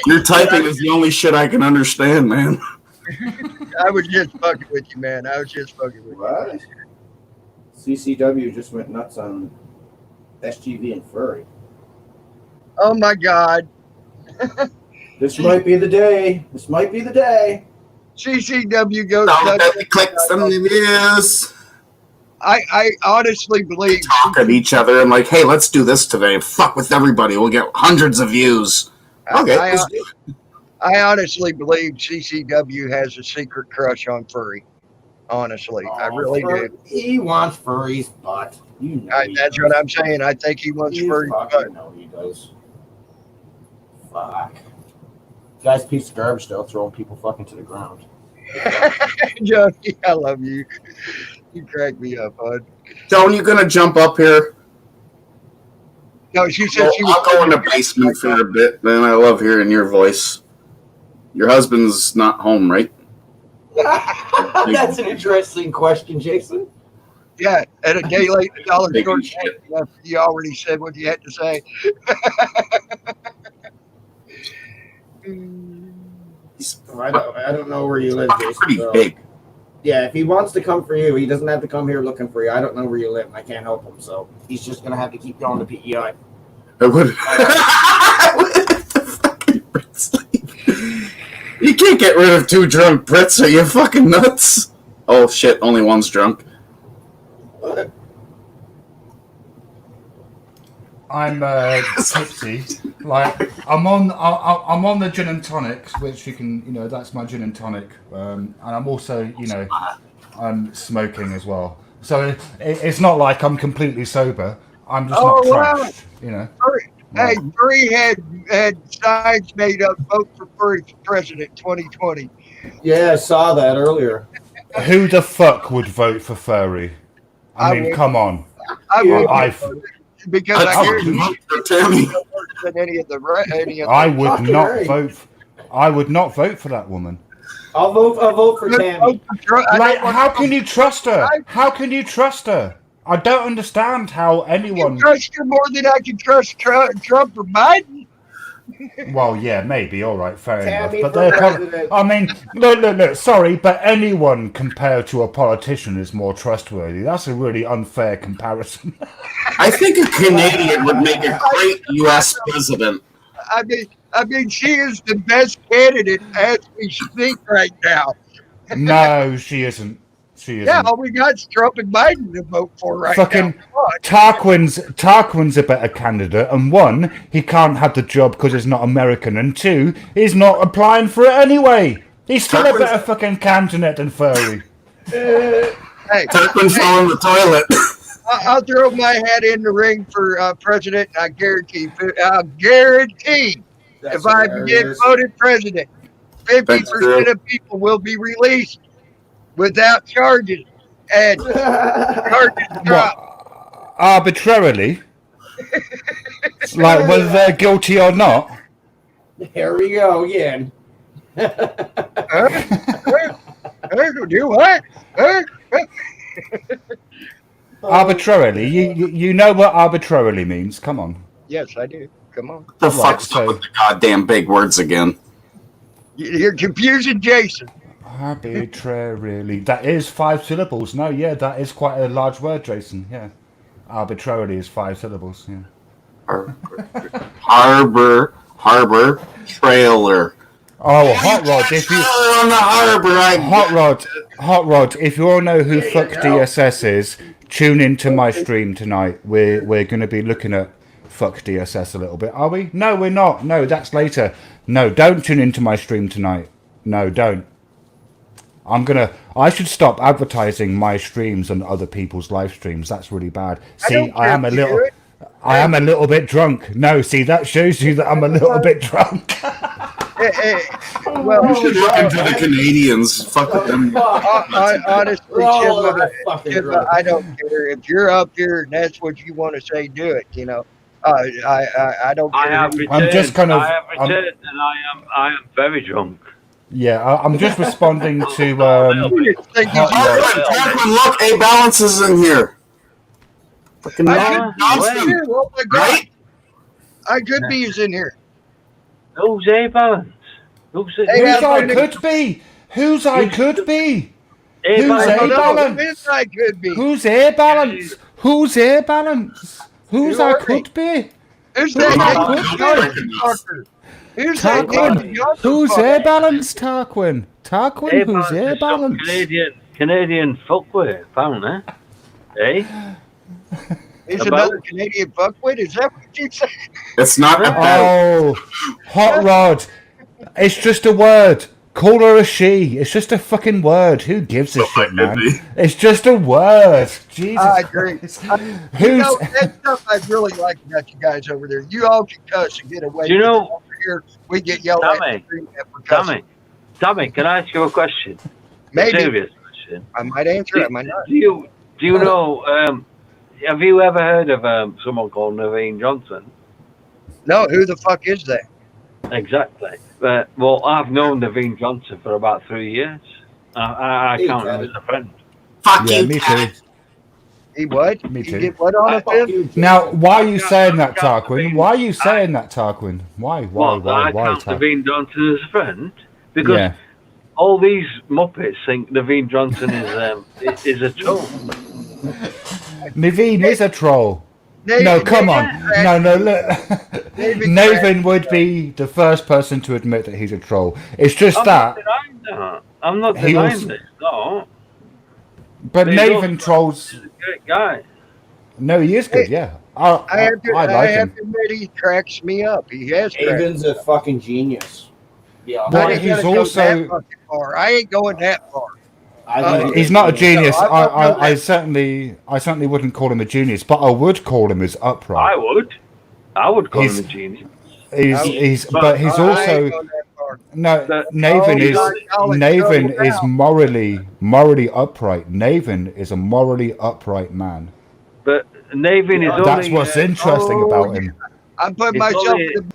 S16: Your typing is the only shit I can understand, man.
S4: I was just fucking with you, man. I was just fucking with
S20: What? CCW just went nuts on SGV and Furry.
S4: Oh my God.
S20: This might be the day. This might be the day.
S4: CCW goes.
S16: Clicks on the views.
S4: I honestly believe
S16: Talk at each other and like, hey, let's do this today. Fuck with everybody. We'll get hundreds of views. Okay.
S4: I honestly believe CCW has a secret crush on Furry. Honestly, I really do.
S20: He wants Furry's butt. You know
S4: that's what I'm saying. I think he wants Furry's butt.
S20: No, he does. Fuck. Guy's a piece of garbage still throwing people fucking to the ground.
S4: Johnny, I love you. You crack me up, bud.
S16: Joan, you gonna jump up here?
S4: No, she said she was.
S16: I'll go in the basement for a bit, man. I love hearing your voice. Your husband's not home, right?
S20: That's an interesting question, Jason.
S4: Yeah, at a day late, the dollar short. You already said what you had to say.
S20: I don't know where you live, Jason.
S16: Pretty
S20: so.
S16: big.
S20: Yeah, if he wants to come for you, he doesn't have to come here looking for you. I don't know where you live, and I can't help him, so he's just gonna have to keep going to PEI.
S16: I would. You can't get rid of two drunk Brits. Are you fucking nuts? Oh shit! Only one's drunk.
S20: What?
S21: I'm tipsy. Like I'm on the gin and tonics, which you can, that's my gin and tonic. And I'm also, I'm smoking as well. So it's not like I'm completely sober. I'm just not trashed,
S4: Hey, Furry had signs made up, vote for Furry for president 2020.
S20: Yeah, I saw that earlier.
S21: Who the fuck would vote for Furry? I mean, come on.
S4: I would. Because I
S21: would not vote for that woman.
S20: I'll vote for Tammy.
S21: Like, how can you trust her? How can you trust her? I don't understand how anyone.
S4: I trust her more than I can trust Trump or Biden.
S21: Well, yeah, maybe. All right, fair
S20: Tammy
S21: enough. But I mean, look. Sorry, but anyone compared to a politician is more trustworthy. That's a really unfair comparison.
S16: I think a Canadian would make a great U.S. president.
S4: I mean, she is the best candidate as we speak right now.
S21: No, she isn't. She isn't.
S4: Yeah, all we got is Trump and Biden to vote for right
S21: Fucking
S4: now.
S21: Tarquin's a better candidate, and one, he can't have the job because he's not American, and two, he's not applying for it anyway. He's still a better fucking candidate than Furry.
S4: Hey,
S16: Tarquin fell in the toilet.
S4: I'll throw my hat in the ring for president. I guarantee if I get voted president, 50% of people will be released without charges, and charges drop.
S21: Arbitrarily? Like whether they're guilty or not?
S20: There we go again.
S4: Do what?
S21: Arbitrarily, you know what arbitrarily means. Come on.
S4: Yes, I do. Come on.
S16: The fuck's up with the goddamn big words again?
S4: You're confusing Jason.
S21: Arbitrarily. That is 5 syllables. No, yeah, that is quite a large word, Jason. Yeah. Arbitrarily is 5 syllables. Yeah.
S16: Harbor, trailer.
S21: Oh, Hot Rod! If you
S16: on the harbor,
S21: Hot Rod! If you all know who Fuck DSS is, tune into my stream tonight. We're going to be looking at Fuck DSS a little bit, are we? No, we're not. No, that's later. No, don't tune into my stream tonight. No, don't. I should stop advertising my streams on other people's live streams. That's really bad. See, I am a little bit drunk. No, see, that shows you that I'm a little bit drunk.
S4: Well,
S16: you should look into the Canadians. Fuck with them.
S4: Honestly, Chippa, I don't care if you're up here and that's what you want to say. Do it. You know, I don't care.
S19: I have returned.
S21: I'm just kind of.
S19: I have returned, and I am very drunk.
S21: Yeah, I'm just responding to.
S16: Look, A Balance is in here. Fucking
S4: oh my God. I could be is in here.
S19: Who's A Balance? Who's
S21: I could be? Who's I could be? Who's A Balance?
S4: I could be.
S21: Who's A Balance? Who's A Balance? Who's I could be?
S4: Who's that?
S21: Tarquin. Who's A Balance? Tarquin. Tarquin. Who's A Balance?
S19: Canadian fuckwit, apparently. Eh?
S4: Is another Canadian fuckwit? Is that what you say?
S16: It's not about.
S21: Oh, Hot Rod. It's just a word. Call her a she. It's just a fucking word. Who gives a shit, man? It's just a word. Jesus
S4: I agree.
S21: Christ.
S4: You know, that's stuff I really like about you guys over there. You all can cuss and get away.
S19: You know,
S4: over here we get yelled at.
S19: Tommy, can I ask you a question?
S4: Maybe.
S19: A serious question.
S4: I might answer it. I might not.
S19: Do you know? Have you ever heard of someone called Naveen Johnson?
S4: No. Who the fuck is that?
S19: Exactly. Well, I've known Naveen Johnson for about 3 years. I count him as a friend.
S16: Fuck
S21: Yeah,
S16: you,
S21: me too.
S4: He what?
S21: Me
S4: He
S21: too.
S4: did what on a fifth?
S21: Now, why are you saying that, Tarquin? Why are you saying that, Tarquin? Why?
S19: I
S21: Why,
S19: count
S21: Tarquin?
S19: Naveen Johnson as a friend because
S21: Yeah.
S19: all these Muppets think Naveen Johnson is a troll.
S21: Naveen is a troll. No, come on. No, look. Nathan would be the first person to admit that he's a troll. It's just that.
S19: I'm not
S21: He
S19: denying
S21: also-
S19: this. No.
S21: But
S19: He's
S21: Nathan
S19: also-
S21: trolls.
S19: He's a great guy.
S21: No, he is good, yeah. I
S4: I have to
S21: like him.
S4: admit he cracks me up. He has cracked
S20: Aben's a fucking genius. Yeah.
S21: Well,
S4: I ain't
S21: he's
S4: gonna go
S21: also-
S4: that fucking far. I ain't going that far.
S21: He's not a genius.
S4: No,
S21: I certainly wouldn't call him a genius, but I would call him as upright.
S19: I would call
S21: He's-
S19: him a genius.
S21: But he's
S4: I ain't
S21: also
S4: going that far.
S21: no.
S19: But-
S21: Nathan
S4: he's not college
S21: Nathan
S4: trouble
S21: is
S4: now.
S21: morally upright. Nathan is a morally upright man.
S19: But Naveen is only.
S21: That's what's interesting about him.
S4: I'm putting
S19: It's
S4: myself
S19: only-
S4: in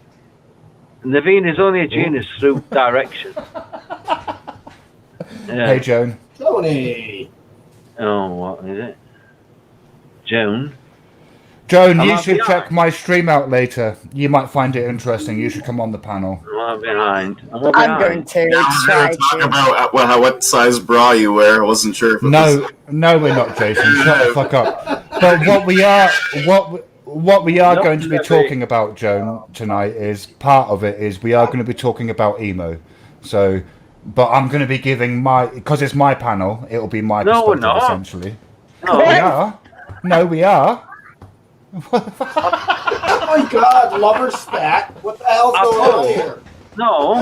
S4: the
S19: Naveen is only a genius through direction. Yeah.
S21: Hey, Joan.
S20: Tony.
S19: Oh, what is it? Joan?
S21: Joan,
S19: I'm
S21: you
S19: not
S21: should
S19: behind.
S21: check my stream out later. You might find it interesting. You should come on the panel.
S19: I'm behind.
S1: I'm going to try
S16: Talk
S1: to.
S16: about what size bra you wear. I wasn't sure if it was.
S21: No, we're not, Jason. Shut the fuck up. But what we are going to be talking about, Joan, tonight is part of it is we are going to be talking about emo. So, but I'm going to be giving because it's my panel. It'll be my
S19: No, we're
S21: perspective
S19: not.
S21: essentially.
S19: No.
S21: We are. No, we are.
S20: Oh my God, lover spat. What the hell's going on here?
S19: No.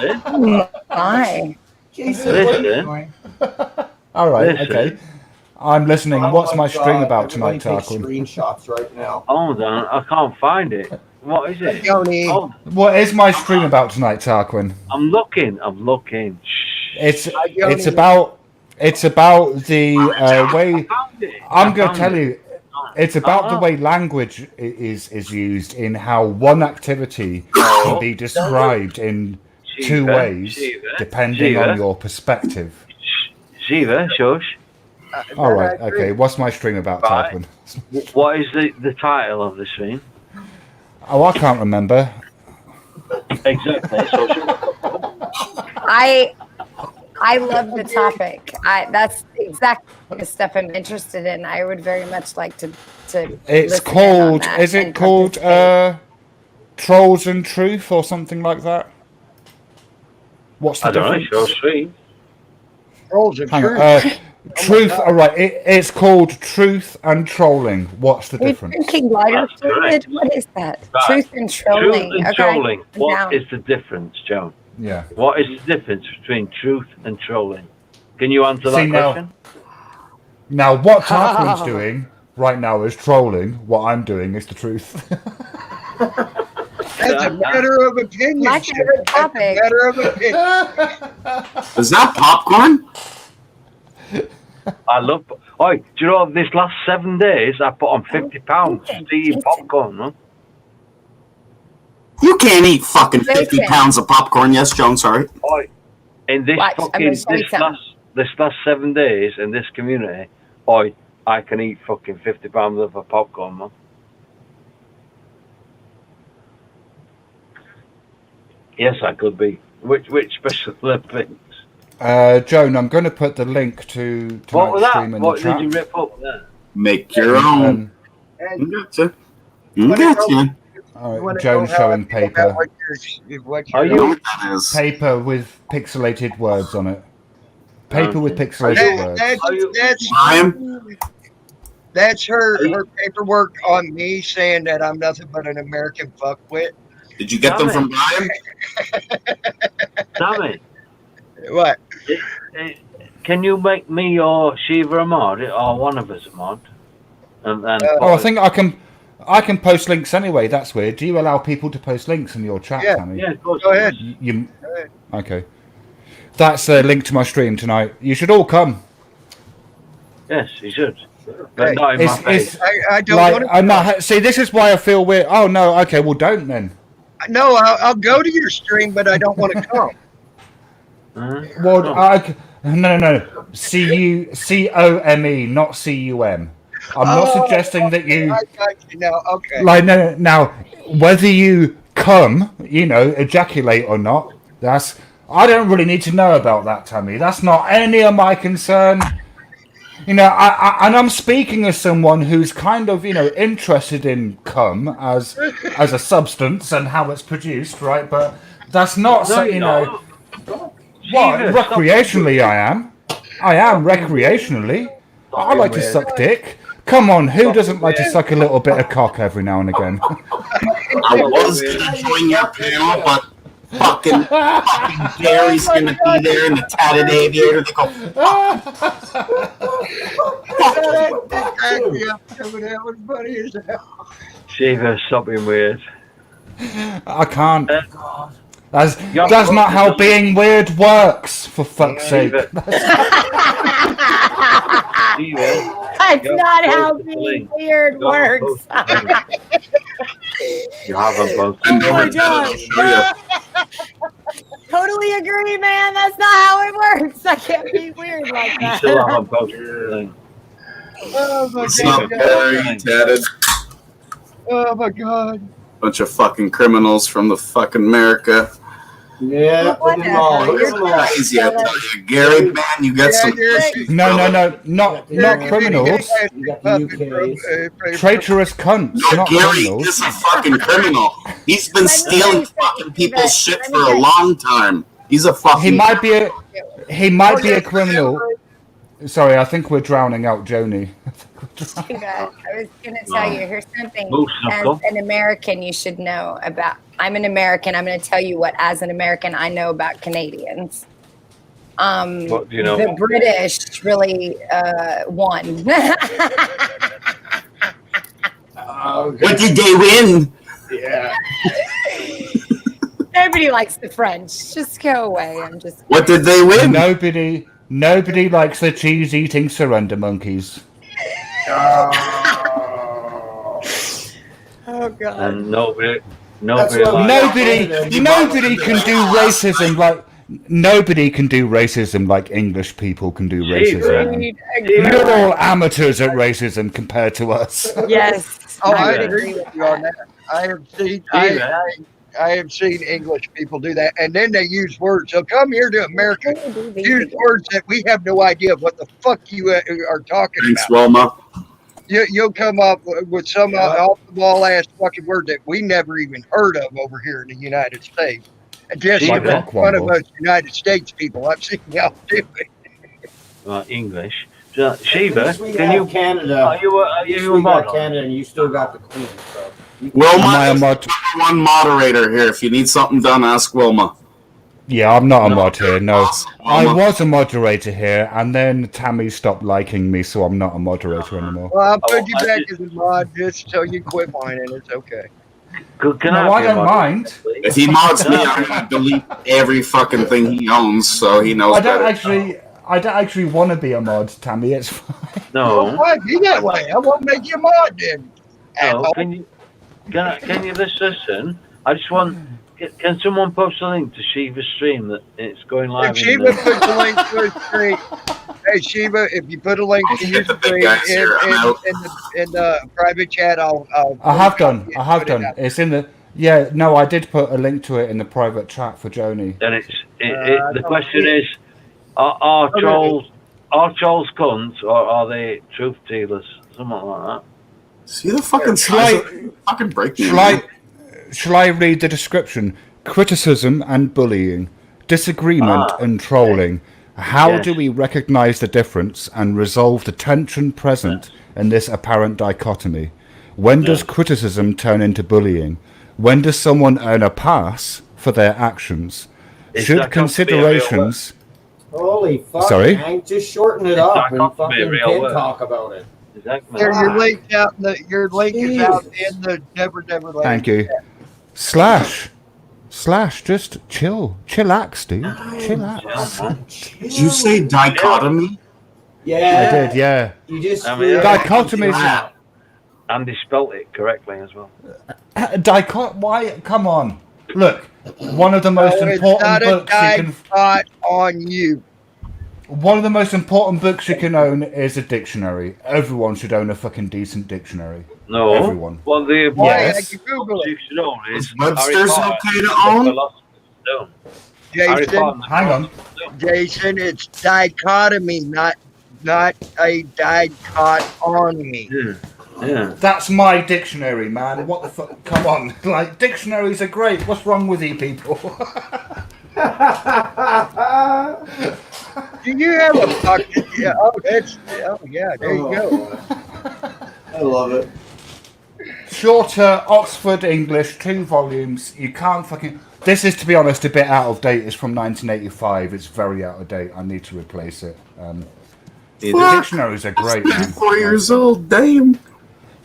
S19: Listen.
S1: Hi.
S20: Jason,
S19: Listen.
S20: what are you doing?
S21: All right.
S19: Listen.
S21: Okay. I'm listening. What's
S20: Oh
S21: my
S20: my
S21: stream
S20: God,
S21: about tonight,
S20: everybody takes
S21: Tarquin?
S20: screenshots right now.
S19: Hold on. I can't find it. What is it?
S4: Tony.
S19: Oh,
S21: What is my stream about tonight, Tarquin?
S19: I'm looking. Shh.
S21: It's about the way. I'm going to tell you. It's about the
S19: Oh.
S21: way language is used in how one activity can be described in two
S19: Shiva,
S21: ways,
S19: Shiva,
S21: depending
S19: Shiva.
S21: on your perspective.
S19: Shiva, shush.
S21: All right, okay. What's my stream about,
S19: Right.
S21: Tarquin?
S19: What is the title of the stream?
S21: Oh, I can't remember.
S19: Exactly.
S1: I love the topic. That's exactly the stuff I'm interested in. I would very much like to
S21: It's
S1: listen in on
S21: called.
S1: that
S21: Is it
S1: and
S21: called
S1: participate.
S21: Trolls and Truth or something like that? What's the
S19: I don't know.
S21: difference?
S19: It's your stream.
S4: Trolls and
S21: Hang on.
S4: truth.
S21: Truth. All right. It's called Truth and Trolling. What's the
S1: Are you
S21: difference?
S1: drinking lighter
S19: That's correct.
S1: fluid? What is that?
S19: Right.
S1: Truth and trolling.
S19: Truth and
S1: Okay.
S19: trolling.
S1: I'm
S19: What
S1: down.
S19: is the difference, Joan?
S21: Yeah.
S19: What is the difference between truth and trolling? Can you answer that
S21: See, now-
S19: question?
S21: Now, what Tarquin's doing right now is trolling. What I'm doing is the truth.
S4: That's a matter of opinion.
S1: My
S4: Chip.
S1: favorite
S4: That's a
S1: topic.
S4: matter of opinion.
S16: Is that popcorn?
S19: I love. Oh, do you know this last 7 days I put on £50 to eat popcorn? Huh?
S16: You can't eat fucking 50
S1: Bacon.
S16: pounds of popcorn. Yes, Joan, sorry.
S19: Oh, in this
S1: Watch, I'm
S19: fucking
S1: gonna show you something.
S19: this last 7 days in this community, I can eat fucking 50 pounds of a popcorn, man. Yes, I could be. Which special Olympics?
S21: Joan, I'm going to put the link to
S19: What was
S21: my
S19: that?
S21: stream in
S19: What
S21: the
S19: did
S21: chat.
S19: you rip up there?
S16: Make your own.
S21: Um,
S16: Gotcha. Gotcha.
S21: all
S4: You
S21: right,
S4: wanna
S21: Joan
S4: know how I
S21: showing
S4: feel about
S21: paper.
S4: what you're
S19: Are
S16: You know
S19: you?
S16: what that is?
S21: Paper with pixelated words on it. Paper with
S19: Okay.
S21: pixelated words.
S4: That's her paperwork on me saying that I'm nothing but an American fuckwit.
S16: Did you get them from Brian?
S19: Sammy,
S4: What?
S19: can you make me or Shiva a mod, or one of us a mod? And
S21: Oh, I think I can post links anyway. That's weird. Do you allow people to post links in your chat,
S4: Yeah.
S21: Sammy?
S19: yeah, of course.
S4: Go ahead.
S21: You, okay. That's a link to my stream tonight. You should all come.
S19: Yes, you should. But
S4: Hey,
S19: not in my face.
S4: I don't
S21: Like,
S4: want to.
S21: I'm not. See, this is why I feel weird. Oh no. Okay. Well, don't then.
S4: No, I'll go to your stream, but I don't want to come.
S21: Well,
S19: Oh.
S21: no. CUCOME, not CUM. I'm not
S4: Oh,
S21: suggesting that you
S4: I got you now. Okay.
S21: like no. Now, whether you come, ejaculate or not, that's. I don't really need to know about that, Tammy. That's not any of my concern. And I'm speaking as someone who's kind of, interested in cum as a substance and how it's produced, right? But that's not
S19: No,
S21: so,
S19: you're not.
S21: What?
S19: Jesus, stop.
S21: Recreationally, I am. I am recreationally. I like to suck dick. Come on, who doesn't like to suck a little bit of cock every now and again?
S16: I was gonna join your panel, but fucking Gary's gonna be there in the tatted aviator. They go,
S4: That was funny as hell.
S19: Shiva, stop being weird.
S21: I can't. That's not how being weird works, for fuck's sake.
S19: Shiva,
S1: That's
S19: You're
S1: not how
S19: supposed to
S1: being
S19: link.
S1: weird
S19: You're
S1: works.
S19: you haven't both.
S1: Oh my god. Totally agree, man. That's not how it works. I can't be weird like
S19: You
S1: that.
S19: still haven't both. Link.
S4: Oh my
S16: what's up, Gary? Tatted.
S4: Oh my god.
S16: Bunch of fucking criminals from the fucking America.
S20: Yeah, look at them all. Look at them all.
S16: Crazy, I tell you. Gary, man, you got some.
S21: No, not criminals.
S20: You got the UKs.
S21: Traitorous cunts,
S16: No,
S21: not
S16: Gary
S21: criminals.
S16: is a fucking criminal. He's been stealing fucking people's shit for a long time. He's a fucking.
S21: He might be a criminal. Sorry, I think we're drowning out Joni.
S1: I was going to tell you, here's something
S19: Moose
S1: as
S19: knuckle.
S1: an American you should know about. I'm an American. I'm going to tell you what, as an American, I know about Canadians.
S19: What do you know?
S1: The British really won.
S16: What did they win?
S20: Yeah.
S1: Nobody likes the French. Just go away. I'm just.
S16: What did they win?
S21: Nobody likes the cheese-eating surrender monkeys.
S1: Oh god.
S19: And nobody
S21: Nobody can do racism like English people can do racism. You're all amateurs at racism compared to us.
S1: Yes.
S4: Oh, I agree with you on that. I have seen English people do that, and then they use words. They'll come here to America, use words that we have no idea what the fuck you are talking
S16: Thanks,
S4: about.
S16: Wilma.
S4: You'll come up with some off the wall ass fucking word that we never even heard of over here in the United States. And just
S19: Like
S4: in front of us United States people, I've seen y'all do it.
S19: English. Sheba,
S20: We
S19: can
S20: got
S19: you?
S20: Canada?
S19: Are you a
S20: We got
S19: mod?
S20: Canada, and you still got the Queen. So.
S16: Wilma is the one moderator here. If you need something done, ask Wilma.
S21: Yeah, I'm not a mod here. No, I
S16: Wilma.
S21: was a moderator here, and then Tammy stopped liking me, so I'm not a moderator anymore.
S4: Well, I'll put you back as a mod just so you quit whining. It's okay.
S21: No, I don't mind.
S16: If he mods me, I'm gonna delete every fucking thing he owns, so he knows
S21: I don't
S16: better.
S21: actually want to be a mod, Tammy. It's fine.
S4: Well, why be that way? I won't make you a mod then.
S19: No, can you just listen? I just want. Can someone post a link to Shiva's stream that it's going live?
S4: If Shiva puts a link to his stream, hey Shiva, if you put a link to your stream in the private chat, I'll
S21: I have done. It's in the. Yeah, no, I did put a link to it in the private chat for Joni.
S19: Then the question is, are trolls cunts or are they truth dealers? Something like that.
S16: See the fucking fucking break me.
S21: Shall I read the description? Criticism and bullying, disagreement and trolling. How
S19: Yes.
S21: do we recognize the difference and resolve the tension present in this apparent dichotomy? When does criticism turn into bullying? When does someone earn a pass for their actions?
S19: Is
S21: Should
S19: that going to be a real
S21: considerations...
S20: Holy fuck,
S21: Sorry?
S20: Hank, just shorten it up and fucking kid talk about it.
S19: Exactly.
S4: Your link out in the is out in the Never Land.
S21: Thank you. Slash, just chillax, dude. Chillax.
S16: Did you say dichotomy?
S20: Yeah.
S21: I did, yeah.
S20: You just
S21: Dichotomy is...
S19: Andy spelt it correctly as well.
S21: Why? Come on. Look, one of the most important books you can...
S4: on you.
S21: One of the most important books you can own is a dictionary. Everyone should own a fucking decent dictionary.
S19: No.
S21: Everyone.
S19: Well, the
S21: Yes.
S19: you should own is
S16: Webster's okay to own?
S4: Jason,
S21: hang on.
S4: Jason, it's dichotomy, not a dichotomy.
S19: Yeah.
S21: That's my dictionary, man. What the fuck? Come on. Like, dictionaries are great. What's wrong with you people?
S4: Do you have a fucking... Yeah, there you go.
S20: I love it.
S21: Shorter Oxford English, 2 volumes. You can't fucking... This is, to be honest, a bit out of date. It's from 1985. It's very out of date. I need to replace it. The dictionaries are great, man.
S16: 4 years old, damn.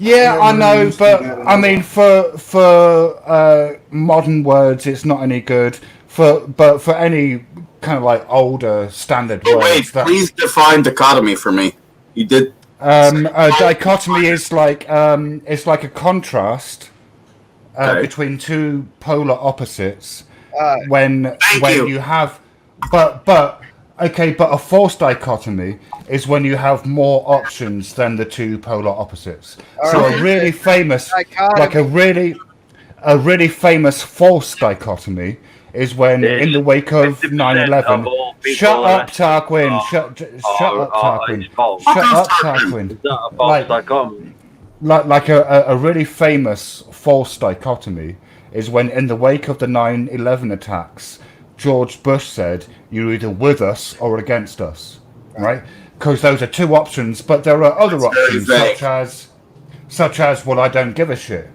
S21: Yeah, I know, but I mean, for modern words, it's not any good. But for any kind of like older standard
S16: Hey,
S21: words,
S16: wait, please define dichotomy for me. You did.
S21: a dichotomy is like it's like a contrast between two polar opposites. When you have, but a false dichotomy is when you have more options than the two polar opposites. So a really famous, like a really famous false dichotomy is when, in the wake of 9/11, shut up, Tarquin. Shut up, Tarquin. Shut up, Tarquin.
S19: Is that a false dichotomy?
S21: Like a really famous false dichotomy is when, in the wake of the 9/11 attacks, George Bush said, "You're either with us or against us," right? Because those are two options, but there are other options, such as, well, I don't give a shit.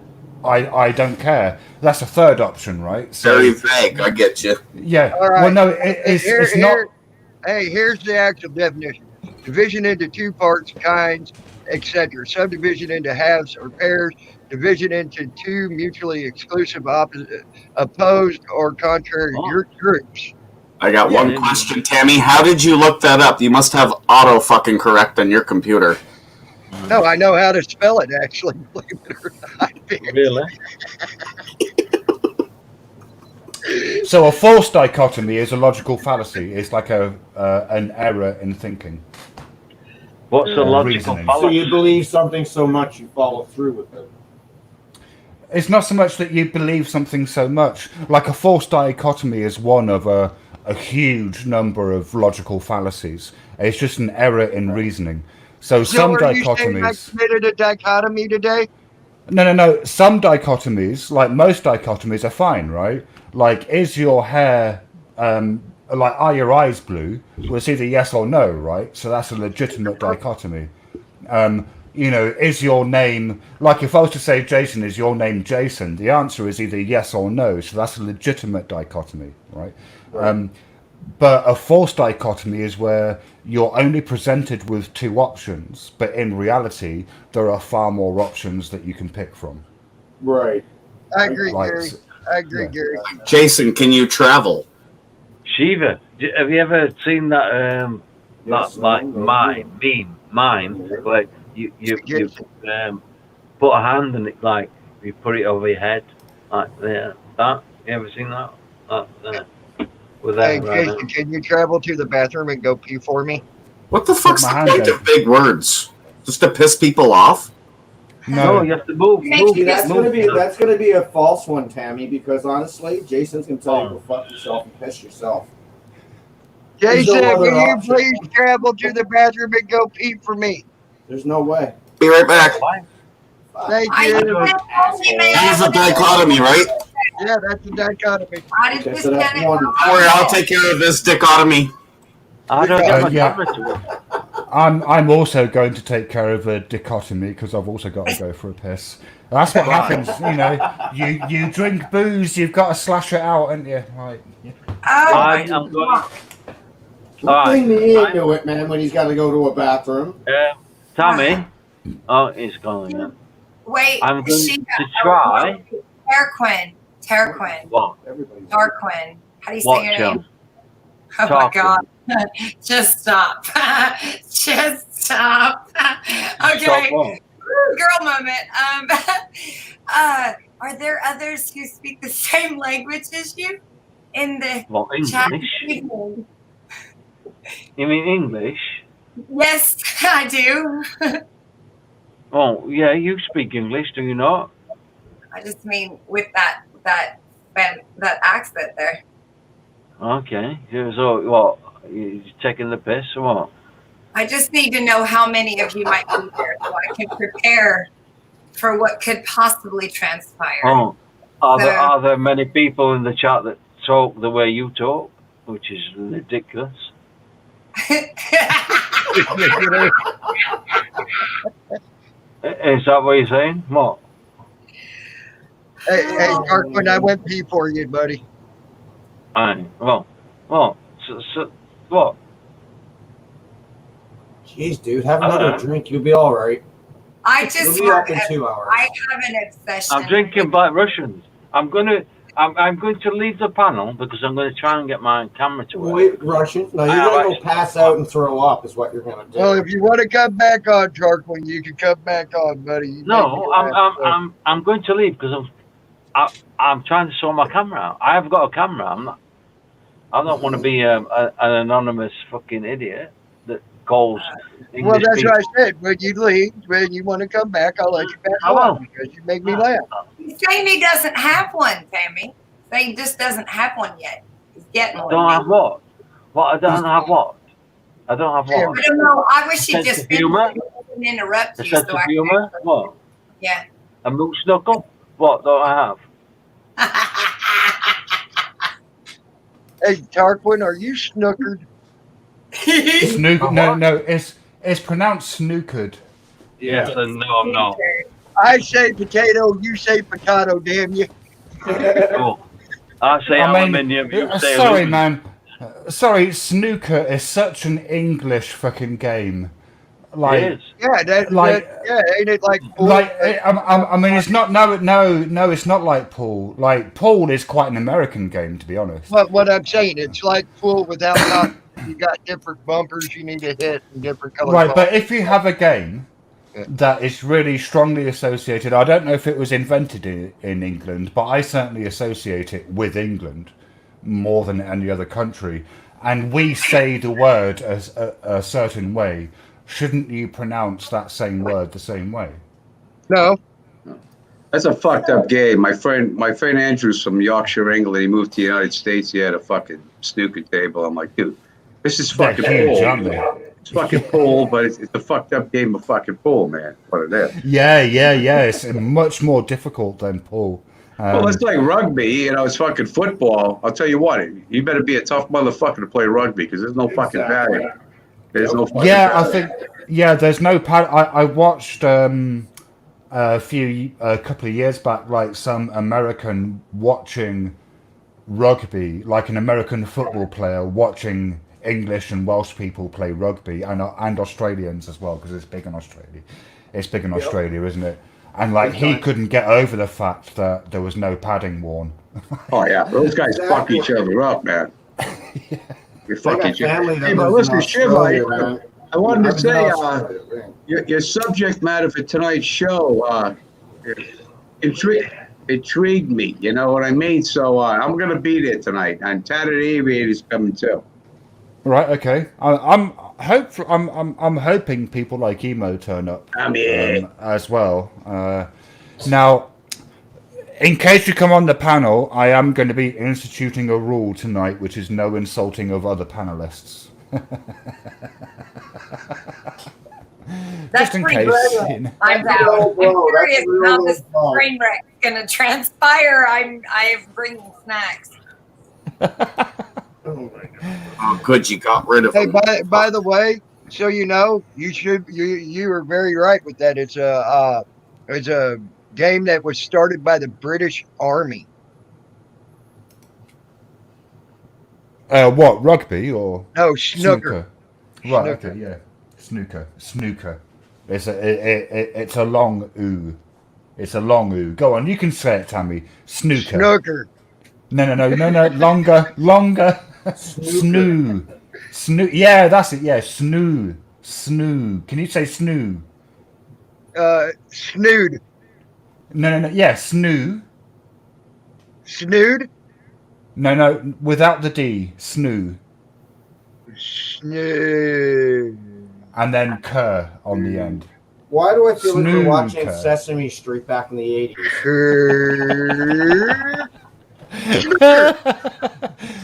S21: I don't care. That's a third option, right? So,
S16: Very vague. I get you.
S21: yeah.
S4: All right.
S21: Well, no, it's not.
S4: Hey, here's the actual definition: division into two parts, kinds, etc. Subdivision into halves or pairs. Division into two mutually exclusive, opposed or contrary groups.
S16: I got one question, Tammy. How did you look that up? You must have auto fucking correct on your computer.
S4: No, I know how to spell it, actually, believe it or not.
S19: Really?
S21: So a false dichotomy is a logical fallacy. It's like an error in thinking.
S19: What's the logical
S21: reasoning.
S20: So
S19: fallacy?
S20: you believe something so much you follow through with it.
S21: It's not so much that you believe something so much. Like a false dichotomy is one of a huge number of logical fallacies. It's just an error in reasoning. So some
S4: are you saying I
S21: dichotomies.
S4: committed a dichotomy today?
S21: No. Some dichotomies, like most dichotomies, are fine, right? Like, is your hair, like, are your eyes blue? Well, it's either yes or no, right? So that's a legitimate dichotomy. You know, is your name, like, if I was to say, Jason, is your name Jason? The answer is either yes or no. So that's a legitimate dichotomy, right? But a false dichotomy is where you're only presented with two options, but in reality, there are far more options that you can pick from.
S20: Right.
S4: I agree,
S21: Like,
S4: Gary. I agree, Gary.
S16: Jason, can you travel?
S19: Shiva, have you ever seen that
S20: Yes,
S19: like mime, like you put a hand and it, like, you put it over your head, like there, that? You ever seen that? There. With
S4: Hey,
S19: that,
S4: Jason, can you travel to the bathroom and go pee for me?
S16: What the fuck's
S21: my
S16: the
S21: hand
S16: point
S21: out.
S16: of big words? Just to piss people off?
S19: No, you have to move.
S20: See, that's gonna be a false one, Tammy, because honestly, Jason's gonna tell you to go fuck yourself and piss yourself. There's
S4: Jason,
S20: no other
S4: will you
S20: option.
S4: please travel to the bathroom and go pee for me?
S20: There's no way.
S16: Be right back.
S4: Thank you.
S16: That is a dichotomy, right?
S4: Yeah, that's a dichotomy.
S20: Okay, so that's one.
S16: Don't worry, I'll take care of this dichotomy.
S19: I don't get my
S21: yeah.
S19: camera to work.
S21: I'm also going to take care of a dichotomy because I've also got to go for a piss. That's what happens, you know. You drink booze, you've got to slash it out, haven't you? Like,
S19: I am going.
S20: Bring me into it, man, when he's got to go to a bathroom.
S19: Tommy. Oh, he's going in.
S3: Wait,
S19: I'm going
S3: she
S19: to try.
S3: Terquin.
S19: What?
S3: Darquin. How do you say
S19: What,
S3: your
S19: Joe?
S3: name? Oh
S19: Talking.
S3: my God. Just stop. Just stop. Okay.
S19: Stop what?
S3: Girl moment. Are there others who speak the same language as you in the
S19: What,
S3: chat?
S19: English? You mean English?
S3: Yes, I do.
S19: Oh, yeah, you speak English, do you not?
S3: I just mean with that accent there.
S19: Okay. So, what? You taking the piss or what?
S3: I just need to know how many of you might be there so I can prepare for what could possibly transpire.
S19: Oh, are
S3: So-
S19: there many people in the chat that talk the way you talk, which is ridiculous? Is that what you're saying? What?
S4: Hey, Darkwing, I went pee for you, buddy.
S19: Aye. Well, so, what?
S20: Jeez, dude, have another drink. You'll be all right.
S3: I just
S20: You'll be up in
S3: have,
S20: 2 hours.
S3: I have an obsession.
S19: I'm drinking Black Russians. I'm going to leave the panel because I'm going to try and get my camera to work.
S20: Wait, Russian? No, you're gonna go pass out and throw up. Is what you're gonna do.
S4: Well, if you want to come back on, Darkwing, you can come back on, buddy. You
S19: No,
S4: make me laugh,
S19: I'm going to leave because I'm trying to sort my camera out. I have got a camera. I don't want to be an anonymous fucking idiot that calls English
S4: Well, that's
S19: people.
S4: what I said. When you leave, when you want to come back, I'll let you back
S19: I will.
S4: on because you make me laugh.
S3: Jamie doesn't have one, Tammy. He just doesn't have one yet. He's getting one.
S19: Don't have what? What? I don't have what? I don't have what?
S3: I don't know. I wish he'd
S19: Sense
S3: just
S19: of
S3: been
S19: humor?
S3: and interrupt
S19: A
S3: you
S19: sense
S3: so
S19: of
S3: I
S19: humor?
S3: could.
S19: What?
S3: Yeah.
S19: A moose knuckle? What don't I have?
S4: Hey, Darkwing, are you snookered?
S21: No, it's pronounced snookered.
S19: Yes, and no, I'm not.
S4: I say potato, you say potato, damn you.
S19: Oh. I say aluminium, you say
S21: sorry,
S19: aluminum.
S21: man. Sorry, snooker is such an English fucking game. Like,
S19: It is.
S4: Yeah, ain't it like pool?
S21: I mean, it's not. No, it's not like pool. Like pool is quite an American game, to be honest.
S4: What I'm saying, it's like pool without top. You got different bumpers you need to hit and different colors.
S21: Right, but if you have a game that is really strongly associated. I don't know if it was invented in England, but I certainly associate it with England more than any other country. And we say the word as a certain way. Shouldn't you pronounce that same word the same way?
S4: No.
S2: That's a fucked up game. My friend Andrew's from Yorkshire, England. He moved to the United States. He had a fucking snooker table. I'm like, dude, this is fucking pool. It's fucking pool, but it's a fucked up game of fucking pool, man. What it is.
S21: Yeah. It's much more difficult than pool.
S2: Well, it's like rugby. You know, it's fucking football. I'll tell you what. You better be a tough motherfucker to play rugby because there's no fucking value. There's no fucking value.
S21: I think. Yeah, there's no pad. I watched a couple of years back, like some American watching rugby, like an American football player watching English and Welsh people play rugby, and Australians as well, because it's big in Australia. It's big in Australia, isn't it? And like he couldn't get over the fact that there was no padding worn.
S2: Oh yeah, those guys fuck each other up, man. You fuck each other. Hey, but listen, Shiv, I wanted to say your subject matter for tonight's show intrigued me. You know what I mean? So I'm gonna be there tonight, and Tattered Aviator's coming too.
S21: Right. Okay. I'm hoping people like Emo turn up as well. Now, in case you come on the panel, I am going to be instituting a rule tonight, which is no insulting of other panelists.
S3: That's
S21: Just in
S3: pretty
S21: case.
S3: good.
S21: You know.
S3: I'm down. I'm curious how this train wreck is going to transpire. I have bringing snacks.
S16: Oh, good, you got rid of
S4: Hey,
S16: him.
S4: by the way, so you know, you were very right with that. It's a game that was started by the British Army.
S21: What, rugby or
S4: No, snooker.
S21: Right.
S4: Snooker.
S21: Okay. Yeah. Snooker. It's a long oo. It's a long oo. Go on, you can say it, Tammy. Snooker. No. Longer. Snoo. Yeah, that's it. Yeah, snoo. Can you say snoo?
S4: Snood.
S21: No. Yeah, snoo.
S4: Snood?
S21: No, without the D. Snoo.
S4: Snood.
S21: And then cur on the end.
S20: Why do I feel like we're
S21: Snooker.
S20: watching Sesame Street back in the 80s?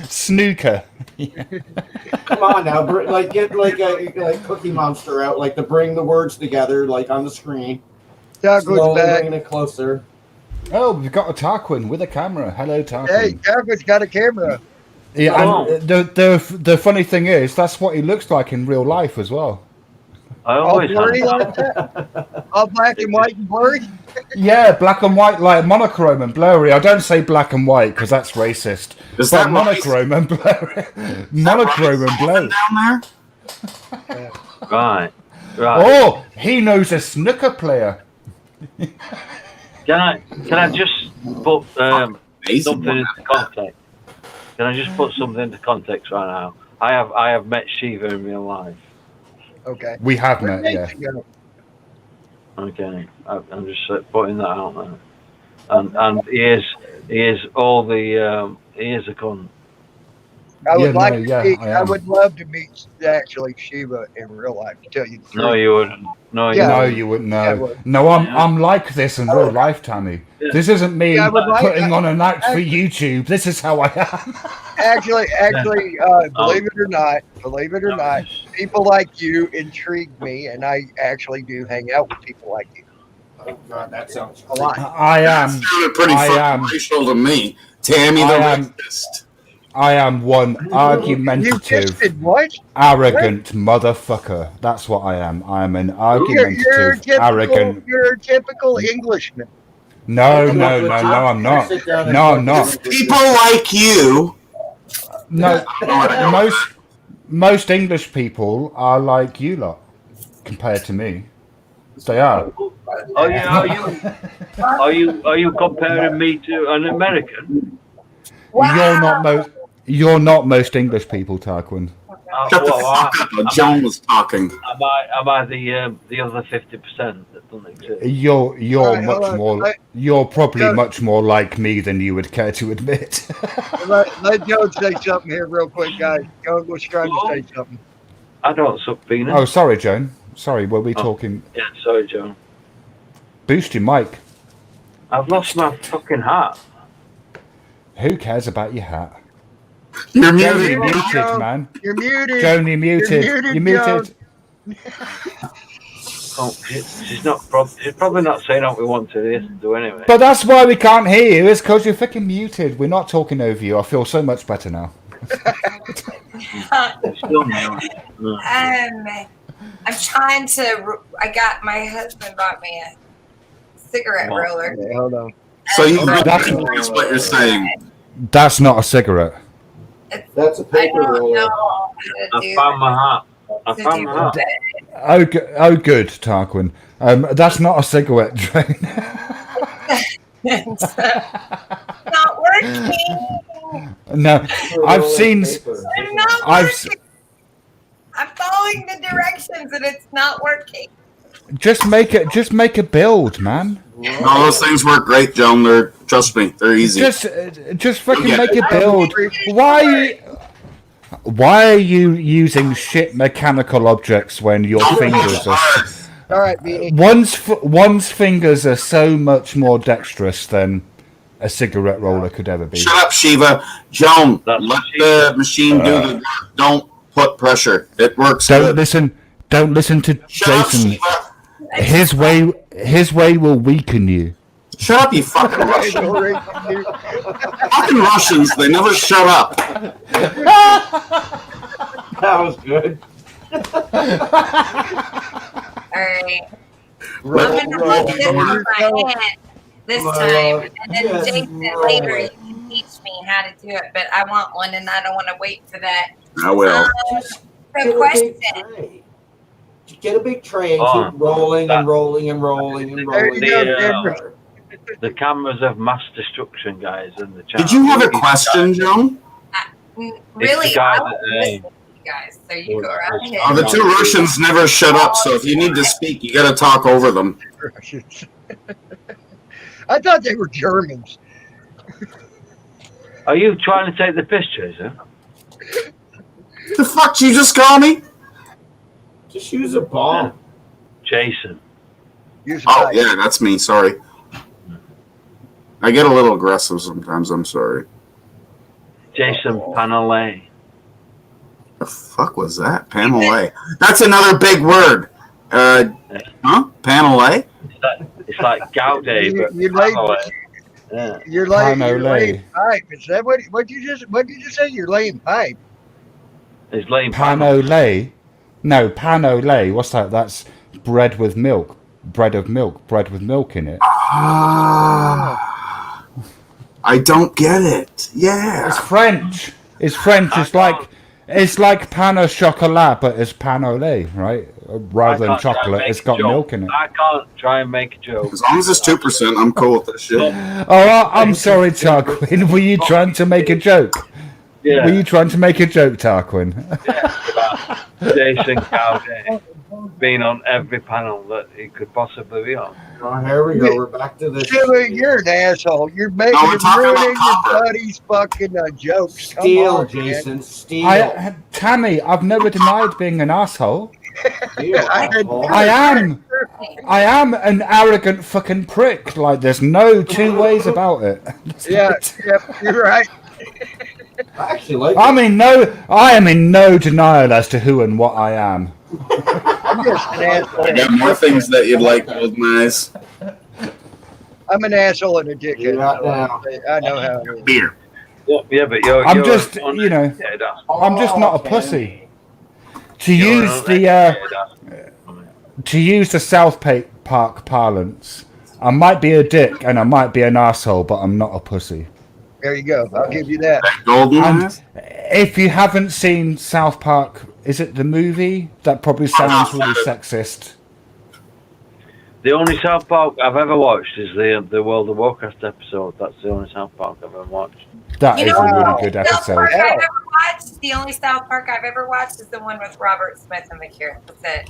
S21: Snooker.
S20: Come on now, get like Cookie Monster out, like to bring the words together, like on the screen. Slowly bringing it closer.
S21: Oh, we've got a Tarquin with a camera. Hello, Tarquin.
S4: Hey, Tarquin's got a camera.
S21: Yeah, and the funny thing is, that's what he looks like in real life as well.
S19: I
S4: All
S19: always
S4: blurry
S19: have
S4: like that? All black and white and blurry?
S21: Yeah, black and white, like monochrome and blurry. I don't say black and white because that's racist.
S16: Is
S21: But
S16: that
S21: monochrome and blurry. Monochrome and blurry.
S16: down there?
S19: Right.
S21: Oh, he knows a snooker player.
S19: Can I just put something into context? Can I just put something into context right now? I have met Shiva in real life.
S4: Okay.
S21: We have met, yeah.
S19: Okay, I'm just putting that out there. And he is all the he is a cunt.
S4: I would
S21: Yeah,
S4: like
S21: no,
S4: to
S21: yeah,
S4: meet,
S21: I
S4: I
S21: am.
S4: would love to meet actually Shiva in real life, to tell you the truth.
S19: No, you wouldn't. No,
S4: Yeah.
S21: No, you wouldn't
S4: Yeah, I
S21: know.
S4: would.
S21: No, I'm like this in real life, Tammy. This isn't me
S4: Yeah, I would like-
S21: putting on an act for YouTube. This is how I am.
S4: Actually, believe it or not, people like you intrigue me, and I actually do hang out with people like you.
S20: Oh God, that sounds
S4: A lot.
S21: I am.
S16: Sounded pretty
S21: I
S16: fucking
S21: am.
S16: racial to me. Tammy the
S21: I am.
S16: racist.
S21: I am one
S4: You
S21: argumentative,
S4: just did what?
S21: arrogant motherfucker. That's what I am. I am an
S4: You're
S21: argumentative, arrogant.
S4: You're a typical Englishman.
S21: No, I'm not. No, I'm not.
S16: People like you.
S21: No, most English people are like you lot compared to me. They are.
S19: Are you comparing me to an American?
S21: You're not most English people, Tarquin.
S2: Shut the
S19: well,
S2: fuck up. John was talking.
S19: Am I the other 50% that doesn't exist?
S21: You're
S4: Alright, hold
S21: much
S4: on.
S21: more. You're probably much more like me than you would care to admit.
S4: Let Joe say something here real quick, guys. Joe was trying to say something.
S19: I don't suck penis.
S21: Oh, sorry, Joan. Sorry, were we talking?
S19: Yeah, sorry, Joan.
S21: Boost your mic.
S19: I've lost my fucking hat.
S21: Who cares about your hat?
S2: You're
S21: Joan,
S2: muted.
S21: you're muted, man.
S4: You're muted.
S21: Joan, you're muted. You're muted.
S19: Oh, she's probably not saying what we want to listen to anyway.
S21: But that's why we can't hear you. It's because you're fucking muted. We're not talking over you. I feel so much better now.
S3: I'm trying to. My husband bought me a cigarette roller.
S4: Okay, hold on.
S2: So that's what you're saying.
S21: That's not a cigarette.
S20: That's a paper roller.
S19: I found my hat. I found my hat.
S21: Oh, good, Tarquin. That's not a cigarette drain.
S3: It's not working.
S21: No, I've seen.
S3: It's not working. I'm following the directions and it's not working.
S21: Just make a build, man.
S2: No, those things work great, Joan. Trust me, they're easy.
S21: Just fucking make a build. Why are you using shit mechanical objects when your fingers are?
S4: All right, Beanie.
S21: One's fingers are so much more dexterous than a cigarette roller could ever be.
S2: Shut up, Shiva. Joan, let the machine do the work. Don't put pressure. It works.
S21: Don't listen to Jason. His way will weaken you.
S2: Shut up, you fucking Russian. Fucking Russians, they never shut up.
S20: That was good.
S3: Alright. I'm gonna hold this in my hand this time, and then Jason later you can teach me how to do it. But I want one, and I don't want to wait for that.
S2: I will.
S3: The question.
S20: Get a big tray and keep rolling and rolling and rolling and rolling.
S19: The cameras of mass destruction, guys, in the channel.
S2: Did you have a question, Joan?
S3: Really,
S19: guy
S3: I was listening to you guys, so you go right ahead.
S2: Oh, the two Russians never shut up, so if you need to speak, you gotta talk over them.
S4: I thought they were Germans.
S19: Are you trying to take the piss, Jason?
S2: The fuck did you just call me?
S20: Just use a ball.
S19: Jason.
S2: Oh, yeah, that's me. Sorry. I get a little aggressive sometimes. I'm sorry.
S19: Jason Panale.
S2: The fuck was that? Panale. That's another big word. Huh? Panale?
S19: It's like Gaude, but Panale. Yeah.
S4: You're laying pipe. Is that what you just say? You're laying pipe.
S19: It's laying
S21: Panole? No, panole. What's that? That's bread with milk. Bread with milk in it.
S2: I don't get it. Yeah.
S21: It's French. It's like pain au chocolat, but it's panole, right? Rather than chocolate, it's got milk in it.
S19: I can't try and make a joke.
S2: As long as it's 2%, I'm cool with this shit.
S21: Oh, I'm sorry, Tarquin. Were you trying to make a joke?
S19: Yeah.
S21: Were you trying to make a joke, Tarquin?
S19: Jason Gaude being on every panel that he could possibly be on.
S20: Oh, here we go. We're back to this.
S4: You're an asshole. You're making ruining your buddy's fucking jokes. Come
S20: Steal,
S4: on,
S20: Jason.
S4: man.
S20: Steal.
S21: Tammy, I've never denied being an asshole.
S4: I
S21: am an arrogant fucking prick. Like, there's no two ways about it.
S4: Yeah, you're right.
S20: I actually like it.
S21: I am in no denial as to who and what I am.
S4: I'm just an asshole.
S2: I got more things that you'd like, Golden Eyes.
S4: I'm an asshole and a dickhead. I know how it is.
S2: Beer.
S19: Yeah, but you're
S21: I'm just not a pussy. To use the South Park parlance, I might be a dick and I might be an asshole, but I'm not a pussy.
S4: There you go. I'll give you that.
S2: Golden
S21: And if you haven't seen South Park, is it the movie? That probably sounds really sexist.
S19: The only South Park I've ever watched is the World of Warcraft episode. That's the only South Park I've ever watched.
S21: That
S3: You
S21: is
S3: know
S21: a really
S3: what?
S21: good
S3: South
S21: episode.
S3: Park I've ever watched, the only South Park I've ever watched is the one with Robert Smith and the Cure. That's it.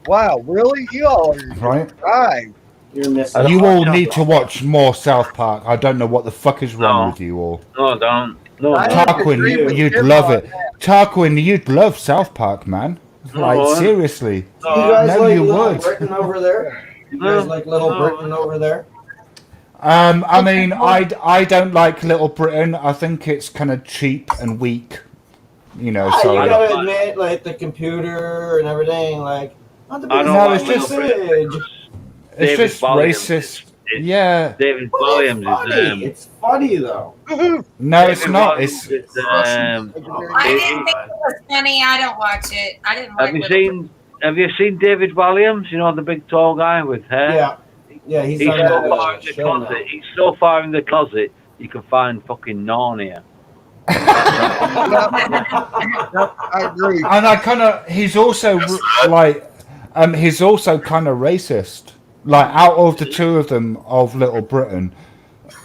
S4: Wow, really? You all are
S21: Right?
S4: right.
S20: You're missing.
S21: You all need to watch more South Park. I don't know what the fuck is wrong with you all.
S19: No, don't. No,
S21: Tarquin, you'd love it. Tarquin, you'd love South Park, man. Like,
S19: No.
S21: seriously.
S20: You guys
S21: No,
S20: like
S21: you
S20: Little
S21: would.
S20: Britain over there? You guys like Little Britain over there?
S21: I mean, I don't like Little Britain. I think it's kind of cheap and weak. You know, so
S20: You gotta admit, like the computer and everything, like not the
S19: I don't
S21: No,
S19: like
S21: it's
S19: Little
S21: just-
S19: Britain.
S21: it's
S19: David
S21: just
S19: Walliams
S21: racist. Yeah.
S19: David
S20: Well,
S19: Williams is
S20: funny. It's funny though.
S21: No, it's
S19: David
S21: not.
S19: Williams
S21: It's
S19: is,
S3: I didn't think it was funny. I don't watch it. I didn't like
S19: have you
S3: Little
S19: seen? Have you seen David Williams? You know, the big tall guy with hair.
S20: Yeah, yeah, he's
S19: He's
S20: on
S19: so
S20: that
S19: far in the
S20: show now.
S19: closet. He's so far in the closet. You can find fucking Narnia.
S4: I agree.
S21: And I kind of, he's also like, he's also kind of racist. Like, out of the two of them of Little Britain,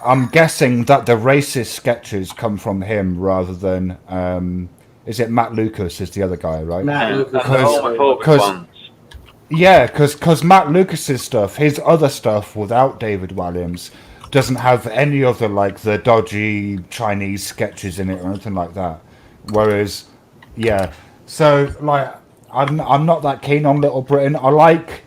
S21: I'm guessing that the racist sketches come from him rather than, is it Matt Lucas is the other guy, right?
S20: Matt Lucas.
S19: And the homophobic ones.
S21: Yeah, because Matt Lucas's stuff, his other stuff without David Walliams, doesn't have any of the like the dodgy Chinese sketches in it or anything like that. Whereas, yeah, so like I'm not that keen on Little Britain. I like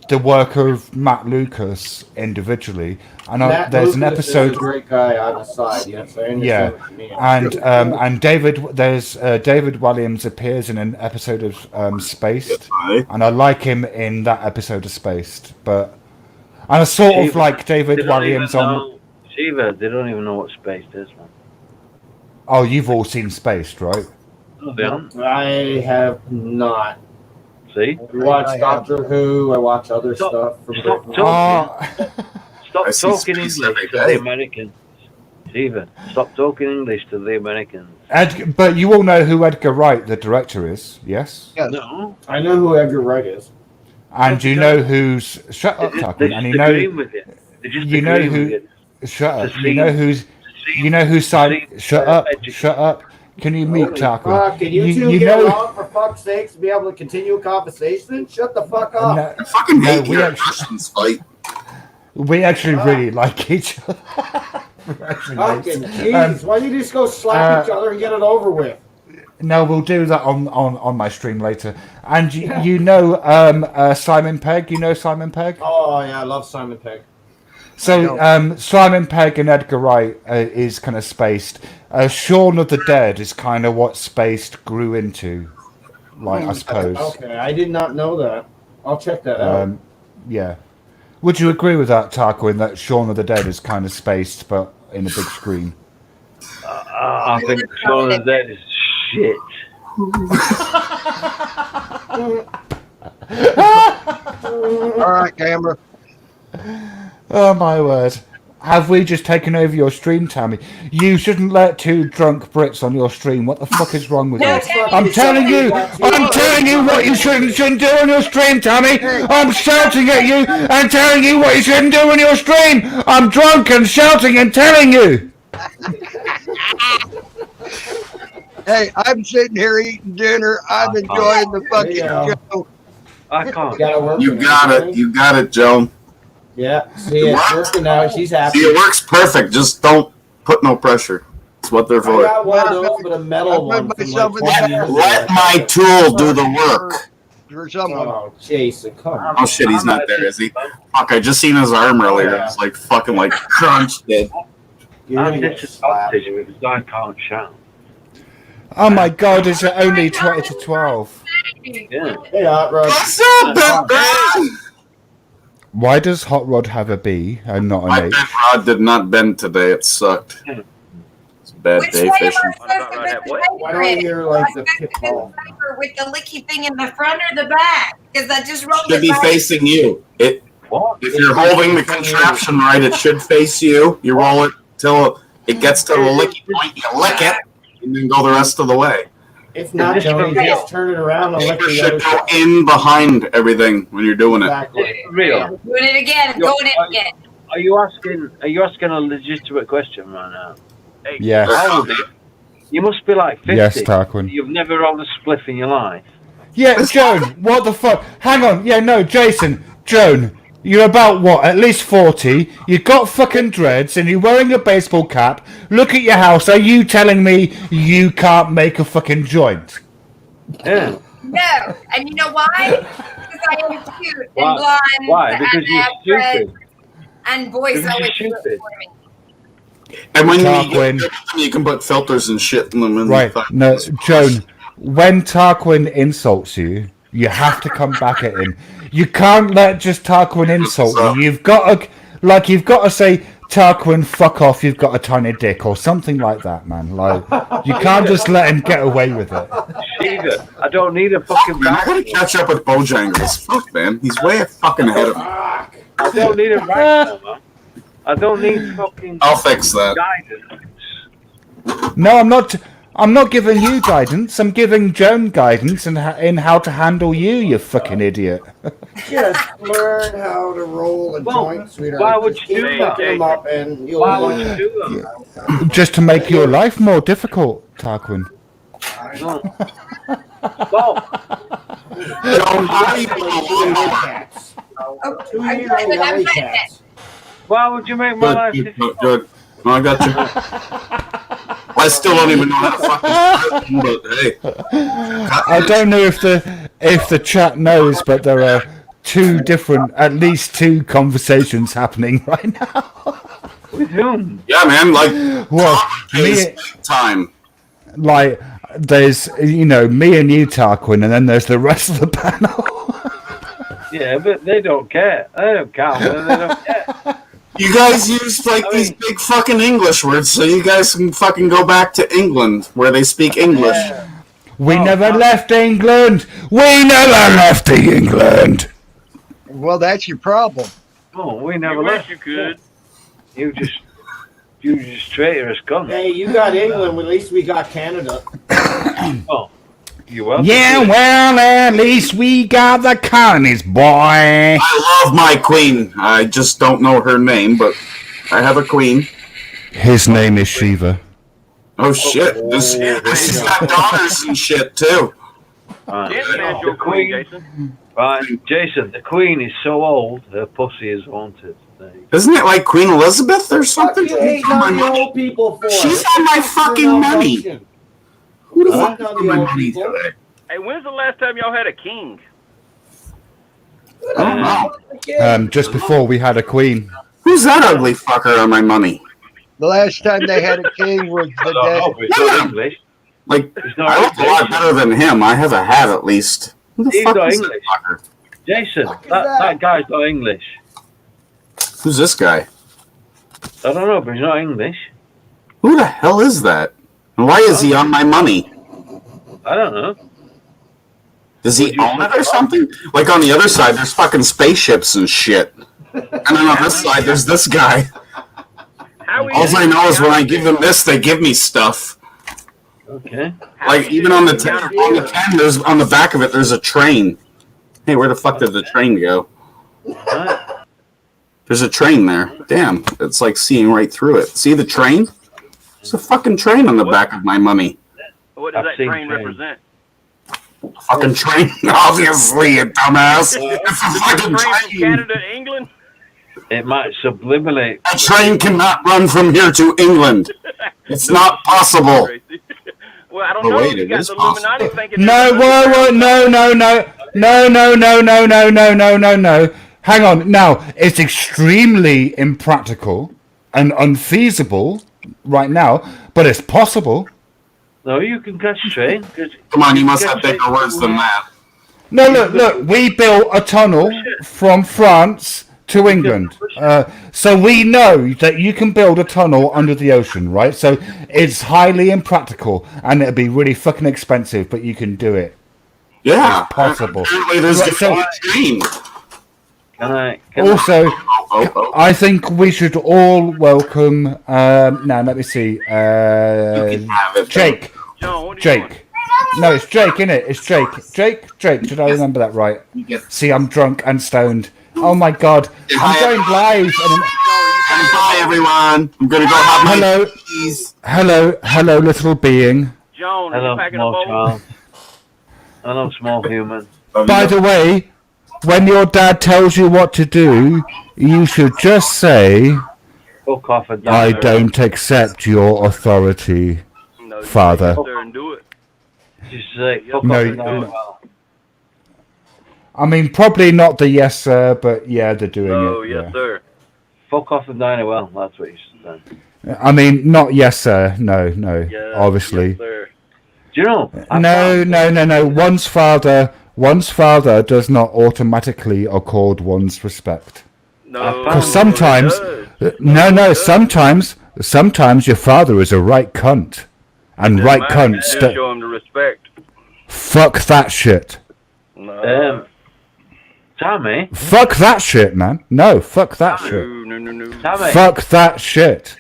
S21: the work of Matt Lucas individually, and
S20: Matt
S21: there's an
S20: Lucas is
S21: episode.
S20: a great guy on the side. Yes, I understand
S21: Yeah,
S20: what you mean.
S21: and David Williams appears in an episode of Spaced, and I like him in that episode of Spaced. But and I sort of like David Williams on.
S19: Shiva, they don't even know what Spaced is, man.
S21: Oh, you've all seen Spaced, right?
S19: No, they don't.
S20: I have not.
S19: See?
S20: I watch Doctor Who. I watch other stuff from
S19: Stop
S20: Britain.
S19: talking. Stop
S2: I see
S19: talking
S2: Spaced
S19: English
S2: every
S19: to
S2: day.
S19: the Americans. Shiva, stop talking English to the Americans.
S21: But you all know who Edgar Wright, the director, is, yes?
S19: No.
S20: I know who Edgar Wright is.
S21: And you know who's shut up,
S19: They're
S21: Tucker,
S19: just
S21: and you
S19: agreeing
S21: know
S19: with you. They're just
S21: you know
S19: agreeing
S21: who.
S19: with you.
S21: Shut up.
S19: To
S21: You
S19: see-
S21: know who's. You know who's Simon. Shut up.
S19: educated.
S21: Shut up. Can you mute Tucker?
S20: Fuck, can you two get along for fuck's sakes to be able to continue a conversation? Shut the fuck up.
S21: No,
S2: I fucking
S21: no,
S2: hate
S21: we
S2: your
S21: actually,
S2: Christians fight.
S21: we actually really like each other. We're actually
S20: Fucking
S21: mates.
S20: jeez, why don't you just go slap each other and get it over with?
S21: No, we'll do that on my stream later. And you know Simon Pegg. You know Simon Pegg.
S20: Oh yeah, I love Simon Pegg.
S21: So Simon Pegg and Edgar Wright is kind of Spaced. Shaun of the Dead is kind of what Spaced grew into, like I suppose.
S20: Okay, I did not know that. I'll check that out.
S21: Yeah. Would you agree with that, Tarquin? That Shaun of the Dead is kind of Spaced, but in a big screen.
S19: I think Shaun of the Dead is shit.
S4: All right, camera.
S21: Oh my word. Have we just taken over your stream, Tammy? You shouldn't let two drunk Brits on your stream. What the fuck is wrong with you? I'm telling you what you shouldn't do on your stream, Tammy. I'm shouting at you and telling you what you shouldn't do on your stream. I'm drunk and shouting and telling you.
S4: Hey, I'm sitting here eating dinner. I'm enjoying the fucking show.
S19: I can't.
S2: You got it, Joe.
S20: Yeah, see, it's working out. She's happy.
S2: See, it works perfect. Just don't put no pressure. That's what they're
S20: I
S2: for.
S20: got one of those, but a metal one. From like 20 years
S2: Let
S20: ago.
S2: my tool do the work.
S4: For someone.
S20: Oh, Jason, come on.
S2: Oh shit, he's not there, is he? Fuck, I just seen his arm earlier. It was like fucking like crunched it.
S19: I'm disappointed because I can't shout.
S21: Oh my god, is it only 20 to 12?
S19: Yeah.
S20: Hey, Hot Rod.
S2: What's up, baby?
S21: Why does Hot Rod have a B and not
S2: My
S21: an H?
S2: bent rod did not bend today. It sucked. It's a bad
S3: Which
S2: day
S3: way
S2: fishing.
S3: am I supposed to put the
S20: Why don't you like the pit ball?
S3: paper with the licky thing in the front or the back? Because I just rolled
S2: Should
S3: it
S2: be
S3: back.
S2: facing you. If you're holding the contraption right, it should face you. You roll it till it gets to the licky point. You lick it, and then go the rest of the way.
S20: If not, Tony, just turn it around and let the
S16: Should
S20: other
S16: go in behind everything when you're doing it.
S20: Exactly.
S19: Real.
S3: Doing it again. Doing it again.
S19: Are you asking a legitimate question right now?
S21: Yes.
S19: How old are you? You must be like 50.
S21: Yes, Tarquin.
S19: You've never rolled a spliff in your life.
S21: Yeah, Joan, what the fuck? Hang on. Yeah, no, Jason. Joan, you're about what? At least 40. You got fucking dreads and you're wearing a baseball cap. Look at your house. Are you telling me you can't make a fucking joint?
S19: Yeah.
S3: No. And you know why? Because I am cute and
S19: Why?
S3: blonde.
S19: Why?
S3: And
S19: Because
S3: I have
S19: you're
S3: dreads,
S19: stupid.
S3: and boys
S19: Because
S3: always
S19: you're
S3: do it
S19: stupid.
S3: for me.
S16: And when
S21: Tarquin.
S16: you can put filters and shit in them. And
S21: Right. No, Joan, when Tarquin insults you, you have to come back at him. You can't let just Tarquin insult you. You've got to say, Tarquin, fuck off, you've got a tiny dick, or something like that, man. Like, you can't just let him get away with it.
S19: Shiva, I don't need a fucking
S16: I gotta catch up with Bojangles. Fuck, man. He's way fucking ahead of me.
S19: I don't need it right now, man. I don't need fucking
S16: I'll fix that.
S19: guidance.
S21: No, I'm not giving you guidance. I'm giving Joan guidance in how to handle you, you fucking idiot.
S20: Just learn how to roll a joint, sweetheart.
S19: Why would
S20: Just
S19: you
S20: keep
S19: do that?
S20: picking them up and you'll
S19: Why would
S20: learn.
S19: you do that?
S21: Just to make your life more difficult, Tarquin.
S19: No. Well,
S16: Joan, how do you
S20: Two
S3: I'm
S20: years
S3: good,
S20: old
S3: I'm
S20: alley
S3: good.
S20: cats.
S19: why would you make my life difficult?
S16: Good. No, I got you. I still don't even know how to fucking but hey.
S21: I don't know if the chat knows, but there are at least two conversations happening right now.
S19: With whom?
S16: Yeah, man, like
S21: Well, me,
S16: time.
S21: like there's me and you, Tarquin, and then there's the rest of the panel.
S19: Yeah, but they don't care. They don't count. They don't care.
S16: You guys use these big fucking English words, so you guys can fucking go back to England where they speak English.
S21: We never left England. We never left England.
S4: Well, that's your problem.
S19: Oh, we never left.
S17: You could.
S19: You just traitorous cunt.
S20: Hey, you got England, at least we got Canada.
S19: Oh, you welcome.
S21: Yeah, well, at least we got the colonies, boy.
S16: I love my queen. I just don't know her name, but I have a queen.
S21: His name is Shiva.
S16: Oh shit! She's got daughters and shit too.
S19: The queen, right, Jason, the queen is so old, her pussy is haunted.
S16: Isn't it like Queen Elizabeth or something?
S20: What are you hating on the old people for?
S16: She's on my fucking money. Who the fuck
S20: Hating on
S16: is
S20: the
S16: my
S20: old
S16: money
S20: people?
S16: today?
S7: Hey, when's the last time y'all had a king?
S16: I don't know.
S21: Just before we had a queen.
S16: Who's that ugly fucker on my money?
S4: The last time they had a king was the day.
S19: It's not English.
S16: Like,
S19: not
S16: I look a lot better than him. I have a hat at least. Who the
S19: He's
S16: fuck
S19: not
S16: is that
S19: English.
S16: fucker?
S19: Jason, that guy's not English.
S16: Who's this guy?
S19: I don't know, but he's not English.
S16: Who the hell is that? And why is he on my money?
S19: I don't know.
S16: Does he own it or something? Like on the other side, there's fucking spaceships and shit. And then on this side, there's this guy. All I know is when I give them this, they give me stuff.
S19: Okay.
S16: Like even on the 10, there's on the back of it, there's a train. Hey, where the fuck did the train go? There's a train there. Damn, it's like seeing right through it. See the train? There's a fucking train on the back of my money.
S7: What does that train represent?
S16: Fucking train, obviously, you dumbass. It's a fucking
S7: Train from
S16: train.
S7: Canada to England?
S19: It might sublimate.
S16: A train cannot run from here to England. It's not possible.
S7: Well, I don't
S16: Oh,
S7: know.
S16: wait,
S7: You
S16: it
S7: got
S16: is
S7: the Illuminati thinking.
S21: No, whoa, no. Hang on. Now, it's extremely impractical and unfeasible right now, but it's possible.
S19: No, you can catch a train.
S16: Come on, you must have bigger words than that.
S21: No, look. We built a tunnel from France to England. So we know that you can build a tunnel under the ocean, right? So it's highly impractical and it'd be really fucking expensive, but you can do it.
S16: Yeah.
S21: It's possible.
S16: Apparently there's
S21: Right,
S16: a train.
S21: Also, I think we should all welcome. Now, let me see. Jake.
S7: John, what are you
S21: Jake. No, it's Jake, innit? It's Jake. Jake. Did I remember that right? See, I'm drunk and stoned. Oh my god. I'm going live. And
S16: Bye, everyone. I'm gonna go have my
S21: hello, little being.
S7: Joan,
S19: Hello,
S7: you packing a
S19: small
S7: bowl?
S19: child. Hello, small human.
S21: By the way, when your dad tells you what to do, you should just say,
S19: Fuck off and
S21: I don't accept your authority, Father.
S7: Sit there and do it.
S19: Just say, fuck
S21: No,
S19: off and do it well.
S21: I mean, probably not the yes, sir, but yeah, they're doing
S7: Oh,
S21: it.
S7: yes,
S21: yeah.
S7: sir.
S19: Fuck off and dine it well. That's what you should say.
S21: I mean, not yes, sir. No,
S7: Yeah,
S21: obviously.
S7: Yes, sir.
S19: Do you know?
S21: No. One's father does not automatically accord one's respect.
S7: No.
S21: Because sometimes, sometimes your father is a right cunt, and right cunts
S7: Still show him the respect.
S21: fuck that shit.
S7: No.
S19: Tommy.
S21: Fuck that shit, man. No, fuck that shit.
S7: No.
S19: Tommy.
S21: Fuck that shit.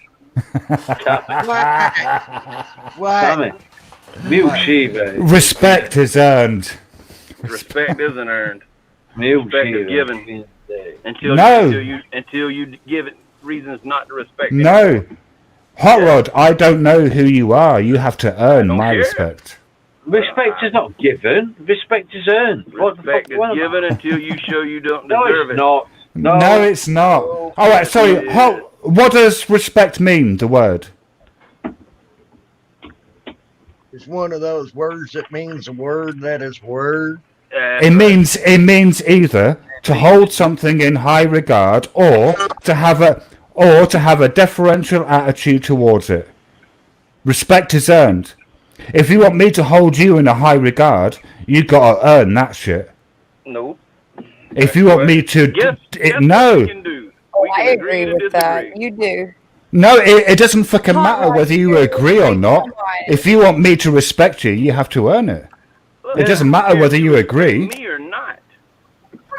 S19: Tommy. Mute Shiva.
S21: Respect is earned.
S7: Respect isn't earned.
S19: Mute
S7: Respect
S19: Shiva.
S7: is given until you give it reasons not to respect.
S21: No. Hot Rod, I don't know who you are. You have to earn my
S7: care.
S21: respect.
S19: Respect is not given. Respect is earned. What the
S7: Respect
S19: fuck?
S7: is
S19: What am I-
S7: given until you show you don't
S19: No,
S7: deserve
S19: it's
S7: it.
S19: not.
S21: No, it's not. All right, sorry. What does respect mean, the word?
S4: It's one of those words that means a word that is word.
S21: It means either to hold something in high regard or to have a deferential attitude towards it. Respect is earned. If you want me to hold you in a high regard, you gotta earn that shit.
S7: No.
S21: If you want me to, no,
S1: I agree with that. You do.
S21: no, it doesn't fucking matter whether you agree or not. If you want me to respect you, you have to earn it. It doesn't matter whether you agree.
S7: Me or not.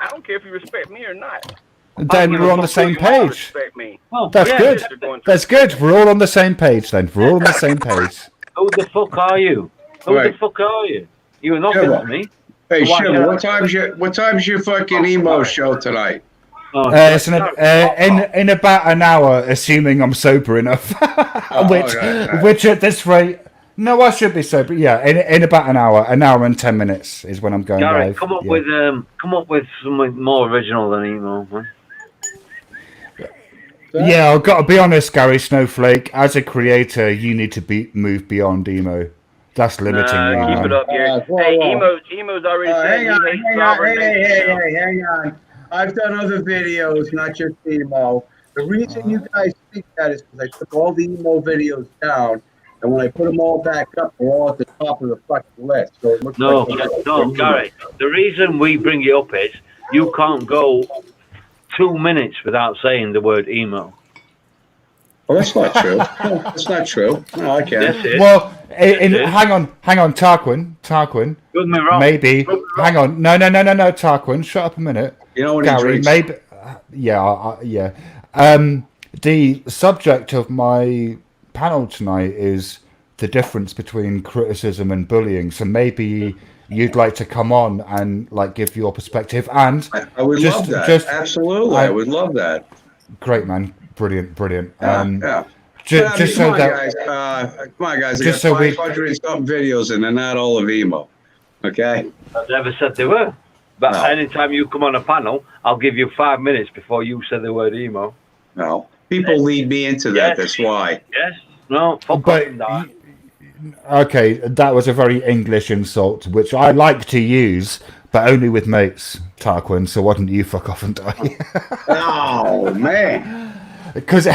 S7: I don't care if you respect me or not.
S21: Then we're on the same page.
S7: Respect me.
S21: That's good. That's good. We're all on the same page then. We're all on the same page.
S19: Who the fuck are you? Who
S2: Right.
S19: the fuck are you? You are nothing
S2: Shiva.
S19: to me.
S2: Hey,
S19: Why
S2: Shiva,
S19: not?
S2: what time's your fucking emo show tonight?
S21: It's in about an hour, assuming I'm sober enough. Which at this rate, no, I should be sober. Yeah, in about an hour and 10 minutes is when I'm going
S19: Gary,
S21: live.
S19: come up
S21: Yeah.
S19: with something more original than emo, man.
S21: Yeah, I've got to be honest, Gary Snowflake. As a creator, you need to move beyond emo. That's limiting me.
S7: Keep
S21: man.
S7: it up, Gary. Hey, Emo's already said he hates sovereign nation.
S2: Hang on. I've done other videos, not just emo. The reason you guys think that is because I took all the emo videos down, and when I put them all back up, they're all at the top of the fucking list. So it looks
S19: No,
S2: like
S19: Gary. The reason we bring it up is you can't go 2 minutes without saying the word emo.
S2: Well, that's not true. No, that's not true. No, I can't.
S19: Yes, it is.
S21: Well,
S19: Yes, it is.
S21: hang on, Tarquin.
S19: Prove me wrong.
S21: Maybe.
S19: Prove me wrong.
S21: Hang on. No, Tarquin. Shut up a minute.
S2: You know when he
S21: Gary,
S2: drinks.
S21: maybe. Yeah. The subject of my panel tonight is the difference between criticism and bullying. So maybe you'd like to come on and like give your perspective. And
S2: I would love that. Absolutely, I would love that.
S21: Great, man. Brilliant.
S2: Yeah.
S21: Just so
S2: come on,
S21: that.
S2: guys. Come on, guys. I
S21: Just
S2: got
S21: so we-
S2: 500 and something videos, and they're not all of emo. Okay.
S19: I never said they were. But
S2: No.
S19: anytime you come on a panel, I'll give you 5 minutes before you say the word emo.
S2: No. People lead me into that.
S19: Yes.
S2: That's why.
S19: Yes? No? Fuck
S21: But-
S19: off and die.
S21: Okay, that was a very English insult, which I like to use, but only with mates, Tarquin. So why don't you fuck off and die?
S2: Oh man.
S21: Because,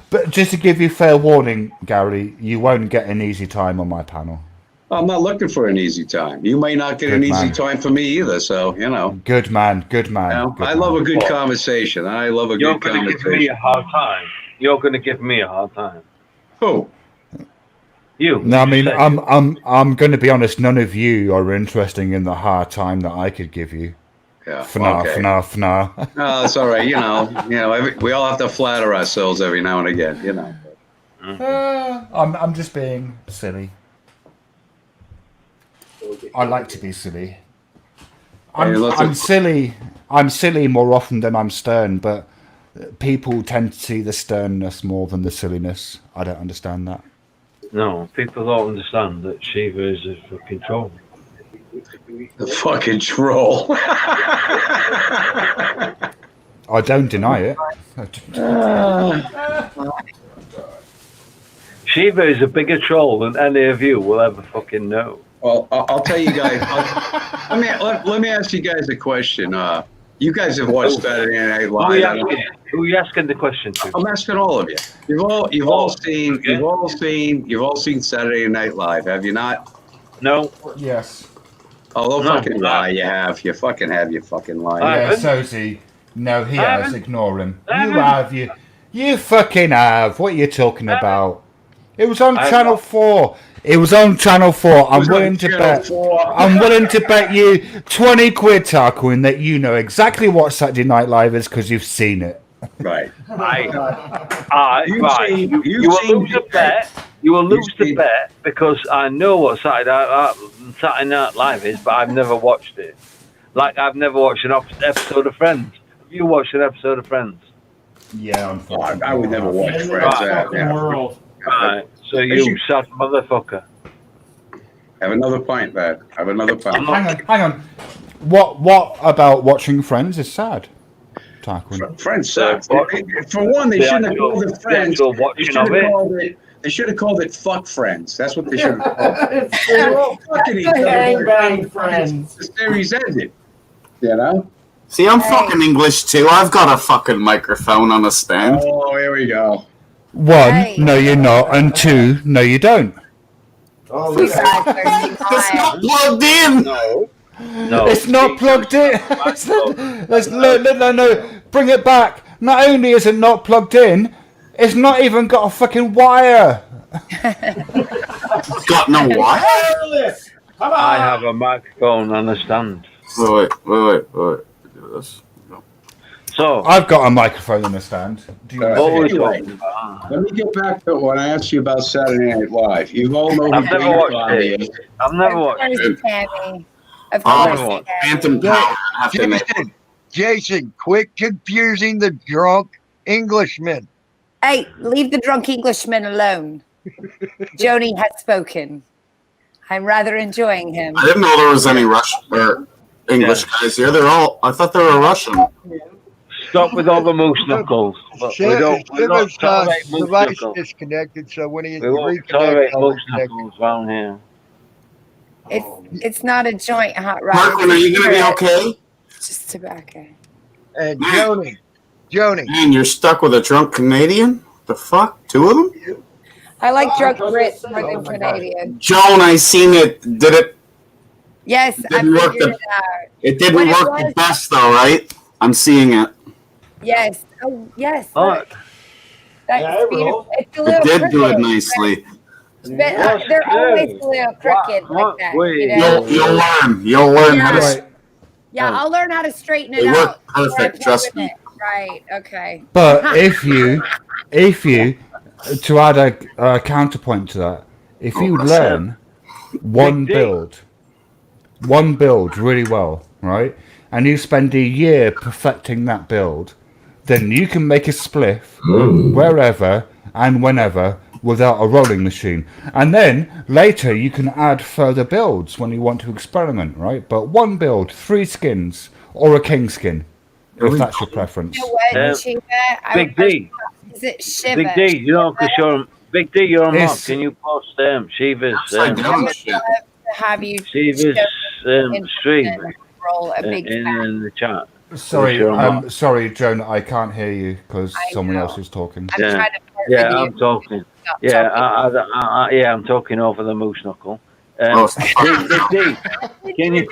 S21: but just to give you fair warning, Gary, you won't get an easy time on my panel.
S2: I'm not looking for an easy time. You may not get
S21: Good
S2: an easy
S21: man.
S2: time for me either. So you know.
S21: Good man.
S2: You know, I love a good conversation. I love a
S19: You're
S2: good
S19: going to give me
S2: conversation.
S19: a hard time. You're going to give me a hard time.
S2: Who?
S19: You.
S21: No, I mean, I'm going to be honest. None of you are interested in the hard time that I could give you.
S2: Yeah.
S21: FNAF.
S2: No, it's all right. You know, we all have to flatter ourselves every now and again. You know.
S21: I'm just being silly. I like to be silly.
S2: Hey, let's-
S21: I'm silly. I'm silly more often than I'm stern, but people tend to see the sternness more than the silliness. I don't understand that.
S19: No, people don't understand that Shiva is a fucking troll.
S2: The fucking troll.
S21: I don't deny it.
S19: Shiva is a bigger troll than any of you will ever fucking know.
S2: Well, I'll tell you guys. Let me ask you guys a question. You guys have watched Saturday Night
S19: Who are you
S2: Live.
S19: asking, who are you asking the question to?
S2: I'm asking all of you. You've all seen Saturday Night Live, have you not?
S19: No.
S21: Yes.
S2: Oh, don't
S21: No.
S2: fucking lie. You have. You fucking have. You fucking lie.
S21: Yeah, Sozy. No, he
S19: I
S21: has.
S19: haven't.
S21: Ignore him.
S19: I
S21: You
S19: haven't.
S21: have. You fucking have. What are you talking about? It was on
S19: I
S21: Channel
S19: haven't.
S21: 4. It was on Channel 4. I'm
S2: was on
S21: willing to
S2: Channel
S21: bet.
S2: 4.
S21: I'm willing to bet you 20 quid, Tarquin, that you know exactly what Saturday Night Live is because you've seen it.
S2: Right.
S19: Right.
S2: You've
S19: Right.
S2: seen-
S19: You
S2: you've
S19: will
S2: seen-
S19: lose the bet. You will lose the
S2: seen-
S19: bet because I know what Saturday Night Live is, but I've never watched it. Like I've never watched an episode of Friends. Have you watched an episode of Friends?
S21: Yeah, unfortunately.
S2: I would never watch
S20: In
S2: Friends.
S20: the fucking world.
S19: Right. So
S2: As
S19: you
S2: you-
S19: sad motherfucker.
S2: Have another pint, man. Have another pint.
S21: Hang on. What about watching Friends is sad, Tarquin?
S2: Friends sucks. For one, they
S19: The
S2: shouldn't have
S19: actual-
S2: called it
S19: the
S2: Friends.
S19: actual
S2: They
S19: watching
S2: should have
S19: of it.
S2: called it. They should have called it "Fuck Friends." That's what they should have called it.
S20: It's
S2: They're all fucking each other.
S20: Gangbang Friends.
S2: The series ended. You know.
S16: See, I'm fucking English too. I've got a fucking microphone on a stand.
S2: Oh, here we go.
S21: One, no, you're not, and two, no, you don't.
S20: Oh,
S3: You
S20: look
S3: guys
S20: at
S3: are
S16: It's not
S3: nice.
S16: plugged in.
S19: No.
S21: It's not plugged in. No. Bring it back. Not only is it not plugged in, it's not even got a fucking wire.
S16: It's got no wire.
S20: wireless. Come on.
S19: I have a microphone and a stand.
S16: Wait. Do this.
S19: So
S21: I've got a microphone in the stand. Do you
S2: What
S19: what
S21: want
S19: were
S21: to
S19: we
S21: see it?
S2: Anyway.
S19: talking about?
S2: Let me get back to when I asked you about Saturday Night Live. You all know who
S19: I've never
S2: Dave
S19: watched
S2: Bobby
S19: it.
S2: is.
S19: I've never
S3: Of
S19: watched
S3: course,
S19: it.
S3: Tammy. Of
S16: Oh,
S3: course,
S19: what?
S3: Tammy.
S16: Phantom Power. I have to admit.
S4: Jason, quit confusing the drunk Englishman.
S3: Hey, leave the drunk Englishman alone. Joni has spoken. I'm rather enjoying him.
S16: I didn't know there was any Russian or English guys here. I thought they were Russian.
S19: Stop with all the moose knuckles. We don't
S4: Shiva's
S19: tolerate moose
S4: device
S19: knuckles.
S4: disconnected, so when he
S19: We won't
S4: reconnects,
S19: tolerate
S4: I'll
S19: moose
S4: reconnect.
S19: knuckles around here.
S3: It's not a joint, hot rod.
S16: Marklin, are you gonna be okay?
S3: It's just tobacco.
S4: And Joni,
S16: Man, you're stuck with a drunk Canadian? The fuck? Two of them?
S3: I like drunk Brits more than Canadian.
S16: Joan, I seen it. Did it?
S3: Yes, I
S16: Didn't work
S3: figured
S16: the-
S3: it out.
S16: It didn't
S3: What it
S16: work the
S3: was-
S16: best though, right? I'm seeing it.
S3: Yes. Oh, yes.
S19: Oh,
S3: Look. That's
S20: Yeah, it
S3: beautiful.
S20: rolled.
S3: It's a
S16: It
S3: little
S16: did do it
S3: crooked.
S16: nicely.
S3: But,
S19: Yes,
S3: they're
S19: it
S3: always
S19: did.
S3: a little crooked like that.
S19: Wait.
S3: You know?
S16: You'll learn. You'll learn how to.
S21: Right.
S3: Yeah, I'll learn how to straighten it
S16: They work
S3: out.
S16: perfect,
S3: Before I play
S16: trust
S3: with
S16: me.
S3: it. Right. Okay.
S21: But if you, to add a counterpoint to that, if you
S16: that's
S21: learn one
S19: Big D.
S21: build really well, right, and you spend a year perfecting that build, then you can make a spliff wherever and whenever without a rolling machine. And then later you can add further builds when you want to experiment, right? But one build, 3 skins, or a king skin, if that's your preference.
S3: You know what,
S19: Um,
S3: Shiva?
S19: Big D.
S3: Is it Shiva?
S19: Big D, you know, because you're Big D, you're a mob.
S21: Yes.
S19: Can you post Shiva's
S16: Upside
S3: I
S16: down
S3: would
S16: shit.
S3: love to have you
S19: Shiva's stream
S3: roll a big
S19: in the chat?
S21: Sorry,
S19: Sure, Mark.
S21: sorry, Joan, I can't hear you because
S3: I
S21: someone
S3: know.
S21: else is talking.
S3: I'm
S19: Yeah.
S3: trying to flirt
S19: Yeah,
S3: with
S19: I'm
S3: you.
S19: talking.
S3: Stop
S19: Yeah,
S3: talking.
S19: yeah, I'm talking over the moose knuckle.
S16: Oh,
S19: Big D, can you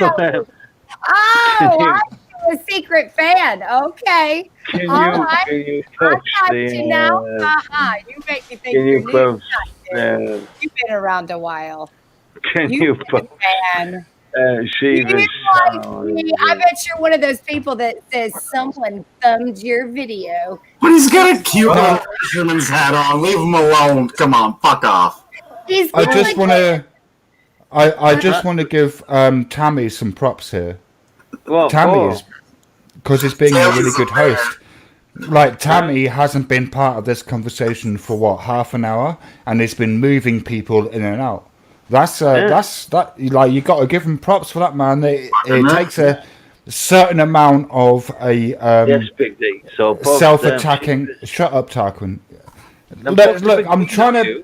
S3: Oh, I'm a secret fan. Okay.
S19: can
S3: All
S19: you
S3: right.
S19: can you
S3: I
S19: post
S3: got you now. You make me think
S19: can
S3: you're
S19: you
S3: new.
S19: post
S3: You've been around a while.
S19: can
S3: You've
S19: you
S3: been
S19: post
S3: a fan.
S19: Shiva's
S3: You like me. I bet you're one of those people that says someone thumbed your video.
S16: But he's got a cute little fisherman's hat on. Leave him alone. Come on, fuck off.
S3: He's
S21: I
S3: got
S21: just
S3: like
S21: want to. I just want to give Tammy some props here.
S19: Well,
S21: Tammy is because he's being a really good host. Like Tammy hasn't been part of this conversation for what, half an hour, and he's been moving people in and out. That's that. Like, you got to give him props for that, man. It takes a certain amount of a
S19: yes, Big D. So
S21: self-attacking. Shut up, Tarquin. Look, I'm trying to.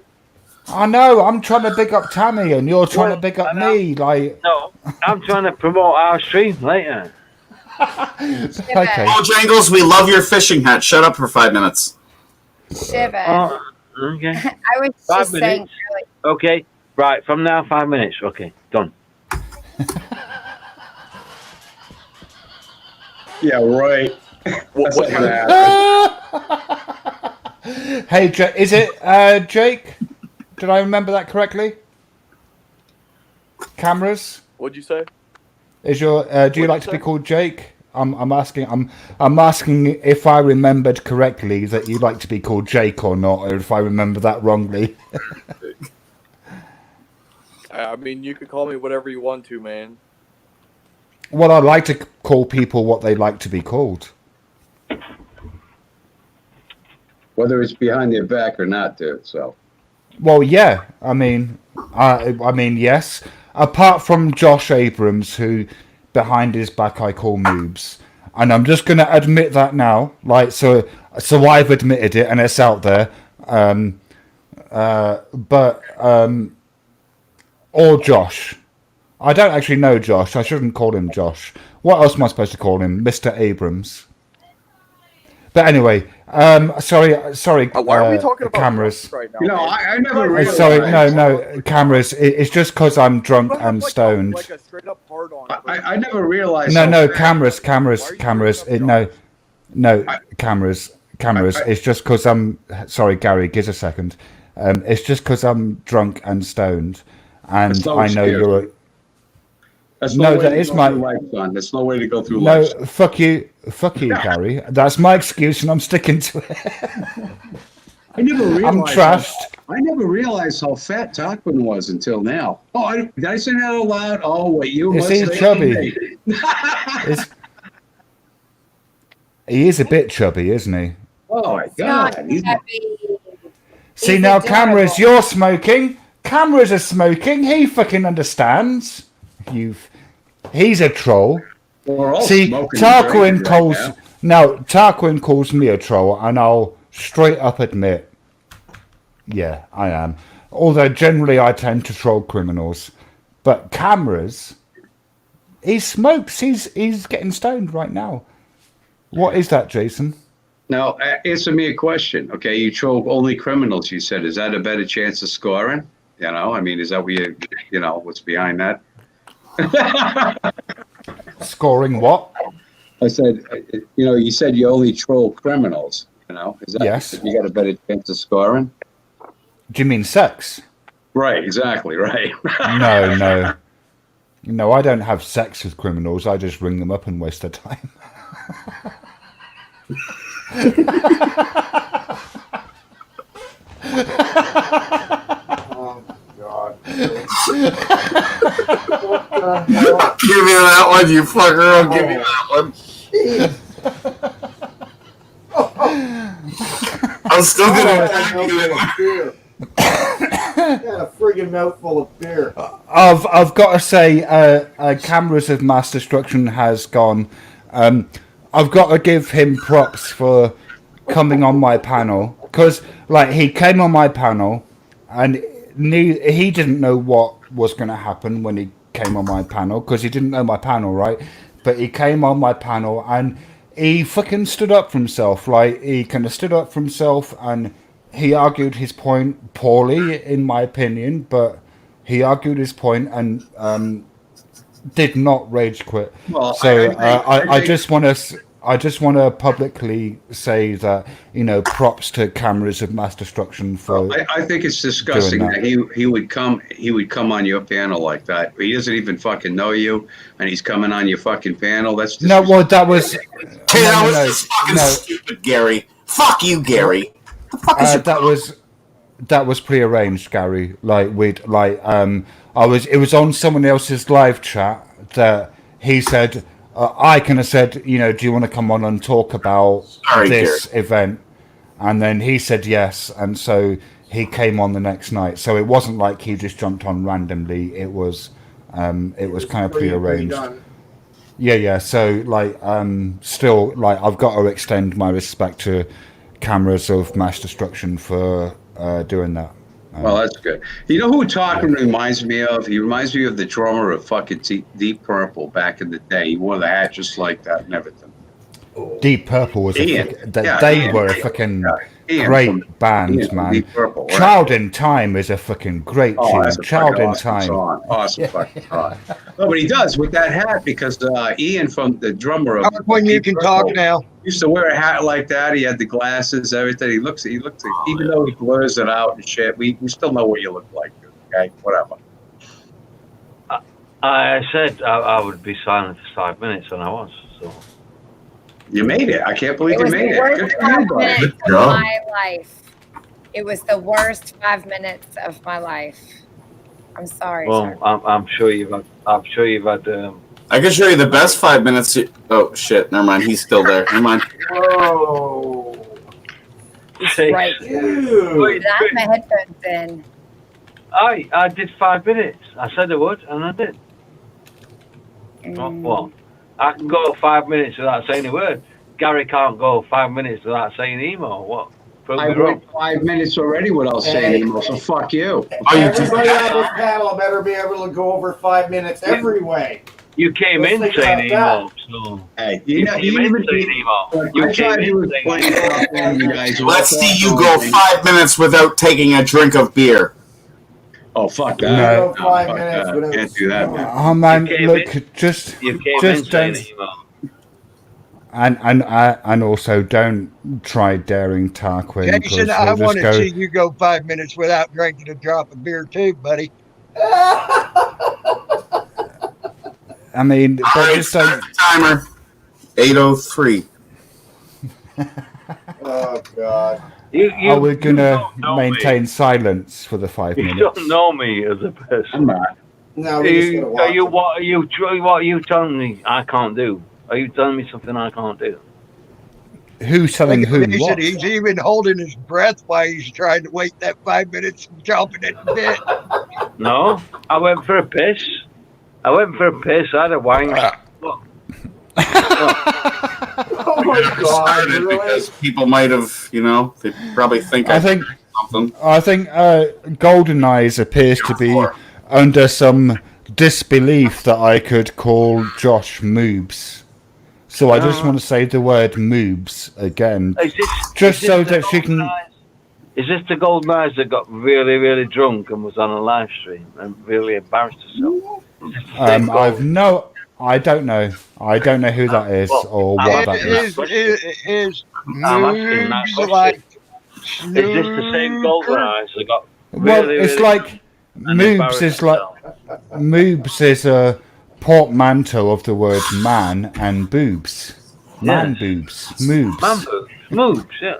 S21: I know, I'm trying to big up Tammy, and you're trying to big up me. Like,
S19: no, I'm trying to promote our stream later.
S21: Okay.
S16: Oh, Jangles, we love your fishing hat. Shut up for 5 minutes.
S3: Shiver.
S19: Oh, okay.
S3: I was
S19: 5
S3: just saying.
S19: minutes. Okay, right. From now, 5 minutes. Okay, done.
S2: Yeah, right.
S21: What Hey, is it Jake? Did I remember that correctly? Cameras?
S13: What'd you say?
S21: Is your do you like to be called Jake? I'm asking if I remembered correctly that you like to be called Jake or not, or if I remember that wrongly.
S13: I mean, you could call me whatever you want to, man.
S21: Well, I like to call people what they like to be called.
S2: Whether it's behind their back or not, dude. So.
S21: Well, yeah. I mean, yes. Apart from Josh Abrams, who behind his back I call noobs, and I'm just going to admit that now. Like, so I've admitted it, and it's out there. Or Josh. I don't actually know Josh. I shouldn't call him Josh. What else am I supposed to call him? Mr. Abrams. But anyway, sorry.
S13: Why are we talking about
S21: cameras
S13: right now?
S2: You know, I never realized.
S21: Sorry, no, cameras. It's just because I'm drunk and stoned.
S13: Like a straight up hard on.
S2: I never realized.
S21: No, cameras. Cameras. Cameras. It's just because I'm. Sorry, Gary. Give us a second. It's just because I'm drunk and stoned, and I know you're a.
S2: That's
S21: No, that is my.
S2: There's no way to go through
S21: No,
S2: life.
S21: fuck you, Gary. That's my excuse, and I'm sticking to it.
S2: I never realized.
S21: I'm trashed.
S2: I never realized how fat Tarquin was until now. Oh, did I say that out loud? Oh, wait, you
S21: Is
S2: must
S21: he
S2: say
S21: chubby?
S2: it.
S21: He is a bit chubby, isn't he?
S2: Oh my God!
S21: See now, cameras, you're smoking. Cameras are smoking. He fucking understands. He's a troll.
S2: We're all
S21: See,
S2: smoking
S21: Tarquin
S2: right
S21: calls
S2: now.
S21: Tarquin calls me a troll, and I'll straight up admit, yeah, I am. Although generally I tend to troll criminals, but cameras, he smokes. He's getting stoned right now. What is that, Jason?
S2: Now, answer me a question. Okay, you troll only criminals. You said, is that a better chance of scoring? You know, I mean, is that what you know, what's behind that?
S21: Scoring what?
S2: I said, you know, you said you only troll criminals. You know, is that
S21: Yes.
S2: you got a better chance of scoring?
S21: Do you mean sex?
S2: Right, exactly, right.
S21: No, I don't have sex with criminals. I just ring them up and waste their time.
S20: Oh God!
S16: Give me that one, you fucker! I'll give you that one. I'm still gonna attack you.
S20: Got a friggin' mouthful of beer.
S21: I've got to say, Cameras of Mass Destruction has gone. I've got to give him props for coming on my panel, because like he came on my panel and he didn't know what was going to happen when he came on my panel, because he didn't know my panel, right? But he came on my panel and he fucking stood up for himself. Like, he kind of stood up for himself, and he argued his point poorly, in my opinion, but he argued his point and did not rage quit.
S2: Well,
S21: so
S2: I
S21: I just want to publicly say that, you know, props to Cameras of Mass Destruction for.
S2: I think it's disgusting
S21: doing
S2: that he would come on your panel like that. He doesn't even fucking know you, and he's coming on your fucking panel. That's
S21: No, well, that was.
S16: Hey, that was just fucking stupid, Gary. Fuck you, Gary. The fuck is your
S21: that was. that was prearranged, Gary. Like it was on someone else's live chat that he said, I kind of said, you know, do you want to come on and talk about this event? And then he said yes, and so he came on the next night. So it wasn't like he just jumped on randomly. It was kind of prearranged. Yeah. So like, still like, I've got to extend my respect to Cameras of Mass Destruction for doing that.
S2: Well, that's good. You know who Talking reminds me of? He reminds me of the drummer of fucking Deep Purple back in the day. He wore the hat just like that and everything.
S21: Deep Purple was
S2: Ian.
S21: They were a fucking great band, man.
S2: Deep Purple, right?
S21: Child in Time is a fucking great tune.
S2: That's a
S21: Child in
S2: awesome
S21: Time.
S2: song. Awesome fucking song. No, but he does with that hat because Ian, from the drummer of
S4: when you can talk now,
S2: used to wear a hat like that. He had the glasses, everything. He looks even though he blurs it out and shit, we still know what you look like. Okay, whatever.
S19: I said I would be silent for 5 minutes, and I was. So
S2: you made it. I can't believe you made it.
S1: Good for you, buddy. Good job. My life. It was the worst 5 minutes of my life. I'm sorry.
S19: Well,
S1: sir.
S19: I'm sure you've had. I'm sure you've had.
S16: I can show you the best 5 minutes. Oh shit! Never mind. He's still there. Never mind.
S20: Whoa.
S1: Right. Dude. I have my headphones in.
S19: I did 5 minutes. I said I would, and I did. Well, I can go 5 minutes without saying a word. Gary can't go 5 minutes without saying emo. What?
S2: I went 5 minutes already without saying emo, so fuck you.
S20: Everybody on this panel better be able to go over 5 minutes every way.
S19: You came in saying emo, so.
S2: Hey,
S19: you came in saying emo. You came in saying emo.
S16: Let's see you go 5 minutes without taking a drink of beer.
S2: Oh fuck that!
S21: No.
S2: No, fuck that. Can't do that, man.
S21: Oh man, look, just don't. And also don't try daring Tarquin.
S4: Jason, I want to see you go 5 minutes without drinking a drop of beer too, buddy.
S21: I mean, but just don't.
S16: Timer 8:03.
S20: Oh God.
S21: Are we gonna maintain silence for the 5 minutes?
S19: You don't know me as a person.
S20: No,
S19: What are you telling me I can't do? Are you telling me something I can't do?
S21: Who's telling who what?
S4: He's even holding his breath while he's trying to wait that 5 minutes and jumping at the bit.
S19: No, I went for a piss. I had a wang.
S20: Oh my God! Really?
S16: Because people might have, you know, they probably think something.
S21: I think Golden Eyes appears to be under some disbelief that I could call Josh Moobs. So I just want to say the word Moobs again, just so that she can.
S19: Is this the Golden Eyes that got really, really drunk and was on a live stream and really embarrassed herself?
S21: I don't know. I don't know who that is or what that is.
S19: I'm asking that question. Is this the same Golden Eyes that got
S21: Well, it's like Moobs is a portmanteau of the word man and boobs. Man boobs. Moobs.
S19: Man boobs. Moobs, yeah.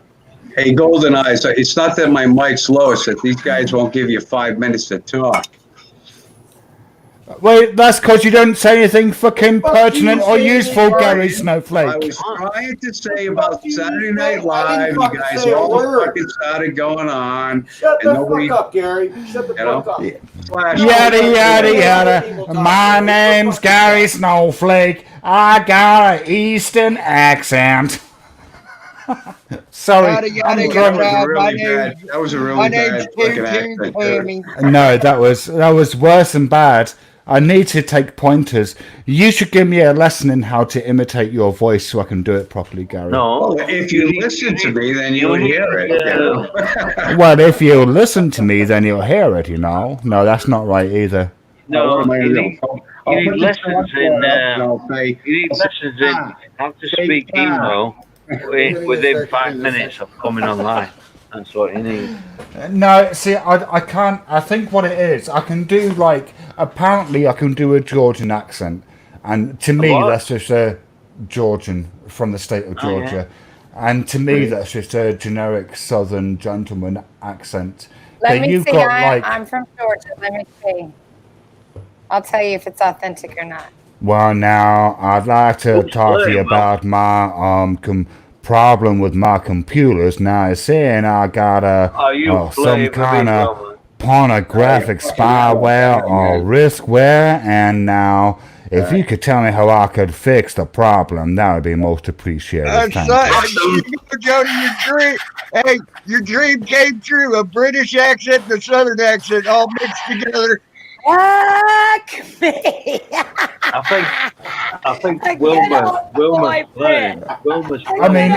S2: Hey, Golden Eyes, it's not that my mic's low, it's that these guys won't give you 5 minutes to talk.
S21: Well, that's because you don't say anything fucking pertinent or useful, Gary Snowflake.
S2: I was trying to say about Saturday Night Live. You guys all fucking started going on.
S20: Shut the fuck up, Gary. Shut the fuck up.
S21: Yada, yada, yada. My name's Gary Snowflake. I got an Eastern accent. Sorry, I'm drunk.
S2: That was a really bad fucking accent.
S21: No, that was worse than bad. I need to take pointers. You should give me a lesson in how to imitate your voice so I can do it properly, Gary.
S19: No,
S2: well, if you listen to me, then you'll hear it.
S21: Well, if you listen to me, then you'll hear it. You know. No, that's not right either.
S19: No, you need lessons in. You need lessons in how to speak emo within 5 minutes of coming online. That's what you need.
S21: No, see, I can't. I think what it is, I can do apparently I can do a Georgian accent, and to me that's just a Georgian from the state of Georgia, and to me that's just a generic Southern gentleman accent.
S1: Let
S21: that
S1: me
S21: you've
S1: see.
S21: got like.
S1: I'm from Georgia. Let me see. I'll tell you if it's authentic or not.
S21: Well, now I'd like to talk to you about my problem with my computers. Now it's saying I got some kind of pornographic spyware or riskware, and now if you could tell me how I could fix the problem, that would be most appreciated. Thank you.
S4: Jody, your dream, hey, your dream came true. A British accent and a Southern accent all mixed together.
S1: Fuck me.
S19: I think Wilma's playing. Wilma's playing.
S21: I mean,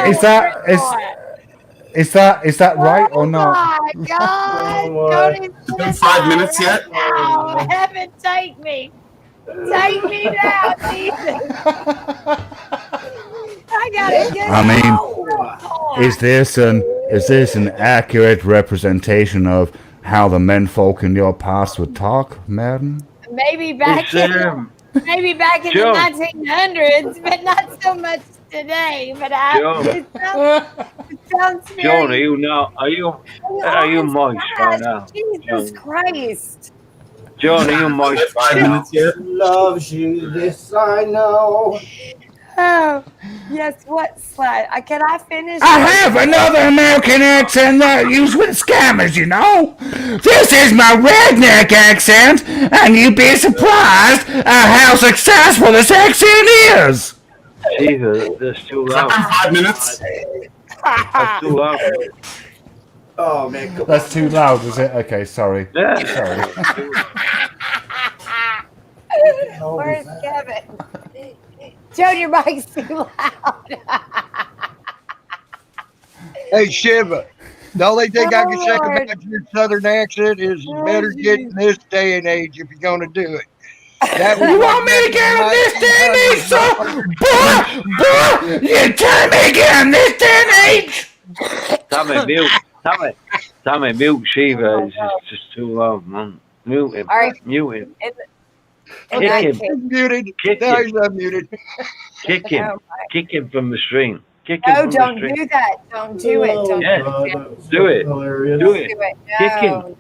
S21: is that right or not?
S1: Oh my God. Tony's
S16: It's been 5 minutes yet?
S1: Oh, heaven, take me. Take me now, Jesus. I gotta get
S21: I mean,
S1: out.
S21: is this an accurate representation of how the menfolk in your past would talk, madam?
S1: Maybe back in the 1900s, but not so much today. But it sounds very.
S19: John, are you moist right now?
S1: Jesus Christ.
S19: John, are you moist right now?
S20: Loves you, this I know.
S1: Oh, yes, what slide? Can I finish?
S21: I have another American accent that I use with scammers, you know. This is my redneck accent, and you'd be surprised at how successful this accent is.
S19: Jesus, that's too loud.
S16: 5 minutes.
S19: That's too loud.
S20: Oh man,
S21: That's too loud, is it? Okay, sorry.
S19: Yeah.
S21: Sorry.
S1: Where's Kevin? Joe, your mic's too loud.
S4: Hey, Shiva, the only thing I can say about your Southern accent is you better get in this day and age if you're going to do it.
S21: You want me to get in this day and age, so? You tell me to get in this day and age?
S19: Tommy, mute Shiva is just too loud, man. Mute him.
S1: All right.
S19: Mute him.
S4: Kick him. Muted. Now he's unmuted.
S19: Kick him. Kick him from the stream. Kick him
S1: No,
S19: from
S1: don't
S19: the stream.
S1: do that. Don't do it. Don't
S19: Do it. Do it. Kick him.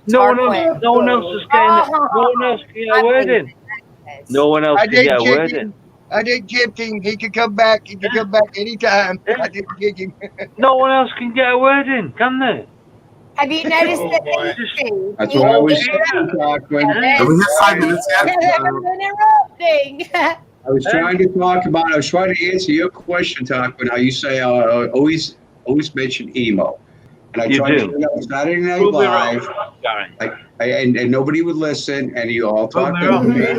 S19: No one else is getting. No one else can get a word in. No one else can get a word in.
S4: I did kick him. He could come back. He could come back anytime. I did kick him.
S19: No one else can get a word in, can they?
S1: Have you noticed that?
S2: That's what I always say, Cochran.
S16: Have we hit 5 minutes yet?
S1: Interrupting.
S2: I was trying to talk about. I was trying to answer your question, Cochran. How you say always mention emo, and I tried to do Saturday Night Live. And nobody would listen, and you all talked over me. I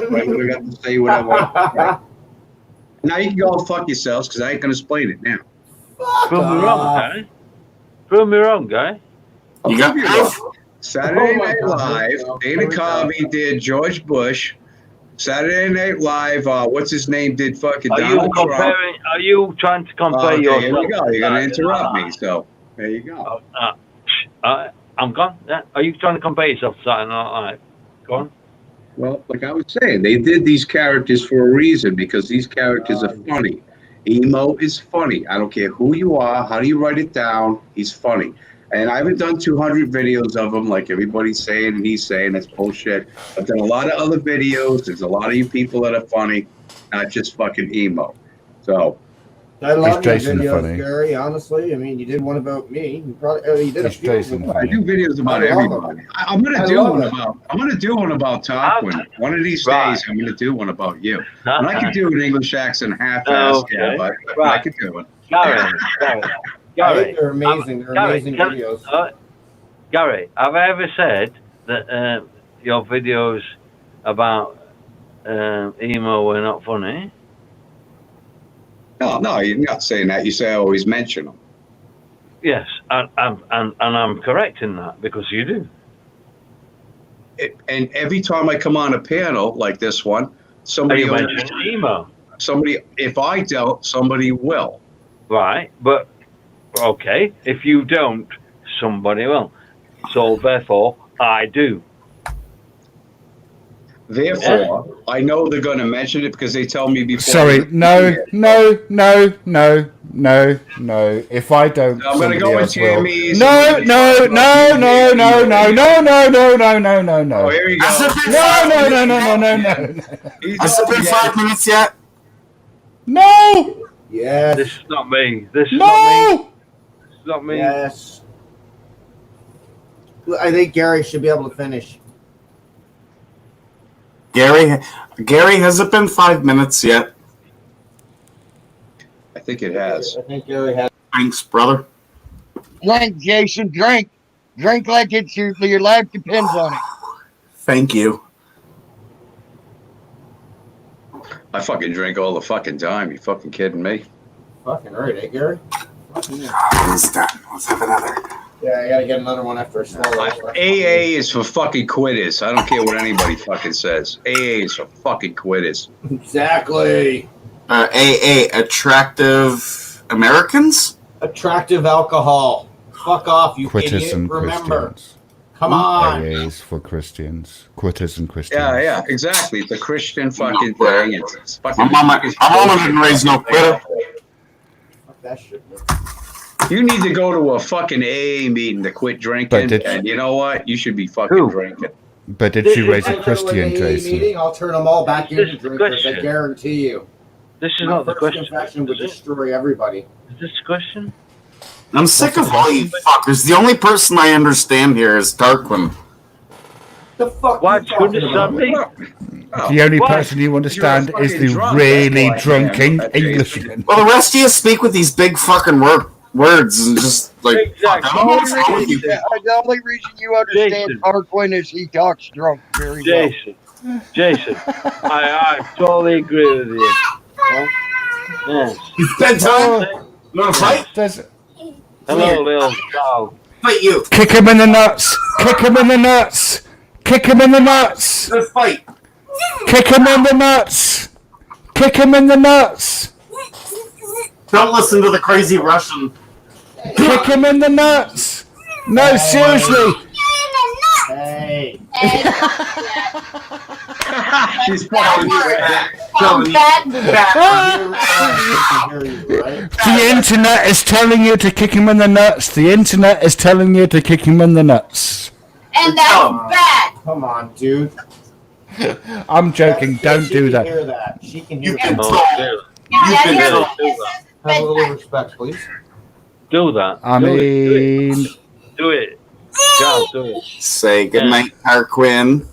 S2: got to say what I want. Right? Now you can go fuck yourselves because I ain't gonna explain it now.
S19: Prove me wrong, guy. Prove me wrong, guy.
S2: You got Saturday Night Live. Dana Carvey did George Bush. Saturday Night Live. What's his name? Did fucking Donald Trump.
S19: Are you trying to compare yourself?
S2: Here we go. You're gonna interrupt me. So there you go.
S19: I'm gone. Yeah. Are you trying to compare yourself to something? All right. Go on.
S2: Well, like I was saying, they did these characters for a reason because these characters are funny. Emo is funny. I don't care who you are, how do you write it down. He's funny. And I haven't done 200 videos of him like everybody's saying and he's saying. That's bullshit. I've done a lot of other videos. There's a lot of you people that are funny, not just fucking emo. So.
S20: I love your
S21: Jason
S20: videos,
S21: funny?
S20: Gary. Honestly, I mean, you did one about me. You probably you did a few.
S21: Jason
S2: I do videos about everybody. I'm gonna do one about Tarquin. One of these days, I'm gonna do one about you. And I can do an English accent half-assed, but I can do it.
S19: Gary,
S20: they're amazing. They're amazing videos.
S19: Gary, have I ever said that your videos about emo were not funny?
S2: No, you're not saying that. You say I always mention them.
S19: Yes, and I'm correct in that because you do.
S2: And every time I come on a panel like this one, somebody
S19: you mention emo.
S2: Somebody, if I don't, somebody will.
S19: Right, but okay, if you don't, somebody will. So therefore, I do.
S2: Therefore, I know they're going to mention it because they tell me before.
S21: Sorry, no. No. If I don't,
S2: I'm gonna
S21: somebody
S2: go with
S21: else will.
S2: Tammy's.
S21: No.
S2: Oh, here we go.
S21: No.
S16: Has it been 5 minutes yet?
S21: No.
S20: Yes.
S19: This is not me. This is not me. This is not me.
S20: Yes. I think Gary should be able to finish.
S16: Gary, has it been 5 minutes yet?
S2: I think it has.
S20: I think Gary has.
S16: Thanks, brother.
S4: Drink, Jason, drink. Drink like it's your life depends on it.
S16: Thank you.
S2: I fucking drink all the fucking time. You fucking kidding me?
S20: Fucking right, eh, Gary?
S16: It's done. Let's have another.
S20: Yeah, I gotta get another one after a small life.
S2: AA is for fucking quitters. I don't care what anybody fucking says. AA is for fucking quitters.
S20: Exactly.
S16: AA, attractive Americans?
S20: Attractive alcohol. Fuck off, you
S21: Quitters
S20: idiot.
S21: and
S20: Remember.
S21: Christians.
S20: Come on.
S21: AA's for Christians. Quitters and Christians.
S2: Yeah, exactly. It's a Christian fucking thing. It's fucking.
S16: My mama didn't raise no quitter.
S20: Fuck that shit.
S2: You need to go to a fucking AA meeting to quit drinking, and you know what? You should be fucking drinking.
S21: But did she raise a Christian, Jason?
S20: Meeting, I'll turn them all back into drinkers. I
S19: question.
S20: guarantee you.
S19: This is
S20: My
S19: not the
S20: first
S19: question.
S20: confession would destroy everybody.
S19: Is this a question?
S16: I'm sick of all you fuckers. The only person I understand here is Tarquin.
S20: The fuck?
S19: Why couldn't it not me?
S21: The only person you understand is the really drunken Englishman.
S16: Well, the rest of you speak with these big fucking words and just like.
S19: Exactly.
S16: I don't know what's wrong with you.
S4: The only reason you understand Tarquin is he talks drunk very well.
S19: Jason, I totally agree with you. Yes.
S16: It's bedtime. You want to fight?
S19: Hello, little dog.
S16: Fight you.
S21: Kick him in the nuts. Kick him in the nuts. Kick him in the nuts.
S16: Let's fight.
S21: Kick him in the nuts. Kick him in the nuts.
S16: Don't listen to the crazy Russian.
S21: Kick him in the nuts. No, seriously.
S20: Hey.
S2: She's probably
S21: The internet is telling you to kick him in the nuts. The internet is telling you to kick him in the nuts.
S3: And that's bad.
S20: Come on, dude.
S21: I'm joking. Don't do
S20: She can
S21: that.
S20: hear that. She can hear
S19: Oh,
S20: that. Have a little respect, please.
S19: Do that.
S21: I mean,
S19: Do it. Just do it.
S16: Say goodnight, Tarquin.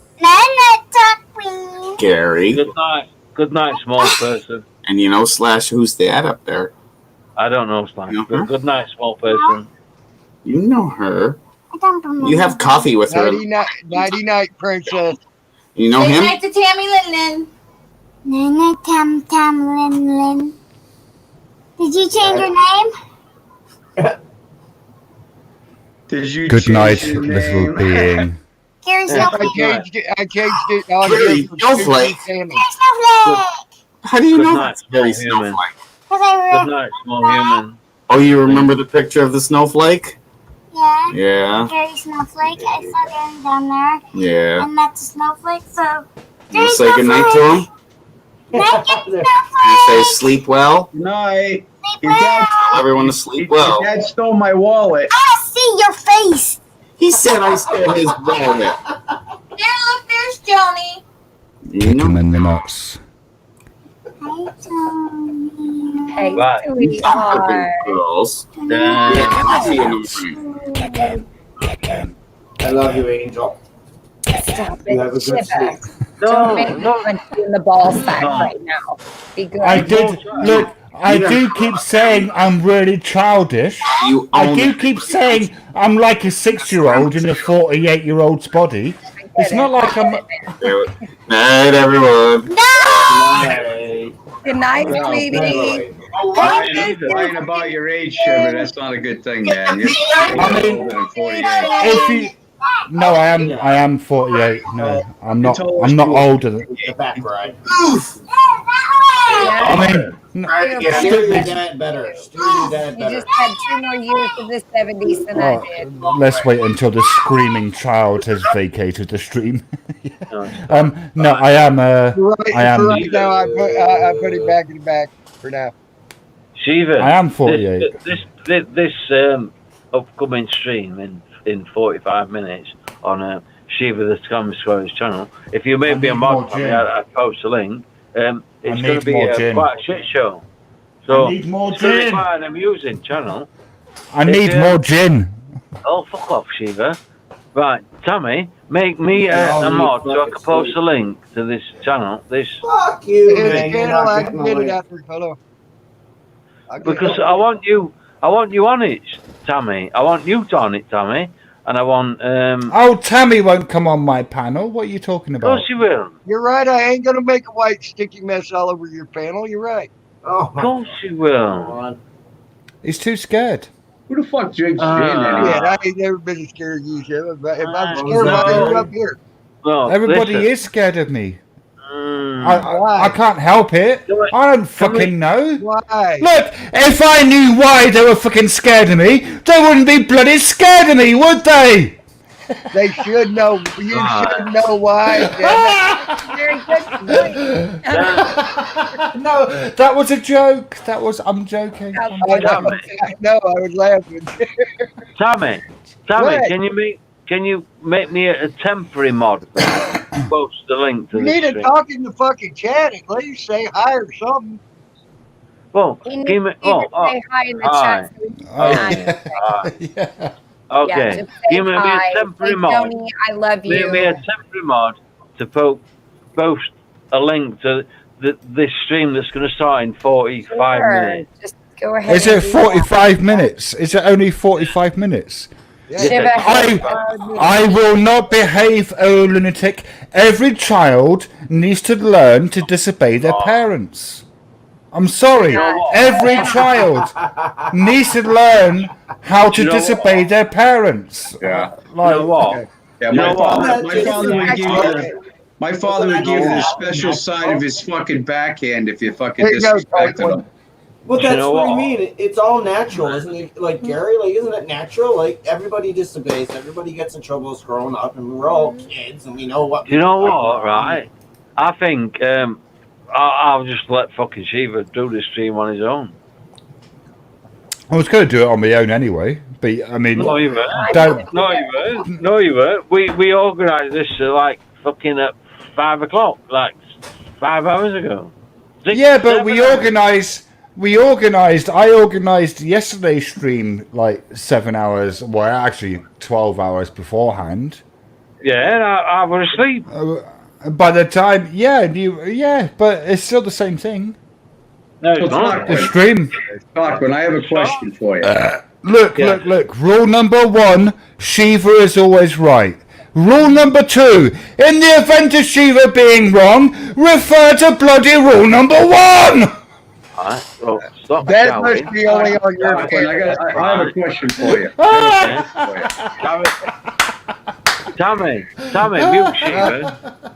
S16: Gary.
S19: Good night. Good night, small person.
S16: And you know, Slash, who's that up there?
S19: I don't know, Slash.
S16: You know her?
S19: Good night, small person.
S16: You know her. You have coffee with her.
S4: Nighty night, princess.
S16: You know
S3: Say
S16: him?
S3: night to Tammy Lin Lin.
S15: Tam Lin Lin. Did you change your name?
S2: Did you
S21: good night,
S2: change your
S21: little
S2: name?
S21: being.
S15: Gary's
S4: I
S15: Snowflake.
S4: changed it on
S16: Gary
S4: here for
S16: Snowflake.
S4: Tammy.
S15: Gary's Snowflake.
S16: How do you
S19: Good
S16: know
S19: night,
S16: that's Gary
S19: small human.
S16: Snowflake?
S15: Because I
S19: Good night, small human.
S16: Oh, you remember the picture of the snowflake?
S15: Yeah.
S16: Yeah.
S15: Gary Snowflake. I saw Gary down there.
S16: Yeah.
S15: And that's a snowflake. So.
S16: You
S15: Gary
S16: say goodnight to him?
S15: Night, Gary
S16: You say
S15: Snowflake.
S16: sleep well?
S2: Night.
S15: Sleep
S2: Your dad,
S15: well.
S16: Tell everyone to sleep well.
S2: your dad stole my wallet.
S15: I see your face.
S16: He said I stole his wallet.
S3: There, look, there's Joni.
S16: You
S21: Kick
S16: know
S21: him in the nuts.
S15: Hi, Tony.
S1: Hey,
S19: Right.
S1: sweetheart.
S16: girls.
S19: Yeah.
S16: Coffee in the morning.
S21: Kick him. Kick him.
S20: I love you, Angel.
S1: Stop
S20: You have a
S1: it.
S20: good
S1: Shiver.
S20: sleep.
S1: Don't make me punch you in the ball sack right now. Be good.
S21: I did look. I do keep saying I'm really childish.
S16: You
S21: I
S16: own
S21: do
S16: it.
S21: keep saying I'm like a 6-year-old in a 48-year-old's body. It's not like I'm.
S16: Night, everyone.
S20: Hey.
S1: Good night,
S20: Yeah,
S1: sweetie.
S20: anyway.
S2: Lying about your age, Shiver, that's not a good thing, man. You're
S21: I mean,
S2: older than 48.
S21: If you, no, I am 48. No, I'm not. I'm not older than.
S20: The back ride.
S21: I mean,
S20: Steer your dad better. Steer your dad
S1: You
S20: better.
S1: just had 2 more years of the 70s than I did.
S21: let's wait until the screaming child has vacated the stream. No, I am.
S4: Right,
S21: I am.
S4: for right now, I put it back in the back for now.
S19: Shiva,
S21: I am 48.
S19: This upcoming stream in 45 minutes on Shiva the Comedy Squares channel. If you make me a mod for me, I'll post a link. It's going to be quite a shit show. So
S21: I need more
S19: it's going to be
S21: gin.
S19: quite an amusing channel.
S21: I need more gin.
S19: Oh, fuck off, Shiva. Right, Tommy, make me a mod so I can post a link to this channel.
S20: Fuck you,
S4: Here's
S20: man.
S4: the
S20: You're
S4: channel.
S20: not
S4: I
S20: getting
S4: can get
S20: the
S4: it
S20: link.
S4: after, fellow.
S19: Because I want you on it, Tommy. I want you on it, Tommy. And I want
S21: Oh, Tammy won't come on my panel. What are you talking
S19: Of
S21: about?
S19: course you will.
S4: You're right. I ain't gonna make a white sticky mess all over your panel. You're right.
S20: Oh,
S19: Of course you will.
S21: He's too scared.
S2: Who the fuck drinks gin
S19: Ah.
S2: anyway?
S4: Yeah, I ain't never been scared of you, Shiva. If I'm
S20: Oh,
S4: scared,
S20: no.
S4: I'd be up here.
S19: No,
S21: Everybody
S19: listen.
S21: is scared of me.
S19: Mm.
S21: I can't help it. I don't fucking know.
S4: Why?
S21: Look, if I knew why they were fucking scared of me, they wouldn't be bloody scared of me, would they?
S4: They should know. You should know why.
S1: Very good point.
S21: No, that was a joke. I'm joking.
S4: I know. I was laughing.
S19: Tommy,
S4: What?
S19: can you make me a temporary mod? Post the link to
S4: You
S19: this
S4: need to
S19: stream.
S4: talk in the fucking chat. At least say hi or something.
S19: Well,
S1: He needs
S19: give me.
S1: to even say hi in the chat. So we can
S21: Yeah.
S19: Okay,
S1: Yeah, just say
S19: give me
S1: hi.
S19: a temporary
S1: Say,
S19: mod.
S1: Tony, I love you.
S19: Make me a temporary mod to post a link to this stream that's going to start in 45
S1: Sure.
S19: minutes.
S1: Just go ahead.
S21: Is
S1: and
S21: it
S1: do
S21: 45 minutes? Is it only 45 minutes?
S1: that. Shiva,
S21: I will not behave, oh lunatic. Every child needs to learn to disobey their parents. I'm sorry. Every child needs to learn how to
S19: You know
S21: disobey their parents.
S2: Yeah.
S19: You know what?
S2: Yeah,
S19: You know what?
S2: my father would give you my father would give you the special side of his fucking backhand if you fucking
S4: There you go,
S2: disrespected
S4: Tyler.
S2: him.
S20: Well,
S19: You
S20: that's
S19: know
S20: what I
S19: what?
S20: mean. It's all natural, isn't it? Like Gary, like isn't it natural? Like everybody disobeys, everybody gets in trouble as growing up, and we're all kids, and we know what.
S19: You know what, right? I think I'll just let fucking Shiva do this stream on his own.
S21: I was going to do it on my own anyway, but I mean,
S19: No, you weren't.
S21: don't.
S19: No, you weren't. No, you weren't. We organised this like fucking at 5 o'clock, like 5 hours ago.
S21: Yeah, but we organised. I organised yesterday's stream like 7 hours. Well, actually 12 hours beforehand.
S19: Yeah, and I was asleep.
S21: By the time, but it's still the same thing.
S19: No, it's not.
S21: The stream.
S2: Cochran, I have a question for you.
S21: Look. Rule number 1: Shiva is always right. Rule number 2: in the event of Shiva being wrong, refer to bloody rule number 1.
S19: Alright, well, stop
S4: That
S19: shouting.
S4: must be only on your
S2: Cochran, I have a question for you.
S19: Tommy, mute Shiva.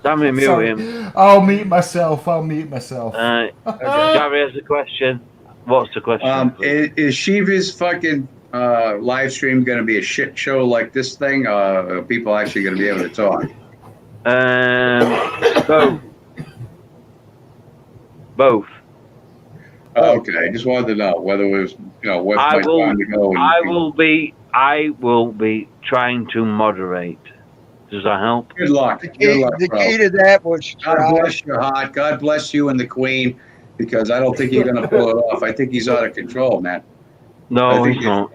S19: Tommy, mute him.
S21: I'll mute myself.
S19: Gary has a question. What's the question?
S2: Is Shiva's fucking live stream going to be a shit show like this thing? Are people actually going to be able to talk?
S19: Both.
S2: Okay, I just wanted to know whether it was, what's my time to go.
S19: I will be trying to moderate. Does that help?
S2: Good luck.
S4: The
S2: Good luck,
S4: key
S2: bro.
S4: to that was
S2: God bless your heart. God bless you and the Queen, because I don't think you're going to pull it off. I think he's out of control, man.
S19: No, he's not.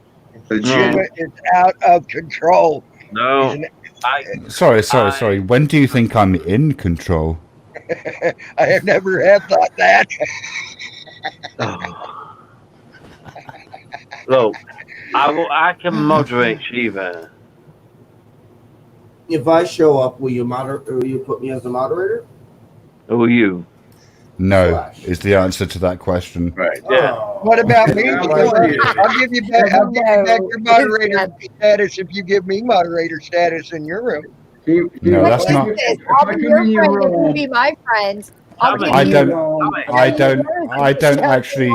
S4: Shiva is out of control.
S19: No.
S21: Sorry. When do you think I'm in control?
S4: I have never have thought that.
S19: Look, I can moderate Shiva.
S20: If I show up, will you put me as the moderator?
S19: Who are you?
S21: No, is the answer to that question.
S2: Right.
S19: Yeah.
S4: What about me? I'll give you back your moderator status if you give me moderator status in your room.
S21: No, that's not.
S1: I'll be your friend if you be my friend. I'll give
S21: I
S1: you
S21: don't actually.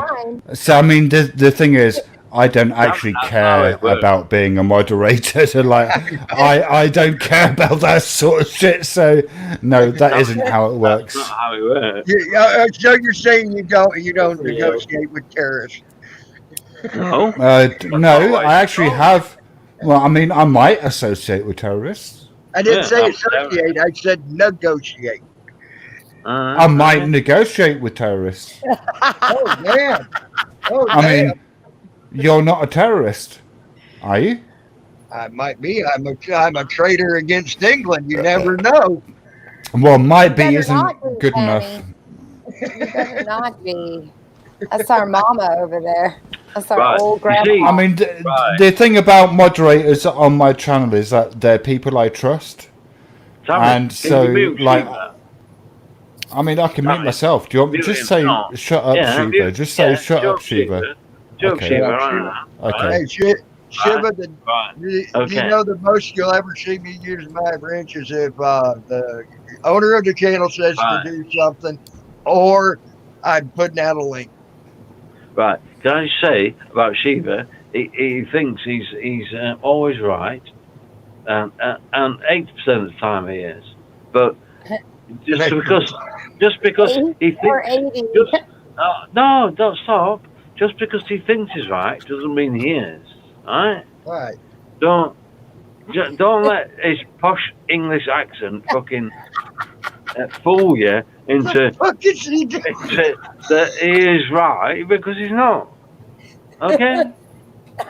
S21: So I mean, the thing is, I don't actually care about being a moderator. So like, I don't care about that sort of shit. So no, that isn't how it works.
S19: That's not how it works.
S4: So you're saying you don't negotiate with terrorists?
S19: No.
S21: No, I actually have. Well, I mean, I might associate with terrorists.
S4: I didn't say associate. I said negotiate.
S21: I might negotiate with terrorists.
S4: Oh man. Oh,
S21: I mean, you're not a terrorist, are you?
S4: I might be. I'm a traitor against England. You never know.
S21: Well, might be isn't good enough.
S1: You better not be. That's our mama over there. That's our
S19: Right.
S1: old
S19: You see-
S1: grandma.
S21: I mean, the thing about moderators on my channel is that they're people I trust,
S19: Tommy,
S21: and
S19: can
S21: so
S19: you mute
S21: like,
S19: Shiva?
S21: I mean, I can mute myself. Do you want me
S19: Mute
S21: just
S19: him.
S21: say
S19: No.
S21: shut up,
S19: Yeah,
S21: Shiva?
S19: mute-
S21: Just say
S19: yeah,
S21: shut up, Shiva.
S19: Shut up,
S21: Okay.
S19: Shiva. Right.
S21: Okay.
S4: Hey, Shiva, do you
S19: Okay.
S4: know the most you'll ever see me use my wrench is if the owner of the channel says
S19: Right.
S4: to do something, or I'm putting out a link.
S19: Right. Can I say about Shiva? He thinks he's always right, and 80% of the time he is. But just because he
S1: Or
S19: thinks
S1: 80.
S19: no, don't stop. Just because he thinks he's right doesn't mean he is. All
S4: right?
S19: Don't let his posh English accent fucking fool you into that he is right because he's not. Okay.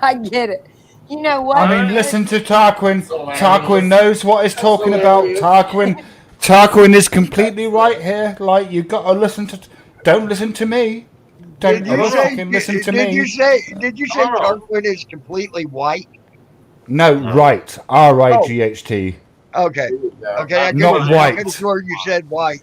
S1: I get it. You know what?
S21: I mean, listen to Tarquin. Tarquin knows what he's talking about. Tarquin is completely right here. Like, you got to listen to. Don't listen to me. Don't
S4: Did you
S21: ever
S4: say?
S21: fucking listen to
S4: Did
S21: me.
S4: you say? Tarquin is completely white?
S21: No, right. R-I-G-H-T.
S4: Okay. Okay. I
S21: Not
S4: could've- I
S21: white.
S4: could've sworn you said white.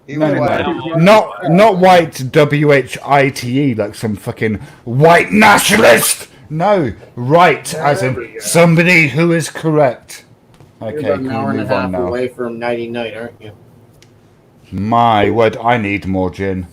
S4: He
S21: No,
S4: was
S21: no,
S4: white.
S21: no. Not white, W-H-I-T-E, like some fucking white nationalist. No, right, as in somebody who is correct.
S20: You're
S21: Okay,
S20: about
S21: can
S20: an
S21: we
S20: hour and a
S21: move on
S20: half
S21: now?
S20: away from nighty night, aren't you?
S21: My word, I need more gin.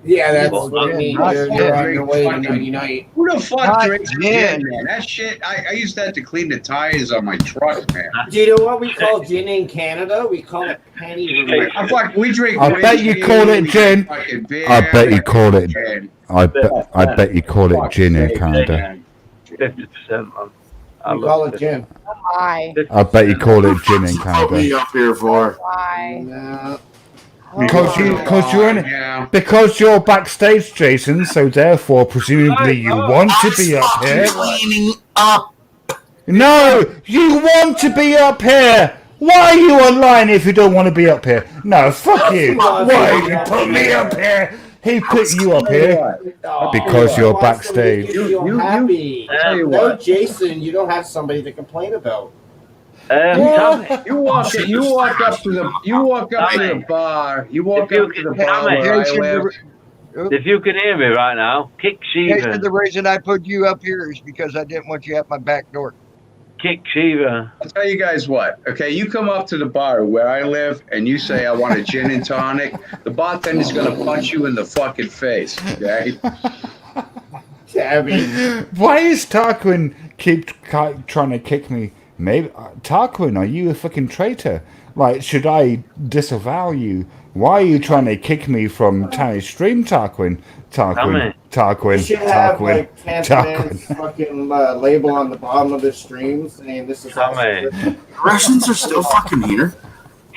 S20: Yeah, that's what I mean. You're on your way to
S2: Fucking-
S20: nighty night.
S2: Who the fuck
S20: Not
S2: drinks
S20: gin.
S2: gin, man? That shit, I use that to clean the tires on my truck, man.
S20: Do you know what we call gin in Canada? We call it penny remover.
S2: We drink.
S21: I bet you call it gin.
S2: fucking beer,
S21: I bet you call it.
S2: gin.
S21: I bet you call it gin in Canada.
S19: 50%, man.
S20: We call it gin.
S1: Why?
S21: I bet you call it gin in
S16: Put me
S21: Canada.
S16: up here for.
S1: Why?
S20: No.
S21: Because you're backstage, Jason. So therefore, presumably, you want to be up here.
S16: Cleaning up.
S21: No, you want to be up here. Why are you online if you don't want to be up here? No, fuck you. Why you put me up here? He put you up here because you're backstage.
S20: You're happy.
S2: Tell you
S20: No,
S2: what.
S20: Jason, you don't have somebody to complain about.
S2: You walk up to the bar. You walk up to the bar where I live.
S19: If you can hear me right now, kick
S4: Jason,
S19: Shiva.
S4: the reason I put you up here is because I didn't want you at my back door.
S19: Kick Shiva.
S2: I'll tell you guys what. Okay, you come up to the bar where I live and you say I want a gin and tonic. The bartender's gonna punch you in the fucking face. Okay.
S21: Why is Tarquin keep trying to kick me? Maybe Tarquin, are you a fucking traitor? Like, should I disavow you? Why are you trying to kick me from Tanny's stream, Tarquin? Tarquin.
S20: You should have like Tanzan's fucking label on the bottom of the stream saying this is
S19: Tommy.
S16: Russians are still fucking here.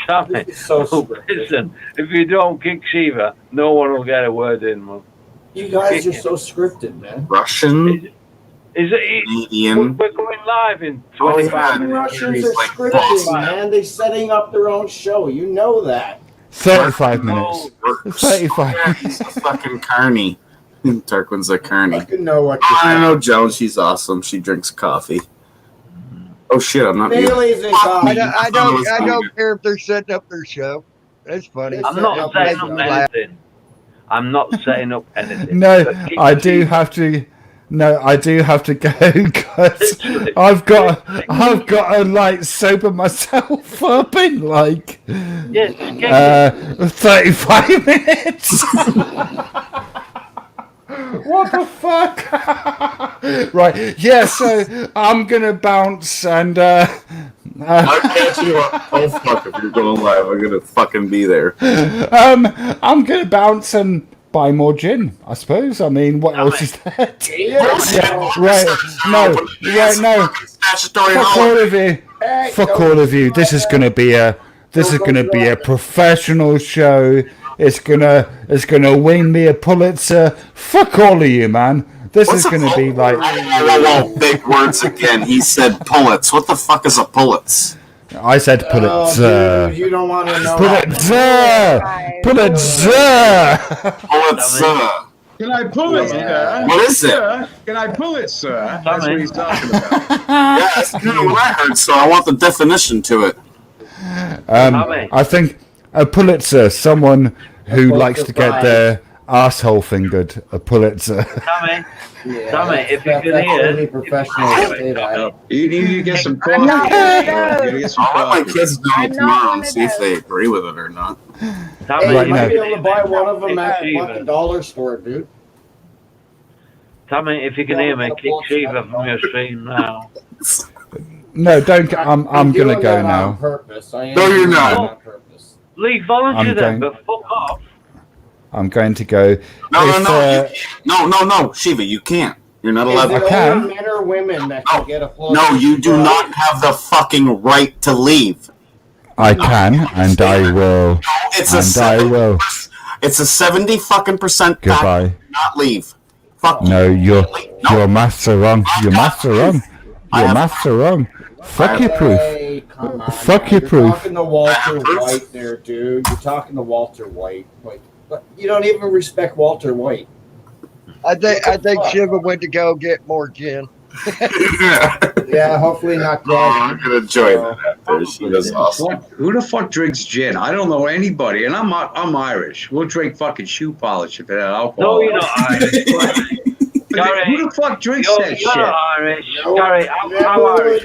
S19: Tommy, listen, if you don't kick Shiva, no one will get a word in, man.
S20: You guys are so scripted, man.
S16: Russian.
S19: Is it?
S16: Canadian.
S19: We're going live in 25
S20: Fucking
S19: minutes.
S20: Russians are scripted, man. They're setting up their own show. You know that.
S21: 35 minutes. 35.
S16: He's a fucking carny. Tarquin's a carny.
S20: You know what?
S16: I know Joan. She's awesome. She drinks coffee. Oh shit! I'm not.
S20: Bailey's in coffee.
S4: I don't care if they're setting up their show. That's funny.
S19: I'm not setting up anything. I'm not setting up anything.
S21: No,
S19: But kick
S21: I do
S19: Shiva.
S21: have to. No, I do have to go because I've got to like sober myself up in like 35 minutes. What the fuck? Right. Yeah. So I'm gonna bounce and.
S16: I'll catch you up. Oh fuck! If you're going live, I'm gonna fucking be there.
S21: I'm gonna bounce and buy more gin. I suppose. I mean, what else is there? Yeah. Right. No. Yeah. No. Fuck all of you. Fuck all of you. This is gonna be a. This is gonna be a professional show. It's gonna win me a Pulitzer. Fuck all of you, man. This is gonna be like.
S16: Whoa, big words again. He said pullets. What the fuck is a pullets?
S21: I said Pulitzer.
S20: Oh, dude, you don't want to know.
S21: Pulitzer. Pulitzer.
S16: Pulitzer.
S2: Can I pull it, sir?
S16: What is it?
S2: Sir? Can I pull it, sir? That's what he's talking about.
S16: Yeah, that's kind of what I heard. So I want the definition to it.
S21: I think a Pulitzer, someone who likes to get their asshole fingered. A Pulitzer.
S19: Tommy, if you can hear,
S20: professional.
S2: You need to get some coffee.
S16: I'll let my kids know tomorrow and see if they agree with it or not.
S19: Tommy,
S20: Hey, you might be able to buy one of them at the dollar store, dude.
S19: Tommy, if you can hear me, kick Shiva from your stream now.
S21: No, don't. I'm gonna go now.
S2: No, you're not.
S19: Leave volunteer
S21: I'm
S19: then,
S21: going-
S19: but fuck off.
S21: I'm going to go.
S16: No, Shiva, you can't. You're not allowed.
S20: Is it only men or women that can get a floor?
S16: No, you do not have the fucking right to leave.
S21: I can, and I will.
S16: It's
S21: and I will.
S16: It's a 70 fucking percent
S21: Goodbye.
S16: not leave. Fuck
S21: No, your maths are wrong. Your maths are wrong. Your maths are wrong. Fuck your proof.
S20: Hey, come on.
S21: Fuck your
S20: You're
S21: proof.
S20: talking to Walter White there, dude. You're talking to Walter White. But you don't even respect Walter White.
S4: I think Shiva went to go get more gin.
S20: Yeah, hopefully not dead.
S16: I'm gonna enjoy that after. Shiva's awesome.
S2: Who the fuck drinks gin? I don't know anybody, and I'm Irish. We'll drink fucking shoe polish if it had alcohol.
S19: No, you're not Irish. Gary,
S2: Who the fuck drinks that
S19: you're
S2: shit?
S19: not Irish. Gary, how Irish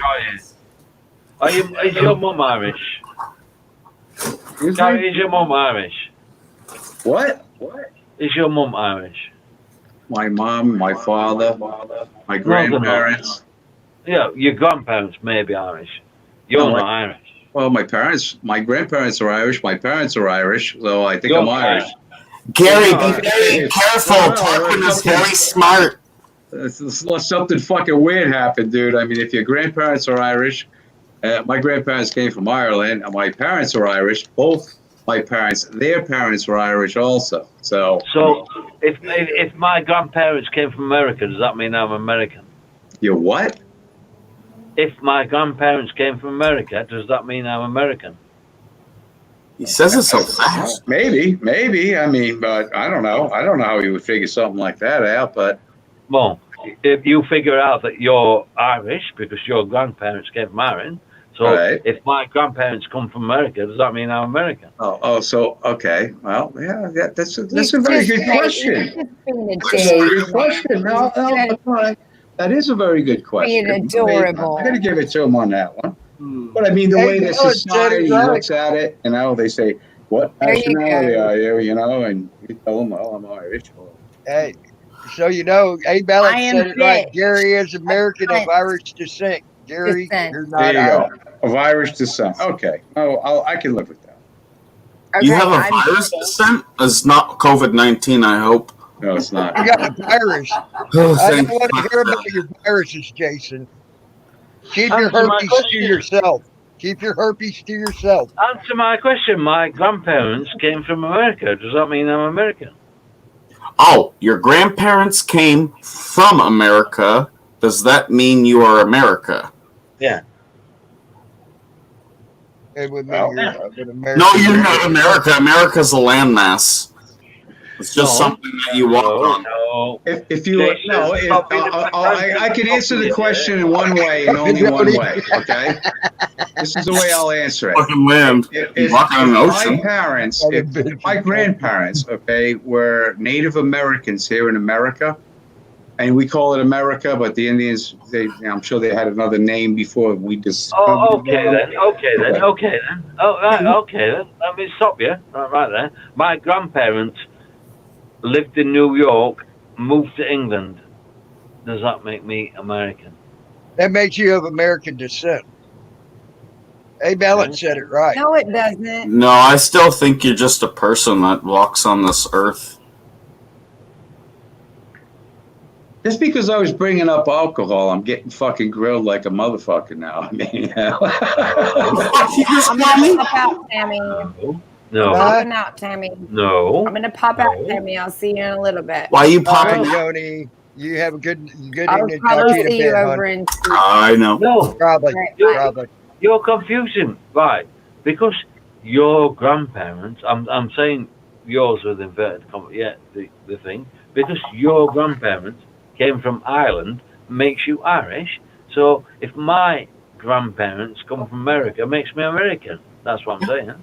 S19: are you? Is your mum Irish? Gary, is your mum Irish?
S2: What?
S19: Is your mum Irish?
S2: My mom, my father, my grandparents.
S19: Yeah, your grandparents may be Irish. You're not Irish.
S2: Well, my grandparents are Irish. My parents are Irish, so I think
S19: You're
S2: I'm Irish.
S16: Gary, be very careful. Tarquin is very smart.
S2: Something fucking weird happened, dude. I mean, if your grandparents are Irish, my grandparents came from Ireland, and my parents are Irish. Both my parents, their parents were Irish also. So
S19: if my grandparents came from America, does that mean I'm American?
S2: You what?
S19: If my grandparents came from America, does that mean I'm American?
S16: He says it so fast.
S2: Maybe. I mean, but I don't know. I don't know how you would figure something like that out, but.
S19: Well, if you figure out that you're Irish because your grandparents came from Ireland, so
S2: Right.
S19: if my grandparents come from America, does that mean I'm American?
S2: So okay. Well, yeah, that's a very good question. That's a good question. No, that is a very good question.
S1: Being adorable.
S2: I'm gonna give it to him on that one. But I mean, the way the society looks at it, they say, "What
S1: There you
S2: nationality
S1: go.
S2: are you?" And you tell them, "Oh, I'm Irish."
S4: Hey, so Abe Alex
S1: I am
S4: said it right.
S1: British.
S4: Gary is American of Irish descent. Gary, you're not
S2: There you
S4: Irish.
S2: go. Of Irish descent. Okay. Oh, I can live with that.
S16: You have a virus descent? It's not COVID-19, I hope.
S2: No, it's not.
S4: You got a virus.
S16: Oh,
S4: I
S16: thank
S4: don't want to
S16: fuck
S4: hear
S16: God.
S4: about your viruses, Jason. Keep your
S19: Answer my
S4: herpes
S19: question.
S4: to yourself. Keep your herpes to yourself.
S19: Answer my question. My grandparents came from America. Does that mean I'm American?
S16: Oh, your grandparents came from America. Does that mean you are America?
S19: Yeah.
S4: It would mean you're an American.
S16: No, you're not America. America's a landmass. It's just something that you walk on.
S19: No.
S2: If you I can answer the question in one way and only one way. Okay, this is the way I'll answer it.
S16: Fucking land.
S2: If
S16: Walking on an
S2: my
S16: ocean.
S2: parents, if my grandparents, were Native Americans here in America, and we call it America, but the Indians, I'm sure they had another name before we just.
S19: Oh, okay then. Oh, right, okay then. Let me stop you. Right there. My grandparents lived in New York, moved to England. does that make me American?
S4: That makes you of American descent. Abe Ellen said it right.
S1: No, it doesn't.
S16: No, I still think you're just a person that walks on this earth.
S2: Just because I was bringing up alcohol, I'm getting fucking grilled like a motherfucker now. I mean, you know.
S1: I'm gonna pop out, Tammy.
S19: No.
S1: I'm popping out, Tammy.
S19: No.
S1: I'm gonna pop out, Tammy. I'll see you in a little bit.
S16: Why are you
S4: All right,
S16: popping?
S4: Joni. You have a good
S1: I'll
S4: evening.
S1: probably
S4: Talk to
S1: see
S4: you
S1: you
S4: in a bit,
S1: over
S4: hon.
S1: in.
S16: I know.
S19: No.
S4: Probably.
S1: Right, bye.
S4: Probably.
S19: You're confusing, right? Because your grandparents, I'm saying yours with inverted commas, yeah, the thing, because your grandparents came from Ireland makes you Irish. So if my grandparents come from America, it makes me American. That's what I'm saying.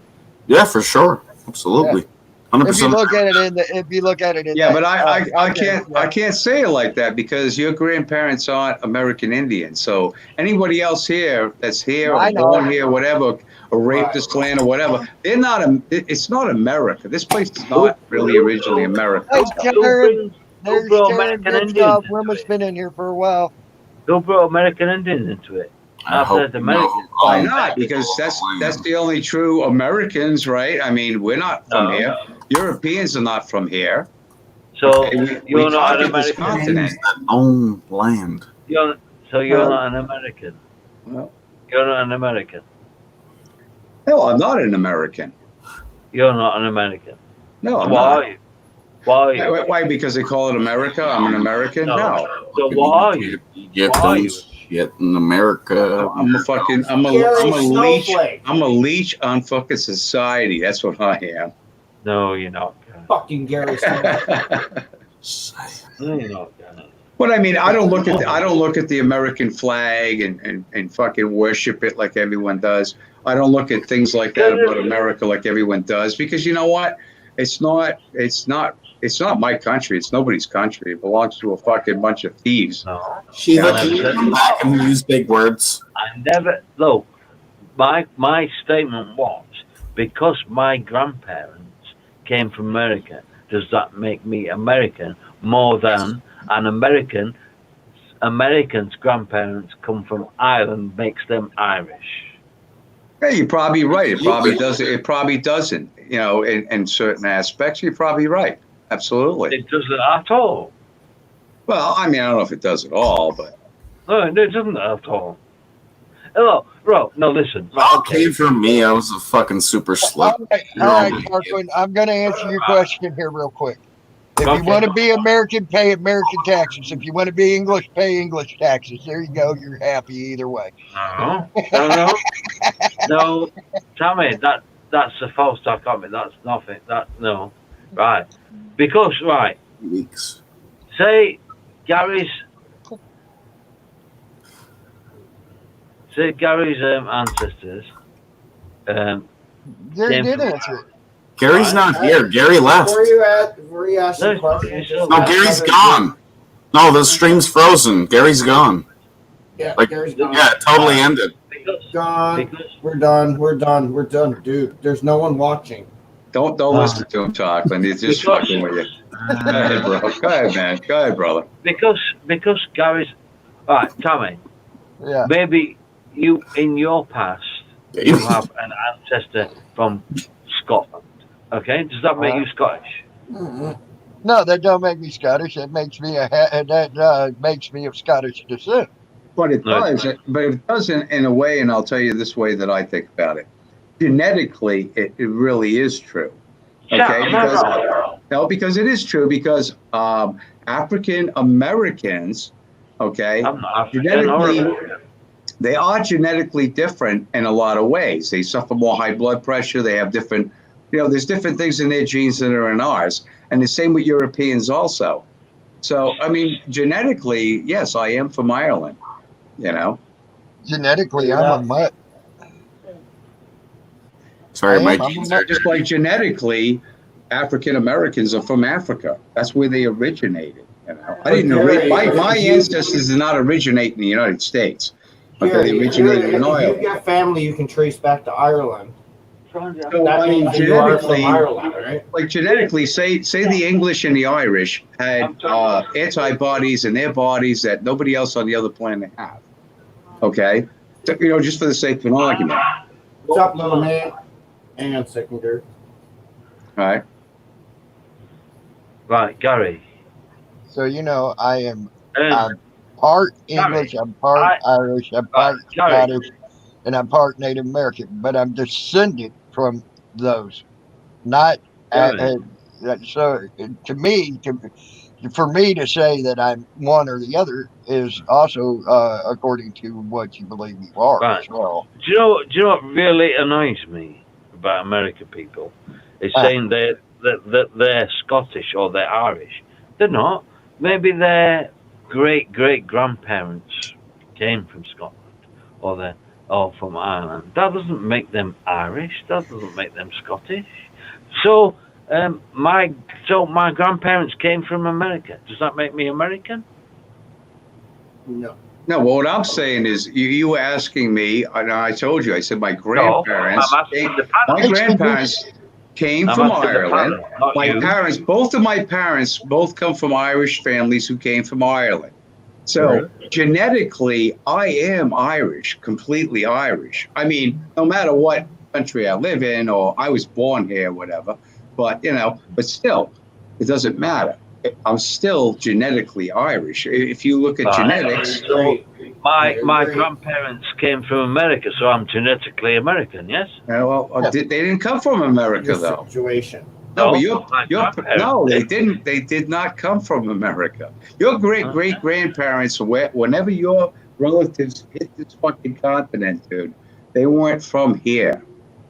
S16: Yeah, for sure. Absolutely. 100%.
S4: If you look at it in
S2: Yeah,
S4: that,
S2: but I can't say it like that because your grandparents aren't American Indians. So anybody else here that's here
S4: I
S2: or
S4: know.
S2: born here, whatever, or raped this land or whatever, they're not. It's not America. This place is not really originally America.
S4: Hey, Karen, there's
S19: brought
S4: Karen
S19: American
S4: Good
S19: Indians
S4: stuff.
S19: into
S4: Wilma's been in here for a while.
S19: Who brought American Indians into it?
S16: I
S19: I've
S16: hope
S19: said American.
S2: Why not? Because that's the only true Americans, right? I mean, we're not from
S19: No.
S2: here. Europeans are not from here.
S19: So
S2: Okay,
S19: you're not an
S2: conquered this
S19: American.
S2: continent.
S16: Own land.
S19: You're not an American.
S2: Well,
S19: You're not an American.
S2: no, I'm not an American.
S19: You're not an American.
S2: No, I'm
S19: Why
S2: not.
S19: are you? Why are you?
S2: Why? Because they call it America. I'm an American. No.
S19: So why are you?
S16: Get
S19: Why are you?
S16: those shit in America.
S2: I'm a fucking. I'm a leech. I'm a leech on fucking society. That's what I am.
S19: No, you're not.
S20: Fucking Gary Snowflake.
S19: No, you're not.
S2: But I mean, I don't look at the American flag and fucking worship it like everyone does. I don't look at things like that about America like everyone does because you know what? It's not my country. It's nobody's country. It belongs to a fucking bunch of thieves.
S19: No.
S16: Shiva, can you come back and use big words?
S19: I never look. My statement was because my grandparents came from America. Does that make me American more than an American? Americans' grandparents come from Ireland makes them Irish.
S2: Hey, you're probably right. It probably doesn't. It probably doesn't. You know, in certain aspects, you're probably right. Absolutely.
S19: It doesn't at all.
S2: Well, I mean, I don't know if it does at all, but
S19: No, it doesn't at all. Hello, bro. No, listen. Right, okay.
S16: Came from me. I was a fucking super slut.
S4: All right, Tarquin, I'm going to answer your question here real quick. If you want to be American, pay American taxes. If you want to be English, pay English taxes. There you go. You're happy either way.
S19: No. Tommy, that's a false dichotomy. That's nothing. No. Right. Because, right.
S16: Weeks.
S19: Say Gary's ancestors.
S4: Gary
S19: came
S4: did
S19: from-
S4: answer it.
S16: Gary's not here. Gary left.
S20: Before you ask the question, just
S16: No, Gary's gone. No, the stream's frozen. Gary's gone.
S20: Yeah,
S16: Like,
S20: Gary's gone.
S16: yeah, it totally ended.
S20: Gone. We're done. Dude, there's no one watching.
S2: don't listen to him talk. And he's just fucking with you. Go ahead, bro. Go ahead, man. Go ahead, brother.
S19: Because Gary's right, Tommy.
S4: Yeah.
S19: Maybe you in your past you have an ancestor from Scotland. Okay, does that make you Scottish?
S4: No, that don't make me Scottish. That makes me makes me of Scottish descent.
S2: But it does. But it does in a way, and I'll tell you this way that I think about it. Genetically, it really is true. Okay, because it is true because African Americans, okay, genetically, they are genetically different in a lot of ways. They suffer more high blood pressure. They have different, there's different things in their genes that are in ours, and the same with Europeans also. So, I mean, genetically, yes, I am from Ireland.
S4: Genetically, I'm a mutt.
S16: Sorry, my genes are
S2: just like genetically, African Americans are from Africa. That's where they originated. I didn't my ancestors did not originate in the United States. But they originated in
S20: If
S2: Ireland.
S20: you've got family you can trace back to Ireland.
S2: So,
S20: That
S2: I mean,
S20: means you are from
S2: genetically,
S20: Ireland, right?
S2: like genetically, say the English and the Irish had antibodies in their bodies that nobody else on the other planet have. Okay, so, just for the sake of an argument.
S20: What's up, little man? Hang on a second, Dirk.
S2: All right.
S19: Right, Gary.
S4: So I am I'm part English, I'm part Irish, I'm part Scottish, and I'm part Native American. But I'm descended from those, not so. To me, for me to say that I'm one or the other is also according to what you believe you are
S19: Right.
S4: as well.
S19: Do you know what really annoys me about American people? Is saying that they're Scottish or they're Irish. They're not. Maybe their great grandparents came from Scotland or they're all from Ireland. That doesn't make them Irish. That doesn't make them Scottish. So my grandparents came from America. Does that make me American?
S20: No.
S2: No, well, what I'm saying is, you were asking me, and I told you, I said my grandparents, came from Ireland. My parents, both of my parents, both come from Irish families who came from Ireland. So genetically, I am Irish, completely Irish. I mean, no matter what country I live in, or I was born here, whatever, but but still, it doesn't matter. I'm still genetically Irish. If you look at genetics.
S19: My grandparents came from America, so I'm genetically American, yes?
S2: They didn't come from America, though.
S20: Situation.
S2: No, no, they didn't. They did not come from America. Your great grandparents, whenever your relatives hit this fucking continent, dude, they weren't from here.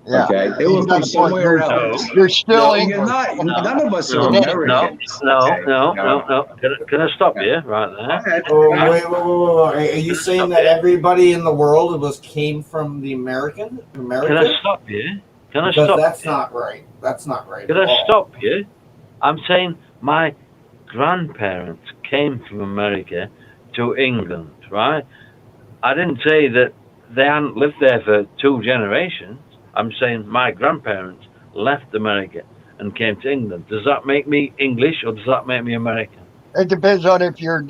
S4: Yeah.
S2: Okay, they were from somewhere else.
S4: You're still
S2: you're not. None of us are Americans.
S19: No. Can I stop you right there?
S20: Wait. Are you saying that everybody in the world came from the America?
S19: Can I stop you?
S20: That's not right. That's not right.
S19: Can I stop you? I'm saying my grandparents came from America to England, right? I didn't say that they hadn't lived there for 2 generations. I'm saying my grandparents left America and came to England. Does that make me English or does that make me American?
S4: It depends on if you're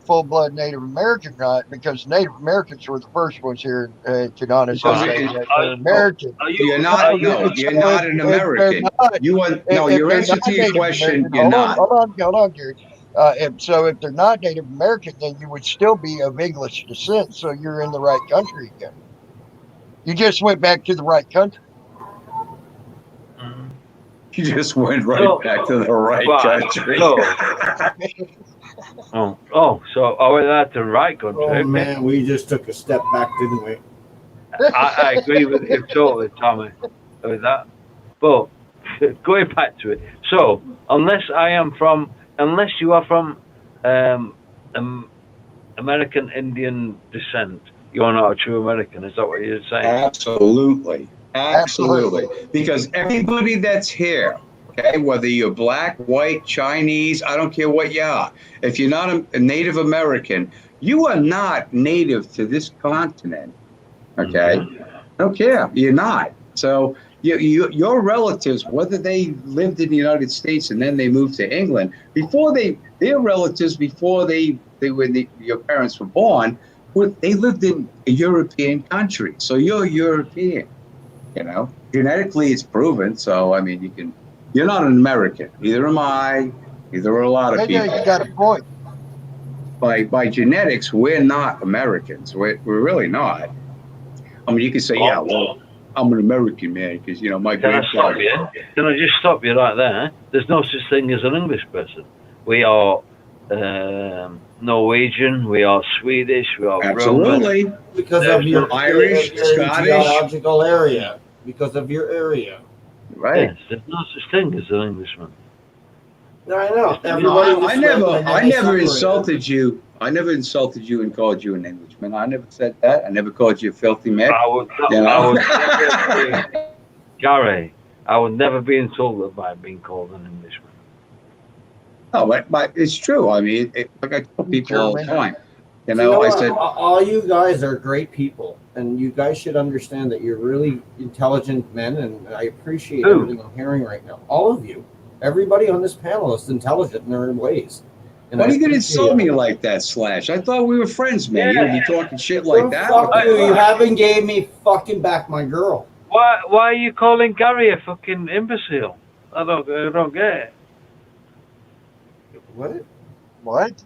S4: full-blood Native American or not, because Native Americans were the first ones here to not say that they're American.
S2: You're not an American. Your answer to your question, you're not.
S4: Hold on, Gary. So if they're not Native American, then you would still be of English descent, so you're in the right country again. You just went back to the right country.
S2: You just went back to the right country.
S19: So are we at the right country?
S20: Oh man, we just took a step back, didn't we?
S19: I agree with you totally, Tommy, with that. But going back to it, so unless you are from American Indian descent, you're not a true American. Is that what you're saying?
S2: Absolutely. Because everybody that's here, okay, whether you're black, white, Chinese, I don't care what you are. If you're not a Native American, you are not native to this continent. Okay, I don't care. You're not. So your relatives, whether they lived in the United States and then they moved to England, their relatives before your parents were born, they lived in a European country. So you're European. Genetically it's proven. So I mean, you're not an American. Neither am I. Neither are a lot of people.
S4: You got a point.
S2: By genetics, we're not Americans. We're really not. I mean, you could say, yeah, well, I'm an American man because my grandfather.
S19: Can I just stop you right there? There's no such thing as an English person. We are Norwegian. We are Swedish. We are
S2: absolutely
S19: Roman.
S20: Because of your
S2: Irish, Scottish,
S20: geological area. Because of your area.
S2: Right.
S19: Yes, there's no such thing as an Englishman.
S20: No, I know.
S2: I never insulted you. I never insulted you and called you an Englishman. I never said that. I never called you a filthy man.
S19: Gary, I would never be insulted by being called an Englishman.
S2: No, but it's true. I mean, like I tell people all the time, You know, I
S20: what?
S2: said,
S20: All you guys are great people, and you guys should understand that you're really intelligent men, and I appreciate
S19: Who?
S20: everything I'm hearing right now. All of you, everybody on this panel is intelligent in their own ways. And
S2: why
S20: I
S2: are you gonna
S20: appreciate
S2: insult
S20: it.
S2: me like that, Slash? I thought we were friends, man. You're gonna be talking shit like
S20: Well,
S2: that?
S20: fuck you. You haven't gave me fucking back my girl.
S19: Why are you calling Gary a fucking imbecile? I don't get it.
S20: What?
S4: What?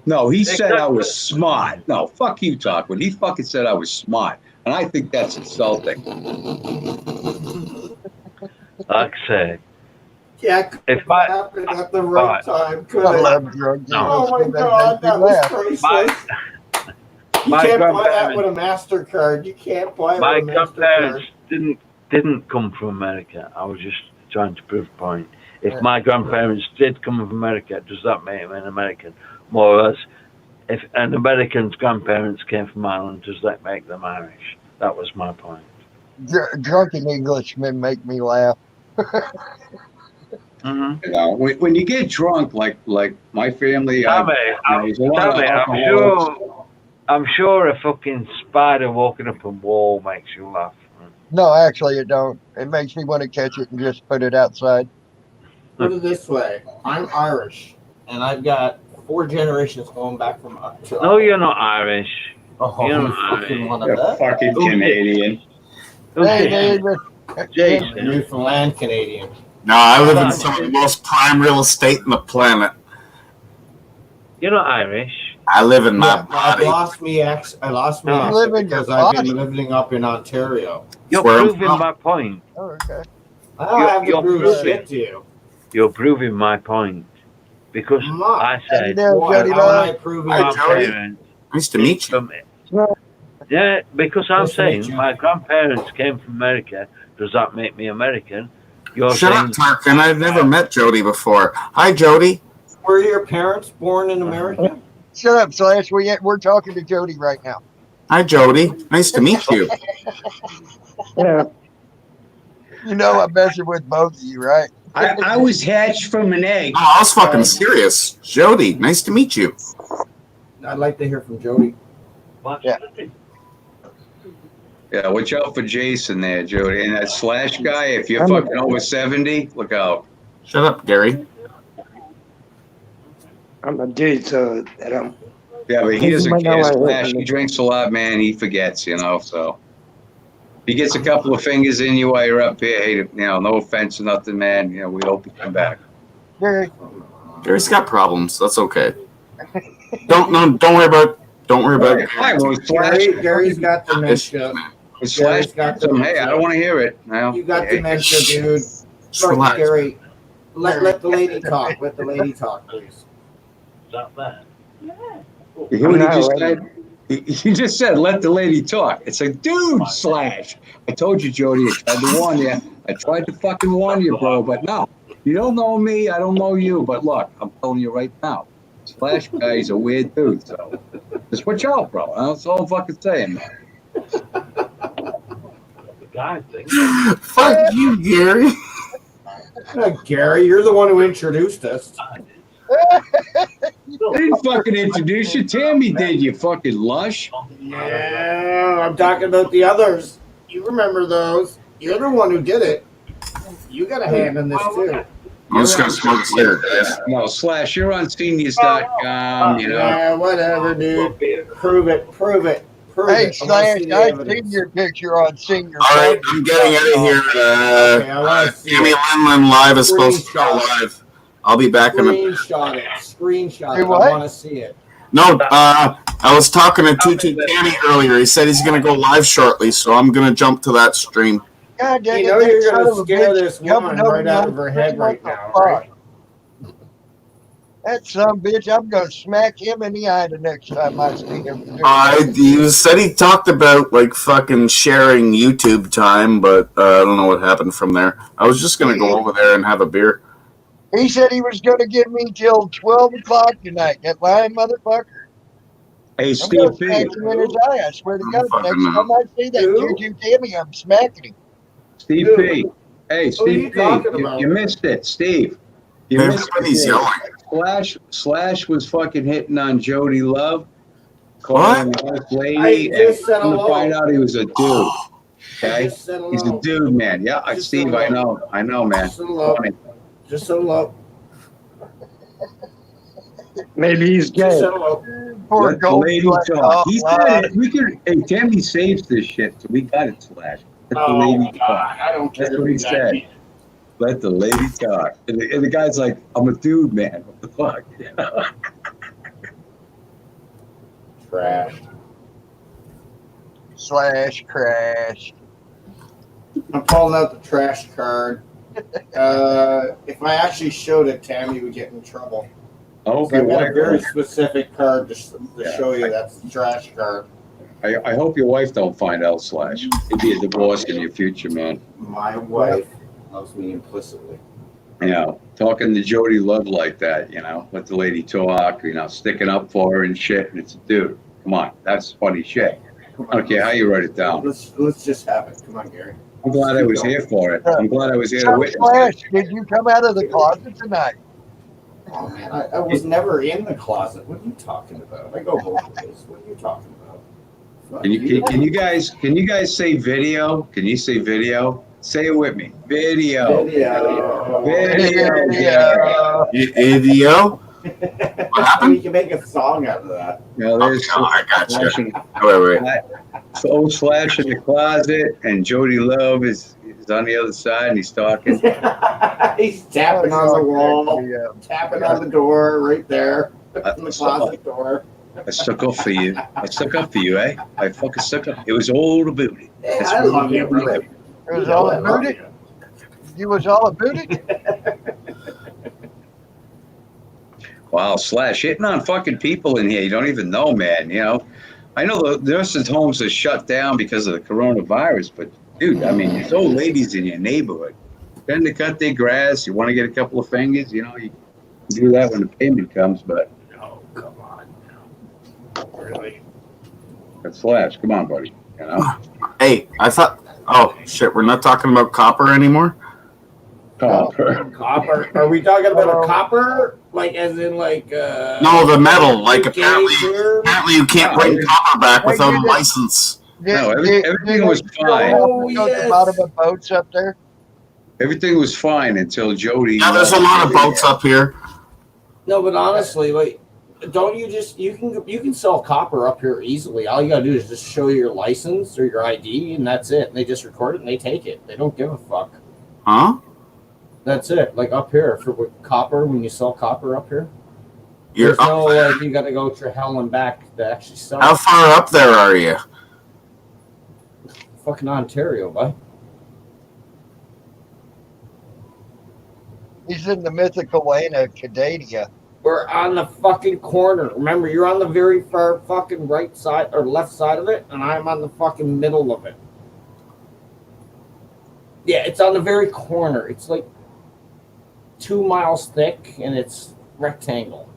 S2: No, he said I was smart. No, fuck you, Tarquin. He fucking said I was smart. And I think that's insulting.
S19: Like I said,
S20: Yeah,
S19: if I
S20: happened at the right time. Could
S4: I
S20: it?
S4: love drugs.
S19: No.
S20: Oh my god, that was priceless. You
S19: my
S20: can't buy that
S19: grandparents-
S20: with a MasterCard. You can't buy it
S19: my
S20: with a
S19: grandparents
S20: MasterCard.
S19: didn't come from America. I was just trying to prove a point. If my grandparents did come from America, does that make them an American? More or less, if an American's grandparents came from Ireland, does that make them Irish? That was my point.
S4: Drunken Englishmen make me laugh.
S19: Mm-hmm.
S2: You know, when you get drunk, like my family,
S19: Tommy,
S2: there's a lot of alcoholics.
S19: I'm sure a fucking spider walking up a wall makes you laugh.
S4: No, actually, it don't. It makes me want to catch it and just put it outside.
S20: Put it this way: I'm Irish, and I've got 4 generations going back from.
S19: No, you're not Irish.
S20: Oh,
S19: You're
S20: you
S19: not
S20: fucking
S19: Irish.
S20: one of
S2: You're
S20: that.
S2: fucking Canadian.
S4: Hey, David.
S19: Jason.
S20: Newfoundland Canadian.
S16: No, I live in some of the most prime real estate on the planet.
S19: You're not Irish.
S16: I live in my
S20: Yeah, I
S16: body.
S20: lost me accent
S4: live in
S20: because
S4: your
S20: I've been
S4: body.
S20: living up in Ontario.
S19: You're
S16: Where I'm
S19: proving
S16: from.
S19: my point.
S4: Oh, okay.
S20: I don't have to
S19: You're
S20: prove
S19: proving-
S20: shit to you.
S19: You're proving my point. Because
S20: I'm not.
S19: I said
S20: Why?
S4: Jody
S20: How am I
S4: Love.
S20: proving
S16: Hi,
S20: my
S16: Jody.
S19: grandparents
S16: Nice to meet you.
S19: from yeah, because I'm
S20: Nice to meet
S19: saying
S20: you.
S19: my grandparents came from America. Does that make me American? You're
S16: Shut
S19: saying
S16: up, Tarkin. I've never met Jody before. Hi, Jody.
S20: Were your parents born in America?
S4: Shut up, Slash. We're talking to Jody right now.
S16: Hi, Jody. Nice to meet you.
S4: Yeah. You know I'm messing with both of you, right?
S2: I was hatched from an egg.
S16: Oh, I was fucking serious. Jody, nice to meet you.
S20: I'd like to hear from Jody.
S4: Yeah.
S2: Yeah, watch out for Jason there, Jody. And that Slash guy, if you're fucking over 70, look out.
S16: Shut up, Gary.
S12: I'm a dude, so that I'm.
S2: Yeah, but he
S12: You
S2: doesn't
S12: might know
S2: care.
S12: I hit
S2: Slash,
S12: him.
S2: he drinks a lot, man. He forgets, you know, so. He gets a couple of fingers in you while you're up here. Hey, you know, no offense or nothing, man. You know, we hope you come back.
S4: Gary.
S16: Gary's got problems. That's okay. Don't worry about. Don't worry about.
S2: Hi, well, Slash.
S20: Gary's got dementia.
S2: Slash,
S20: Gary's got
S2: hey, I don't want to hear it. No.
S20: You got dementia, dude. Look,
S16: relax.
S20: Gary, let the lady talk. Let the lady talk, please.
S19: Stop that.
S2: You hear what he just said? He just said, let the lady talk. It's like, dude, Slash. I told you, Jody, I tried to warn you. I tried to fucking warn you, bro, but no. You don't know me, I don't know you, but look, I'm telling you right now. Slash guy, he's a weird dude, so just watch out, bro. That's all I'm fucking saying, man.
S19: The guy thinks.
S16: Fuck you, Gary.
S20: Gary, you're the one who introduced us.
S2: I didn't fucking introduce you. Tammy did, you fucking lush.
S20: Yeah, I'm talking about the others. You remember those. You're the one who did it. You got a hand in this, too.
S16: I'm just gonna smoke a cigarette, guys.
S2: No, Slash, you're on seniors.com, you know.
S20: Yeah, whatever, dude. Prove it. Prove it. Prove
S4: Hey,
S20: it. I wanna
S4: Slash,
S20: see the
S4: I've
S20: evidence.
S4: seen your picture on Senior.
S16: All right, I'm getting out of here.
S20: Okay, I wanna see
S16: Tammy
S20: it.
S16: Linlin live is supposed to go
S20: Screenshot.
S16: live. I'll be back in a.
S20: Screenshot it. Screenshot
S4: Hey,
S20: it.
S4: what?
S20: I want to see it.
S16: No, I was talking to Tutu Tammy earlier. He said he's gonna go live shortly, so I'm gonna jump to that stream.
S4: God dang
S20: You
S4: it,
S20: know
S4: that
S20: you're
S4: son
S20: going
S4: of
S20: to
S4: a
S20: scare
S4: bitch
S20: this
S4: jumping
S20: woman
S4: over
S20: right
S4: the
S20: out
S4: other
S20: of her
S4: thing.
S20: head
S4: What
S20: right
S4: the
S20: now,
S4: fuck?
S20: right?
S4: That son of a bitch, I'm going to smack him in the eye the next time I see him.
S16: He said he talked about like fucking sharing YouTube time, but I don't know what happened from there. I was just gonna go over there and have a beer.
S4: He said he was going to give me till 12 o'clock tonight. That lying motherfucker.
S2: Hey,
S4: I'm
S2: Steve
S4: going to
S2: P.
S4: smack him in his eye. I swear to God,
S16: fucking
S4: next time I see that
S20: Who?
S4: Juju Tammy, I'm smacking him.
S2: Steve P. Hey,
S20: Who are you
S2: Steve P.
S20: talking about?
S2: You missed it, Steve. You missed
S16: Everybody's
S2: it.
S16: yelling.
S2: Slash was fucking hitting on Jody Love. Calling him a lady.
S20: I just said
S2: and
S20: hello.
S2: find out he was a dude. Okay,
S20: just said
S2: he's a
S20: hello.
S2: dude, man. Yeah, Steve, I know, man.
S20: Just hello.
S2: Funny.
S20: Just so low.
S4: Maybe he's gay.
S20: Just so low.
S4: Poor
S2: Let the lady
S4: Goldblum.
S2: talk. He said it. We could. Hey, Timmy saves this shit, so we got it. Slash. Let the lady talk.
S20: I don't care.
S2: That's what he said. Let the lady talk. And the guy's like, I'm a dude, man. What the fuck?
S20: Trash.
S4: Slash crash.
S20: I'm pulling out the trash card. If I actually showed it, Tammy would get in trouble.
S2: I hope
S20: So I've
S2: your
S20: got a
S2: wife.
S20: very specific card to show you. That's the trash card.
S2: I hope your wife don't find out. Slash. It'd be a divorce in your future, man.
S20: My wife loves me implicitly.
S2: You know, talking to Jody Love like that. You know, let the lady talk. You know, sticking up for her and shit. And it's a dude. Come on, that's funny shit. I don't care how you write it down.
S20: Let's just have it. Come on, Gary.
S2: I'm glad I was here for it. I'm glad I was here to witness
S4: Slash,
S2: it.
S4: did you come out of the closet tonight?
S20: Oh man, I was never in the closet. What are you talking about? I go both ways. What are you talking about? Fuck
S2: Can you guys say video? Can you say video? Say it with me. Video.
S20: Video.
S2: Video.
S20: What happened? We can make a song out of that.
S2: No, there's
S16: I got
S2: Slash
S16: you.
S2: in- So Slash in the closet, and Jody Love is on the other side, and he's talking.
S20: He's tapping on the wall, tapping on the door right there, in the closet door.
S2: I stuck up for you. I stuck up for you, eh? I fucking stuck up. It was all the booty. That's
S20: I
S2: what
S20: love
S2: we
S20: you,
S2: do.
S20: brother.
S4: It was all a booty? You was all a booty?
S2: Wow, Slash hitting on fucking people in here you don't even know, man. You know, I know the nursing homes are shut down because of the coronavirus, but dude, I mean, there's old ladies in your neighborhood. Then to cut their grass, you want to get a couple of fingers, you know, you can do that when the payment comes, but
S20: No, come on. No. Really?
S2: that's Slash. Come on, buddy. You know,
S16: Hey, I thought. Oh shit, we're not talking about copper anymore.
S2: copper.
S20: Copper? Are we talking about a copper? Like, as in, like,
S16: No, the metal. Like apparently you can't bring copper back without a license.
S2: No, everything was
S4: Go
S2: fine.
S4: to the bottom of boats up there?
S2: Everything was fine until Jody.
S16: Yeah, there's a lot of boats up here.
S20: No, but honestly, like, don't you just you can sell copper up here easily. All you gotta do is just show your license or your ID, and that's it. And they just record it and they take it. They don't give a fuck.
S16: Huh?
S20: That's it. Like up here for with copper, when you sell copper up here,
S16: You're
S20: there's no like you got to go to hell and back to actually sell.
S16: How
S20: it.
S16: far up there are you?
S20: Fucking Ontario, bud.
S4: He's in the mythical land of Canada.
S20: We're on the fucking corner. Remember, you're on the very far fucking right side or left side of it, and I'm on the fucking middle of it. Yeah, it's on the very corner. It's like 2 miles thick, and it's rectangle.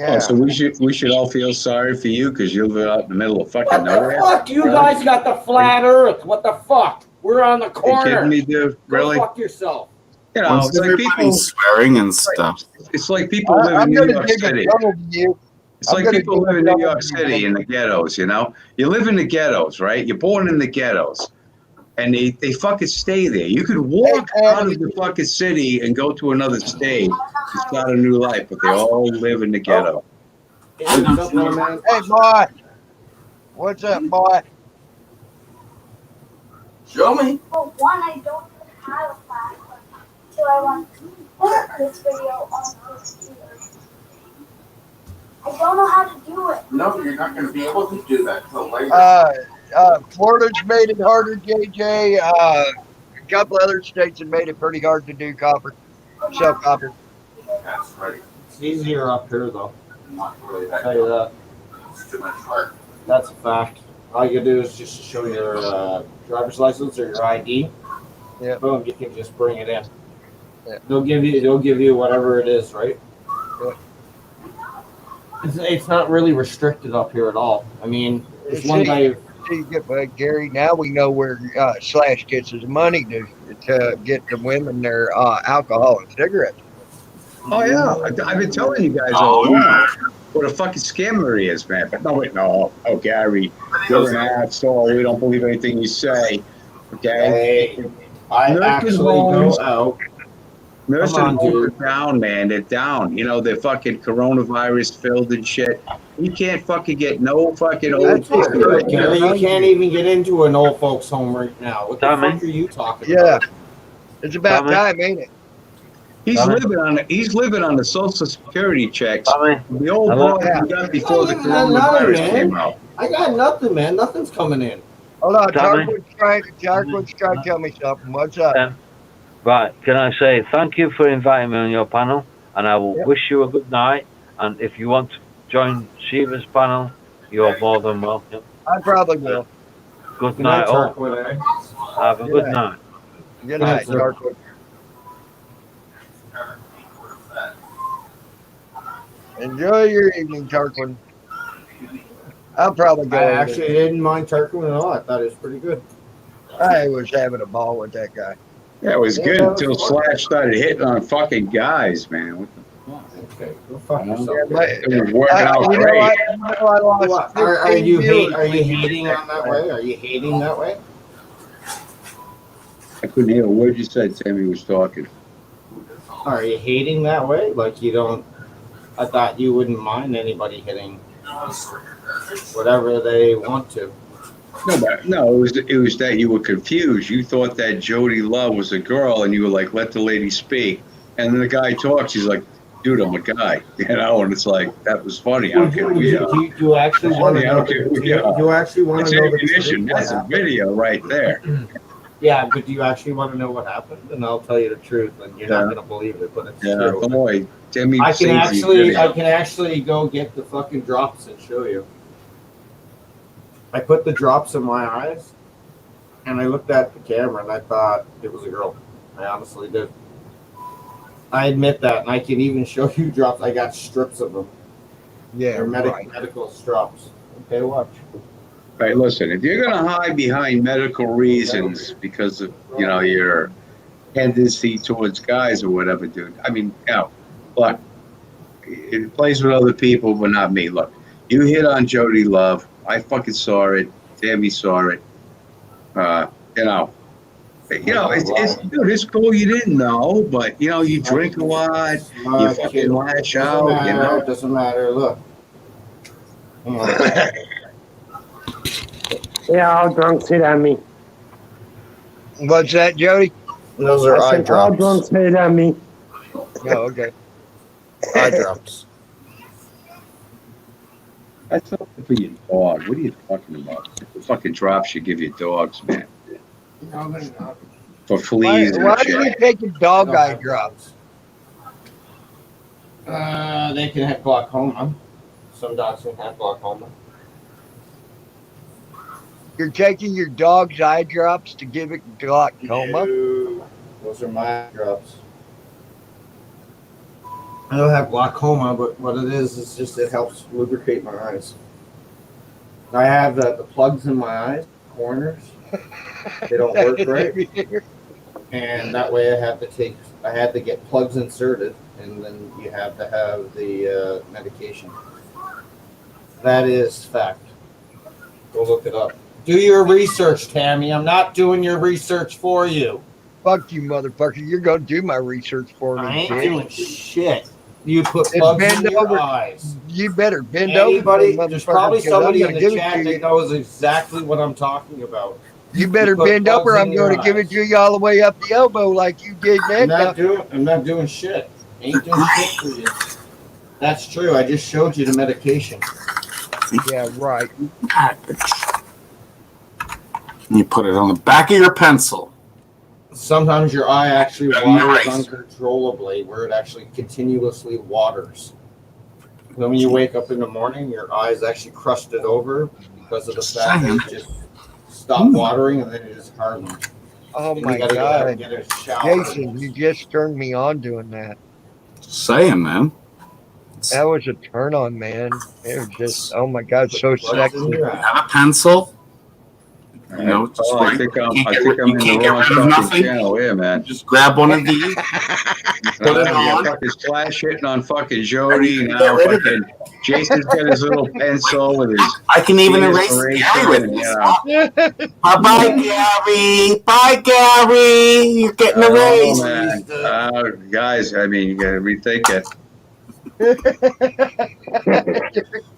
S2: Oh, so we should all feel sorry for you because you live out in the middle of fucking
S20: What the
S2: nowhere.
S20: fuck? You
S2: Really?
S20: guys got the flat Earth. What the fuck? We're on the
S2: You
S20: corner.
S2: kidding me, dude? Really?
S20: Go fuck yourself.
S2: You know,
S16: Once
S2: it's like
S16: everybody's
S2: people.
S16: swearing and stuff.
S2: It's like people live in
S4: I'm
S2: New
S4: going to
S2: York
S4: dig a
S2: City.
S4: tunnel to you.
S2: It's
S4: I'm
S2: like
S4: gonna
S2: people
S4: dig
S2: live
S4: a
S2: in New
S4: tunnel
S2: York
S4: to you,
S2: City in the ghettos, you know? You live in the ghettos, right? You're born in the ghettos. And they fucking stay there. You could walk out of the fucking city and go to another state and start a new life, but they all live in the ghetto.
S4: Hey, boy. What's up, boy?
S15: Show me. Well, one, I don't have a platform. So I want to put this video on this computer. I don't know how to do it.
S20: No, you're not going to be able to do that till later.
S4: Florida's made it harder, JJ. A couple other states have made it pretty hard to do copper. Sell copper.
S20: That's right. It's easier up here, though. Not really that. I'll tell you that. It's too much work. That's a fact. All you gotta do is just show your driver's license or your ID.
S4: Yeah.
S20: Boom, you can just bring it in.
S4: Yeah.
S20: They'll give you whatever it is, right?
S4: Yeah.
S20: It's not really restricted up here at all. I mean, there's one guy.
S4: But Gary, now we know where Slash gets his money to get the women their alcohol and cigarettes.
S2: Oh yeah, I've been telling you guys all along what a fucking scammer he is, man. But no, wait, no. Oh, Gary, you're an asshole. We don't believe anything you say. Okay.
S20: Hey, I actually go out.
S2: Nursing
S20: Come on,
S2: homes
S20: dude.
S2: are down, man. They're down. You know, they're fucking coronavirus filled and shit. You can't fucking get no fucking old people right
S20: Gary,
S2: now.
S20: you can't even get into an old folks home right now. What the fuck are you talking about?
S4: It's about time, ain't it?
S2: He's living on the Social Security checks. The old
S20: Hello?
S2: boy he got before the
S20: I got nothing,
S2: coronavirus
S20: man.
S2: came out.
S20: I got nothing, man. Nothing's coming in.
S4: Hold on,
S19: Tommy?
S4: Tarquin's trying to tell me something. What's up?
S19: Right, can I say thank you for inviting me on your panel, and I will wish you a good night. And if you want to join Shiva's panel, you're more than welcome.
S4: I probably will.
S19: Good night, all. Have a good
S4: night.
S19: night.
S4: Good night, Tarquin. Enjoy your evening, Tarquin. I'll probably go.
S20: I
S4: over
S20: actually
S4: there.
S20: didn't mind Tarquin at all. I thought it was pretty good.
S4: I was having a ball with that guy.
S2: Yeah, it was
S20: Yeah,
S2: good
S20: that was
S2: until
S20: fun.
S2: Slash started hitting on fucking guys, man. What
S20: Okay, go fuck yourself.
S2: It was working out
S4: you know
S2: great.
S4: what? You know, I lost
S20: What, are
S4: 15
S20: you
S4: viewers.
S20: are you hating on that way? Are you hating that way?
S2: I couldn't hear a word you said. Tammy was talking.
S20: Are you hating that way? Like you don't? I thought you wouldn't mind anybody hitting whatever they want to.
S2: No, it was that you were confused. You thought that Jody Love was a girl, and you were like, "Let the lady speak." And then the guy talks. He's like, "Dude, I'm a guy," you know. And it's like that was funny. I don't care who you are.
S20: Do you actually want to
S2: I
S20: know?
S2: don't care who
S20: Do
S2: you are.
S20: you actually want
S2: It's
S20: to know the
S2: ammunition.
S20: truth? What
S2: That's a
S20: happened?
S2: video right there.
S20: Yeah, but do you actually want to know what happened? And I'll tell you the truth, and you're not gonna believe it, but it's
S2: Yeah,
S20: true.
S2: boy, Timmy.
S20: I can
S2: sings the
S20: I
S2: video.
S20: can actually go get the fucking drops and show you. I put the drops in my eyes, and I looked at the camera, and I thought it was a girl. I honestly did. I admit that, and I can even show you drops. I got strips of them.
S4: Yeah,
S20: They're
S4: right.
S20: medical drops. Okay, watch.
S2: Right, listen, if you're gonna hide behind medical reasons because of your tendency towards guys or whatever, dude. I mean, look, it plays with other people, but not me. Look, you hit on Jody Love. I fucking saw it. Tammy saw it. It's cool. You didn't know, but you drink a lot. You fucking lash out.
S20: It doesn't matter. Look.
S12: Yeah, all drunks hit on me.
S4: What's that, Jody?
S20: Those are
S12: I
S20: eye
S12: said, all
S20: drops.
S12: drunks hit on me.
S4: Oh, okay.
S20: Eye drops.
S2: That's something for your dog. What are you talking about? The fucking drops you give your dogs, man.
S20: No, they're not.
S2: For
S4: Why,
S2: fleas and
S4: why do you
S2: shit.
S4: take a dog eye drops?
S20: They can have glaucoma. Some dogs can have glaucoma.
S4: You're taking your dog's eye drops to give it glaucoma?
S20: No, those are my eye drops. I don't have glaucoma, but what it is just it helps lubricate my eyes. I have the plugs in my eyes, corners. They don't work right, and that way I had to get plugs inserted, and then you have to have the medication. That is fact. Go look it up. Do your research, Tammy. I'm not doing your research for you.
S4: Fuck you, motherfucker. You're going to do my research for me.
S20: I ain't
S4: bitch.
S20: doing shit. You put
S4: Then
S20: plugs
S4: bend
S20: in your
S4: over.
S20: eyes.
S4: You better bend
S20: Anybody,
S4: over.
S20: there's probably
S4: motherfucker, 'cause I'm
S20: somebody
S4: gonna
S20: in the
S4: give it
S20: chat
S4: to
S20: that
S4: you.
S20: knows exactly what I'm talking about.
S4: You better
S20: put
S4: bend
S20: plugs
S4: over.
S20: in
S4: I'm
S20: your
S4: going to give it
S20: eyes.
S4: to you all the way up the elbow like you did
S20: I'm
S4: that.
S20: not doing shit. Ain't doing shit for you. That's true. I just showed you the medication.
S4: Yeah, right.
S16: You put it on the back of your pencil.
S20: Sometimes your eye actually
S16: Nice.
S20: waters uncontrollably, where it actually continuously waters. When you wake up in the morning, your eyes actually crusted over because of the fact that it just stopped watering and then it just hardened.
S4: Oh
S20: And
S4: my
S20: you gotta get out and
S4: God.
S20: get a shower.
S4: Jason, you just turned me on doing that.
S16: Saying, man.
S4: That was a turn on, man. It was just, oh my God, so
S20: Plugs in
S4: sexy.
S20: your eye.
S16: Have a pencil. You know, just
S2: Oh,
S16: like,
S2: I think I'm
S16: you
S2: in
S16: can't
S2: the
S16: get
S2: wrong
S16: rid of
S2: fucking
S16: nothing.
S2: channel here, man.
S16: Just grab one of these, put it on.
S2: Fucking Slash hitting on fucking Jody
S16: And you can
S2: now.
S16: get rid of
S2: Fucking Jason's got his little pencil with his.
S16: I can even erase Gary with
S2: and,
S16: this. Bye, Gary. Bye, Gary. You're getting erased.
S2: Oh, man. Guys, I mean, you gotta rethink it.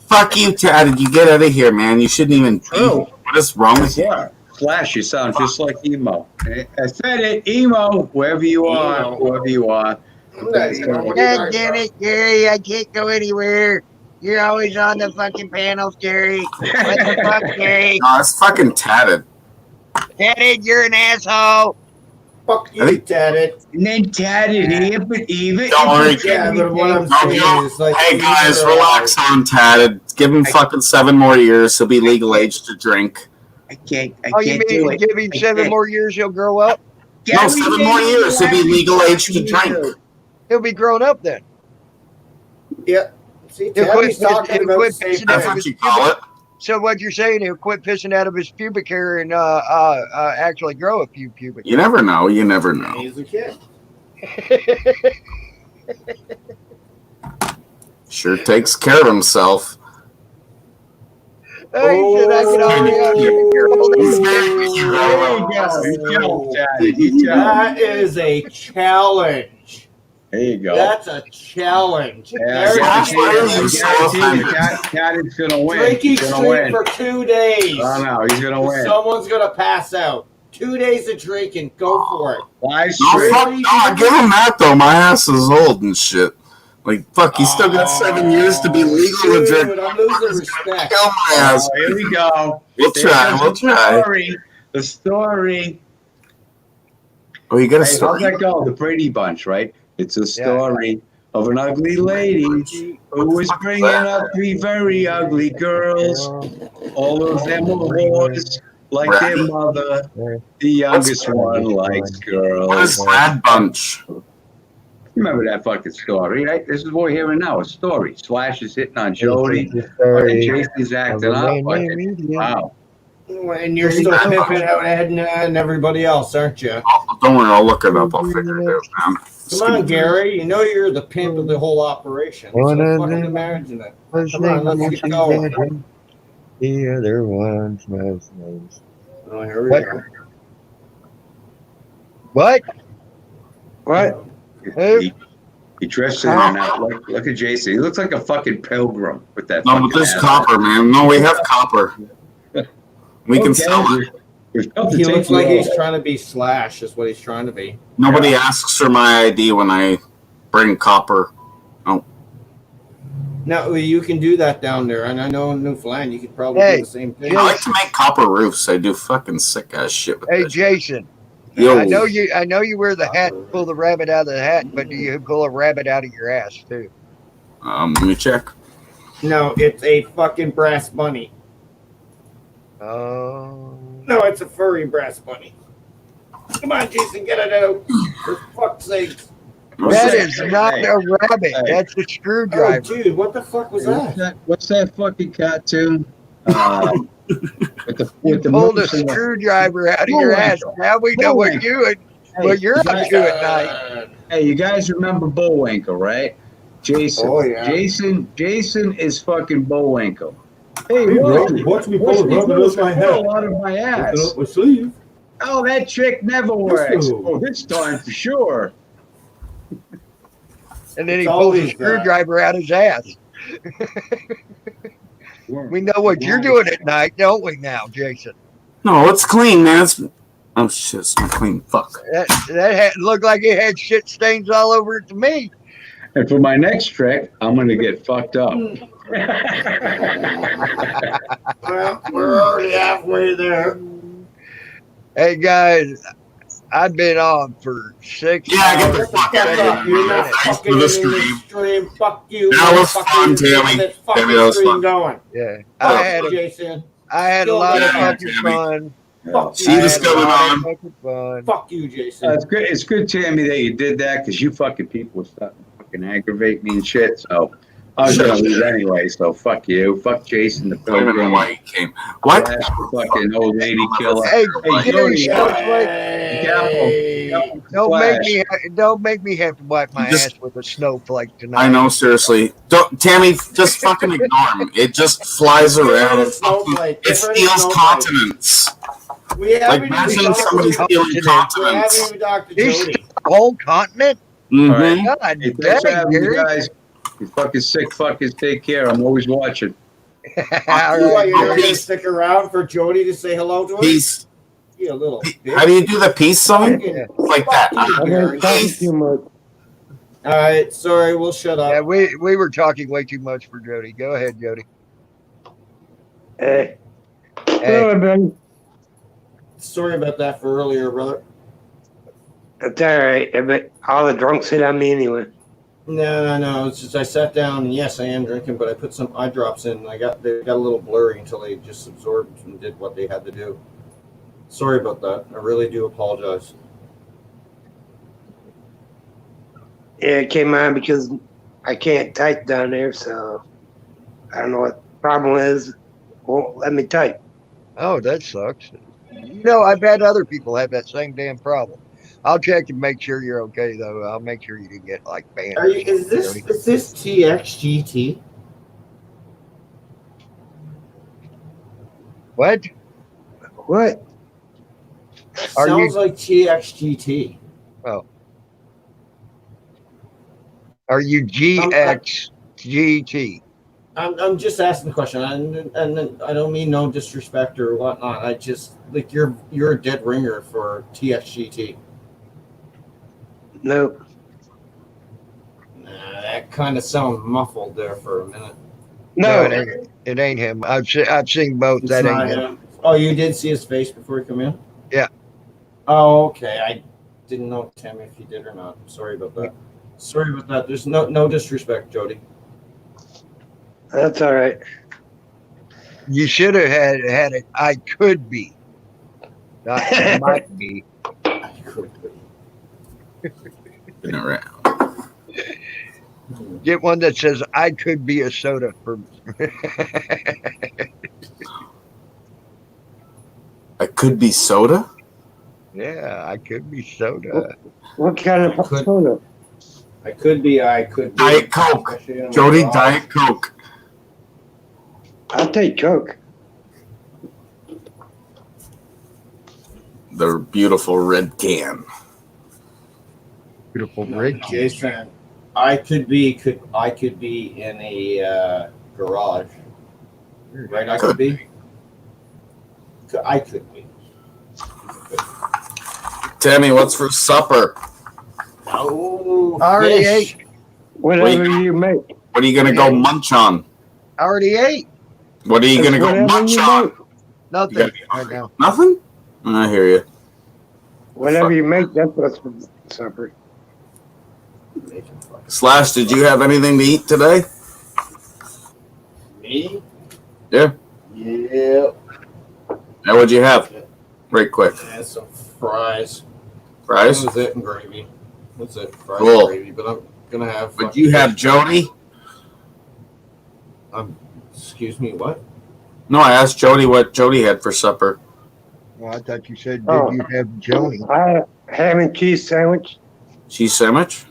S16: Fuck you, Chad. You get out of here, man. You shouldn't even.
S2: True.
S16: What is wrong with you?
S2: Slash, you sound just like emo. I said it, emo. Wherever you are, whoever you are.
S4: God damn it, Gary! I can't go anywhere. You're always on the fucking panels, Gary. What the fuck, Gary?
S16: No, it's fucking tatted.
S4: Tatted, you're an asshole.
S20: Fuck you, Tatted.
S2: And then Tatted here, but even.
S16: Don't worry,
S20: Yeah, but what I'm
S16: No,
S20: saying is like,
S16: hey guys,
S20: either,
S16: relax on Tatted. Give him fucking 7 more years. He'll be legal age to drink.
S2: I can't
S4: You mean give him 7 more years, he'll grow up?
S16: No, 7 more years. He'll be legal age to drink.
S4: He'll be grown up then.
S20: Yeah. See,
S4: He'll
S20: Tabby's
S4: quit,
S20: talking
S4: he'll
S20: about
S4: quit
S20: the same
S4: pissing out
S16: That's
S4: of
S16: what
S4: his
S16: you call
S4: pubic.
S16: it.
S4: So what you're saying, he'll quit pissing out of his pubic hair and actually grow a few pubic.
S16: You never know. You never know.
S20: He's a kid.
S16: Sure takes care of himself.
S4: He said I can already have pubic hair all
S20: That is a challenge.
S2: There you go.
S20: That's a challenge.
S2: Tatted's gonna win.
S20: Drinking
S2: He's gonna
S20: streak
S2: win.
S20: for 2 days.
S2: Oh no, he's gonna win.
S20: Someone's gonna pass out. 2 days of drinking. Go for it.
S2: Live
S16: No, fuck, no, give him that though. My ass is old and shit. Like, fuck, he's still got 7 years to be legal to drink.
S20: Dude, I'm losing respect.
S16: Kill my ass.
S2: Oh, here we go.
S16: We'll try. We'll try.
S2: The story.
S16: Oh, you got a
S2: Hey, how's
S16: story?
S2: that go? The Brady Bunch, right? It's a story of an ugly lady who was bringing up 3 very ugly girls. All of them were whores, like their mother. The youngest one likes girls.
S16: What is Brad Bunch?
S2: Remember that fucking story, right? This is what we're hearing now, a story. Slash is hitting on Jody. Fucking Jason's acting up. Wow.
S20: And you're still pimping out Ed and everybody else, aren't you?
S16: Don't worry, I'll look it up. I'll figure it out, man.
S20: Come on, Gary. You know you're the pimp of the whole operation. So fucking imagine it. Come on, let's get going.
S4: The other one's most nice.
S20: Oh, here we go.
S4: What?
S2: What? He dressed in and out. Look at Jason. He looks like a fucking pilgrim with that.
S16: No, but this
S2: hat.
S16: copper, man. No, we have copper. We can sell it.
S20: He looks like he's trying to be Slash, is what he's trying to be.
S16: Nobody asks for my ID when I bring copper. Oh.
S20: Now, you can do that down there, and I know in Newfoundland you could probably do the same thing.
S16: I like to make copper roofs. I do fucking sick ass shit with
S4: Hey,
S16: that.
S4: Jason.
S16: Yo.
S4: I know you wear the hat and pull the rabbit out of the hat, but do you pull a rabbit out of your ass too?
S16: Let me check.
S20: No, it's a fucking brass bunny.
S4: Oh.
S20: No, it's a furry brass bunny. Come on, Jason, get it out. For fuck's sake.
S4: That is not a rabbit. That's a screwdriver.
S20: Oh, dude, what the fuck was that?
S2: What's that fucking cartoon? With the
S4: Pulled a
S2: moose and the-
S4: screwdriver out of your ass. Now we know what you're up to at night.
S2: Hey, you guys remember Bullwinkle, right? Jason.
S20: Oh, yeah.
S2: Jason is fucking Bullwinkle. Hey,
S20: watch me pull a rabbit out of my hat.
S2: Out of my ass.
S20: Open up my sleeve.
S2: Oh, that trick never works.
S20: No.
S2: Oh, this time for sure.
S4: And then he
S20: It's
S4: pulls a
S20: always
S4: screwdriver out his ass. We know what you're doing at night, don't we now, Jason?
S16: No, it's clean, man. Oh shit, it's not clean. Fuck.
S4: That hat looked like it had shit stains all over it to me.
S2: And for my next trick, I'm gonna get fucked up.
S20: Well, we're already halfway there.
S4: Hey guys, I've been on for 6
S16: Yeah, I get the fuck out of here.
S20: You're not
S16: Thanks
S20: fucking
S16: for the
S20: in
S16: stream.
S20: stream. Fuck you.
S16: That was
S20: Fuck
S16: fun,
S20: you.
S16: Tammy.
S20: Get that fucking
S16: Tammy, that was
S20: stream
S16: fun.
S20: going.
S4: Yeah,
S20: Fuck you, Jason.
S4: I had a
S20: Still
S4: lot of
S20: there.
S4: fucking
S16: Tammy.
S4: fun.
S20: Fuck
S16: See
S20: you.
S16: this going on.
S4: Fucking fun.
S20: Fuck you, Jason.
S2: It's good. It's good, Tammy, that you did that because you fucking people were starting to fucking aggravate me and shit. So I was gonna leave anyway, so fuck you. Fuck Jason the
S16: I don't even know
S2: Pilgrim.
S16: why he came. What?
S2: Last fucking old lady killer.
S4: Hey,
S2: Hey,
S4: Gary
S2: Jody,
S4: Snowflake, don't make me have to wipe my
S16: Just-
S4: ass with a snowflake tonight.
S16: I know, seriously. Don't, Tammy, just fucking ignore him. It just flies around. It steals continents.
S20: We haven't
S16: Like, imagine
S20: even
S16: somebody
S20: talked
S16: stealing
S20: to-
S16: continents.
S20: We haven't even talked to
S4: This
S20: Jody.
S4: whole continent?
S16: Mhm.
S4: God
S2: Hey, thanks for
S4: dang,
S2: having me,
S4: Gary.
S2: guys. You fucking sick fuckers, take care. I'm always watching.
S4: All
S20: Why, you're not
S4: right.
S20: gonna stick around for Jody to say hello to us?
S16: Peace.
S20: You little bitch.
S16: How do you do the peace sign?
S20: Fucking
S16: Like that.
S12: I've been talking too much.
S20: All right, sorry, we'll shut up.
S4: Yeah, we were talking way too much for Jody. Go ahead, Jody.
S12: Hey.
S4: Hey.
S12: Hello, buddy.
S20: Sorry about that for earlier, brother.
S12: That's all right. But all the drunks hit on me anyway.
S20: No. It's just I sat down and yes, I am drinking, but I put some eye drops in. And they got a little blurry until they just absorbed and did what they had to do. Sorry about that. I really do apologize.
S12: Yeah, it came on because I can't type down there, so I don't know what the problem is. Won't let me type.
S4: Oh, that sucks. You know, I've had other people have that same damn problem. I'll check and make sure you're okay, though. I'll make sure you didn't get like banned.
S20: Are you? Is this TXGT?
S4: What?
S12: What?
S4: Are you-
S20: Sounds like TXGT.
S4: Oh. Are you GXGT?
S20: I'm just asking the question, and I don't mean no disrespect or whatnot. I just like you're a dead ringer for TXGT.
S12: Nope.
S20: Nah, that kind of sounds muffled there for a minute.
S12: No.
S4: It ain't him. I've seen both.
S20: It's
S4: That
S20: not
S4: ain't him.
S20: him. Oh, you did see his face before he come in?
S4: Yeah.
S20: Oh, okay. I didn't know, Tammy, if you did or not. Sorry about that. Sorry about that. There's no disrespect, Jody.
S12: That's all right.
S4: You should have had it. I could be. Not I might be.
S20: I could be.
S16: Been around.
S4: Get one that says I could be a soda for.
S16: I could be soda?
S4: Yeah, I could be soda.
S12: What kind of soda?
S20: I could be.
S16: Diet Coke. Jody, Diet Coke.
S12: I'll take Coke.
S16: The beautiful red can.
S4: Beautiful red can.
S20: Jason, I could be in a garage. Right? I could be. I could be.
S16: Tammy, what's for supper?
S20: Oh,
S4: I already
S20: fish.
S4: ate.
S12: Whatever you make.
S16: What are you gonna go munch on?
S4: I already ate.
S16: What are you gonna go
S12: Whatever
S16: munch
S12: you
S16: on?
S12: make.
S4: Nothing
S16: gotta be
S4: right now.
S16: Nothing? I hear you.
S12: Whatever you make, that's what's for supper.
S16: Slash, did you have anything to eat today?
S20: Me?
S16: Yeah.
S20: Yeah.
S16: Now, what'd you have? Right quick.
S20: And some fries.
S16: Fries?
S20: That was it and gravy. That's it. Fries
S16: Cool.
S20: and gravy. But I'm gonna have.
S16: But you have Jody?
S20: Excuse me. What?
S16: No, I asked Jody what Jody had for supper.
S4: Well, I thought you said, did
S12: Oh.
S4: you have Joni?
S12: I had a ham and cheese sandwich.
S16: Cheese sandwich?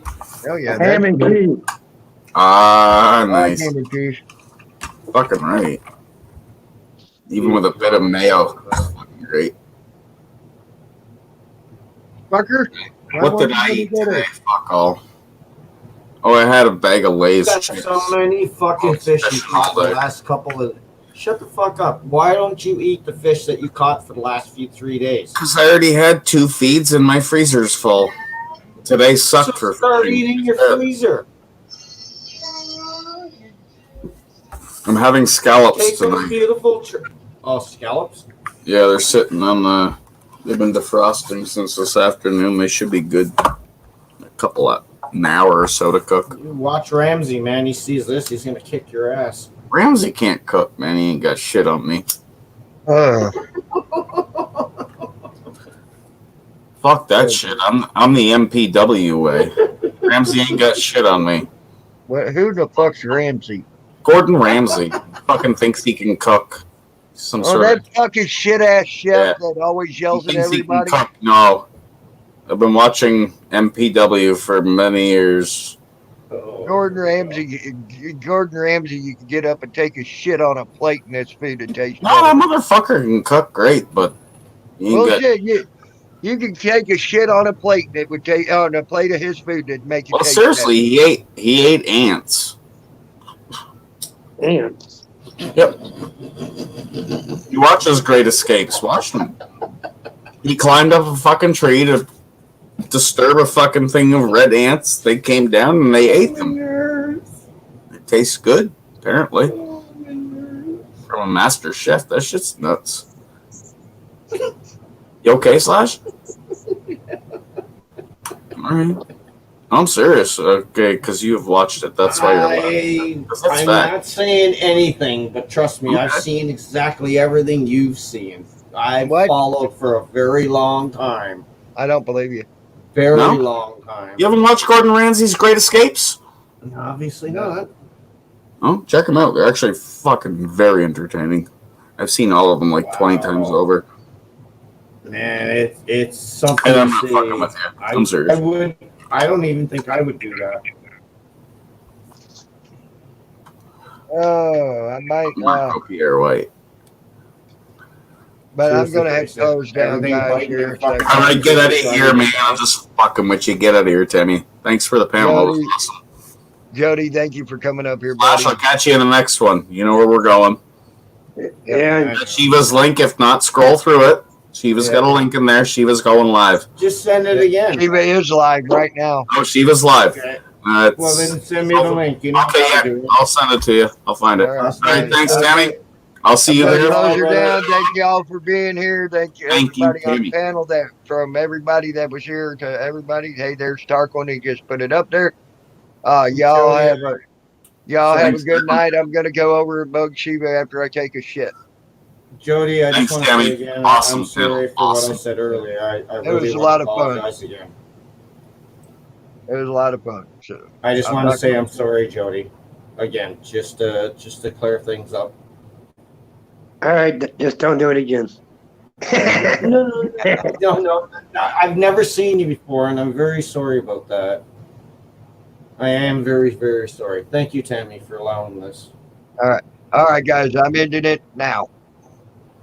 S4: Hell yeah.
S12: Ham and
S4: that's
S12: cheese.
S16: Ah,
S4: I like
S16: nice.
S4: ham and cheese.
S16: Fucking right. Even with a bit of mayo. Fucking great.
S4: Fucker.
S16: What did I eat today? Fuck all. Oh, I had a bag of Lay's
S20: Got
S16: chips.
S20: so many fucking fish you caught the
S16: Like-
S20: last couple of. Shut the fuck up. Why don't you eat the fish that you caught for the last 3 days?
S16: Because I already had 2 feeds and my freezer's full. Today sucked for
S20: Start
S16: fucking
S20: eating your
S16: shit.
S20: freezer.
S16: I'm having scallops
S20: Take those
S16: tonight.
S20: beautiful. Oh, scallops.
S16: Yeah, they're sitting on the. They've been defrosting since this afternoon. They should be good. A couple of an hour or so to cook.
S20: You watch Ramsey, man. He sees this, he's gonna kick your ass.
S16: Ramsey can't cook, man. He ain't got shit on me. Fuck that shit. I'm the MPW way. Ramsey ain't got shit on me.
S4: Who the fuck's Ramsey?
S16: Gordon Ramsay fucking thinks he can cook. Some sort
S4: that
S16: of
S4: fucking shit ass chef that always yells at
S16: thinks he can
S4: everybody.
S16: cook. No, I've been watching MPW for many years.
S4: Gordon Ramsay, you can get up and take a shit on a plate and it's food that tastes
S16: No,
S4: better.
S16: that motherfucker can cook great, but you ain't got.
S4: Bullshit, you can take a shit on a plate and it would take on a plate of his food that make it
S16: Well,
S4: taste
S16: seriously, he ate ants.
S12: Ants.
S16: Yep. You watch his Great Escapes. Watch him. He climbed up a fucking tree to disturb a fucking thing of red ants. They came down and they ate them. It tastes good, apparently. From a master chef. That shit's nuts. You okay, Slash? Alright. I'm serious. Okay, because you have watched it. That's why you're laughing. That's
S20: I'm
S16: fact.
S20: not saying anything, but trust me, I've
S16: Okay.
S20: seen exactly everything you've seen. I've followed for a very long time.
S4: I don't believe you.
S20: Very
S16: No?
S20: long time.
S16: You haven't watched Gordon Ramsay's Great Escapes?
S20: Obviously not.
S16: Oh, check them out. They're actually fucking very entertaining. I've seen all of them like 20 times over.
S20: Man, it's something
S16: And I'm
S20: to
S16: not
S20: see.
S16: fucking with you. I'm serious.
S20: I don't even think I would do that.
S4: Oh, I might.
S16: Marco Pierre White.
S4: But I'm
S20: Seriously,
S4: gonna have to
S20: Jason,
S4: close down,
S20: everything
S4: guys.
S20: biting
S4: Here
S20: your
S4: in a second.
S16: All right, get out of here, man. I'm just fucking with you. Get out of here, Timmy. Thanks for the panel. That was
S4: Jody,
S16: awesome.
S4: Jody, thank you for coming up here,
S16: Flash,
S4: buddy.
S16: I'll catch you in the next one. You know where we're going.
S12: Yeah.
S16: Shiva's link. If not, scroll through it. Shiva's got a link in there. Shiva's going live.
S20: Just send it again.
S4: Shiva is live right now.
S16: Oh, Shiva's live.
S20: Okay.
S16: It's-
S20: Well, then send me the link. You know
S16: Okay,
S20: how to
S16: yeah,
S20: do it.
S16: I'll send it to you. I'll find it. All right, thanks, Tammy. I'll see you
S4: I'm gonna
S16: there.
S4: close her down. Thank y'all for being here. Thank you,
S16: Thank you,
S4: everybody on
S16: Timmy.
S4: the panel. That from everybody that was here to everybody. Hey, there's Tarquin. He just put it up there. Y'all have a good night. I'm gonna go over and bug Shiva after I take a shit.
S20: Jody, I just
S16: Thanks,
S20: want to say
S16: Tammy.
S20: again,
S16: Awesome,
S20: I'm sorry
S16: dude.
S20: for what I
S16: Awesome.
S20: said earlier. I
S4: It
S20: really
S4: was a
S20: want
S4: lot
S20: to
S4: of fun.
S20: apologize again.
S4: It was a lot of fun. So
S20: I just
S4: I'm
S20: want to
S4: not
S20: say
S4: gonna-
S20: I'm sorry, Jody. Again, just to clear things up.
S12: All right, just don't do it again.
S20: No. I've never seen you before, and I'm very sorry about that. I am very, very sorry. Thank you, Tammy, for allowing this.
S4: All right, guys. I'm ending it now.